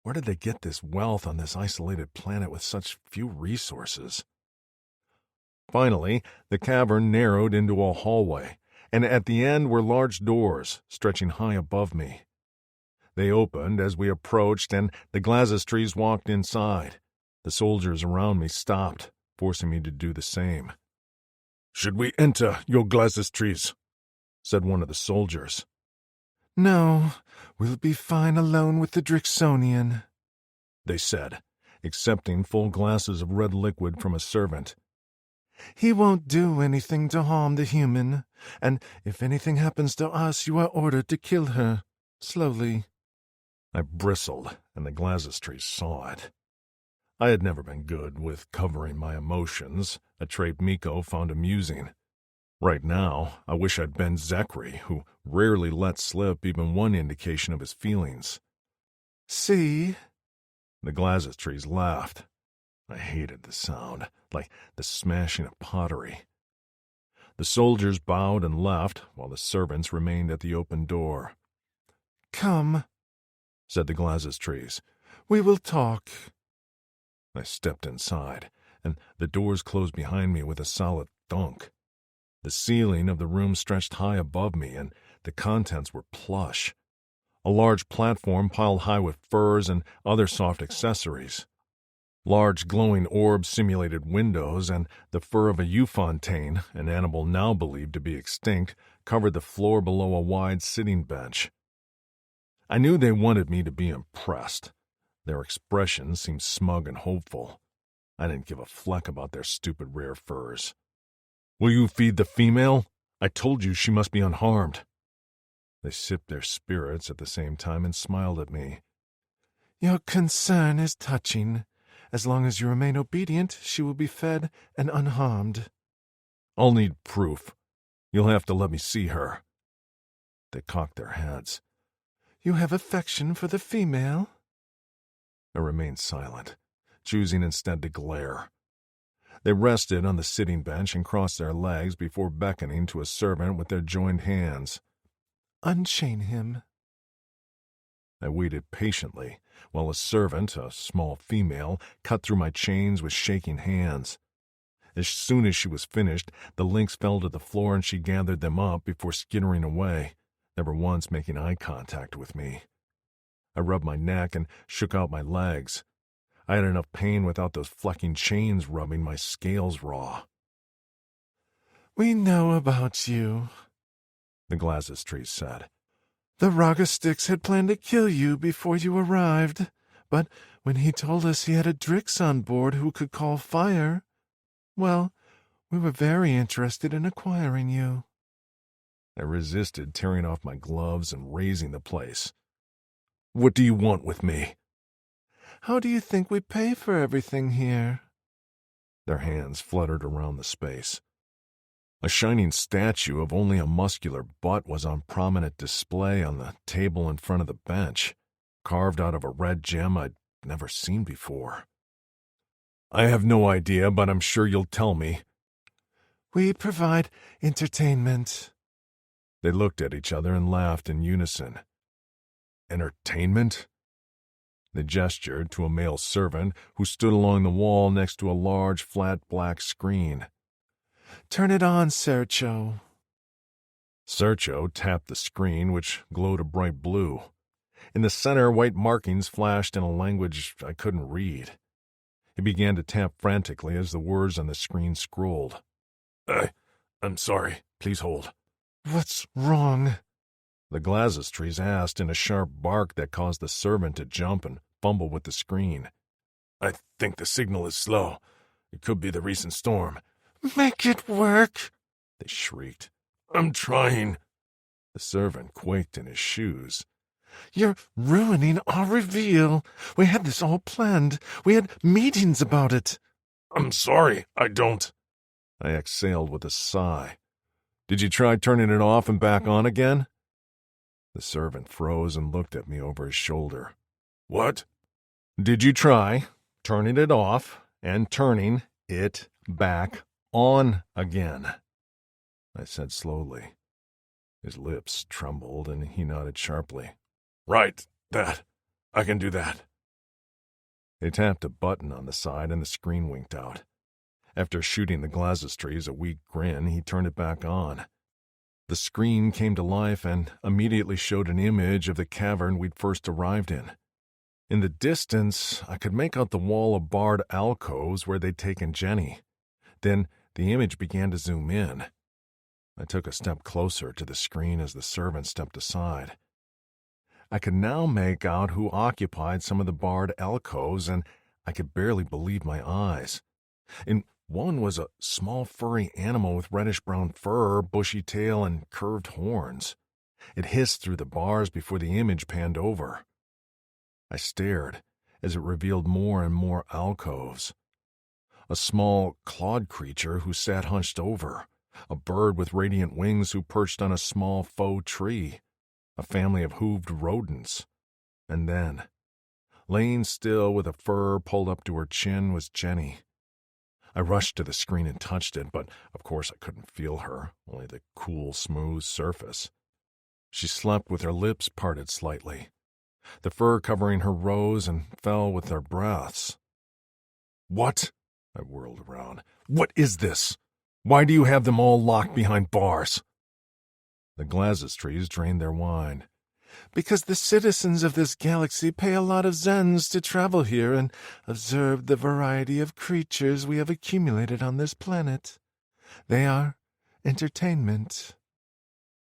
Where did they get this wealth on this isolated planet with such few resources? Finally, the cavern narrowed into a hallway, and at the end were large doors stretching high above me. They opened as we approached, and the glazes trees walked inside. The soldiers around me stopped, forcing me to do the same. "Should we enter, your glazes trees?" said one of the soldiers. "No, we'll be fine alone with the Drixonian," they said, accepting full glasses of red liquid from a servant. "He won't do anything to harm the human, and if anything happens to us, you are ordered to kill her, slowly." I bristled, and the glazes trees saw it. I had never been good with covering my emotions, a trait Miko found amusing. Right now, I wish I'd been Zachary, who rarely let slip even one indication of his feelings. "See?" The glazes trees laughed. I hated the sound, like the smashing of pottery. The soldiers bowed and left, while the servants remained at the open door. "Come," said the glazes trees. "We will talk." I stepped inside, and the doors closed behind me with a solid thunk. The ceiling of the room stretched high above me, and the contents were plush. A large platform piled high with furs and other soft accessories. Large glowing orbs simulated windows, and the fur of a eufontaine, an animal now believed to be extinct, covered the floor below a wide sitting bench. I knew they wanted me to be impressed. Their expressions seemed smug and hopeful. I didn't give a fleck about their stupid rare furs. "Will you feed the female? I told you she must be unharmed." They sipped their spirits at the same time and smiled at me. "Your concern is touching. As long as you remain obedient, she will be fed and unharmed." "I'll need proof. You'll have to let me see her." They cocked their heads. "You have affection for the female?" I remained silent, choosing instead to glare. They rested on the sitting bench and crossed their legs before beckoning to a servant with their joined hands. "Unchain him." I waited patiently while a servant, a small female, cut through my chains with shaking hands. As soon as she was finished, the links fell to the floor and she gathered them up before skittering away, never once making eye contact with me. I rubbed my neck and shook out my legs. I had enough pain without those flecking chains rubbing my scales raw. "We know about you," the glazes trees said. "The Ragastyx had planned to kill you before you arrived, but when he told us he had a Drix on board who could call fire, well, we were very interested in acquiring you." I resisted tearing off my gloves and raising the place. "What do you want with me?" "How do you think we pay for everything here?" Their hands fluttered around the space. A shining statue of only a muscular butt was on prominent display on the table in front of the bench, carved out of a red gem I'd never seen before. I have no idea, but I'm sure you'll tell me. We provide entertainment. They looked at each other and laughed in unison. Entertainment? They gestured to a male servant who stood along the wall next to a large, flat black screen. Turn it on, Sergio. Sergio tapped the screen, which glowed a bright blue. In the center, white markings flashed in a language I couldn't read. He began to tap frantically as the words on the screen scrolled. I'm sorry. Please hold. What's wrong? The Glazistries asked in a sharp bark that caused the servant to jump and fumble with the screen. I think the signal is slow. It could be the recent storm. Make it work, they shrieked. I'm trying. The servant quaked in his shoes. You're ruining our reveal. We had this all planned. We had meetings about it. I'm sorry, I don't. I exhaled with a sigh. Did you try turning it off and back on again? The servant froze and looked at me over his shoulder. What? Did you try turning it off and turning it back on again? I said slowly. His lips trembled and he nodded sharply. Right, that. I can do that. They tapped a button on the side and the screen winked out. After shooting the Glazistries a weak grin, he turned it back on. The screen came to life and immediately showed an image of the cavern we'd first arrived in. In the distance, I could make out the wall of barred alcoves where they'd taken Jenny. Then the image began to zoom in. I took a step closer to the screen as the servant stepped aside. I could now make out who occupied some of the barred alcoves, and I could barely believe my eyes. In one was a small furry animal with reddish-brown fur, bushy tail, and curved horns. It hissed through the bars before the image panned over. I stared as it revealed more and more alcoves. A small, clawed creature who sat hunched over, a bird with radiant wings who perched on a small faux tree, a family of hooved rodents. And then, laying still with a fur pulled up to her chin, was Jenny. I rushed to the screen and touched it, but of course I couldn't feel her, only the cool, smooth surface. She slept with her lips parted slightly. The fur covering her rose and fell with their breaths. What? I whirled around. What is this? Why do you have them all locked behind bars? The Glazistries drained their wine. Because the citizens of this galaxy pay a lot of zens to travel here and observe the variety of creatures we have accumulated on this planet. They are entertainment.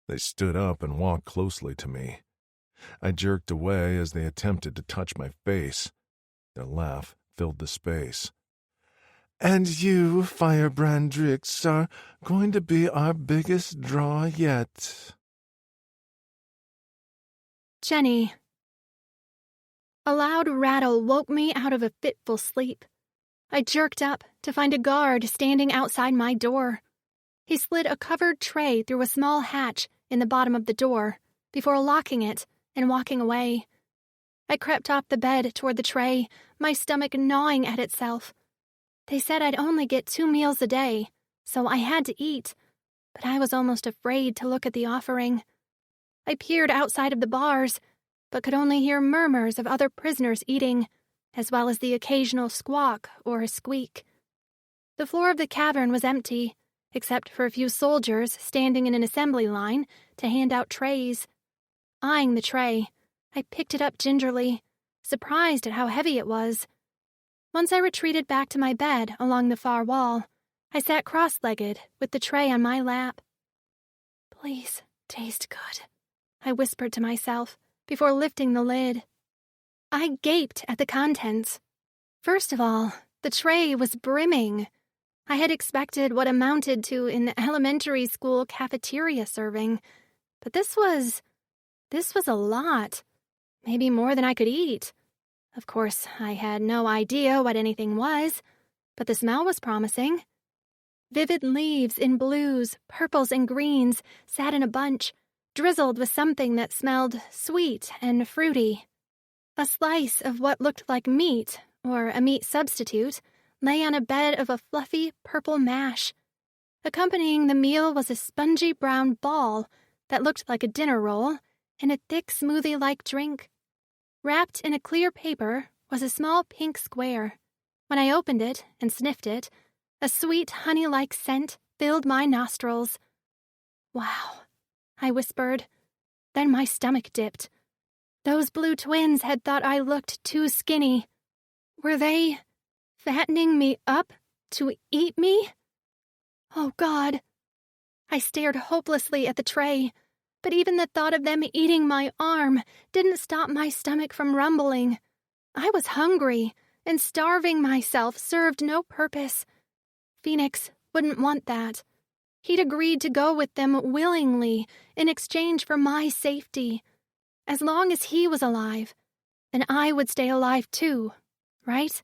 They stood up and walked closely to me. I jerked away as they attempted to touch my face. Their laugh filled the space. And you, Firebrand Drix, are going to be our biggest draw yet. Jenny. A loud rattle woke me out of a fitful sleep. I jerked up to find a guard standing outside my door. He slid a covered tray through a small hatch in the bottom of the door before locking it and walking away. I crept off the bed toward the tray, my stomach gnawing at itself. They said I'd only get 2 meals a day, so I had to eat, but I was almost afraid to look at the offering. I peered outside of the bars, but could only hear murmurs of other prisoners eating, as well as the occasional squawk or a squeak. The floor of the cavern was empty, except for a few soldiers standing in an assembly line to hand out trays. Eyeing the tray, I picked it up gingerly, surprised at how heavy it was. Once I retreated back to my bed along the far wall, I sat cross-legged with the tray on my lap. Please taste good, I whispered to myself before lifting the lid. I gaped at the contents. First of all, the tray was brimming. I had expected what amounted to an elementary school cafeteria serving, but this was a lot, maybe more than I could eat. Of course, I had no idea what anything was, but the smell was promising. Vivid leaves in blues, purples, and greens sat in a bunch, drizzled with something that smelled sweet and fruity. A slice of what looked like meat, or a meat substitute, lay on a bed of a fluffy purple mash. Accompanying the meal was a spongy brown ball that looked like a dinner roll and a thick smoothie-like drink. Wrapped in a clear paper was a small pink square. When I opened it and sniffed it, a sweet honey-like scent filled my nostrils. "Wow," I whispered. Then my stomach dipped. Those blue twins had thought I looked too skinny. Were they fattening me up to eat me? Oh, God. I stared hopelessly at the tray, but even the thought of them eating my arm didn't stop my stomach from rumbling. I was hungry, and starving myself served no purpose. Fenix wouldn't want that. He'd agreed to go with them willingly in exchange for my safety. As long as he was alive, then I would stay alive too, right?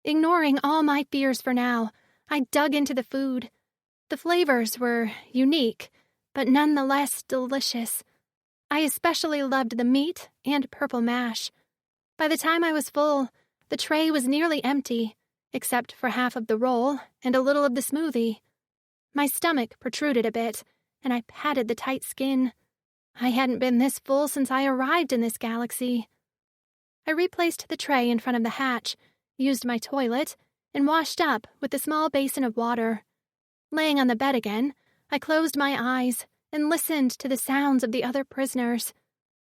Ignoring all my fears for now, I dug into the food. The flavors were unique, but nonetheless delicious. I especially loved the meat and purple mash. By the time I was full, the tray was nearly empty, except for half of the roll and a little of the smoothie. My stomach protruded a bit, and I patted the tight skin. I hadn't been this full since I arrived in this galaxy. I replaced the tray in front of the hatch, used my toilet, and washed up with a small basin of water. Laying on the bed again, I closed my eyes and listened to the sounds of the other prisoners.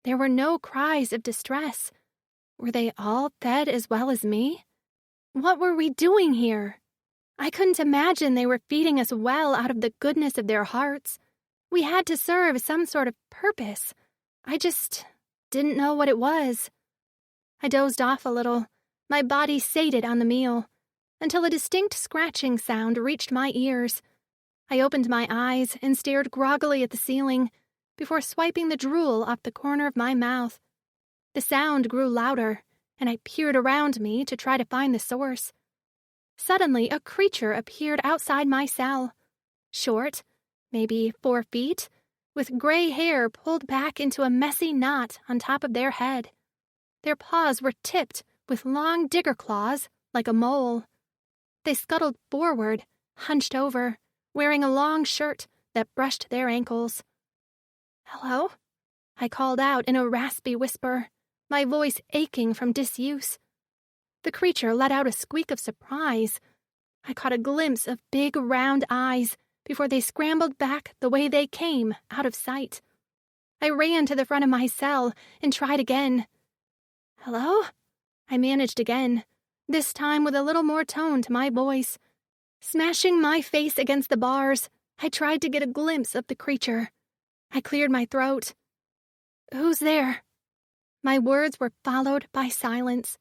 There were no cries of distress. Were they all fed as well as me? What were we doing here? I couldn't imagine they were feeding us well out of the goodness of their hearts. We had to serve some sort of purpose. I just didn't know what it was. I dozed off a little, my body sated on the meal, until a distinct scratching sound reached my ears. I opened my eyes and stared groggily at the ceiling before swiping the drool off the corner of my mouth. The sound grew louder, and I peered around me to try to find the source. Suddenly, a creature appeared outside my cell. Short, maybe 4 feet, with gray hair pulled back into a messy knot on top of their head. Their paws were tipped with long digger claws like a mole. They scuttled forward, hunched over, wearing a long shirt that brushed their ankles. "Hello?" I called out in a raspy whisper, my voice aching from disuse. The creature let out a squeak of surprise. I caught a glimpse of big, round eyes before they scrambled back the way they came, out of sight. I ran to the front of my cell and tried again. "Hello?" I managed again, this time with a little more tone to my voice. Smashing my face against the bars, I tried to get a glimpse of the creature. I cleared my throat. "Who's there?" My words were followed by silence.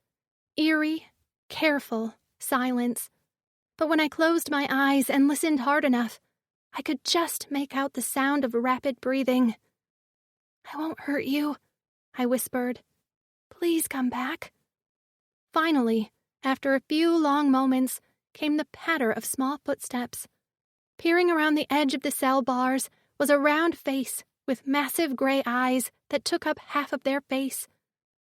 Eerie, careful silence. But when I closed my eyes and listened hard enough, I could just make out the sound of rapid breathing. "I won't hurt you," I whispered. "Please come back." Finally, after a few long moments, came the patter of small footsteps. Peering around the edge of the cell bars was a round face with massive gray eyes that took up half of their face.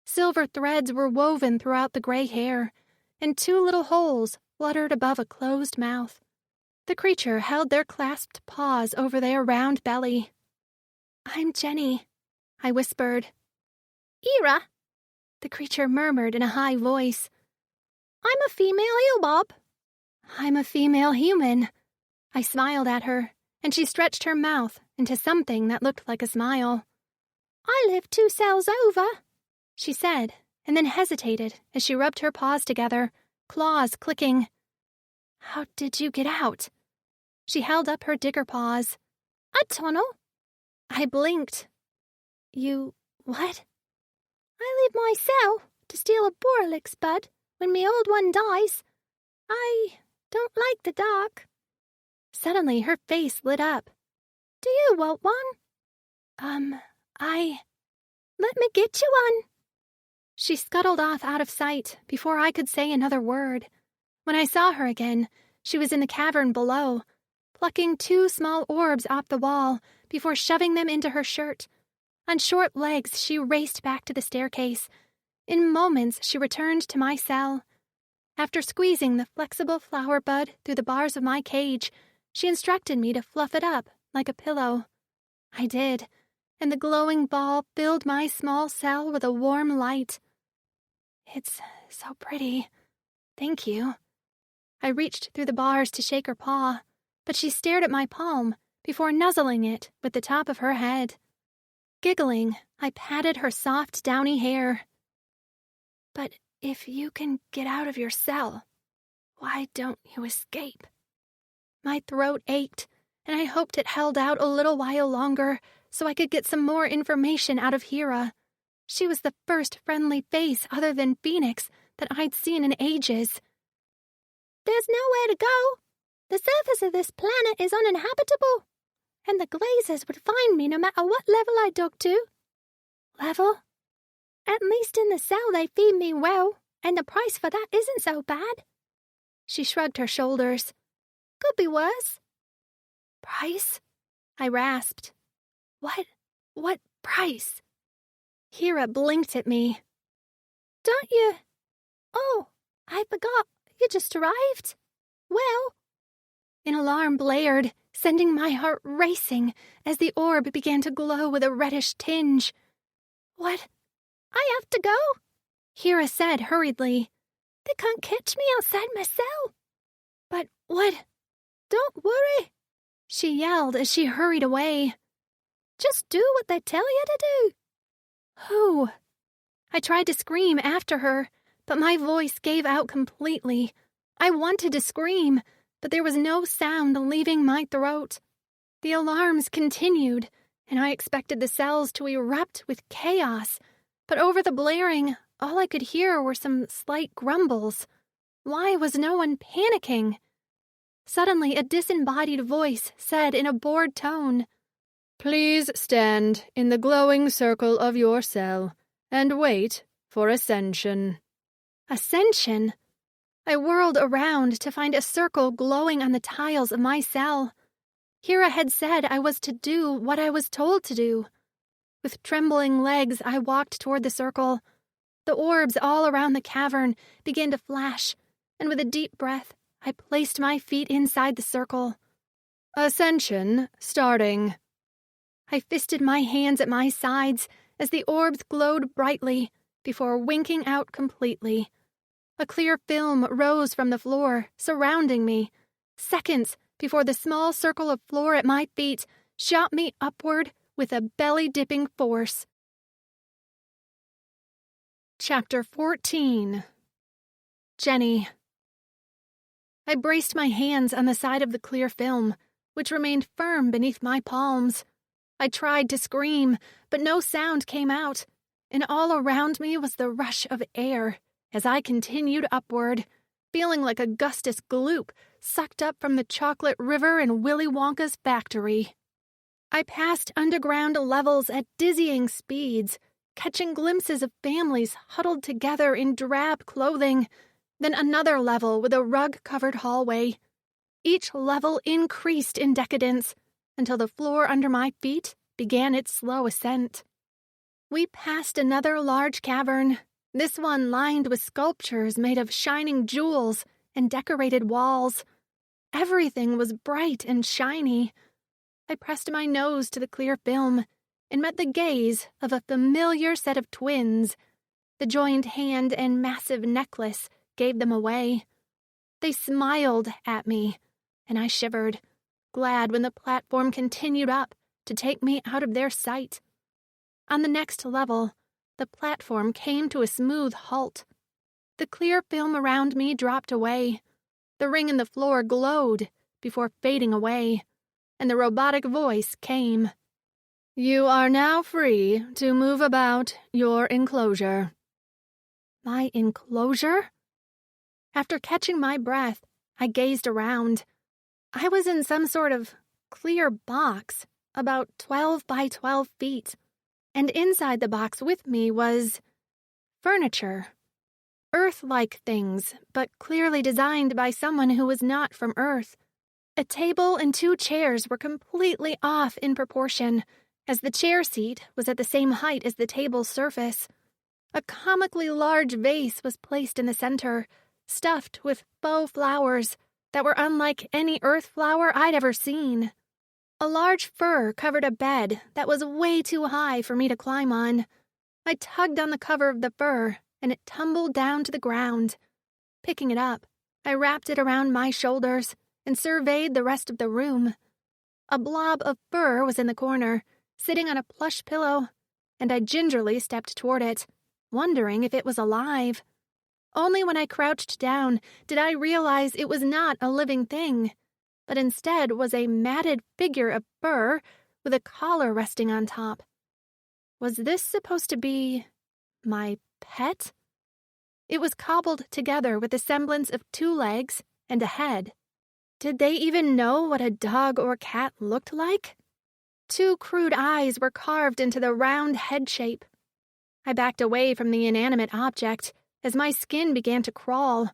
Silver threads were woven throughout the gray hair, and 2 little holes fluttered above a closed mouth. The creature held their clasped paws over their round belly. "I'm Jenny," I whispered. "Ira," the creature murmured in a high voice. "I'm a female eelbob." "I'm a female human." I smiled at her, and she stretched her mouth into something that looked like a smile. "I live 2 cells over," she said, and then hesitated as she rubbed her paws together, claws clicking. "How did you get out?" She held up her digger paws. "A tunnel." I blinked. "You what?" "I leave my cell to steal a Borlick's bud when me old one dies. I don't like the dark." Suddenly her face lit up. "Do you want one?" Let me get you one." She scuttled off out of sight before I could say another word. When I saw her again, She was in the cavern below, plucking 2 small orbs off the wall before shoving them into her shirt. On short legs, she raced back to the staircase. In moments, she returned to my cell. After squeezing the flexible flower bud through the bars of my cage, she instructed me to fluff it up like a pillow. I did, and the glowing ball filled my small cell with a warm light. It's so pretty. Thank you. I reached through the bars to shake her paw, but she stared at my palm before nuzzling it with the top of her head. Giggling, I patted her soft, downy hair. But if you can get out of your cell, why don't you escape? My throat ached, and I hoped it held out a little while longer so I could get some more information out of Hera. She was the first friendly face other than Fenix that I'd seen in ages. There's nowhere to go. The surface of this planet is uninhabitable, and the Glazers would find me no matter what level I dug to. Level? At least in the cell they feed me well, and the price for that isn't so bad. She shrugged her shoulders. Could be worse. Price? I rasped. What price? Hera blinked at me. Don't you? Oh, I forgot. You just arrived. Well. An alarm blared, sending my heart racing as the orb began to glow with a reddish tinge. What? I have to go, Hera said hurriedly. They can't catch me outside my cell. But what? Don't worry, she yelled as she hurried away. Just do what they tell you to do. Who? I tried to scream after her, but my voice gave out completely. I wanted to scream, but there was no sound leaving my throat. The alarms continued, and I expected the cells to erupt with chaos, but over the blaring, all I could hear were some slight grumbles. Why was no one panicking? Suddenly, a disembodied voice said in a bored tone, Please stand in the glowing circle of your cell and wait for ascension. Ascension? I whirled around to find a circle glowing on the tiles of my cell. Hera had said I was to do what I was told to do. With trembling legs, I walked toward the circle. The orbs all around the cavern began to flash, and with a deep breath, I placed my feet inside the circle. Ascension starting. I fisted my hands at my sides as the orbs glowed brightly before winking out completely. A clear film rose from the floor, surrounding me, seconds before the small circle of floor at my feet shot me upward with a belly-dipping force. Chapter 14. Jenny. I braced my hands on the side of the clear film, which remained firm beneath my palms. I tried to scream, but no sound came out, and all around me was the rush of air as I continued upward, feeling like Augustus Gloop sucked up from the chocolate river in Willy Wonka's factory. I passed underground levels at dizzying speeds, catching glimpses of families huddled together in drab clothing, then another level with a rug-covered hallway. Each level increased in decadence until the floor under my feet began its slow ascent. We passed another large cavern, this one lined with sculptures made of shining jewels and decorated walls. Everything was bright and shiny. I pressed my nose to the clear film and met the gaze of a familiar set of twins. The joined hand and massive necklace gave them away. They smiled at me, and I shivered, glad when the platform continued up to take me out of their sight. On the next level, the platform came to a smooth halt. The clear film around me dropped away. The ring in the floor glowed before fading away, and the robotic voice came. You are now free to move about your enclosure. My enclosure? After catching my breath, I gazed around. I was in some sort of clear box, about 12 by 12 feet, and inside the box with me was furniture. Earth-like things, but clearly designed by someone who was not from Earth. A table and 2 chairs were completely off in proportion, as the chair seat was at the same height as the table's surface. A comically large vase was placed in the center, stuffed with faux flowers that were unlike any earth flower I'd ever seen. A large fir covered a bed that was way too high for me to climb on. I tugged on the cover of the fir, and it tumbled down to the ground. Picking it up, I wrapped it around my shoulders and surveyed the rest of the room. A blob of fur was in the corner, sitting on a plush pillow, and I gingerly stepped toward it, wondering if it was alive. Only when I crouched down did I realize it was not a living thing, but instead was a matted figure of fur with a collar resting on top. Was this supposed to be my pet? It was cobbled together with the semblance of 2 legs and a head. Did they even know what a dog or cat looked like? 2 crude eyes were carved into the round head shape. I backed away from the inanimate object as my skin began to crawl.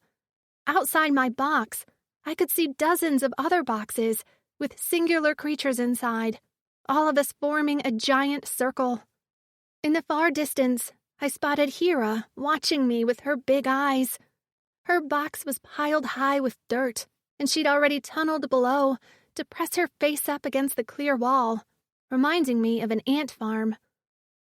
Outside my box, I could see dozens of other boxes with singular creatures inside, all of us forming a giant circle. In the far distance, I spotted Hera watching me with her big eyes. Her box was piled high with dirt, and she'd already tunneled below to press her face up against the clear wall, reminding me of an ant farm.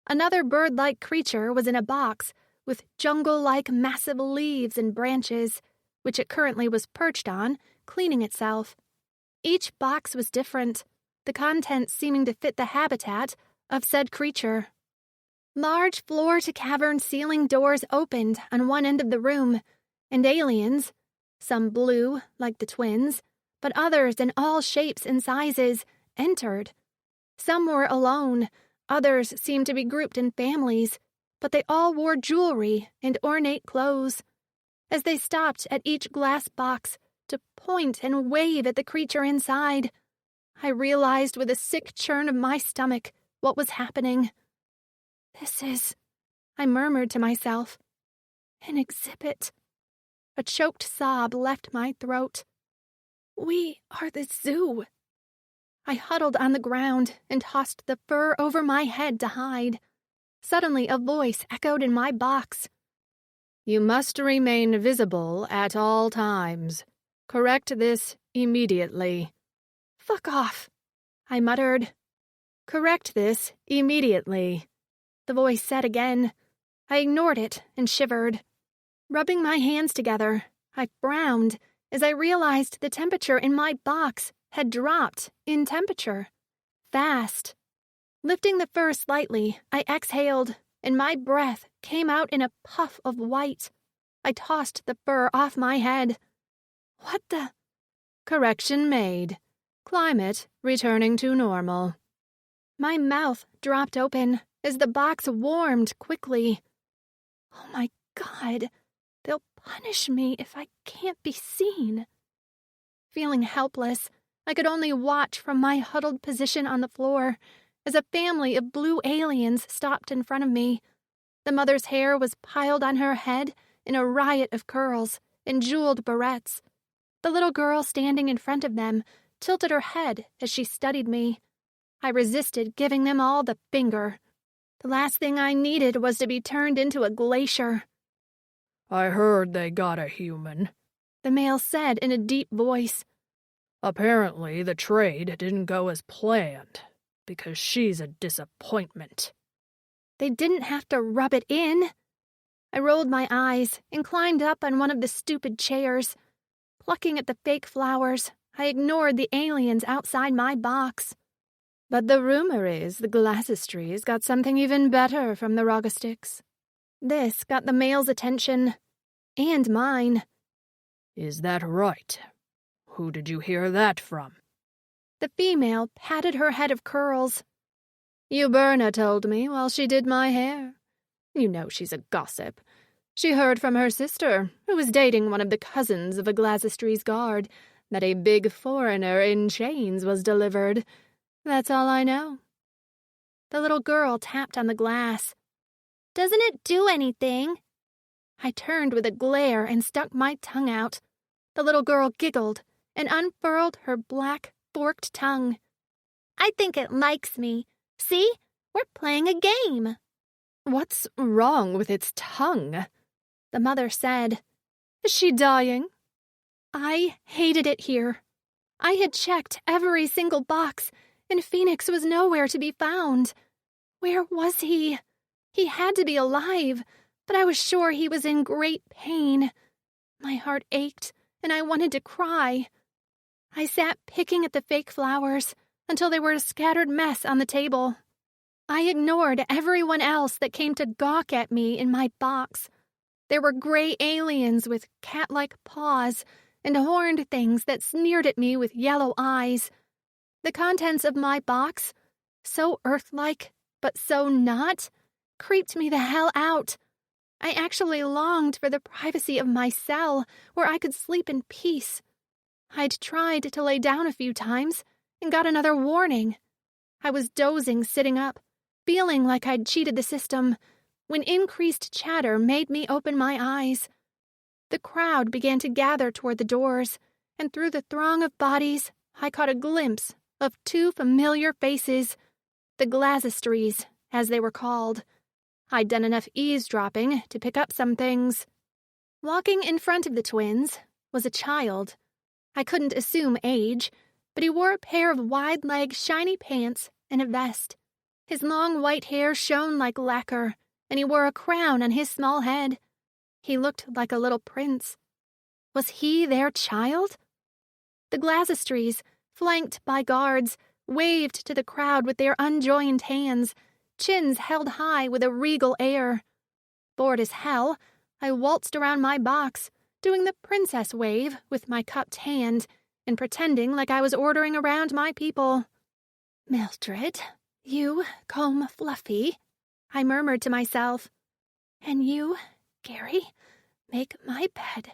Another bird-like creature was in a box with jungle-like massive leaves and branches, which it currently was perched on, cleaning itself. Each box was different, the contents seeming to fit the habitat of said creature. Large floor-to-cavern ceiling doors opened on one end of the room, and aliens, some blue, like the twins, but others in all shapes and sizes, entered. Some were alone, others seemed to be grouped in families, but they all wore jewelry and ornate clothes. As they stopped at each glass box to point and wave at the creature inside, I realized with a sick churn of my stomach what was happening. "This is," I murmured to myself, "an exhibit." A choked sob left my throat. "We are the zoo." I huddled on the ground and tossed the fur over my head to hide. Suddenly a voice echoed in my box. "You must remain visible at all times. Correct this immediately." "Fuck off," I muttered. "Correct this immediately," the voice said again. I ignored it and shivered. Rubbing my hands together, I frowned as I realized the temperature in my box had dropped in temperature. Fast. Lifting the fur slightly, I exhaled, and my breath came out in a puff of white. I tossed the fur off my head. "What the—" "Correction made. Climate returning to normal." My mouth dropped open as the box warmed quickly. Oh my God, they'll punish me if I can't be seen. Feeling helpless, I could only watch from my huddled position on the floor as a family of blue aliens stopped in front of me. The mother's hair was piled on her head in a riot of curls and jeweled barrettes. The little girl standing in front of them tilted her head as she studied me. I resisted giving them all the finger. The last thing I needed was to be turned into a glacier. "I heard they got a human," the male said in a deep voice. "Apparently the trade didn't go as planned, because she's a disappointment." They didn't have to rub it in. I rolled my eyes and climbed up on one of the stupid chairs. Plucking at the fake flowers, I ignored the aliens outside my box. "But the rumor is the Glassistries got something even better from the Rogastics." This got the male's attention. And mine. "Is that right? Who did you hear that from?" The female patted her head of curls. "Uberna told me while she did my hair. You know she's a gossip. She heard from her sister, who was dating one of the cousins of a Glassistries guard, that a big foreigner in chains was delivered. That's all I know." The little girl tapped on the glass. "Doesn't it do anything?" I turned with a glare and stuck my tongue out. The little girl giggled and unfurled her black, forked tongue. I think it likes me. See? We're playing a game. What's wrong with its tongue? The mother said. Is she dying? I hated it here. I had checked every single box, and Fenix was nowhere to be found. Where was he? He had to be alive, but I was sure he was in great pain. My heart ached, and I wanted to cry. I sat picking at the fake flowers until they were a scattered mess on the table. I ignored everyone else that came to gawk at me in my box. There were gray aliens with cat-like paws and horned things that sneered at me with yellow eyes. The contents of my box, so Earth-like but so not, creeped me the hell out. I actually longed for the privacy of my cell where I could sleep in peace. I'd tried to lay down a few times and got another warning. I was dozing sitting up, feeling like I'd cheated the system, when increased chatter made me open my eyes. The crowd began to gather toward the doors, and through the throng of bodies, I caught a glimpse of two familiar faces, the Glazistries, as they were called. I'd done enough eavesdropping to pick up some things. Walking in front of the twins was a child. I couldn't assume age, but he wore a pair of wide-leg, shiny pants and a vest. His long white hair shone like lacquer, and he wore a crown on his small head. He looked like a little prince. Was he their child? The Glazistries, flanked by guards, waved to the crowd with their unjoined hands, chins held high with a regal air. Bored as hell, I waltzed around my box, doing the princess wave with my cupped hand and pretending like I was ordering around my people. Mildred, you comb Fluffy, I murmured to myself. And you, Gary, make my bed.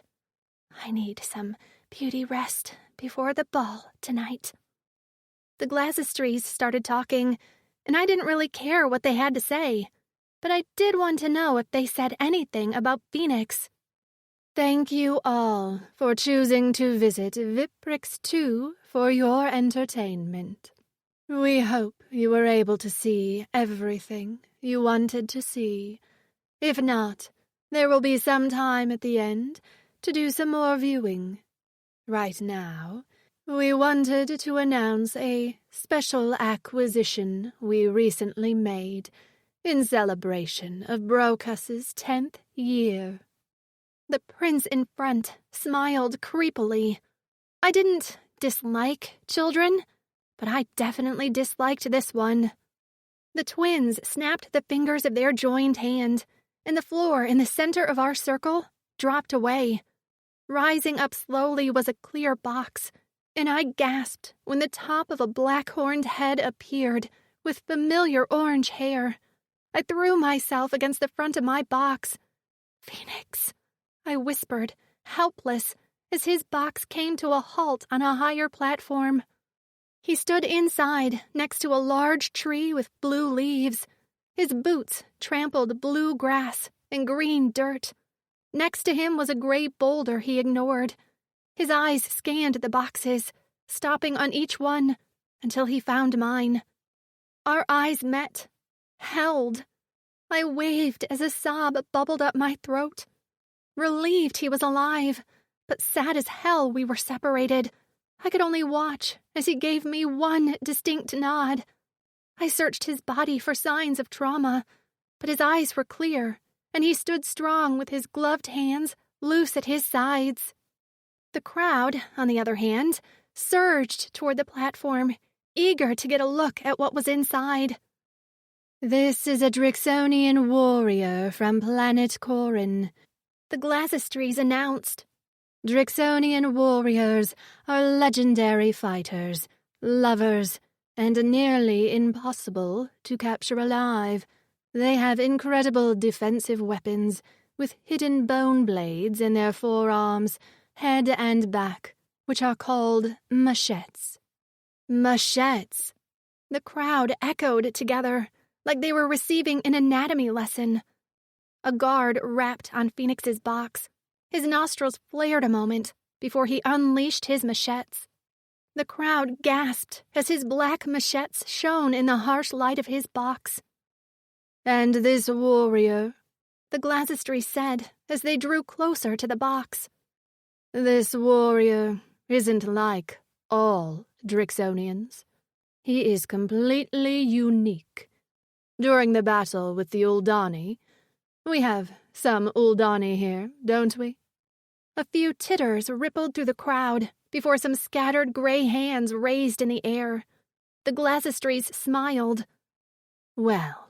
I need some beauty rest before the ball tonight. The Glazistries started talking, and I didn't really care what they had to say, but I did want to know if they said anything about Fenix. Thank you all for choosing to visit Viprix 2 for your entertainment. We hope you were able to see everything you wanted to see. If not, there will be some time at the end to do some more viewing. Right now, we wanted to announce a special acquisition we recently made in celebration of Brocus's 10th year. The prince in front smiled creepily. I didn't dislike children, but I definitely disliked this one. The twins snapped the fingers of their joined hand, and the floor in the center of our circle dropped away. Rising up slowly was a clear box, and I gasped when the top of a black-horned head appeared with familiar orange hair. I threw myself against the front of my box. Fenix, I whispered, helpless, as his box came to a halt on a higher platform. He stood inside, next to a large tree with blue leaves. His boots trampled blue grass and green dirt. Next to him was a gray boulder he ignored. His eyes scanned the boxes, stopping on each one until he found mine. Our eyes met, held. I waved as a sob bubbled up my throat. Relieved he was alive, but sad as hell we were separated. I could only watch as he gave me one distinct nod. I searched his body for signs of trauma, but his eyes were clear, and he stood strong with his gloved hands loose at his sides. The crowd, on the other hand, surged toward the platform, eager to get a look at what was inside. This is a Drixonian warrior from planet Corin, the Glazistries announced. Drixonian warriors are legendary fighters, lovers, and nearly impossible to capture alive. They have incredible defensive weapons with hidden bone blades in their forearms, head and back, which are called machetes. Machetes. The crowd echoed together, like they were receiving an anatomy lesson. a guard rapped on Fenix's box. His nostrils flared a moment before he unleashed his machetes. The crowd gasped as his black machetes shone in the harsh light of his box. "And this warrior," the Glazistry said as they drew closer to the box. "this warrior isn't like all Drixonians. He is completely unique. During the battle with the Uldani, we have some Uldani here, don't we?" A few titters rippled through the crowd before some scattered gray hands raised in the air. The Glazistries smiled. "Well,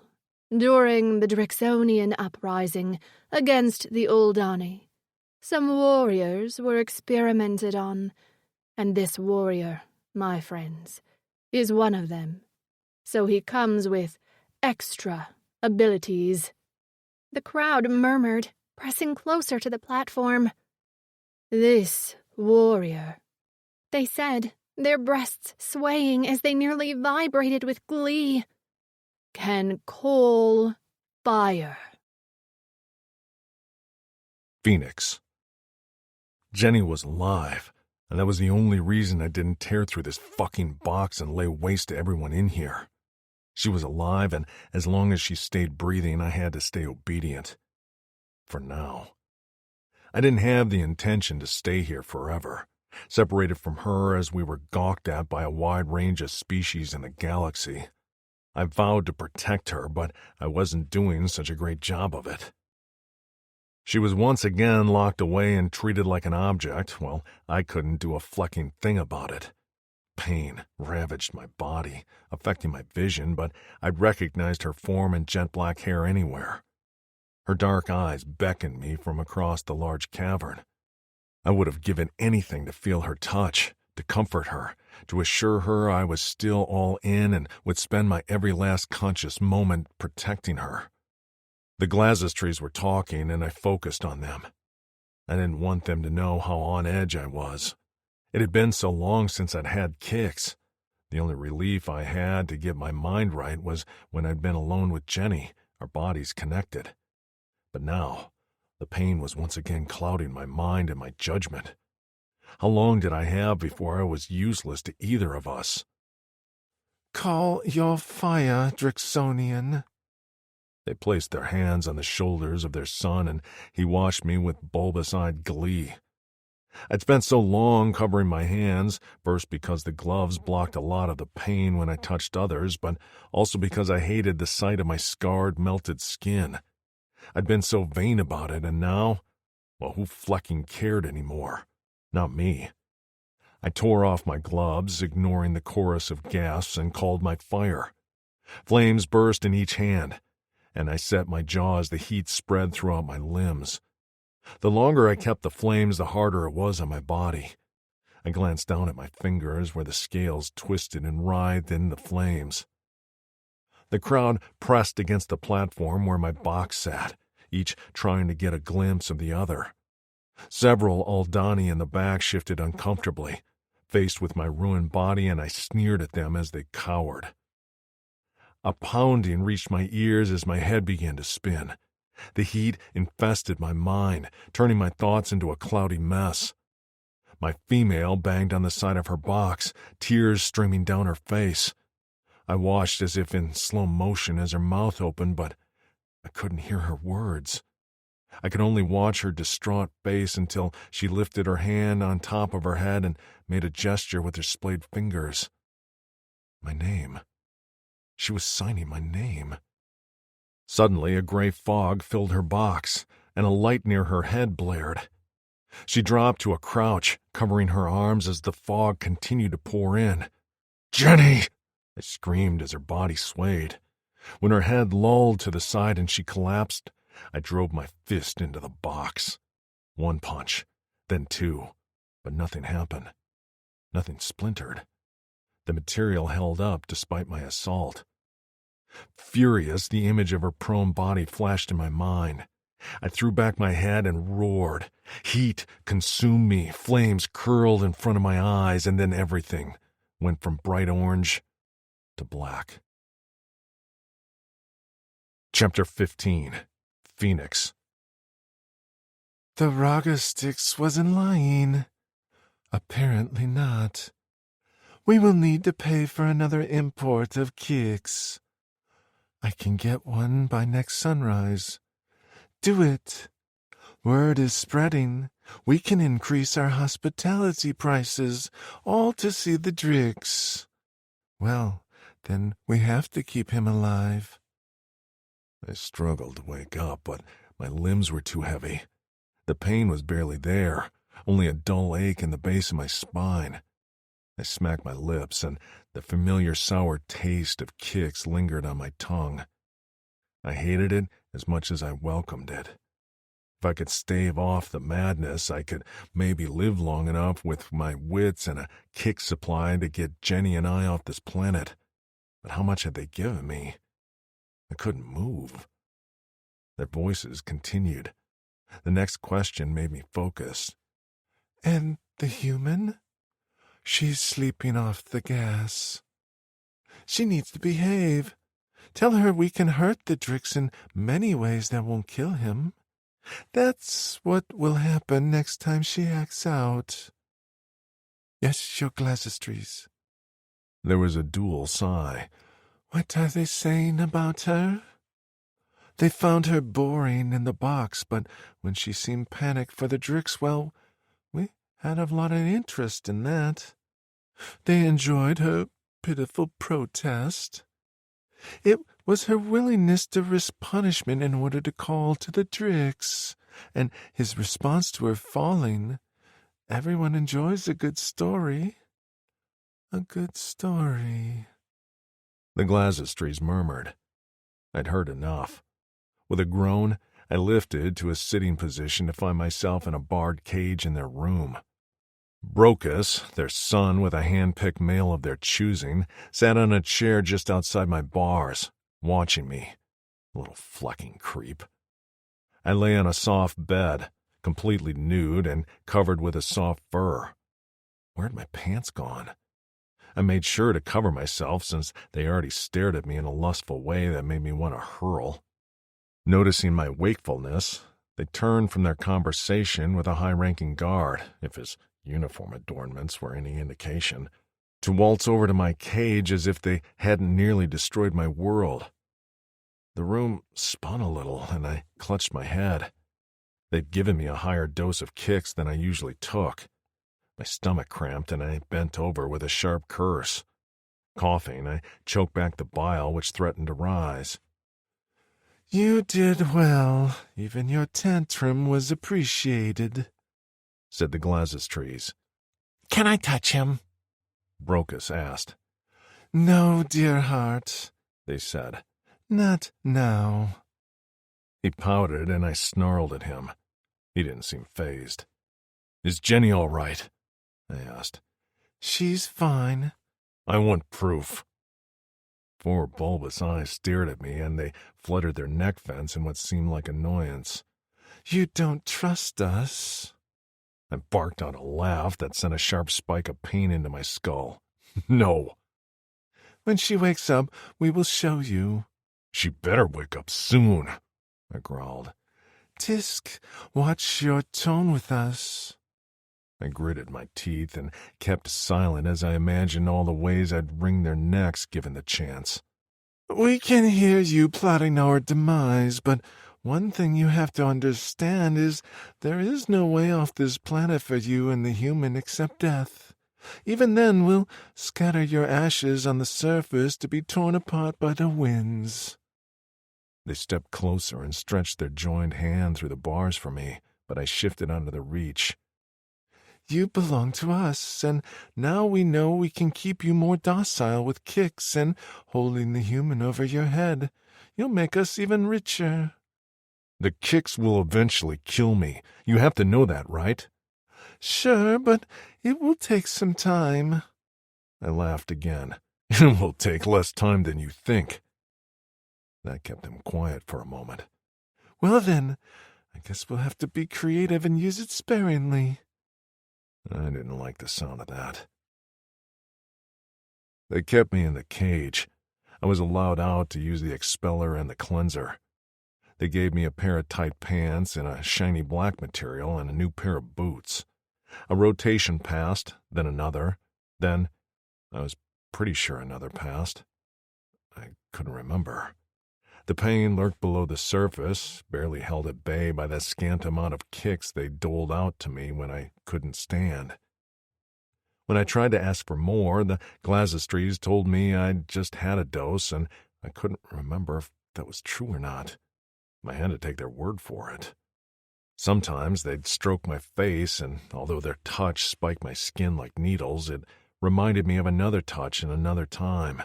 during the Drixonian uprising against the Uldani, some warriors were experimented on, and this warrior, my friends, is one of them. So he comes with extra abilities." The crowd murmured, pressing closer to the platform. "This warrior," they said, their breasts swaying as they nearly vibrated with glee, "can call fire." Fenix. Jenny was alive, and that was the only reason I didn't tear through this fucking box and lay waste to everyone in here. She was alive, and as long as she stayed breathing, I had to stay obedient. For now. I didn't have the intention to stay here forever, separated from her as we were gawked at by a wide range of species in the galaxy. I vowed to protect her, but I wasn't doing such a great job of it. She was once again locked away and treated like an object. Well, I couldn't do a flecking thing about it. Pain ravaged my body, affecting my vision, but I recognized her form and jet black hair anywhere. Her dark eyes beckoned me from across the large cavern. I would have given anything to feel her touch, to comfort her, to assure her I was still all in and would spend my every last conscious moment protecting her. The Glazistries were talking, and I focused on them. I didn't want them to know how on edge I was. It had been so long since I'd had kicks. The only relief I had to get my mind right was when I'd been alone with Jenny, our bodies connected. But now, the pain was once again clouding my mind and my judgment. How long did I have before I was useless to either of us? "Call your fire, Drixonian." They placed their hands on the shoulders of their son, and he watched me with bulbous-eyed glee. I'd spent so long covering my hands, first because the gloves blocked a lot of the pain when I touched others, but also because I hated the sight of my scarred, melted skin. I'd been so vain about it, and now, well, who flecking cared anymore? Not me. I tore off my gloves, ignoring the chorus of gasps, and called my fire. Flames burst in each hand, and I set my jaw as the heat spread throughout my limbs. The longer I kept the flames, the harder it was on my body. I glanced down at my fingers where the scales twisted and writhed in the flames. The crowd pressed against the platform where my box sat, each trying to get a glimpse of the other. Several Uldani in the back shifted uncomfortably, faced with my ruined body, and I sneered at them as they cowered. A pounding reached my ears as my head began to spin. The heat infested my mind, turning my thoughts into a cloudy mess. My female banged on the side of her box, tears streaming down her face. I watched as if in slow motion as her mouth opened, but I couldn't hear her words. I could only watch her distraught face until she lifted her hand on top of her head and made a gesture with her splayed fingers. My name. She was signing my name. Suddenly, a gray fog filled her box, and a light near her head blared. She dropped to a crouch, covering her arms as the fog continued to pour in. "Jenny!" I screamed as her body swayed. When her head lolled to the side and she collapsed, I drove my fist into the box. One punch, then two, but nothing happened. Nothing splintered. The material held up despite my assault. Furious, the image of her prone body flashed in my mind. I threw back my head and roared. Heat consumed me, flames curled in front of my eyes, and then everything went from bright orange to black. Chapter 15. Fenix. The Rogastix wasn't lying. Apparently not. We will need to pay for another import of kicks. I can get one by next sunrise. Do it. Word is spreading. We can increase our hospitality prices, all to see the Drix. Well, then we have to keep him alive. I struggled to wake up, but my limbs were too heavy. The pain was barely there, only a dull ache in the base of my spine. I smacked my lips, and the familiar sour taste of kicks lingered on my tongue. I hated it as much as I welcomed it. If I could stave off the madness, I could maybe live long enough with my wits and a kick supply to get Jenny and I off this planet. But how much had they given me? I couldn't move. Their voices continued. The next question made me focus. And the human? She's sleeping off the gas. She needs to behave. Tell her we can hurt the Drix in many ways that won't kill him. That's what will happen next time she acts out. Yes, your Glazistries. There was a dual sigh. What are they saying about her? They found her boring in the box, but when she seemed panicked for the Drix, well, we had a lot of interest in that. They enjoyed her pitiful protest. It was her willingness to risk punishment in order to call to the Drix, and his response to her falling. Everyone enjoys a good story. A good story. The Glazistries murmured. I'd heard enough. With a groan, I lifted to a sitting position to find myself in a barred cage in their room. Brocus, their son with a hand-picked male of their choosing, sat on a chair just outside my bars, watching me. Little flecking creep. I lay on a soft bed, completely nude and covered with a soft fur. Where'd my pants gone? I made sure to cover myself since they already stared at me in a lustful way that made me want to hurl. Noticing my wakefulness, they turned from their conversation with a high-ranking guard, if his uniform adornments were any indication, to waltz over to my cage as if they hadn't nearly destroyed my world. The room spun a little, and I clutched my head. They'd given me a higher dose of kicks than I usually took. My stomach cramped, and I bent over with a sharp curse. Coughing, I choked back the bile which threatened to rise. You did well. Even your tantrum was appreciated, said the Glazistries. Can I touch him? Brocus asked. No, dear heart, they said. Not now. He pouted, and I snarled at him. He didn't seem fazed. Is Jenny all right? I asked. She's fine. I want proof. Four bulbous eyes stared at me, and they fluttered their neck vents in what seemed like annoyance. You don't trust us? I barked out a laugh that sent a sharp spike of pain into my skull. No. When she wakes up, we will show you. She better wake up soon, I growled. Tisk, watch your tone with us. I gritted my teeth and kept silent as I imagined all the ways I'd wring their necks given the chance. We can hear you plotting our demise, but one thing you have to understand is there is no way off this planet for you and the human except death. Even then, we'll scatter your ashes on the surface to be torn apart by the winds. They stepped closer and stretched their joined hand through the bars for me, but I shifted onto the reach. You belong to us, and now we know we can keep you more docile with kicks and holding the human over your head. You'll make us even richer. The kicks will eventually kill me. You have to know that, right? Sure, but it will take some time. I laughed again. It will take less time than you think. That kept them quiet for a moment. Well then, I guess we'll have to be creative and use it sparingly. I didn't like the sound of that. They kept me in the cage. I was allowed out to use the expeller and the cleanser. They gave me a pair of tight pants and a shiny black material and a new pair of boots. A rotation passed, then another. Then, I was pretty sure another passed. I couldn't remember. The pain lurked below the surface, barely held at bay by the scant amount of kicks they doled out to me when I couldn't stand. When I tried to ask for more, the Glazistries told me I'd just had a dose, and I couldn't remember if that was true or not. I had to take their word for it. Sometimes they'd stroke my face, and although their touch spiked my skin like needles, it reminded me of another touch in another time.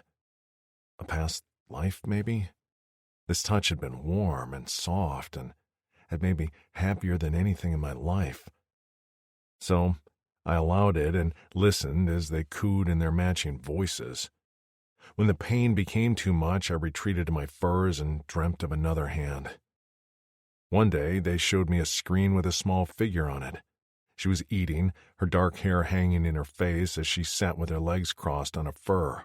A past life, maybe? This touch had been warm and soft and had made me happier than anything in my life. So I allowed it and listened as they cooed in their matching voices. When the pain became too much, I retreated to my furs and dreamt of another hand. One day, they showed me a screen with a small figure on it. She was eating, her dark hair hanging in her face as she sat with her legs crossed on a fur.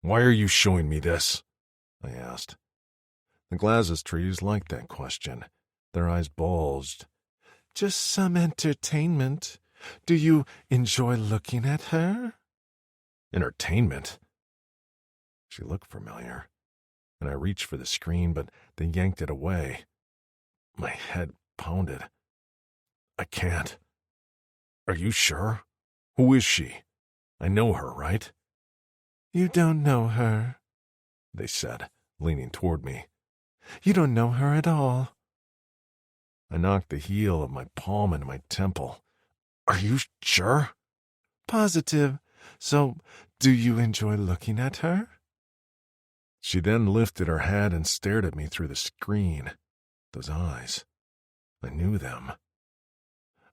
"Why are you showing me this?" I asked. The Glazistries liked that question. Their eyes bulged. "Just some entertainment. Do you enjoy looking at her?" "Entertainment?" She looked familiar, and I reached for the screen, but they yanked it away. My head pounded. "I can't." "Are you sure? Who is she? I know her, right?" "You don't know her," they said, leaning toward me. "You don't know her at all." I knocked the heel of my palm into my temple. "Are you sure?" "Positive. So, do you enjoy looking at her?" She then lifted her head and stared at me through the screen. Those eyes. I knew them.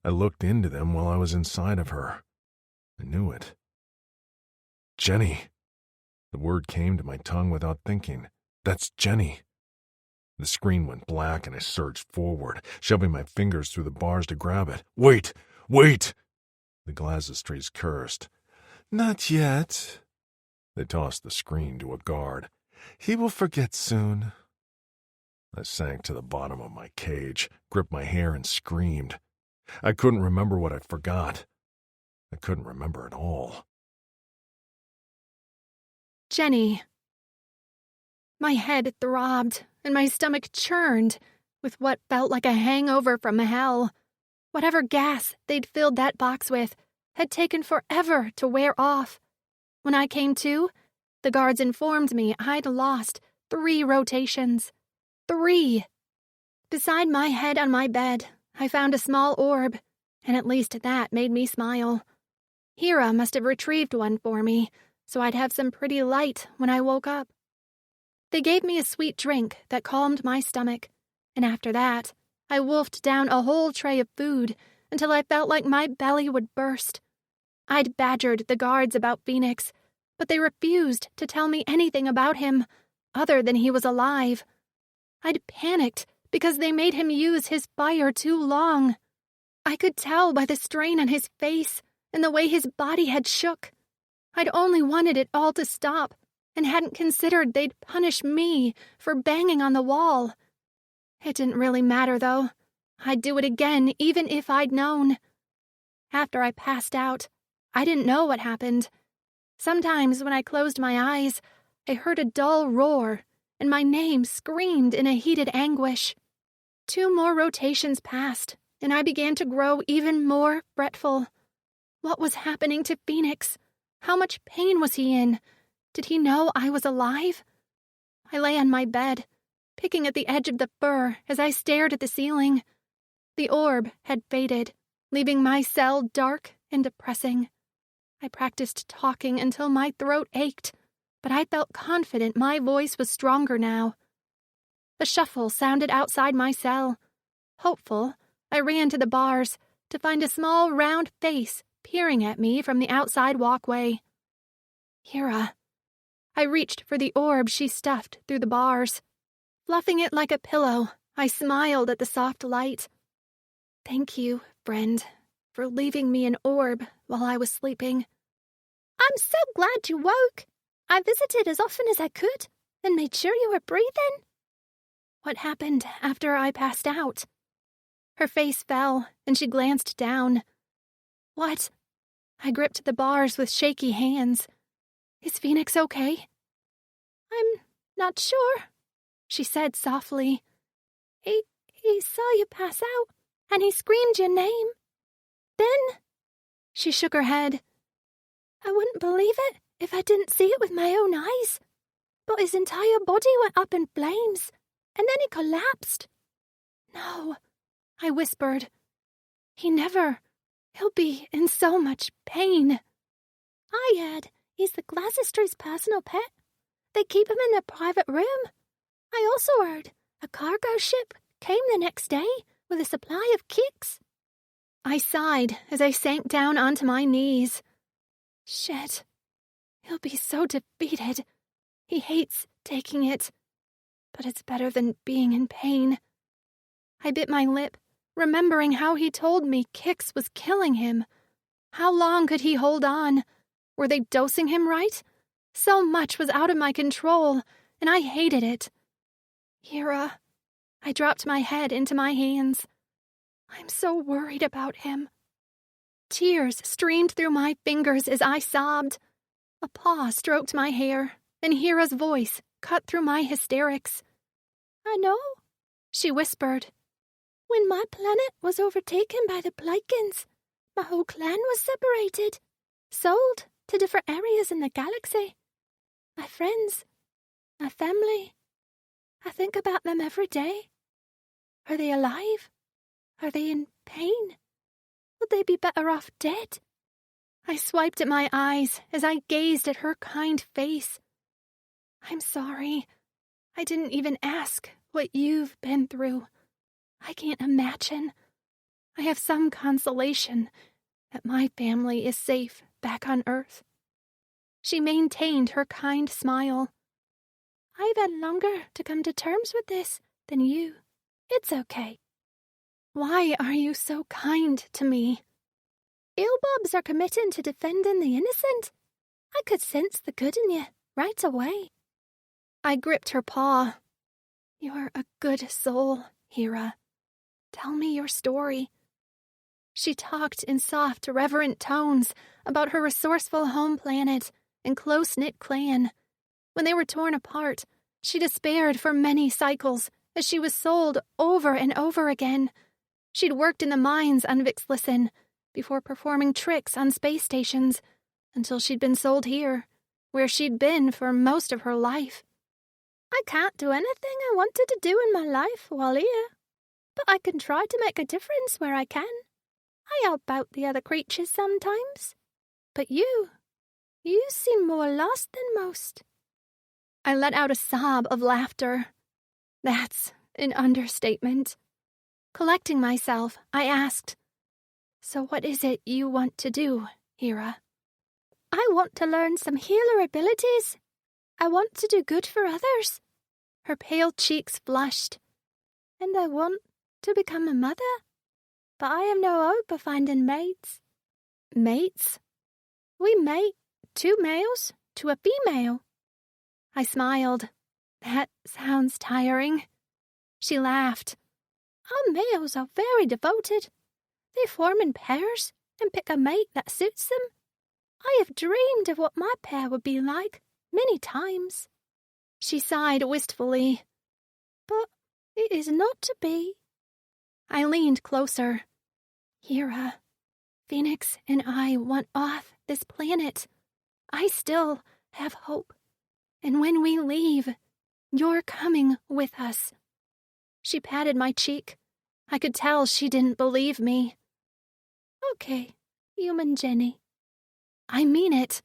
I looked into them while I was inside of her. I knew it. "Jenny." The word came to my tongue without thinking. "That's Jenny." The screen went black and I surged forward, shoving my fingers through the bars to grab it. "Wait! Wait!" The Glazistries cursed. "Not yet." They tossed the screen to a guard. "He will forget soon." I sank to the bottom of my cage, gripped my hair, and screamed. I couldn't remember what I forgot. I couldn't remember at all. Jenny. My head throbbed, and my stomach churned with what felt like a hangover from hell. Whatever gas they'd filled that box with had taken forever to wear off. When I came to, the guards informed me I'd lost 3 rotations. 3. Beside my head on my bed, I found a small orb, and at least that made me smile. Hera must have retrieved one for me, so I'd have some pretty light when I woke up. They gave me a sweet drink that calmed my stomach, and after that, I wolfed down a whole tray of food until I felt like my belly would burst. I'd badgered the guards about Fenix, but they refused to tell me anything about him, other than he was alive. I'd panicked because they made him use his fire too long. I could tell by the strain on his face and the way his body had shook. I'd only wanted it all to stop and hadn't considered they'd punish me for banging on the wall. It didn't really matter, though. I'd do it again even if I'd known. After I passed out, I didn't know what happened. Sometimes when I closed my eyes, I heard a dull roar, and my name screamed in a heated anguish. 2 more rotations passed, and I began to grow even more fretful. What was happening to Fenix? How much pain was he in? Did he know I was alive? I lay on my bed, picking at the edge of the fur as I stared at the ceiling. The orb had faded, leaving my cell dark and depressing. I practiced talking until my throat ached, but I felt confident my voice was stronger now. A shuffle sounded outside my cell. Hopeful, I ran to the bars to find a small round face peering at me from the outside walkway. Hera. I reached for the orb she stuffed through the bars. Fluffing it like a pillow, I smiled at the soft light. Thank you, friend, for leaving me an orb while I was sleeping. I'm so glad you woke. I visited as often as I could and made sure you were breathing. What happened after I passed out? Her face fell, and she glanced down. What? I gripped the bars with shaky hands. Is Fenix okay? I'm not sure, she said softly. He saw you pass out, and he screamed your name. Then she shook her head. I wouldn't believe it if I didn't see it with my own eyes. But his entire body went up in flames, and then he collapsed. No, I whispered. He'll be in so much pain. I heard he's the Glasistry's personal pet. They keep him in their private room. I also heard a cargo ship came the next day with a supply of kicks. I sighed as I sank down onto my knees. Shit. He'll be so defeated. He hates taking it. But it's better than being in pain. I bit my lip, remembering how he told me Kix was killing him. How long could he hold on? Were they dosing him right? So much was out of my control, and I hated it. Hira, I dropped my head into my hands. I'm so worried about him. Tears streamed through my fingers as I sobbed. A paw stroked my hair, and Hira's voice cut through my hysterics. I know, she whispered. When my planet was overtaken by the Plikins, my whole clan was separated, sold to different areas in the galaxy. My friends, my family, I think about them every day. Are they alive? Are they in pain? Would they be better off dead? I swiped at my eyes as I gazed at her kind face. I'm sorry. I didn't even ask what you've been through. I can't imagine. I have some consolation that my family is safe back on Earth. She maintained her kind smile. I've had longer to come to terms with this than you. It's okay. Why are you so kind to me? Eelbobs are committed to defending the innocent. I could sense the good in you right away. I gripped her paw. You're a good soul, Hira. Tell me your story. She talked in soft, reverent tones about her resourceful home planet and close-knit clan. When they were torn apart, she despaired for many cycles as she was sold over and over again. She'd worked in the mines on Vixlisten before performing tricks on space stations until she'd been sold here, where she'd been for most of her life. I can't do anything I wanted to do in my life while here, but I can try to make a difference where I can. I help out the other creatures sometimes. But you seem more lost than most. I let out a sob of laughter. That's an understatement. Collecting myself, I asked, So what is it you want to do, Hira? I want to learn some healer abilities. I want to do good for others. Her pale cheeks flushed. And I want to become a mother. But I have no hope of finding mates. Mates? We mate 2 males to a female. I smiled. That sounds tiring. She laughed. Our males are very devoted. They form in pairs and pick a mate that suits them. I have dreamed of what my pair would be like many times. She sighed wistfully. But it is not to be. I leaned closer. Hira, Fenix and I want off this planet. I still have hope. And when we leave, you're coming with us. She patted my cheek. I could tell she didn't believe me. Okay, human Jenny. I mean it.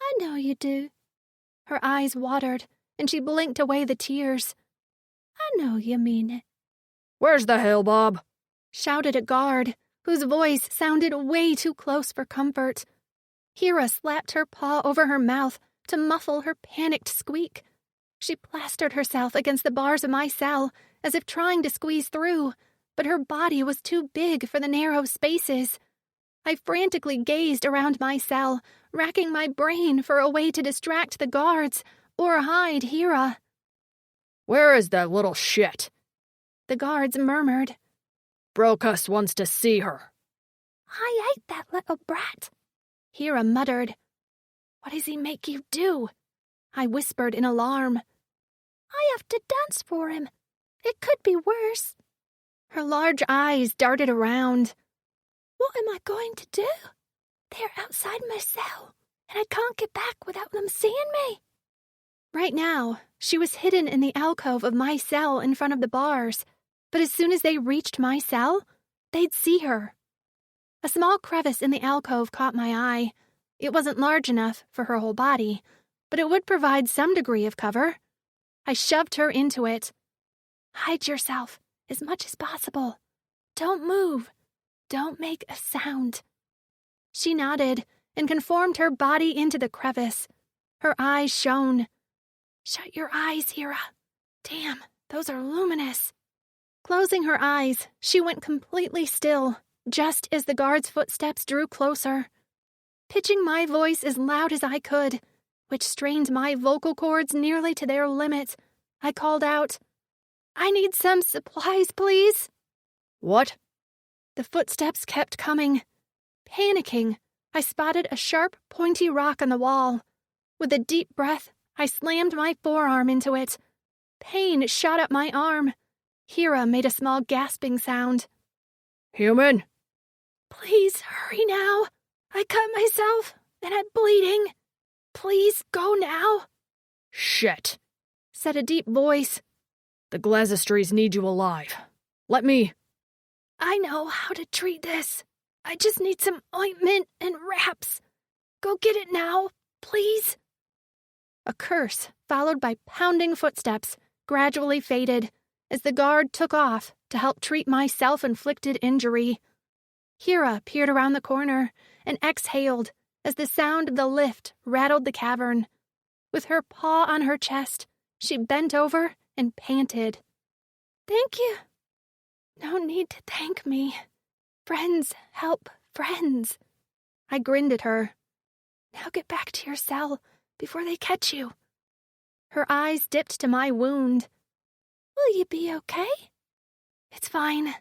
I know you do. Her eyes watered, and she blinked away the tears. I know you mean it. Where's the hell, Bob? Shouted a guard, whose voice sounded way too close for comfort. Hira slapped her paw over her mouth to muffle her panicked squeak. She plastered herself against the bars of my cell, as if trying to squeeze through, but her body was too big for the narrow spaces. I frantically gazed around my cell, racking my brain for a way to distract the guards or hide Hira. Where is that little shit? The guards murmured. Brocus wants to see her. I ate that little brat. Hera muttered. What does he make you do? I whispered in alarm. I have to dance for him. It could be worse. Her large eyes darted around. What am I going to do? They're outside my cell, and I can't get back without them seeing me. Right now, she was hidden in the alcove of my cell in front of the bars, but as soon as they reached my cell, they'd see her. A small crevice in the alcove caught my eye. It wasn't large enough for her whole body, but it would provide some degree of cover. I shoved her into it. Hide yourself as much as possible. Don't move. Don't make a sound. She nodded and conformed her body into the crevice. Her eyes shone. Shut your eyes, Hera. Damn, those are luminous. Closing her eyes, she went completely still, just as the guard's footsteps drew closer. Pitching my voice as loud as I could, which strained my vocal cords nearly to their limit, I called out, I need some supplies, please. What? The footsteps kept coming. Panicking, I spotted a sharp, pointy rock on the wall. With a deep breath, I slammed my forearm into it. Pain shot up my arm. Hera made a small gasping sound. Human? Please hurry now. I cut myself, and I'm bleeding. Please go now. Shit, said a deep voice. The Glazistries need you alive. Let me... I know how to treat this. I just need some ointment and wraps. Go get it now, please. A curse, followed by pounding footsteps, gradually faded as the guard took off to help treat my self-inflicted injury. Hera peered around the corner and exhaled as the sound of the lift rattled the cavern. With her paw on her chest, she bent over and panted. Thank you. No need to thank me. Friends help friends. I grinned at her. Now get back to your cell before they catch you. Her eyes dipped to my wound. Will you be okay? It's fine.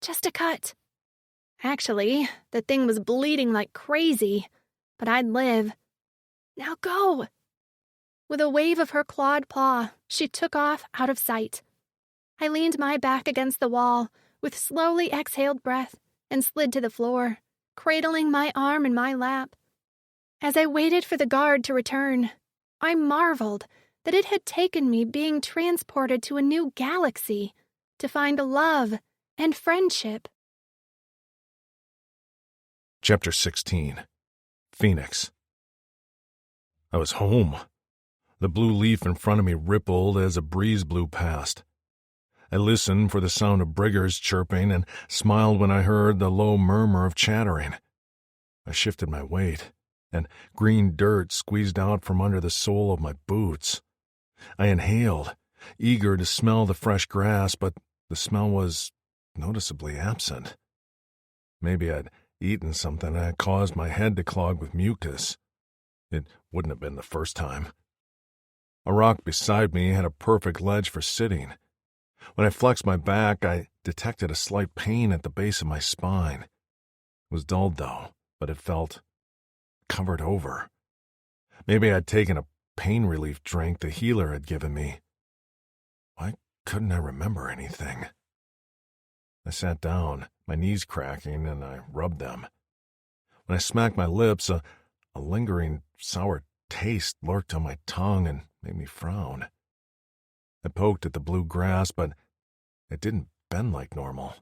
Just a cut. Actually, the thing was bleeding like crazy, but I'd live. Now go. With a wave of her clawed paw, she took off out of sight. I leaned my back against the wall with slowly exhaled breath and slid to the floor, cradling my arm in my lap. As I waited for the guard to return, I marveled that it had taken me being transported to a new galaxy to find love and friendship. Chapter 16. Fenix. I was home. The blue leaf in front of me rippled as a breeze blew past. I listened for the sound of briggers chirping and smiled when I heard the low murmur of chattering. I shifted my weight, and green dirt squeezed out from under the sole of my boots. I inhaled, eager to smell the fresh grass, but the smell was noticeably absent. Maybe I'd eaten something that caused my head to clog with mucus. It wouldn't have been the first time. A rock beside me had a perfect ledge for sitting. When I flexed my back, I detected a slight pain at the base of my spine. It was dulled, though, but it felt covered over. Maybe I'd taken a pain relief drink the healer had given me. Why couldn't I remember anything? I sat down, my knees cracking, and I rubbed them. When I smacked my lips, a lingering sour taste lurked on my tongue and made me frown. I poked at the blue grass, but it didn't bend like normal.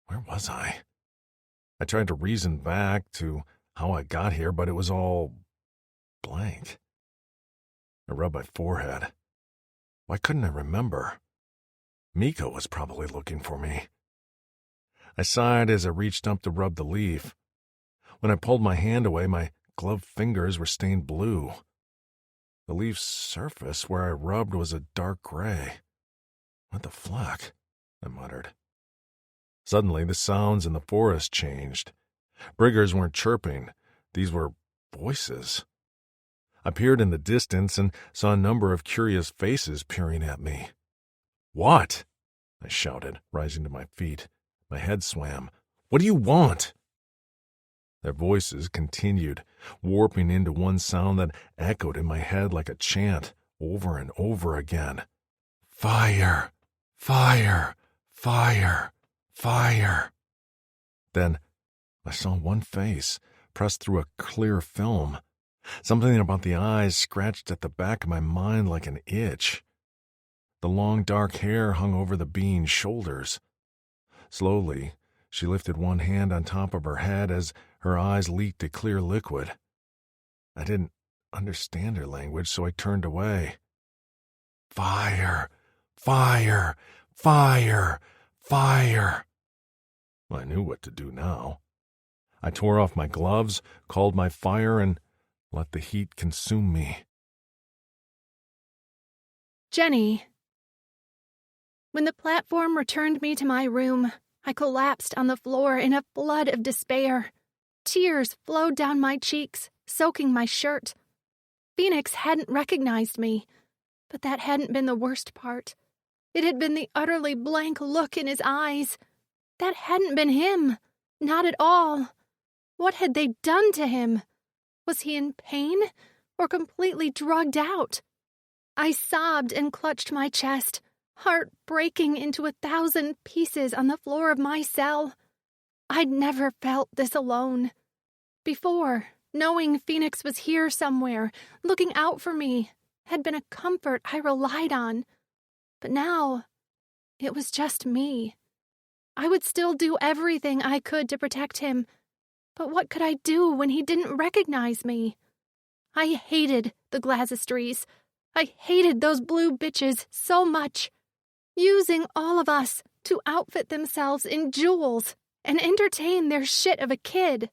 Where was I? I tried to reason back to how I got here, but it was all blank. I rubbed my forehead. Why couldn't I remember? Miko was probably looking for me. I sighed as I reached up to rub the leaf. When I pulled my hand away, my gloved fingers were stained blue. The leaf's surface where I rubbed was a dark gray. What the fluck? I muttered. Suddenly, the sounds in the forest changed. Briggers weren't chirping. These were voices. I peered in the distance and saw a number of curious faces peering at me. "What?" I shouted, rising to my feet. My head swam. "What do you want?" Their voices continued, warping into one sound that echoed in my head like a chant, over and over again. "Fire! Fire! Fire! Fire!" Then I saw one face pressed through a clear film. Something about the eyes scratched at the back of my mind like an itch. The long dark hair hung over the being's shoulders. Slowly, she lifted one hand on top of her head as her eyes leaked a clear liquid. I didn't understand her language, so I turned away. "Fire! Fire! Fire! Fire!" I knew what to do now. I tore off my gloves, called my fire, and let the heat consume me. Jenny. When the platform returned me to my room, I collapsed on the floor in a flood of despair. Tears flowed down my cheeks, soaking my shirt. Fenix hadn't recognized me, but that hadn't been the worst part. It had been the utterly blank look in his eyes. That hadn't been him. Not at all. What had they done to him? Was he in pain or completely drugged out? I sobbed and clutched my chest, heart breaking into 1,000 pieces on the floor of my cell. I'd never felt this alone. Before, knowing Fenix was here somewhere, looking out for me, had been a comfort I relied on. But now, it was just me. I would still do everything I could to protect him, but what could I do when he didn't recognize me? I hated the Glazistries. I hated those blue bitches so much, using all of us to outfit themselves in jewels and entertain their shit of a kid.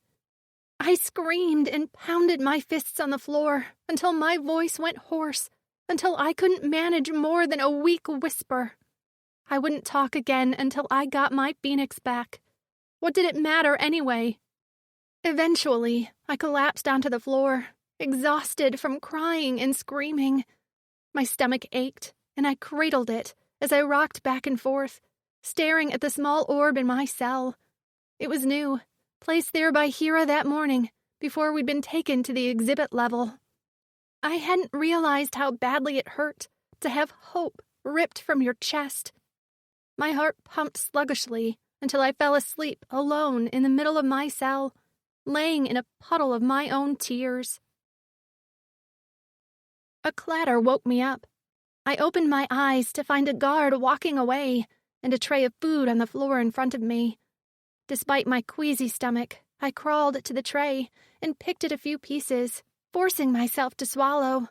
I screamed and pounded my fists on the floor until my voice went hoarse, until I couldn't manage more than a weak whisper. I wouldn't talk again until I got my Fenix back. What did it matter anyway? Eventually, I collapsed onto the floor, exhausted from crying and screaming. My stomach ached, and I cradled it as I rocked back and forth, staring at the small orb in my cell. It was new, placed there by Hera that morning, before we'd been taken to the exhibit level. I hadn't realized how badly it hurt to have hope ripped from your chest. My heart pumped sluggishly until I fell asleep alone in the middle of my cell, laying in a puddle of my own tears. A clatter woke me up. I opened my eyes to find a guard walking away and a tray of food on the floor in front of me. Despite my queasy stomach, I crawled to the tray and picked at a few pieces, forcing myself to swallow.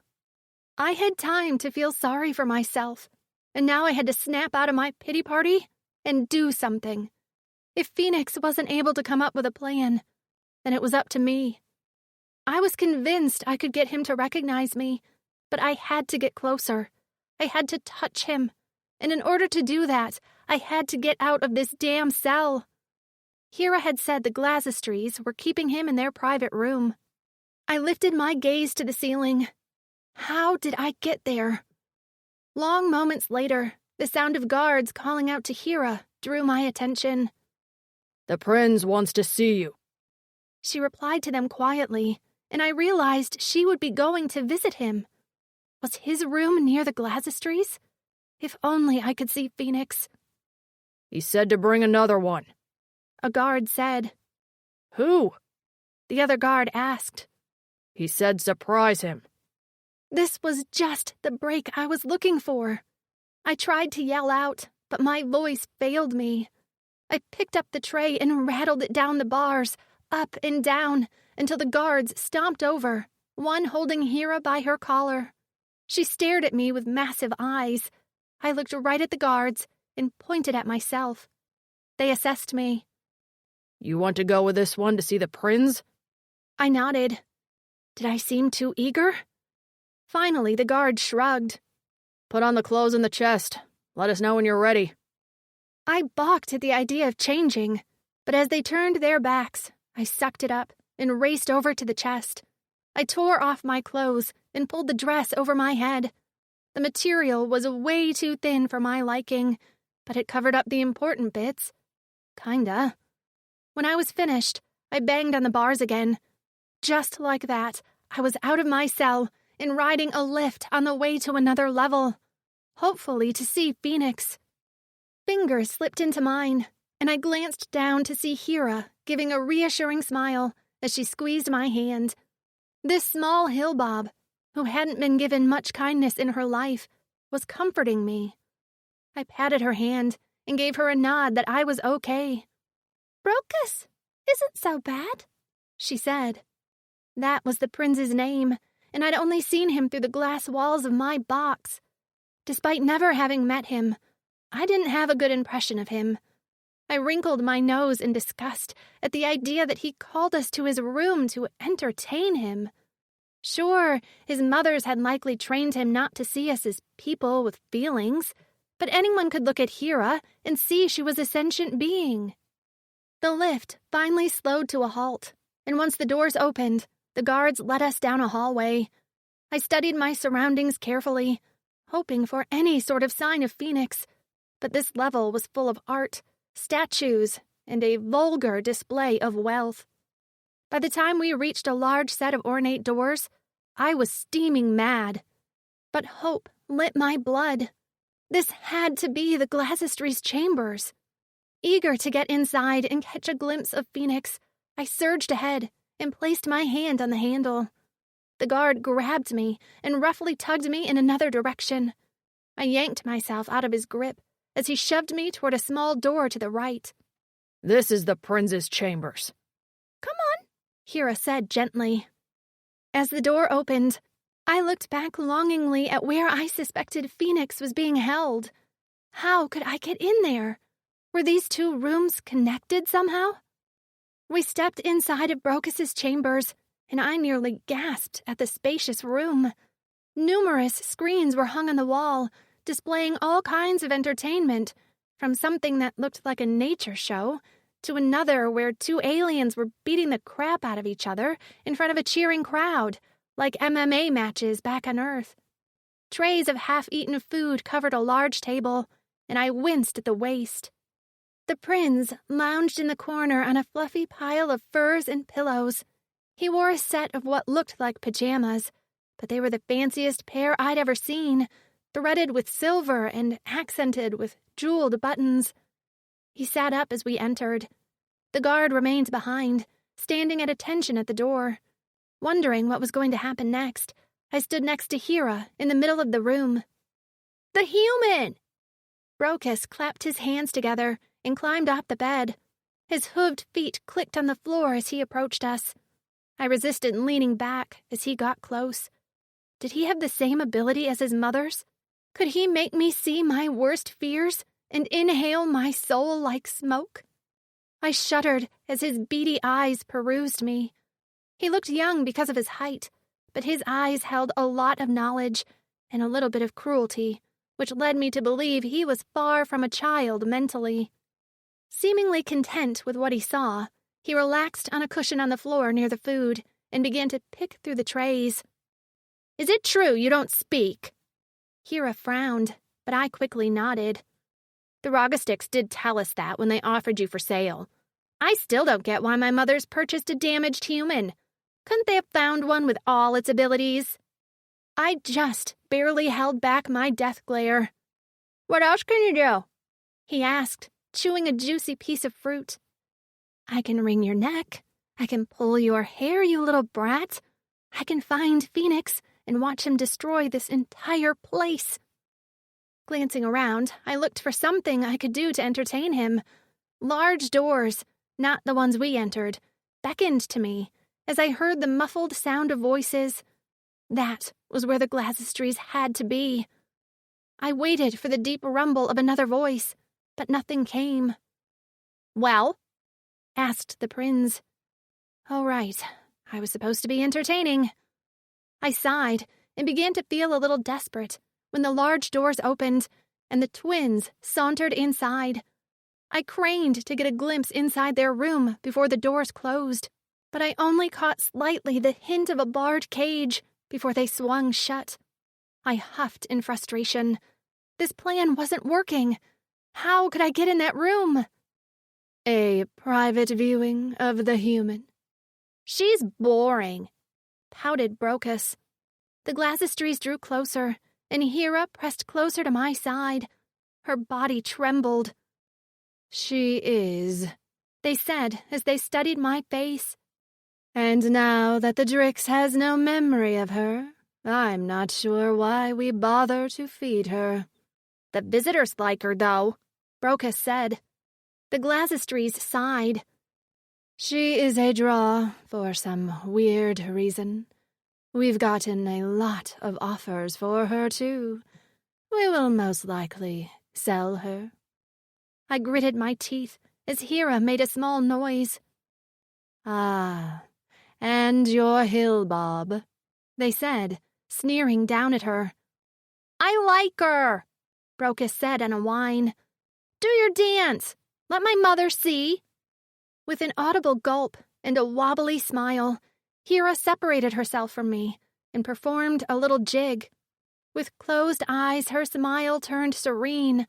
I had time to feel sorry for myself, and now I had to snap out of my pity party and do something. If Fenix wasn't able to come up with a plan, then it was up to me. I was convinced I could get him to recognize me, but I had to get closer. I had to touch him, and in order to do that, I had to get out of this damn cell. Hera had said the Glazistries were keeping him in their private room. I lifted my gaze to the ceiling. How did I get there? Long moments later, the sound of guards calling out to Hera drew my attention. "The prince wants to see you." She replied to them quietly, and I realized she would be going to visit him. Was his room near the Glazistries? If only I could see Fenix. "He said to bring another one." A guard said. "Who?" The other guard asked. "He said surprise him." This was just the break I was looking for. I tried to yell out, but my voice failed me. I picked up the tray and rattled it down the bars, up and down, until the guards stomped over, one holding Hera by her collar. She stared at me with massive eyes. I looked right at the guards and pointed at myself. They assessed me. "You want to go with this one to see the prince?" I nodded. Did I seem too eager? Finally, the guard shrugged. "Put on the clothes in the chest. Let us know when you're ready." I balked at the idea of changing, but as they turned their backs, I sucked it up and raced over to the chest. I tore off my clothes and pulled the dress over my head. The material was way too thin for my liking, but it covered up the important bits. Kinda. When I was finished, I banged on the bars again. Just like that, I was out of my cell and riding a lift on the way to another level, hopefully to see Fenix. Fingers slipped into mine, and I glanced down to see Hera giving a reassuring smile as she squeezed my hand. This small hillbob, who hadn't been given much kindness in her life, was comforting me. I patted her hand and gave her a nod that I was okay. Brocus isn't so bad, she said. That was the prince's name, and I'd only seen him through the glass walls of my box. Despite never having met him, I didn't have a good impression of him. I wrinkled my nose in disgust at the idea that he called us to his room to entertain him. Sure, his mothers had likely trained him not to see us as people with feelings, but anyone could look at Hera and see she was a sentient being. The lift finally slowed to a halt, and once the doors opened, the guards led us down a hallway. I studied my surroundings carefully, hoping for any sort of sign of Fenix, but this level was full of art, statues, and a vulgar display of wealth. By the time we reached a large set of ornate doors, I was steaming mad. But hope lit my blood. This had to be the Glassistry's chambers. Eager to get inside and catch a glimpse of Fenix, I surged ahead and placed my hand on the handle. The guard grabbed me and roughly tugged me in another direction. I yanked myself out of his grip as he shoved me toward a small door to the right. This is the prince's chambers. Come on, Hera said gently. As the door opened, I looked back longingly at where I suspected Fenix was being held. How could I get in there? Were these two rooms connected somehow? We stepped inside of Brocus's chambers, and I nearly gasped at the spacious room. Numerous screens were hung on the wall, displaying all kinds of entertainment, from something that looked like a nature show to another where two aliens were beating the crap out of each other in front of a cheering crowd, like MMA matches back on Earth. Trays of half-eaten food covered a large table, and I winced at the waste. The prince lounged in the corner on a fluffy pile of furs and pillows. He wore a set of what looked like pajamas, but they were the fanciest pair I'd ever seen, threaded with silver and accented with jeweled buttons. He sat up as we entered. The guard remained behind, standing at attention at the door. Wondering what was going to happen next, I stood next to Hera in the middle of the room. The human! Brocus clapped his hands together and climbed off the bed. His hooved feet clicked on the floor as he approached us. I resisted leaning back as he got close. Did he have the same ability as his mother's? Could he make me see my worst fears and inhale my soul like smoke? I shuddered as his beady eyes perused me. He looked young because of his height, but his eyes held a lot of knowledge and a little bit of cruelty, which led me to believe he was far from a child mentally. Seemingly content with what he saw, he relaxed on a cushion on the floor near the food and began to pick through the trays. Is it true you don't speak? Hera frowned, but I quickly nodded. The Rogastics did tell us that when they offered you for sale. I still don't get why my mother's purchased a damaged human. Couldn't they have found one with all its abilities? I just barely held back my death glare. What else can you do? He asked, chewing a juicy piece of fruit. I can wring your neck. I can pull your hair, you little brat. I can find Fenix and watch him destroy this entire place. Glancing around, I looked for something I could do to entertain him. Large doors, not the ones we entered, beckoned to me as I heard the muffled sound of voices. That was where the Glassistries had to be. I waited for the deep rumble of another voice, but nothing came. Well? Asked the prince. Oh, right. I was supposed to be entertaining. I sighed and began to feel a little desperate when the large doors opened and the twins sauntered inside. I craned to get a glimpse inside their room before the doors closed. but I only caught slightly the hint of a barred cage before they swung shut. I huffed in frustration. This plan wasn't working. How could I get in that room? A private viewing of the human. She's boring, pouted Brocus. The Glasistries drew closer, and Hera pressed closer to my side. Her body trembled. She is, they said as they studied my face. And now that the Drix has no memory of her, I'm not sure why we bother to feed her. The visitors like her, though, Brocus said. The Glasistries sighed. She is a draw for some weird reason. We've gotten a lot of offers for her, too. We will most likely sell her. I gritted my teeth as Hera made a small noise. Ah, and your hill bob, they said, sneering down at her. I like her, Brocus said on a whine. Do your dance. Let my mother see. With an audible gulp and a wobbly smile, Hera separated herself from me and performed a little jig. With closed eyes, her smile turned serene,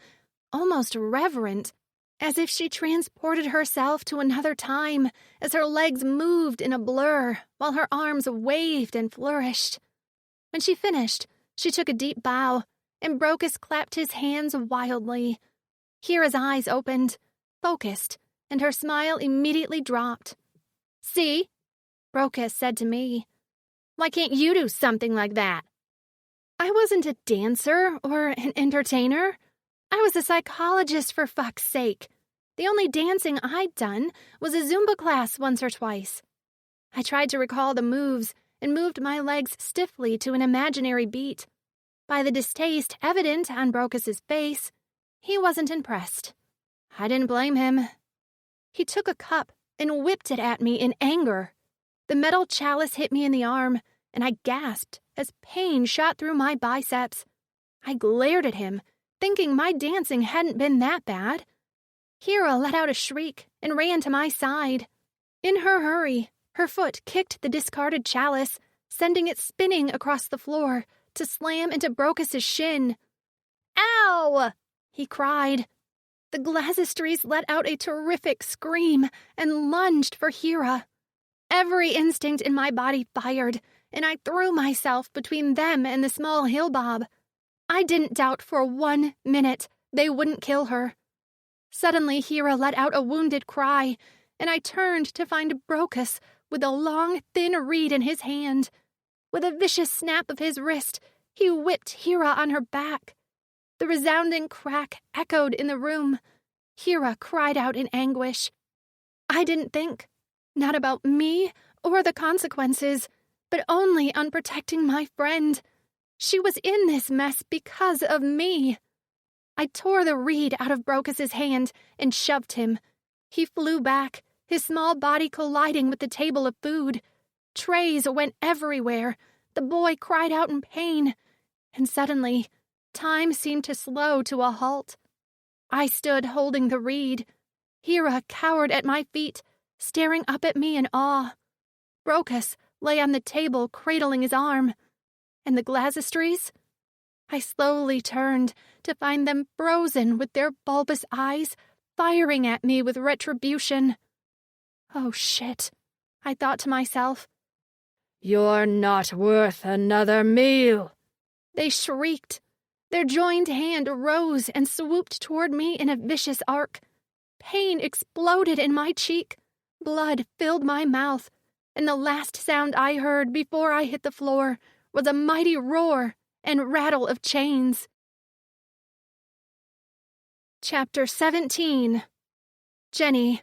almost reverent, as if she transported herself to another time as her legs moved in a blur while her arms waved and flourished. When she finished, she took a deep bow, and Brocus clapped his hands wildly. Hera's eyes opened, focused, and her smile immediately dropped. See? Brocus said to me. Why can't you do something like that? I wasn't a dancer or an entertainer. I was a psychologist, for fuck's sake. The only dancing I'd done was a Zumba class once or twice. I tried to recall the moves and moved my legs stiffly to an imaginary beat. By the distaste evident on Brocus's face, he wasn't impressed. I didn't blame him. He took a cup and whipped it at me in anger. The metal chalice hit me in the arm, and I gasped as pain shot through my biceps. I glared at him, thinking my dancing hadn't been that bad. Hera let out a shriek and ran to my side. In her hurry, her foot kicked the discarded chalice, sending it spinning across the floor to slam into Brocus's shin. Ow! He cried. The Glasistries let out a terrific scream and lunged for Hera. Every instinct in my body fired, and I threw myself between them and the small hill bob. I didn't doubt for 1 minute they wouldn't kill her. Suddenly, Hera let out a wounded cry, and I turned to find Brocus with a long, thin reed in his hand. With a vicious snap of his wrist, he whipped Hera on her back. The resounding crack echoed in the room. Hera cried out in anguish. I didn't think, not about me or the consequences, but only on protecting my friend. She was in this mess because of me. I tore the reed out of Brocus's hand and shoved him. He flew back, his small body colliding with the table of food. Trays went everywhere. The boy cried out in pain. And suddenly, time seemed to slow to a halt. I stood holding the reed. Hera cowered at my feet, staring up at me in awe. Brocus lay on the table, cradling his arm. And the Glasistries? I slowly turned to find them frozen with their bulbous eyes, firing at me with retribution. Oh, shit, I thought to myself. You're not worth another meal, they shrieked. Their joined hand rose and swooped toward me in a vicious arc. Pain exploded in my cheek. Blood filled my mouth, and the last sound I heard before I hit the floor was a mighty roar and rattle of chains. Chapter 17. Jenny.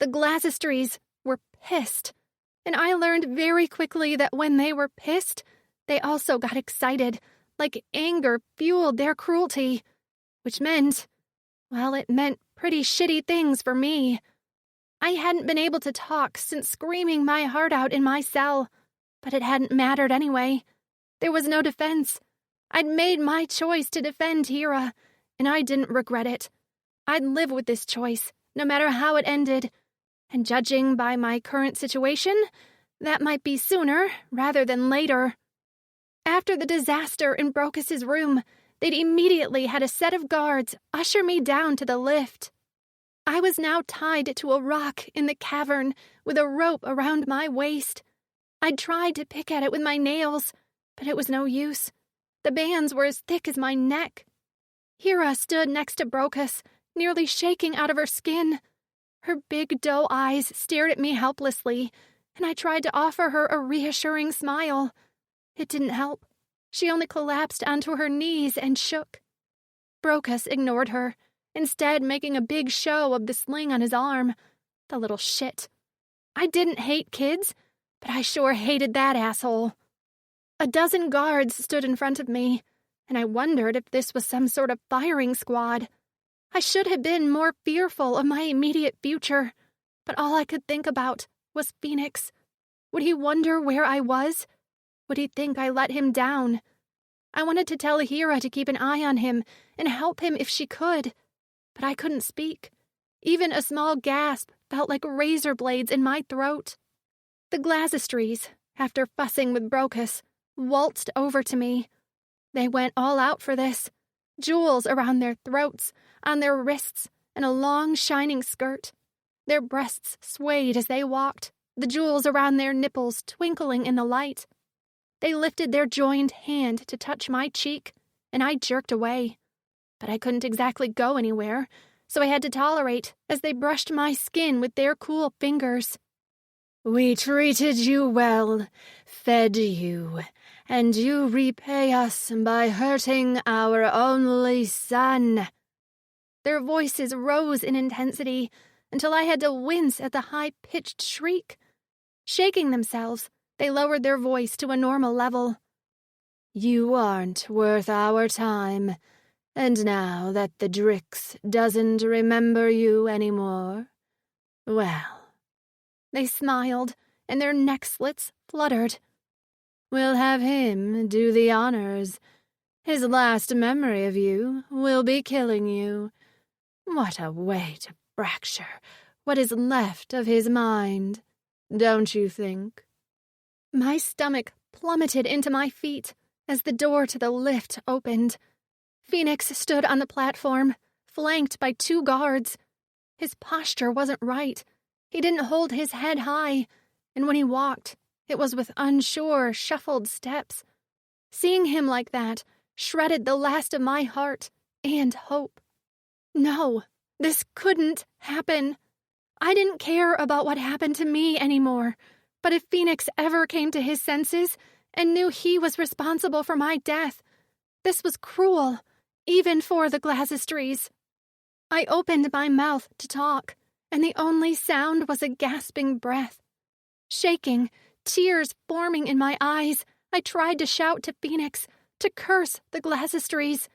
The Glasistries were pissed, and I learned very quickly that when they were pissed, they also got excited, like anger fueled their cruelty, which meant, well, it meant pretty shitty things for me. I hadn't been able to talk since screaming my heart out in my cell, but it hadn't mattered anyway. There was no defense. I'd made my choice to defend Hera, and I didn't regret it. I'd live with this choice, no matter how it ended. And judging by my current situation, that might be sooner rather than later. After the disaster in Brocus's room, they'd immediately had a set of guards usher me down to the lift. I was now tied to a rock in the cavern with a rope around my waist. I'd tried to pick at it with my nails, but it was no use. The bands were as thick as my neck. Hera stood next to Brocus, nearly shaking out of her skin. Her big doe eyes stared at me helplessly, and I tried to offer her a reassuring smile. It didn't help. She only collapsed onto her knees and shook. Brocus ignored her, instead making a big show of the sling on his arm. The little shit. I didn't hate kids, but I sure hated that asshole. A dozen guards stood in front of me, and I wondered if this was some sort of firing squad. I should have been more fearful of my immediate future, but all I could think about was Fenix. Would he wonder where I was? Would he think I let him down? I wanted to tell Hera to keep an eye on him and help him if she could, but I couldn't speak. Even a small gasp felt like razor blades in my throat. The Glazistries, after fussing with Brocus, waltzed over to me. They went all out for this. Jewels around their throats, on their wrists, and a long shining skirt. Their breasts swayed as they walked, the jewels around their nipples twinkling in the light. They lifted their joined hand to touch my cheek, and I jerked away. But I couldn't exactly go anywhere, so I had to tolerate as they brushed my skin with their cool fingers. We treated you well, fed you, and you repay us by hurting our only son. Their voices rose in intensity until I had to wince at the high-pitched shriek. Shaking themselves, they lowered their voice to a normal level. You aren't worth our time, and now that the Drix doesn't remember you anymore, well... They smiled, and their neck slits fluttered. We'll have him do the honors. His last memory of you will be killing you. What a way to fracture what is left of his mind, don't you think? My stomach plummeted into my feet as the door to the lift opened. Fenix stood on the platform, flanked by 2 guards. His posture wasn't right. He didn't hold his head high, and when he walked, it was with unsure, shuffled steps. Seeing him like that shredded the last of my heart and hope. No, this couldn't happen. I didn't care about what happened to me anymore, but if Fenix ever came to his senses and knew he was responsible for my death, this was cruel, even for the Glazistries. I opened my mouth to talk, and the only sound was a gasping breath. Shaking, tears forming in my eyes, I tried to shout to Fenix, to curse the Glazistries,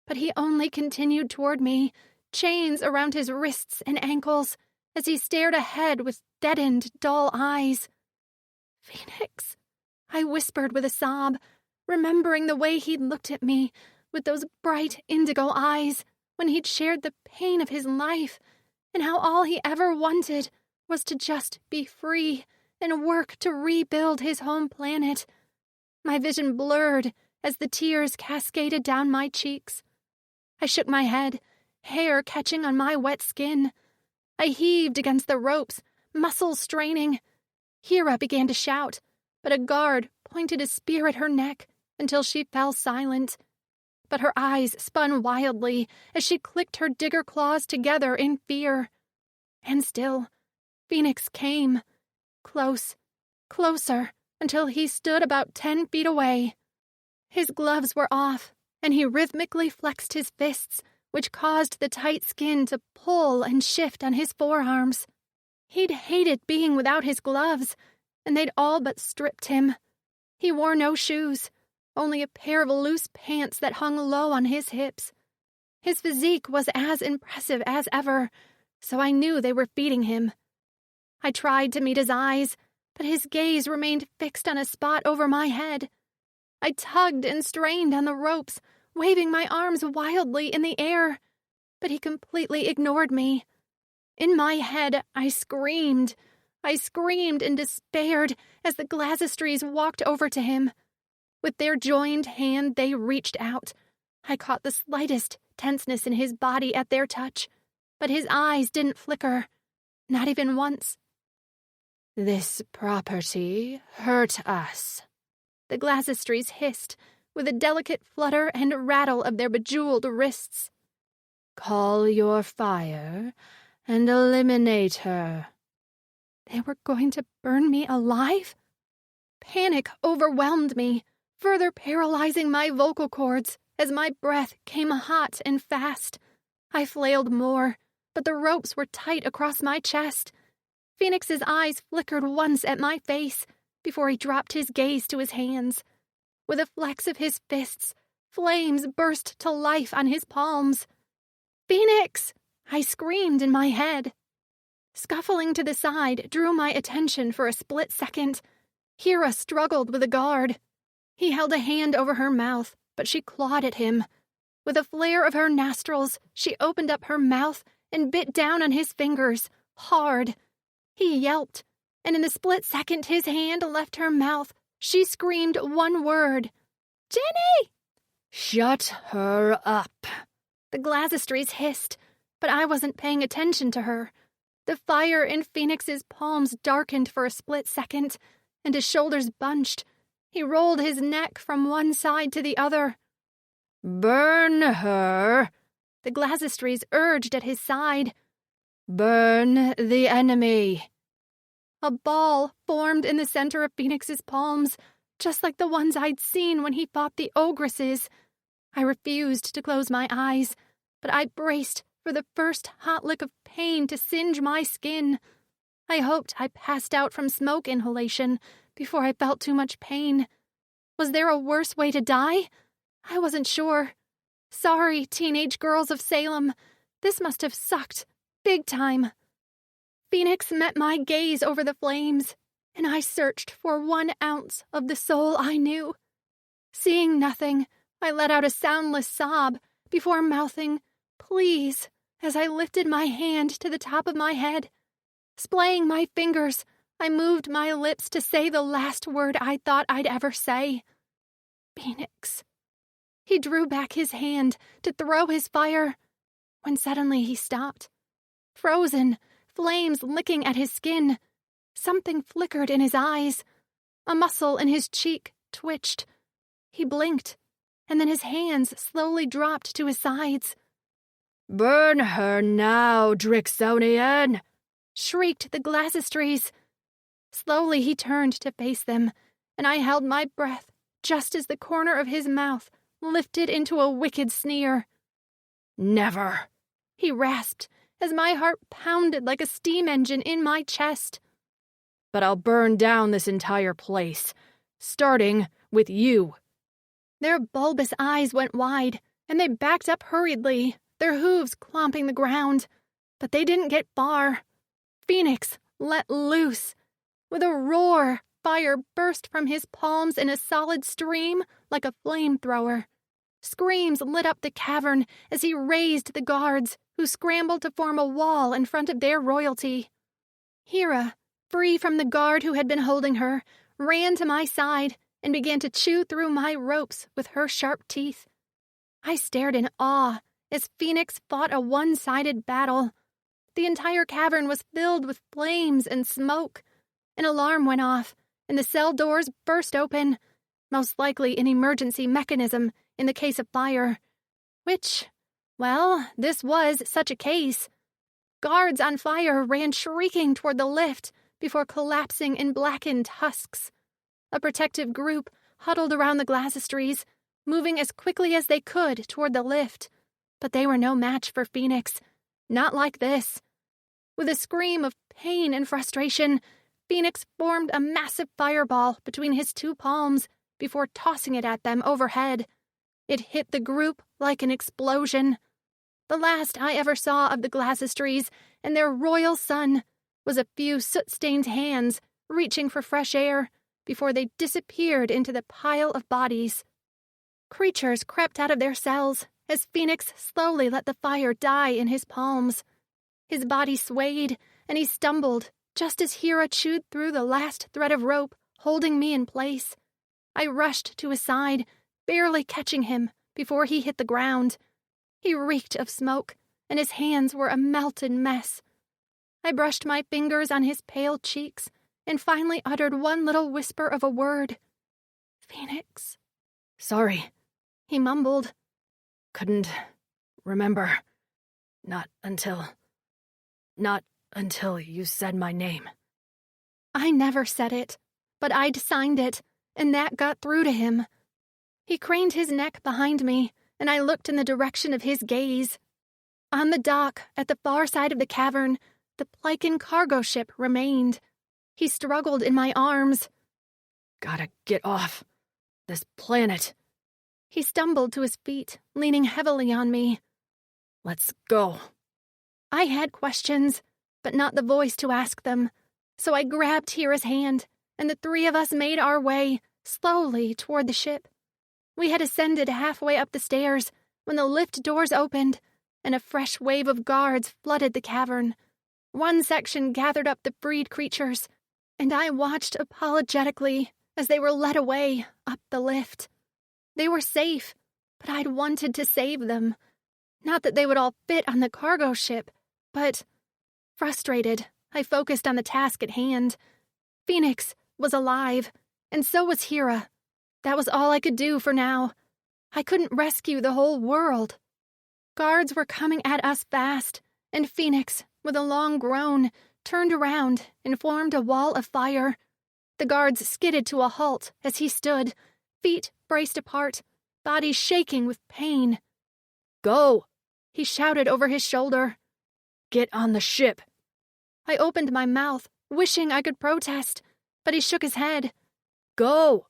but he only continued toward me, chains around his wrists and ankles, as he stared ahead with deadened, dull eyes. Fenix, I whispered with a sob, remembering the way he'd looked at me with those bright indigo eyes when he'd shared the pain of his life, and how all he ever wanted was to just be free and work to rebuild his home planet. My vision blurred as the tears cascaded down my cheeks. I shook my head, hair catching on my wet skin. I heaved against the ropes, muscles straining. Hera began to shout, but a guard pointed a spear at her neck until she fell silent. But her eyes spun wildly as she clicked her digger claws together in fear. And still, Fenix came. Close, closer, until he stood about 10 feet away. His gloves were off, and he rhythmically flexed his fists, which caused the tight skin to pull and shift on his forearms. He'd hated being without his gloves, and they'd all but stripped him. He wore no shoes, only a pair of loose pants that hung low on his hips. His physique was as impressive as ever, so I knew they were feeding him. I tried to meet his eyes, but his gaze remained fixed on a spot over my head. I tugged and strained on the ropes, waving my arms wildly in the air, but he completely ignored me. In my head, I screamed. I screamed and despaired as the Glasistries walked over to him. With their joined hand, they reached out. I caught the slightest tenseness in his body at their touch, but his eyes didn't flicker, not even once. "This property hurt us," the Glasistries hissed, with a delicate flutter and rattle of their bejeweled wrists. "Call your fire and eliminate her." They were going to burn me alive? Panic overwhelmed me, further paralyzing my vocal cords as my breath came hot and fast. I flailed more, but the ropes were tight across my chest. Fenix's eyes flickered once at my face before he dropped his gaze to his hands. With a flex of his fists, flames burst to life on his palms. "Fenix!" I screamed in my head. Scuffling to the side drew my attention for a split second. Hera struggled with a guard. He held a hand over her mouth, but she clawed at him. With a flare of her nostrils, she opened up her mouth and bit down on his fingers, hard. He yelped, and in the split second his hand left her mouth, she screamed one word. "Jenny!" "Shut her up," the Glasistries hissed, but I wasn't paying attention to her. The fire in Fenix's palms darkened for a split second, and his shoulders bunched. He rolled his neck from one side to the other. "Burn her," the Glasistries urged at his side. "Burn the enemy." A ball formed in the center of Fenix's palms, just like the ones I'd seen when he fought the ogresses. I refused to close my eyes, but I braced for the first hot lick of pain to singe my skin. I hoped I passed out from smoke inhalation before I felt too much pain. Was there a worse way to die? I wasn't sure. Sorry, teenage girls of Salem. This must have sucked. Big time. Fenix met my gaze over the flames, and I searched for 1 ounce of the soul I knew. Seeing nothing, I let out a soundless sob before mouthing, "Please," as I lifted my hand to the top of my head. Splaying my fingers, I moved my lips to say the last word I thought I'd ever say. "Fenix." He drew back his hand to throw his fire, when suddenly he stopped. Frozen, flames licking at his skin. Something flickered in his eyes. A muscle in his cheek twitched. He blinked, and then his hands slowly dropped to his sides. "Burn her now, Drixonian!" shrieked the Glasistries. Slowly he turned to face them, and I held my breath just as the corner of his mouth lifted into a wicked sneer. "Never!" he rasped as my heart pounded like a steam engine in my chest. "But I'll burn down this entire place, starting with you." Their bulbous eyes went wide, and they backed up hurriedly, their hooves clomping the ground. But they didn't get far. Fenix let loose. With a roar, fire burst from his palms in a solid stream like a flamethrower. Screams lit up the cavern as he raised the guards, who scrambled to form a wall in front of their royalty. Hera, free from the guard who had been holding her, ran to my side and began to chew through my ropes with her sharp teeth. I stared in awe as Fenix fought a one-sided battle. The entire cavern was filled with flames and smoke. An alarm went off, and the cell doors burst open, most likely an emergency mechanism in the case of fire. Which, well, this was such a case. Guards on fire ran shrieking toward the lift before collapsing in blackened husks. A protective group huddled around the Glasistries, moving as quickly as they could toward the lift. But they were no match for Fenix. Not like this. With a scream of pain and frustration, Fenix formed a massive fireball between his two palms before tossing it at them overhead. It hit the group like an explosion. The last I ever saw of the Glasistries and their royal son was a few soot-stained hands reaching for fresh air before they disappeared into the pile of bodies. Creatures crept out of their cells as Fenix slowly let the fire die in his palms. His body swayed, and he stumbled just as Hera chewed through the last thread of rope, holding me in place. I rushed to his side, barely catching him before he hit the ground. He reeked of smoke, and his hands were a melted mess. I brushed my fingers on his pale cheeks and finally uttered one little whisper of a word. "Fenix." Sorry, he mumbled. couldn't remember. Not until you said my name. I never said it, but I'd signed it, and that got through to him. He craned his neck behind me, and I looked in the direction of his gaze. On the dock, at the far side of the cavern, the Plycan cargo ship remained. He struggled in my arms. Gotta get off this planet. He stumbled to his feet, leaning heavily on me. Let's go. I had questions, but not the voice to ask them, so I grabbed Hera's hand, and the three of us made our way, slowly, toward the ship. We had ascended halfway up the stairs when the lift doors opened, and a fresh wave of guards flooded the cavern. One section gathered up the freed creatures, and I watched apologetically as they were led away up the lift. They were safe, but I'd wanted to save them. Not that they would all fit on the cargo ship, but, frustrated, I focused on the task at hand. Fenix was alive, and so was Hera. That was all I could do for now. I couldn't rescue the whole world. Guards were coming at us fast, and Fenix, with a long groan, turned around and formed a wall of fire. The guards skidded to a halt as he stood, feet braced apart, body shaking with pain. Go, he shouted over his shoulder. Get on the ship. I opened my mouth, wishing I could protest, but he shook his head. Go.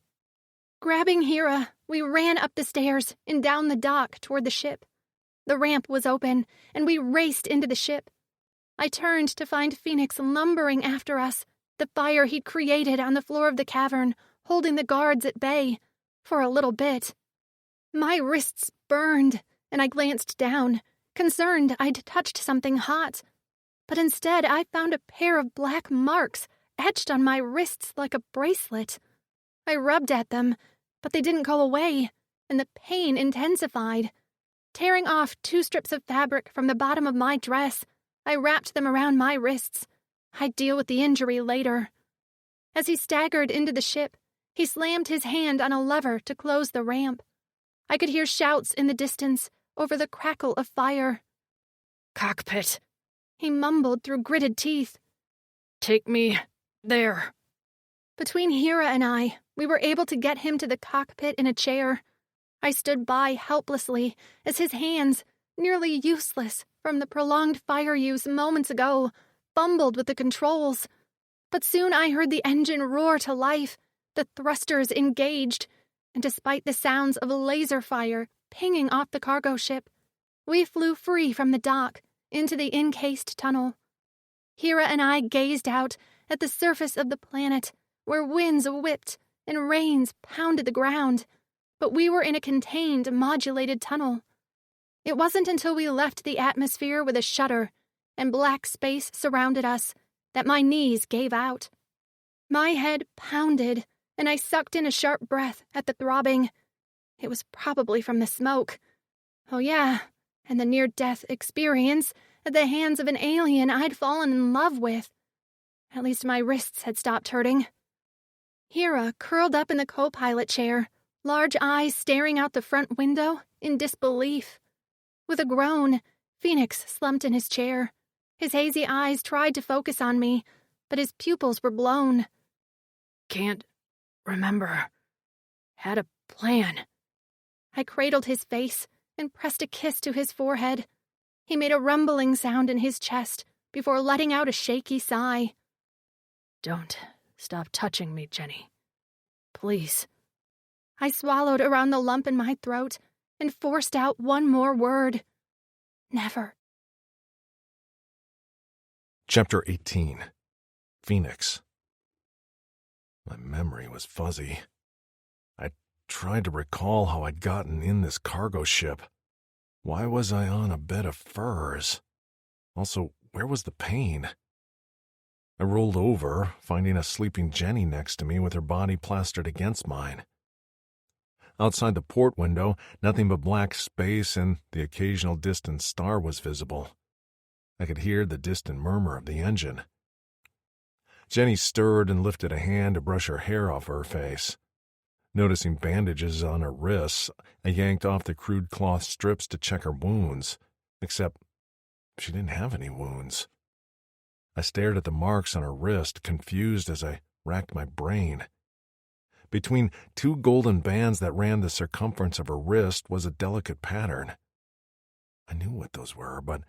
Grabbing Hera, we ran up the stairs and down the dock toward the ship. The ramp was open, and we raced into the ship. I turned to find Fenix lumbering after us, the fire he'd created on the floor of the cavern, holding the guards at bay, for a little bit. My wrists burned, and I glanced down, concerned I'd touched something hot. But instead I found a pair of black marks etched on my wrists like a bracelet. I rubbed at them, but they didn't go away, and the pain intensified. Tearing off 2 strips of fabric from the bottom of my dress, I wrapped them around my wrists. I'd deal with the injury later. As he staggered into the ship, he slammed his hand on a lever to close the ramp. I could hear shouts in the distance over the crackle of fire. Cockpit, he mumbled through gritted teeth. Take me there. Between Hera and I, we were able to get him to the cockpit in a chair. I stood by helplessly as his hands, nearly useless from the prolonged fire use moments ago, fumbled with the controls. But soon I heard the engine roar to life, the thrusters engaged, and despite the sounds of laser fire pinging off the cargo ship, we flew free from the dock into the encased tunnel. Hera and I gazed out at the surface of the planet, where winds whipped and rains pounded the ground, but we were in a contained, modulated tunnel. It wasn't until we left the atmosphere with a shudder and black space surrounded us that my knees gave out. My head pounded, and I sucked in a sharp breath at the throbbing. It was probably from the smoke. Oh yeah, and the near-death experience at the hands of an alien I'd fallen in love with. At least my wrists had stopped hurting. Hera curled up in the co-pilot chair, large eyes staring out the front window in disbelief. With a groan, Fenix slumped in his chair. His hazy eyes tried to focus on me, but his pupils were blown. Can't remember. Had a plan. I cradled his face and pressed a kiss to his forehead. He made a rumbling sound in his chest before letting out a shaky sigh. Don't stop touching me, Jenny. Please. I swallowed around the lump in my throat and forced out one more word. Never. Chapter 18. Fenix. My memory was fuzzy. I tried to recall how I'd gotten in this cargo ship. Why was I on a bed of furs? Also, where was the pain? I rolled over, finding a sleeping Jenny next to me with her body plastered against mine. Outside the port window, nothing but black space and the occasional distant star was visible. I could hear the distant murmur of the engine. Jenny stirred and lifted a hand to brush her hair off her face. Noticing bandages on her wrists, I yanked off the crude cloth strips to check her wounds, except she didn't have any wounds. I stared at the marks on her wrist, confused as I racked my brain. Between two golden bands that ran the circumference of her wrist was a delicate pattern. I knew what those were, but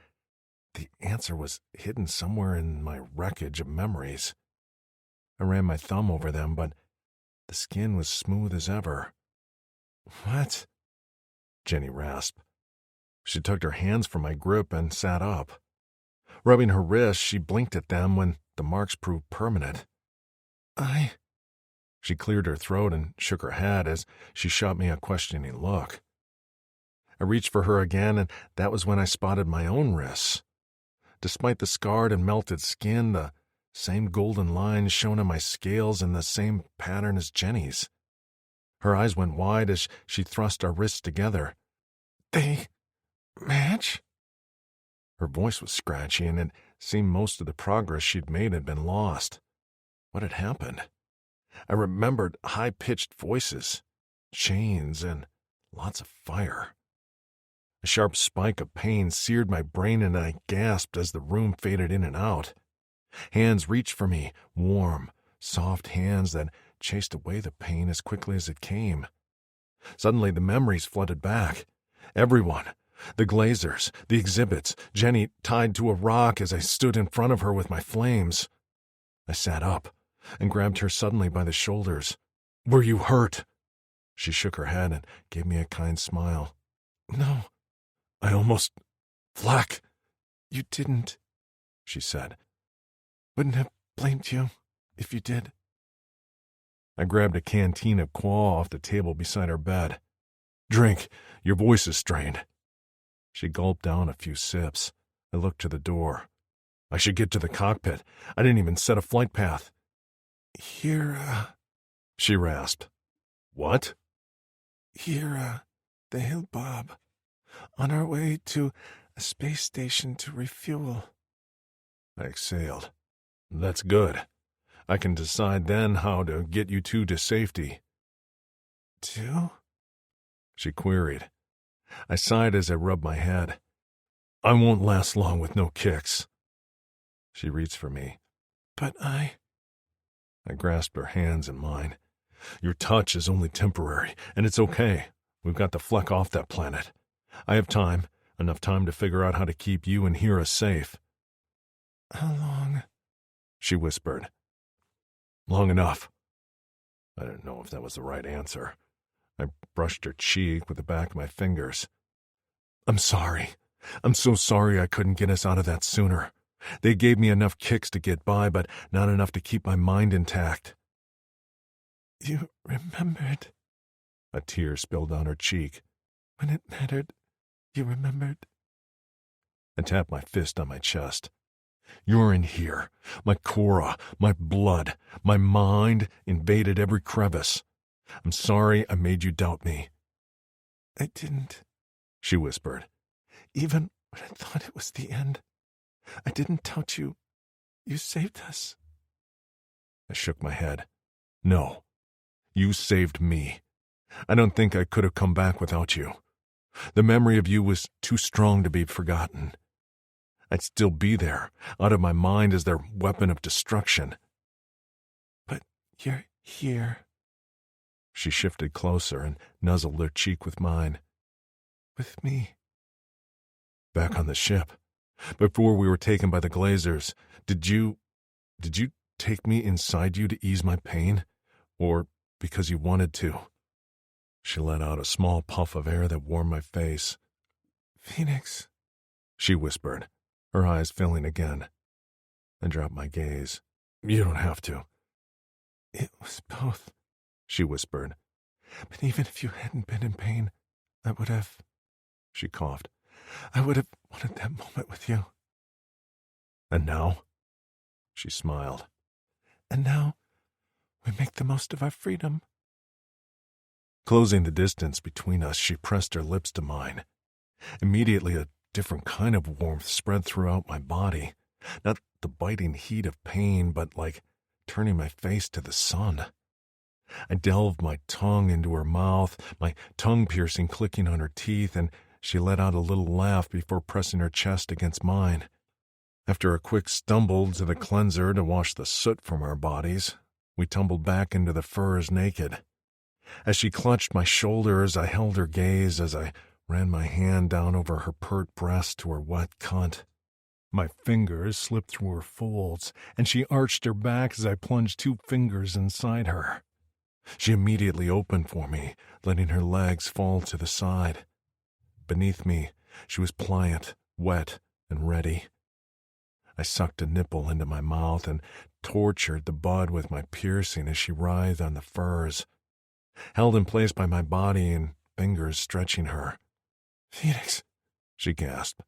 the answer was hidden somewhere in my wreckage of memories. I ran my thumb over them, but the skin was smooth as ever. "What?" Jenny rasped. She tucked her hands from my grip and sat up. Rubbing her wrists, she blinked at them when the marks proved permanent. She cleared her throat and shook her head as she shot me a questioning look. I reached for her again, and that was when I spotted my own wrists. Despite the scarred and melted skin, the same golden lines shone on my scales and the same pattern as Jenny's. Her eyes went wide as she thrust our wrists together. "They match?" Her voice was scratchy, and it seemed most of the progress she'd made had been lost. What had happened? I remembered high-pitched voices, chains, and lots of fire. A sharp spike of pain seared my brain, and I gasped as the room faded in and out. Hands reached for me, warm, soft hands that chased away the pain as quickly as it came. Suddenly the memories flooded back. Everyone. The Glazers, the exhibits, Jenny tied to a rock as I stood in front of her with my flames. I sat up and grabbed her suddenly by the shoulders. "Were you hurt?" She shook her head and gave me a kind smile. "No, I almost... Flack, you didn't," she said. "Wouldn't have blamed you if you did." I grabbed a canteen of Quaw off the table beside her bed. "Drink, your voice is strained." She gulped down a few sips. I looked to the door. I should get to the cockpit. I didn't even set a flight path. "Here, she rasped. "What?" "Here, the hill, Bob. On our way to a space station to refuel." I exhaled. "That's good. I can decide then how to get you two to safety." "Two?" she queried. I sighed as I rubbed my head. "I won't last long with no kicks." She reached for me. "But I grasped her hands in mine. "Your touch is only temporary, and it's okay. We've got the Fleck off that planet. I have time, enough time to figure out how to keep you and Hera safe." "How long?" she whispered. "Long enough." I didn't know if that was the right answer. I brushed her cheek with the back of my fingers. "I'm sorry. I'm so sorry I couldn't get us out of that sooner. They gave me enough kicks to get by, but not enough to keep my mind intact." "You remembered?" A tear spilled down her cheek. "When it mattered, you remembered?" I tapped my fist on my chest. "You're in here. My Cora, my blood, my mind invaded every crevice. I'm sorry I made you doubt me." "I didn't," she whispered. "Even when I thought it was the end. I didn't doubt you. You saved us." I shook my head. "No, you saved me. I don't think I could have come back without you. The memory of you was too strong to be forgotten. I'd still be there, out of my mind as their weapon of destruction." "But you're here." She shifted closer and nuzzled her cheek with mine. "With me." "Back on the ship. Before we were taken by the Glazers, did you take me inside you to ease my pain? Or because you wanted to?" She let out a small puff of air that warmed my face. "Fenix," she whispered, her eyes filling again. I dropped my gaze. "You don't have to." "It was both," she whispered. "But even if you hadn't been in pain, I would have..." She coughed. "I would have wanted that moment with you." And now? She smiled. And now, we make the most of our freedom. Closing the distance between us, she pressed her lips to mine. Immediately, a different kind of warmth spread throughout my body. Not the biting heat of pain, but like turning my face to the sun. I delved my tongue into her mouth, my tongue-piercing clicking on her teeth, and she let out a little laugh before pressing her chest against mine. After a quick stumble to the cleanser to wash the soot from our bodies, we tumbled back into the furs naked. As she clutched my shoulders, I held her gaze as I ran my hand down over her pert breast to her wet cunt. My fingers slipped through her folds, and she arched her back as I plunged 2 fingers inside her. She immediately opened for me, letting her legs fall to the side. Beneath me, she was pliant, wet, and ready. I sucked a nipple into my mouth and tortured the bud with my piercing as she writhed on the furs, held in place by my body and fingers stretching her. Fenix, she gasped.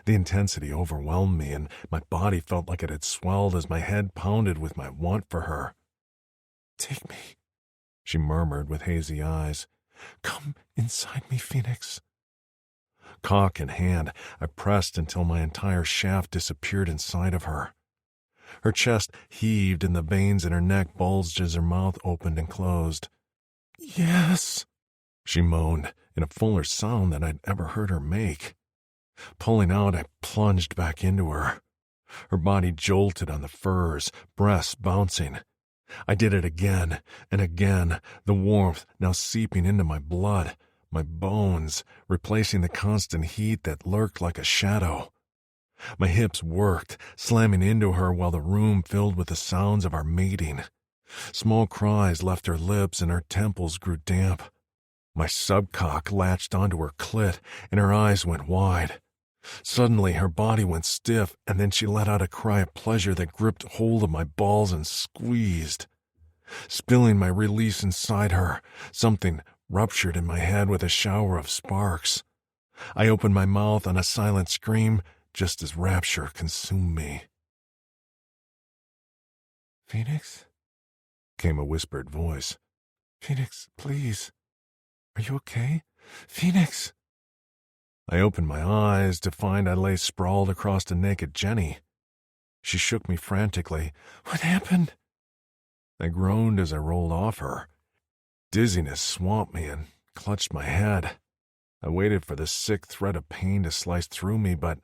The intensity overwhelmed me, and my body felt like it had swelled as my head pounded with my want for her. Take me, she murmured with hazy eyes. Come inside me, Fenix. Cock in hand, I pressed until my entire shaft disappeared inside of her. Her chest heaved and the veins in her neck bulged as her mouth opened and closed. Yes, she moaned in a fuller sound than I'd ever heard her make. Pulling out, I plunged back into her. Her body jolted on the furs, breasts bouncing. I did it again and again, the warmth now seeping into my blood, my bones, replacing the constant heat that lurked like a shadow. My hips worked, slamming into her while the room filled with the sounds of our mating. Small cries left her lips and her temples grew damp. My subcock latched onto her clit and her eyes went wide. Suddenly, her body went stiff, and then she let out a cry of pleasure that gripped hold of my balls and squeezed. Spilling my release inside her, something ruptured in my head with a shower of sparks. I opened my mouth on a silent scream just as rapture consumed me. Fenix? Came a whispered voice. Fenix, please. Are you okay? Fenix! I opened my eyes to find I lay sprawled across a naked Jenny. She shook me frantically. What happened? I groaned as I rolled off her. Dizziness swamped me and clutched my head. I waited for the sick thread of pain to slice through me, but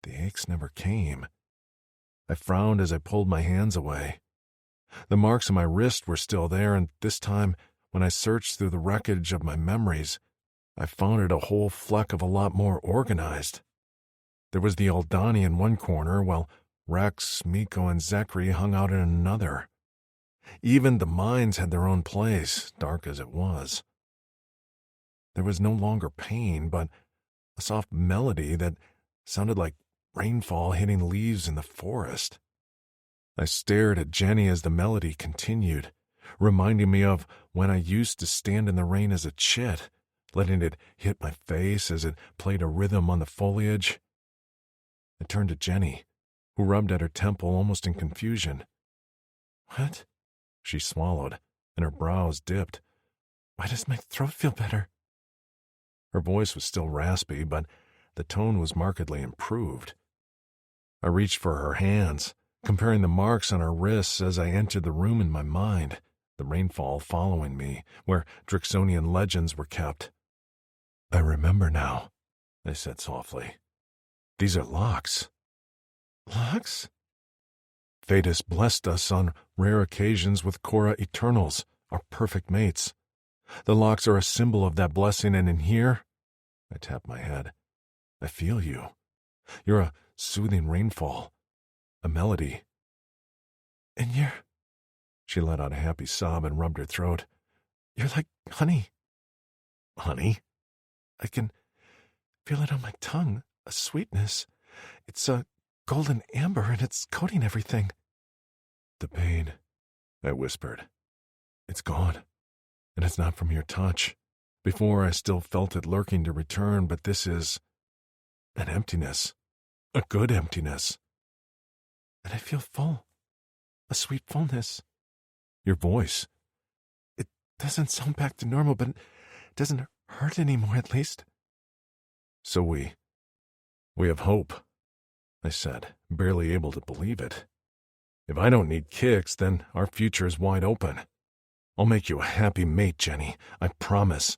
the aches never came. I frowned as I pulled my hands away. The marks on my wrist were still there, and this time, when I searched through the wreckage of my memories, I found it a whole fleck of a lot more organized. There was the Aldani in one corner, while Rex, Miko, and Zekri hung out in another. Even the mines had their own place, dark as it was. There was no longer pain, but a soft melody that sounded like rainfall hitting leaves in the forest. I stared at Jenny as the melody continued, reminding me of when I used to stand in the rain as a chit, letting it hit my face as it played a rhythm on the foliage. I turned to Jenny, who rubbed at her temple almost in confusion. What? She swallowed, and her brows dipped. Why does my throat feel better? Her voice was still raspy, but the tone was markedly improved. I reached for her hands, comparing the marks on her wrists as I entered the room in my mind, the rainfall following me, where Drixonian legends were kept. I remember now, I said softly. These are locks. Locks? Thetis blessed us on rare occasions with Korra Eternals, our perfect mates. The locks are a symbol of that blessing, and in here, I tapped my head, I feel you. You're a soothing rainfall, a melody. And you're... She let out a happy sob and rubbed her throat. You're like honey. Honey? I can feel it on my tongue, a sweetness. It's a golden amber and it's coating everything. The pain, I whispered. It's gone, and it's not from your touch. Before I still felt it lurking to return, but this is an emptiness, a good emptiness. and I feel full. A sweet fullness. Your voice. It doesn't sound back to normal, but it doesn't hurt anymore, at least. So we have hope, I said, barely able to believe it. If I don't need kicks, then our future is wide open. I'll make you a happy mate, Jenny. I promise.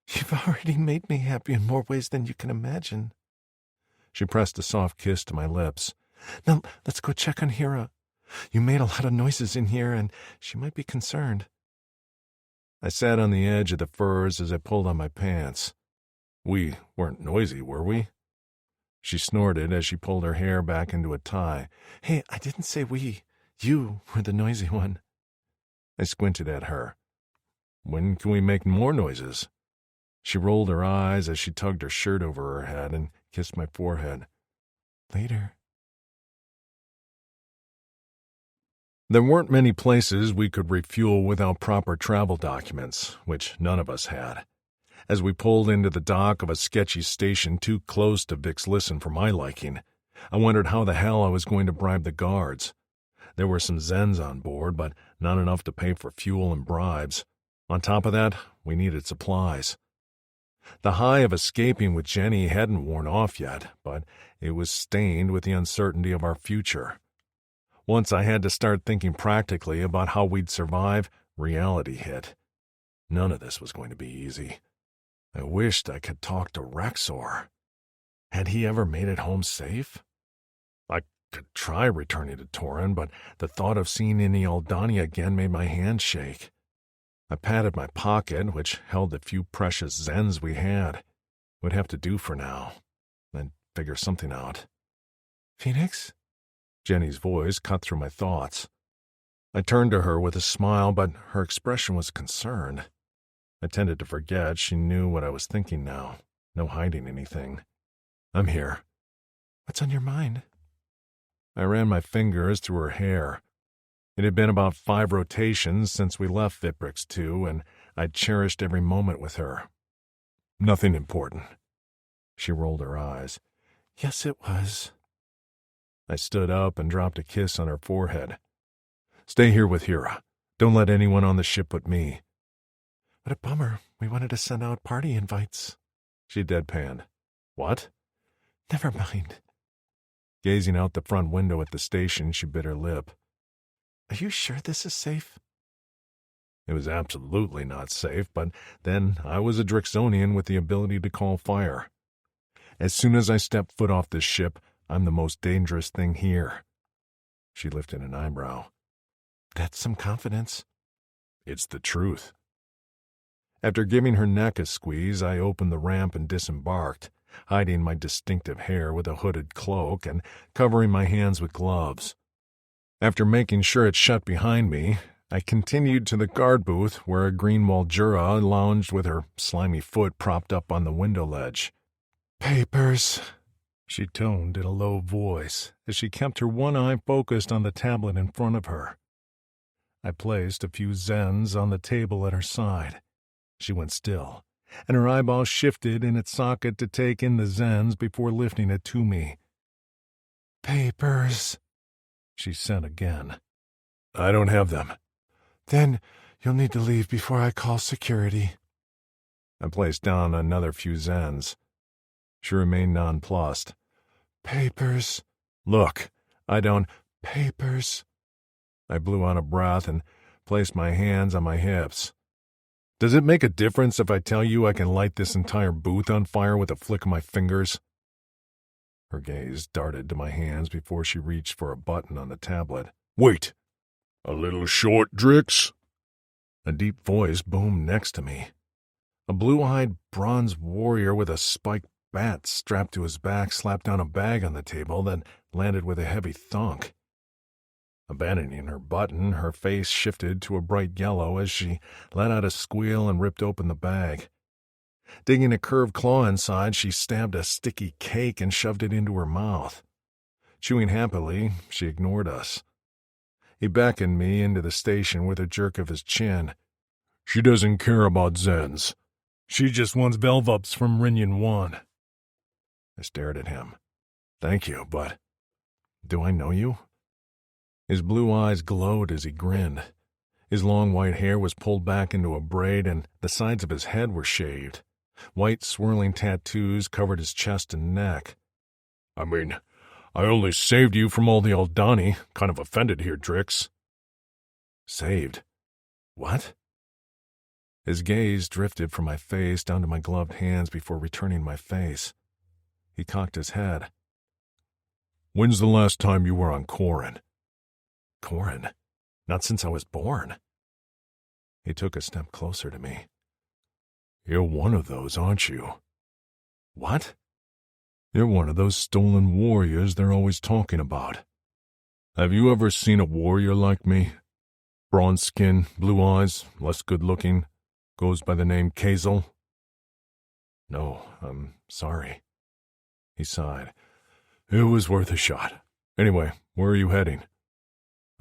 You've already made me happy in more ways than you can imagine. She pressed a soft kiss to my lips. Now, let's go check on Hera. You made a lot of noises in here, and she might be concerned. I sat on the edge of the furs as I pulled on my pants. We weren't noisy, were we? She snorted as she pulled her hair back into a tie. Hey, I didn't say we. You were the noisy one. I squinted at her. When can we make more noises? She rolled her eyes as she tugged her shirt over her head and kissed my forehead. Later. There weren't many places we could refuel without proper travel documents, which none of us had. As we pulled into the dock of a sketchy station too close to Vic's Listen for my liking, I wondered how the hell I was going to bribe the guards. There were some Zens on board, but not enough to pay for fuel and bribes. On top of that, we needed supplies. The high of escaping with Jenny hadn't worn off yet, but it was stained with the uncertainty of our future. Once I had to start thinking practically about how we'd survive, reality hit. None of this was going to be easy. I wished I could talk to Rexor. Had he ever made it home safe? I could try returning to Torin, but the thought of seeing any Aldania again made my hand shake. I patted my pocket, which held the few precious Zens we had. Would have to do for now. Then figure something out. Fenix? Jenny's voice cut through my thoughts. I turned to her with a smile, but her expression was concerned. I tended to forget she knew what I was thinking now. No hiding anything. I'm here. What's on your mind? I ran my fingers through her hair. It had been about 5 rotations since we left Vitrix 2, and I'd cherished every moment with her. Nothing important. She rolled her eyes. Yes, it was. I stood up and dropped a kiss on her forehead. Stay here with Hera. Don't let anyone on the ship but me. What a bummer. We wanted to send out party invites. She deadpanned. What? Never mind. Gazing out the front window at the station, she bit her lip. Are you sure this is safe? It was absolutely not safe, but then I was a Drixonian with the ability to call fire. As soon as I step foot off this ship, I'm the most dangerous thing here. She lifted an eyebrow. That's some confidence. It's the truth. After giving her neck a squeeze, I opened the ramp and disembarked, hiding my distinctive hair with a hooded cloak and covering my hands with gloves. After making sure it shut behind me, I continued to the guard booth where a green-walled Jura lounged with her slimy foot propped up on the window ledge. Papers, she toned in a low voice as she kept her one eye focused on the tablet in front of her. I placed a few Zens on the table at her side. She went still, and her eyeball shifted in its socket to take in the Zens before lifting it to me. Papers, she said again. I don't have them. Then you'll need to leave before I call security. I placed down another few Zens. She remained nonplussed. Papers. Look, I don't... Papers. I blew out a breath and placed my hands on my hips. Does it make a difference if I tell you I can light this entire booth on fire with a flick of my fingers? Her gaze darted to my hands before she reached for a button on the tablet. Wait! A little short, Drix? A deep voice boomed next to me. A blue-eyed bronze warrior with a spiked bat strapped to his back slapped down a bag on the table, then landed with a heavy thunk. Abandoning her button, her face shifted to a bright yellow as she let out a squeal and ripped open the bag. Digging a curved claw inside, she stabbed a sticky cake and shoved it into her mouth. Chewing happily, she ignored us. He beckoned me into the station with a jerk of his chin. She doesn't care about Zens. She just wants Velvups from Rinyan 1. I stared at him. Thank you, but... Do I know you? His blue eyes glowed as he grinned. His long white hair was pulled back into a braid, and the sides of his head were shaved. White swirling tattoos covered his chest and neck. I mean, I only saved you from all the Aldani. Kind of offended here, Drix. Saved? What? His gaze drifted from my face down to my gloved hands before returning my face. He cocked his head. When's the last time you were on Corin? Corin? Not since I was born. He took a step closer to me. You're one of those, aren't you? What? You're one of those stolen warriors they're always talking about. Have you ever seen a warrior like me? Bronze skin, blue eyes, less good-looking, goes by the name Kazel? No, I'm sorry. He sighed. It was worth a shot. Anyway, where are you heading?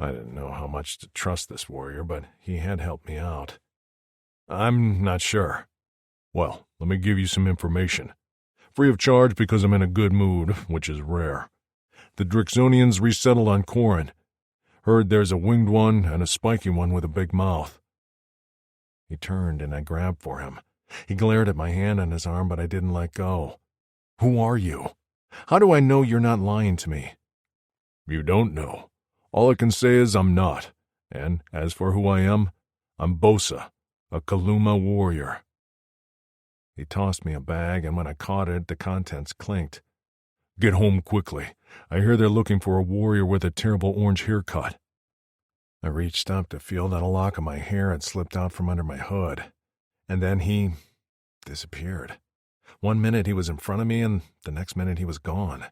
I didn't know how much to trust this warrior, but he had helped me out. I'm not sure. Well, let me give you some information. Free of charge because I'm in a good mood, which is rare. The Drixonians resettled on Corin. Heard there's a winged one and a spiky one with a big mouth. He turned and I grabbed for him. He glared at my hand on his arm, but I didn't let go. Who are you? How do I know you're not lying to me? You don't know. All I can say is I'm not. And as for who I am, I'm Bosa, a Kaluma warrior. He tossed me a bag, and when I caught it, the contents clinked. Get home quickly. I hear they're looking for a warrior with a terrible orange haircut. I reached up to feel that a lock of my hair had slipped out from under my hood. And then he disappeared. 1 minute he was in front of me, and the next minute he was gone.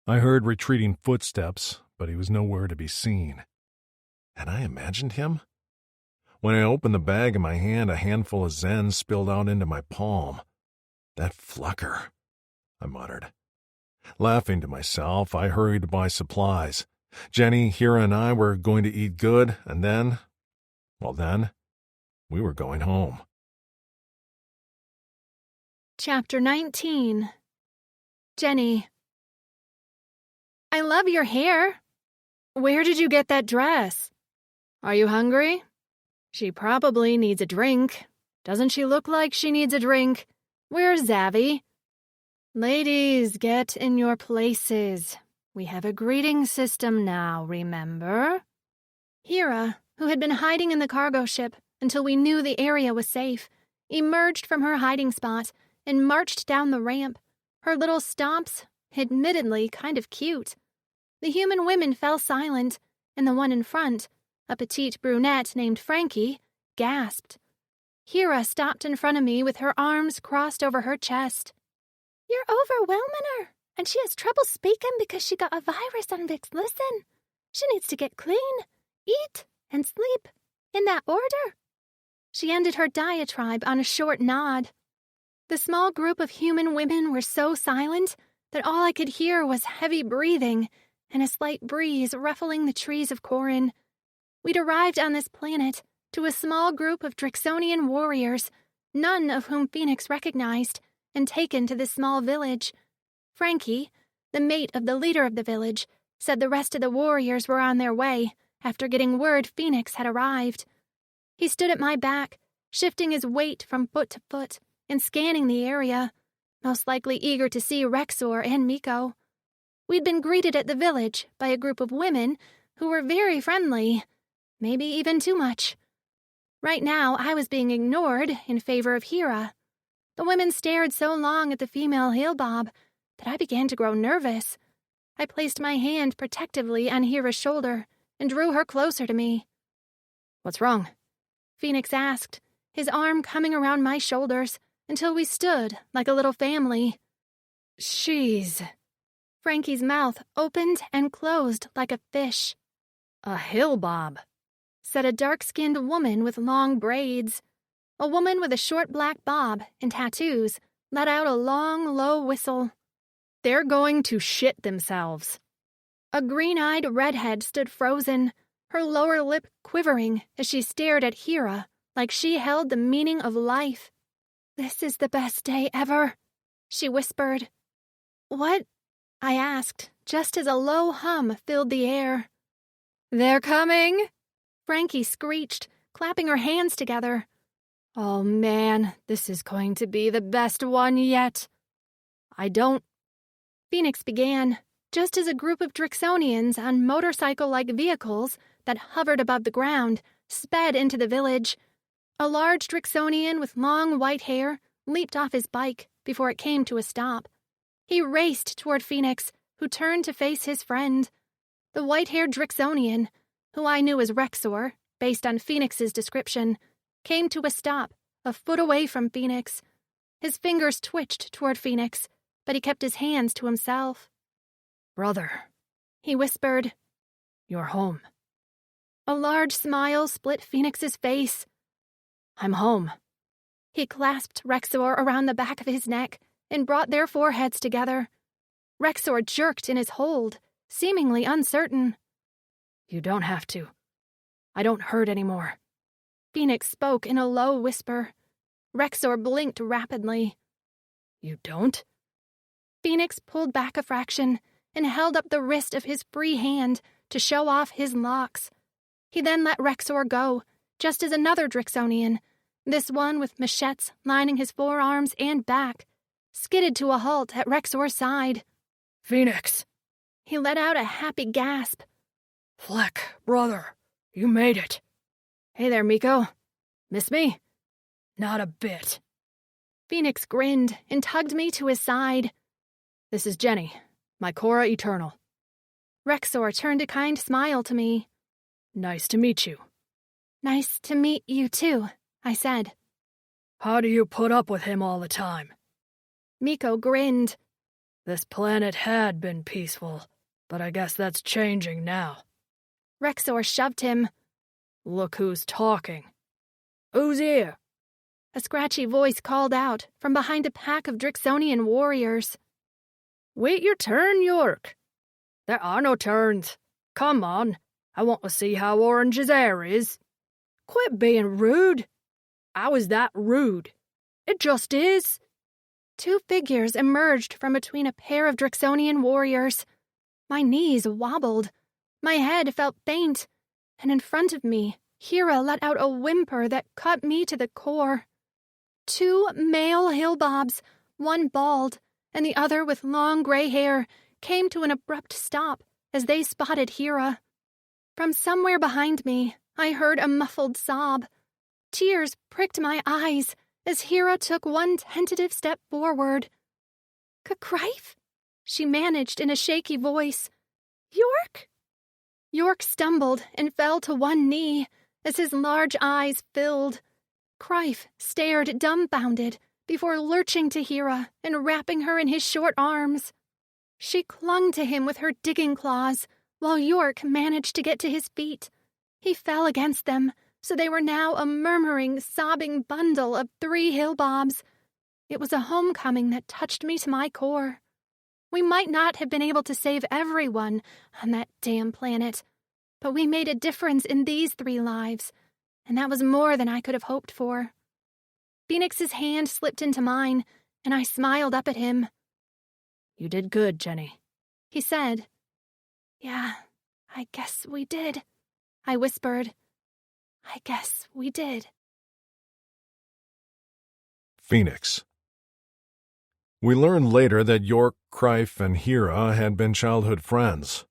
I heard retreating footsteps, but he was nowhere to be seen. Had I imagined him? When I opened the bag in my hand, a handful of Zen spilled out into my palm. That flucker, I muttered. Laughing to myself, I hurried to buy supplies. Jenny, Hira, and I were going to eat good, and then, we were going home. Chapter 19. Jenny. I love your hair. Where did you get that dress? Are you hungry? She probably needs a drink. Doesn't she look like she needs a drink? Where's Zavi? Ladies, get in your places. We have a greeting system now, remember? Hira, who had been hiding in the cargo ship until we knew the area was safe, emerged from her hiding spot and marched down the ramp, her little stomps admittedly kind of cute. The human women fell silent, and the one in front, a petite brunette named Frankie, gasped. Hira stopped in front of me with her arms crossed over her chest. You're overwhelming her, and she has trouble speaking because she got a virus on Vic's listen. She needs to get clean, eat, and sleep, in that order. She ended her diatribe on a short nod. The small group of human women were so silent that all I could hear was heavy breathing and a slight breeze ruffling the trees of Corin. We'd arrived on this planet to a small group of Drixonian warriors, none of whom Fenix recognized, and taken to this small village. Frankie, the mate of the leader of the village, said the rest of the warriors were on their way after getting word Fenix had arrived. He stood at my back, shifting his weight from foot to foot and scanning the area, most likely eager to see Rexor and Miko. We'd been greeted at the village by a group of women who were very friendly, maybe even too much. Right now, I was being ignored in favor of Hira. The women stared so long at the female Hale-Bob that I began to grow nervous. I placed my hand protectively on Hira's shoulder and drew her closer to me. "What's wrong?" Fenix asked, his arm coming around my shoulders until we stood like a little family. "She's..." Frankie's mouth opened and closed like a fish. "A Hale-Bob," said a dark-skinned woman with long braids. A woman with a short black bob and tattoos let out a long, low whistle. "They're going to shit themselves." A green-eyed redhead stood frozen, her lower lip quivering as she stared at Hira like she held the meaning of life. "This is the best day ever," she whispered. "What?" I asked, just as a low hum filled the air. They're coming! Frankie screeched, clapping her hands together. Oh man, this is going to be the best one yet. Fenix began, just as a group of Drixonians on motorcycle-like vehicles that hovered above the ground sped into the village. A large Drixonian with long white hair leaped off his bike before it came to a stop. He raced toward Fenix, who turned to face his friend. The white-haired Drixonian, who I knew as Rexor, based on Fenix's description, came to a stop, a foot away from Fenix. His fingers twitched toward Fenix, but he kept his hands to himself. Brother, He whispered. you're home. A large smile split Fenix's face. I'm home. He clasped Rexor around the back of his neck and brought their foreheads together. Rexor jerked in his hold, seemingly uncertain. You don't have to. I don't hurt anymore. Fenix spoke in a low whisper. Rexor blinked rapidly. You don't? Fenix pulled back a fraction and held up the wrist of his free hand to show off his locks. He then let Rexor go, just as another Drixonian, this one with machetes lining his forearms and back, skidded to a halt at Rexor's side. Fenix! He let out a happy gasp. Fleck, brother, you made it. Hey there, Miko. Miss me? Not a bit. Fenix grinned and tugged me to his side. This is Jenny, my Cora Eternal. Rexor turned a kind smile to me. Nice to meet you. Nice to meet you too, I said. How do you put up with him all the time? Miko grinned. This planet had been peaceful, but I guess that's changing now. Rexor shoved him. Look who's talking. Who's here? A scratchy voice called out from behind a pack of Drixonian warriors. Wait your turn, York. There are no turns. Come on. I want to see how orange his hair is. Quit being rude. How is that rude? It just is. Two figures emerged from between a pair of Drixonian warriors. My knees wobbled. My head felt faint. And in front of me, Hera let out a whimper that cut me to the core. Two male hillbobs, one bald and the other with long gray hair, came to an abrupt stop as they spotted Hera. From somewhere behind me, I heard a muffled sob. Tears pricked my eyes as Hera took one tentative step forward. "Crife?" she managed in a shaky voice. "York?" York stumbled and fell to one knee as his large eyes filled. Crife stared dumbfounded before lurching to Hera and wrapping her in his short arms. She clung to him with her digging claws, while York managed to get to his feet. He fell against them, so they were now a murmuring, sobbing bundle of 3 hillbobs. It was a homecoming that touched me to my core. We might not have been able to save everyone on that damn planet, but we made a difference in these 3 lives, and that was more than I could have hoped for. Fenix's hand slipped into mine, and I smiled up at him. You did good, Jenny, he said. Yeah, I guess we did, I whispered. I guess we did. Fenix. We learned later that York, Crife, and Hera had been childhood friends.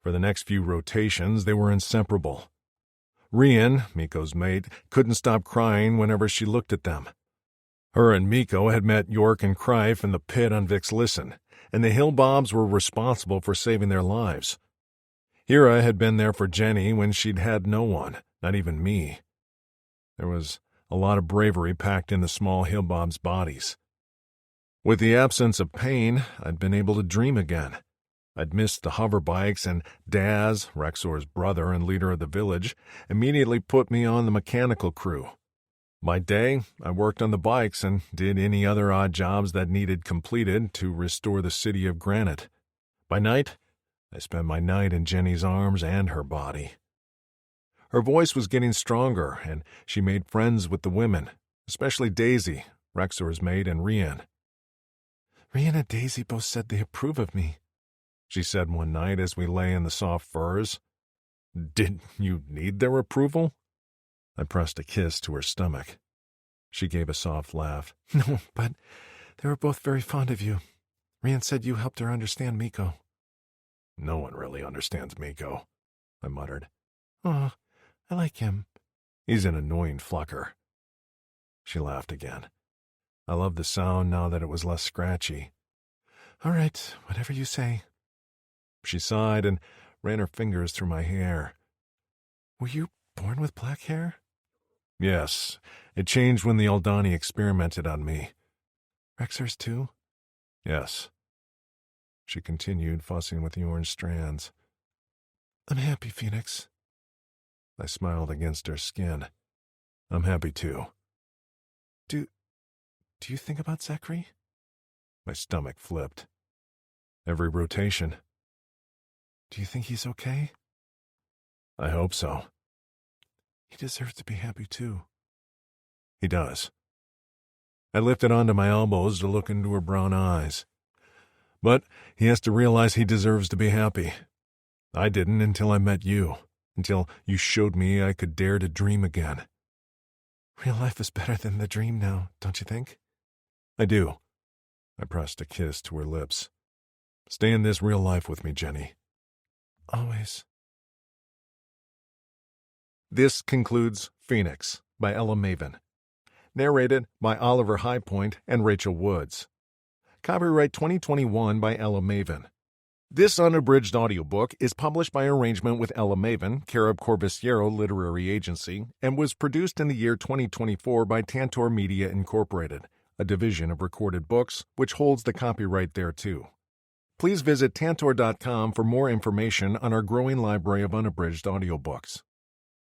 For the next few rotations, they were inseparable. Rian, Miko's mate, couldn't stop crying whenever she looked at them. Her and Miko had met York and Crife in the pit on Vixlisten, and the Hillbobs were responsible for saving their lives. Hera had been there for Jenny when she'd had no one, not even me. There was a lot of bravery packed in the small Hillbobs' bodies. With the absence of pain, I'd been able to dream again. I'd missed the hover bikes, and Daz, Rexor's brother and leader of the village, immediately put me on the mechanical crew. By day, I worked on the bikes and did any other odd jobs that needed completed to restore the city of Granite. By night, I spent my night in Jenny's arms and her body. Her voice was getting stronger, and she made friends with the women, especially Daisy, Rexor's maid, and Rian. Rian and Daisy both said they approve of me, she said one night as we lay in the soft furs. Did you need their approval? I pressed a kiss to her stomach. She gave a soft laugh. No, but they were both very fond of you. Rian said you helped her understand Miko. No one really understands Miko, I muttered. Oh, I like him. He's an annoying flucker. She laughed again. I loved the sound now that it was less scratchy. All right, whatever you say. She sighed and ran her fingers through my hair. Were you born with black hair? Yes, it changed when the Aldani experimented on me. Rexers too? Yes. She continued, fussing with the orange strands. I'm happy, Fenix. I smiled against her skin. I'm happy too. Do you think about Zachary? My stomach flipped. Every rotation. Do you think he's okay? I hope so. He deserves to be happy too. He does. I lifted onto my elbows to look into her brown eyes. But he has to realize he deserves to be happy. I didn't until I met you, until you showed me I could dare to dream again. Real life is better than the dream now, don't you think? I do. I pressed a kiss to her lips. Stay in this real life with me, Jenny. Always. This concludes Fenix by Ella Maven. Narrated by Oliver Highpoint and Rachel Woods. Copyright 2021 by Ella Maven. This unabridged audiobook is published by arrangement with Ella Maven, care of Corbusiero Literary Agency, and was produced in the year 2024 by Tantor Media Incorporated, a division of Recorded Books, which holds the copyright thereto. Please visit tantor.com for more information on our growing library of unabridged audiobooks.